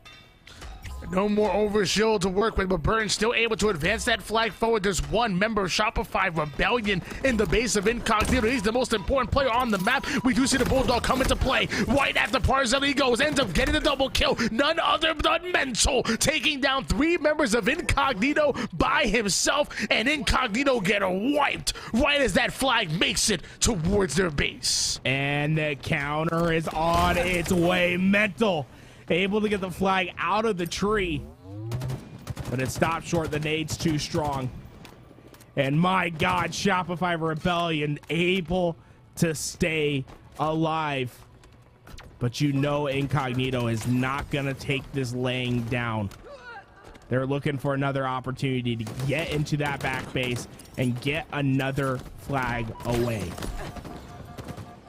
No more Overshield to work with, but Burton's still able to advance that flag forward. There's one member of Shopify Rebellion in the base of Incognito. He's the most important player on the map. We do see the Bulldog come into play. Right after Parzelli goes, ends up getting the double kill. None other than Mental, taking down 3 members of Incognito by himself, and Incognito get wiped right as that flag makes it towards their base. And the counter is on its way. Mental able to get the flag out of the tree, but it stopped short. The nade's too strong. And my God, Shopify Rebellion able to stay alive. But you know Incognito is not going to take this laying down. They're looking for another opportunity to get into that back base and get another flag away.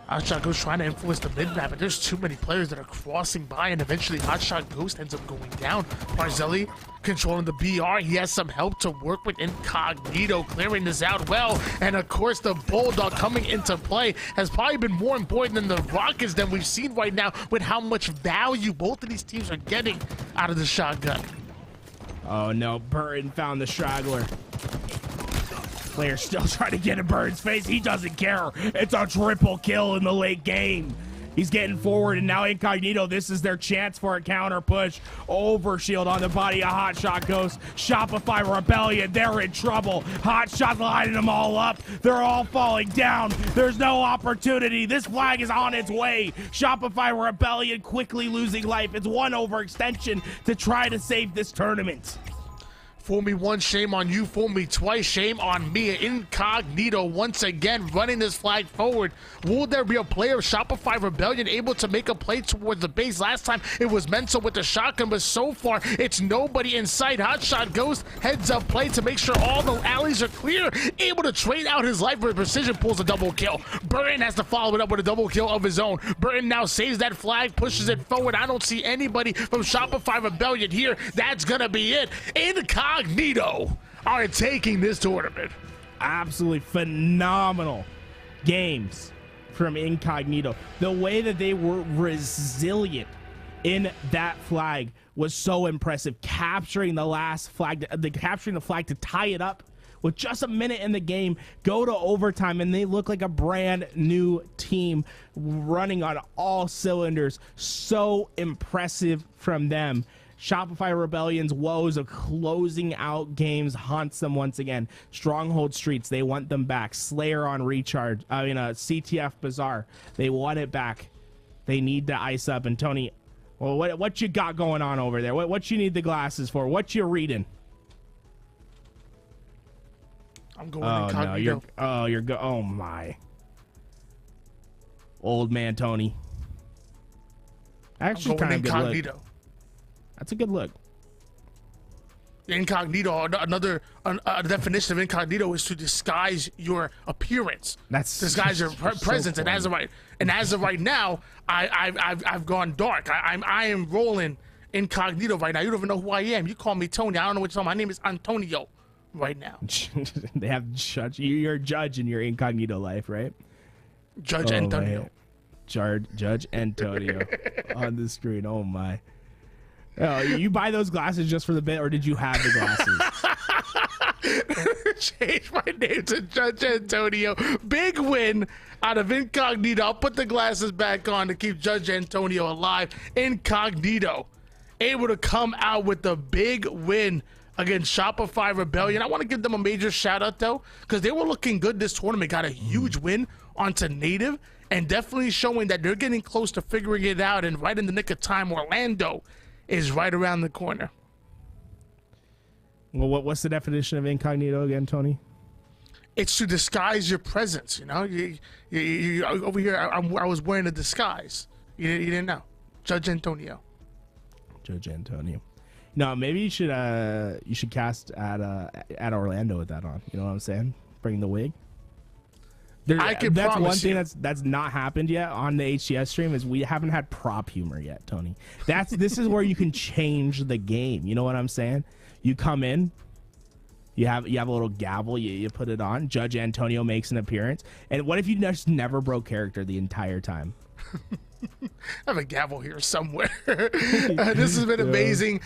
Hotshot Ghost trying to influence the mid-map, but there's too many players that are crossing by, and eventually Hotshot Ghost ends up going down. Parzelli controlling the BR. He has some help to work with. Incognito clearing this out well, and of course the Bulldog coming into play has probably been more important than the Rockets than we've seen right now with how much value both of these teams are getting out of the shotgun. Oh no, Burton found the straggler. Player still trying to get in Burton's face. He doesn't care. It's a triple kill in the late game. He's getting forward, and now Incognito, this is their chance for a counter push. Overshield on the body of Hotshot Ghost. Shopify Rebellion, they're in trouble. Hotshot lining them all up. They're all falling down. There's no opportunity. This flag is on its way. Shopify Rebellion quickly losing life. It's one overextension to try to save this tournament. Fool me once, shame on you. Fool me twice, shame on me. Incognito once again running this flag forward. Will there be a player of Shopify Rebellion able to make a play towards the base? Last time it was Mental with the shotgun, but so far it's nobody in sight. Hotshot Ghost heads up play to make sure all the alleys are clear. Able to trade out his life for precision, pulls a double kill. Burton has to follow it up with a double kill of his own. Burton now saves that flag, pushes it forward. I don't see anybody from Shopify Rebellion here. That's gonna be it. Incognito are taking this tournament. Absolutely phenomenal games from Incognito. The way that they were resilient in that flag was so impressive. Capturing the last flag, capturing the flag to tie it up with just a minute in the game, go to overtime, and they look like a brand new team running on all cylinders. So impressive from them. Shopify Rebellion's woes of closing out games haunts them once again. Stronghold Streets, they want them back. Slayer on recharge. CTF Bazaar, they want it back. They need to ice up. And Tony, well, what you got going on over there? What you need the glasses for? What you reading? I'm going Incognito. No, oh my. Old man Tony. Actually, kind of Incognito. Good look. That's a good look. Incognito, another definition of incognito is to disguise your appearance. That's disguise your presence. So and as of right now, I've gone dark. I am rolling incognito right now. You don't even know who I am. You call me Tony. I don't know what you're talking about. My name is Antonio right now. They have judge. You're a judge in your incognito life, right? Judge Antonio. Judge Antonio on the screen. Oh my. Oh, you buy those glasses just for the bit, or did you have the glasses? Change my name to Judge Antonio. Big win out of Incognito. I'll put the glasses back on to keep Judge Antonio alive. Incognito able to come out with the big win against Shopify Rebellion. I want to give them a major shout out though, because they were looking good this tournament. Got a huge win onto Native, and definitely showing that they're getting close to figuring it out. And right in the nick of time, Orlando is right around the corner. Well, what's the definition of incognito again, Tony? It's to disguise your presence. You know, you over here. I was wearing a disguise. You didn't know, Judge Antonio. Judge Antonio. No, maybe you should cast at Orlando with that on. You know what I'm saying? Bring the wig. That's one thing that's not happened yet on the HTS stream is we haven't had prop humor yet, Tony. This is where you can change the game. You know what I'm saying? You come in, you have a little gavel, you put it on. Judge Antonio makes an appearance, and what if you just never broke character the entire time? I have a gavel here somewhere. This has been amazing.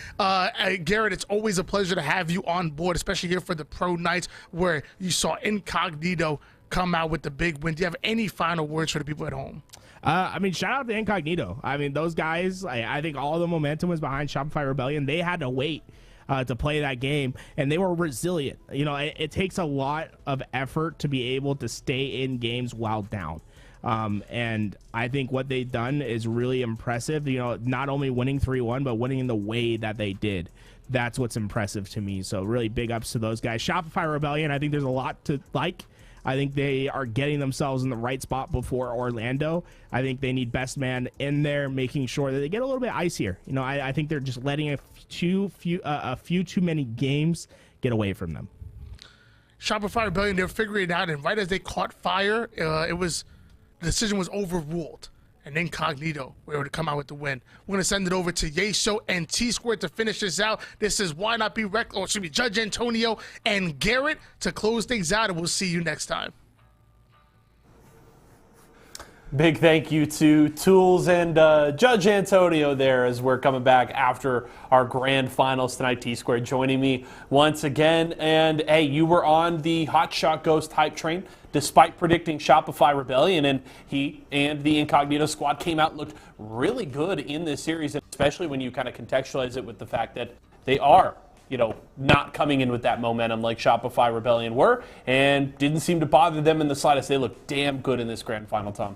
Garrett, it's always a pleasure to have you on board, especially here for the Pro Nights where you saw Incognito come out with the big win. Do you have any final words for the people at home? I mean, shout out to Incognito. I mean, those guys, I think all the momentum was behind Shopify Rebellion. They had to wait to play that game, and they were resilient. You know, it takes a lot of effort to be able to stay in games while down. And I think what they've done is really impressive. You know, not only winning 3-1, but winning in the way that they did. That's what's impressive to me. So really big ups to those guys. Shopify Rebellion, I think there's a lot to like. I think they are getting themselves in the right spot before Orlando. I think they need best man in there, making sure that they get a little bit icier. You know, I think they're just letting a few too many games get away from them. Shopify Rebellion, they're figuring it out, and right as they caught fire, the decision was overruled, and Incognito were able to come out with the win. We're going to send it over to Yeso and T-Squared to finish this out. This is Why Not Be Judge Antonio and Garrett to close things out, and we'll see you next time. Big thank you to Tools and Judge Antonio there as we're coming back after our grand finals tonight. T-Squared joining me once again. And, hey, you were on the Hotshot Ghost hype train despite predicting Shopify Rebellion, and he and the Incognito squad came out and looked really good in this series, especially when you kind of contextualize it with the fact that they are, you know, not coming in with that momentum like Shopify Rebellion were, and didn't seem to bother them in the slightest. They looked damn good in this grand final, Tom.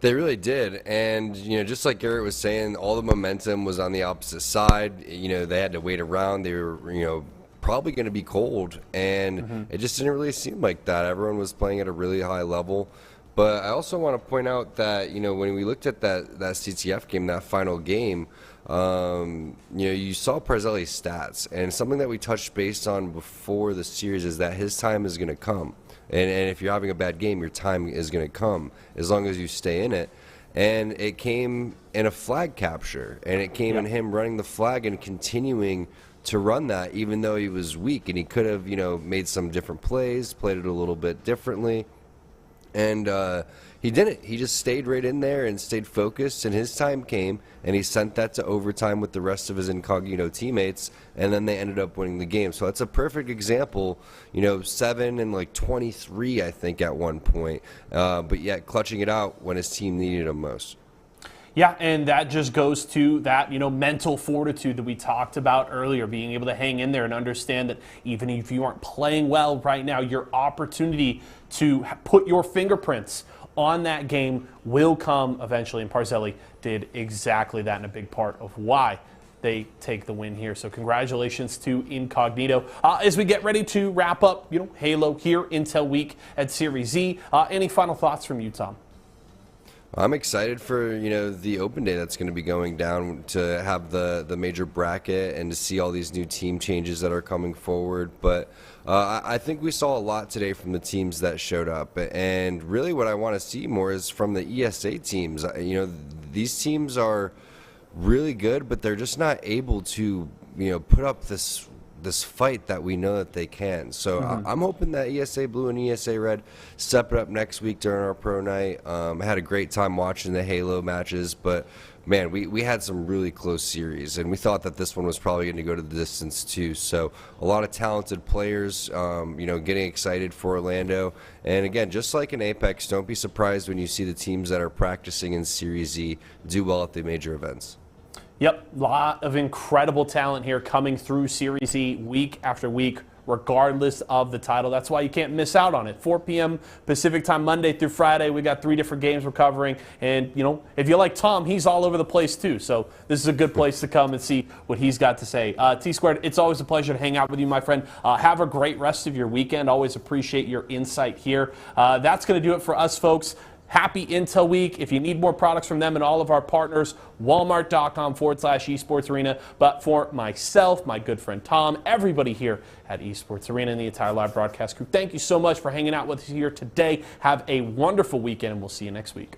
They really did, and you know, just like Garrett was saying, all the momentum was on the opposite side. You know, they had to wait around. They were, you know, probably going to be cold, and it just didn't really seem like that. Everyone was playing at a really high level. But I also want to point out that, you know, when we looked at that CTF game, that final game, you know, you saw Parzelli's stats, and something that we touched base on before the series is that his time is going to come. And if you're having a bad game, your time is going to come as long as you stay in it. And it came in a flag capture, and it came in him running the flag and continuing to run that even though he was weak. And he could have, you know, made some different plays, played it a little bit differently. And he didn't. He just stayed right in there and stayed focused, and his time came, and he sent that to overtime with the rest of his Incognito teammates, and then they ended up winning the game. So that's a perfect example, you know, 7 and like 23, I think, at one point, but yet clutching it out when his team needed him most. Yeah, and that just goes to that, you know, mental fortitude that we talked about earlier, being able to hang in there and understand that even if you aren't playing well right now, your opportunity to put your fingerprints on that game will come eventually, and Parzelli did exactly that, and a big part of why they take the win here. So congratulations to Incognito. As we get ready to wrap up, you know, Halo here, Intel Week at Series Z, any final thoughts from you, Tom? I'm excited for, you know, the open day that's going to be going down, to have the major bracket and to see all these new team changes that are coming forward. But I think we saw a lot today from the teams that showed up, and really what I want to see more is from the ESA teams. You know, these teams are really good, but they're just not able to, put up this fight that we know that they can. So I'm hoping that ESA Blue and ESA Red step it up next week during our pro night. I had a great time watching the Halo matches, but man, we had some really close series, and we thought that this one was probably going to go to the distance too. So a lot of talented players, getting excited for Orlando. And again, just like in Apex, don't be surprised when you see the teams that are practicing in Series E do well at the major events. Yep, a lot of incredible talent here coming through Series E week after week, regardless of the title. That's why you can't miss out on it. 4 p.m. Pacific time, Monday through Friday. We got 3 different games we're covering. And, if you like Tom, he's all over the place too. So this is a good place to come and see what he's got to say. T-Squared, it's always a pleasure to hang out with you, my friend. Have a great rest of your weekend. Always appreciate your insight here. That's going to do it for us, folks. Happy Intel Week. If you need more products from them and all of our partners, walmart.com/esports arena. But for myself, my good friend Tom, everybody here at Esports Arena and the entire live broadcast crew, thank you so much for hanging out with us here today. Have a wonderful weekend, and we'll see you next week.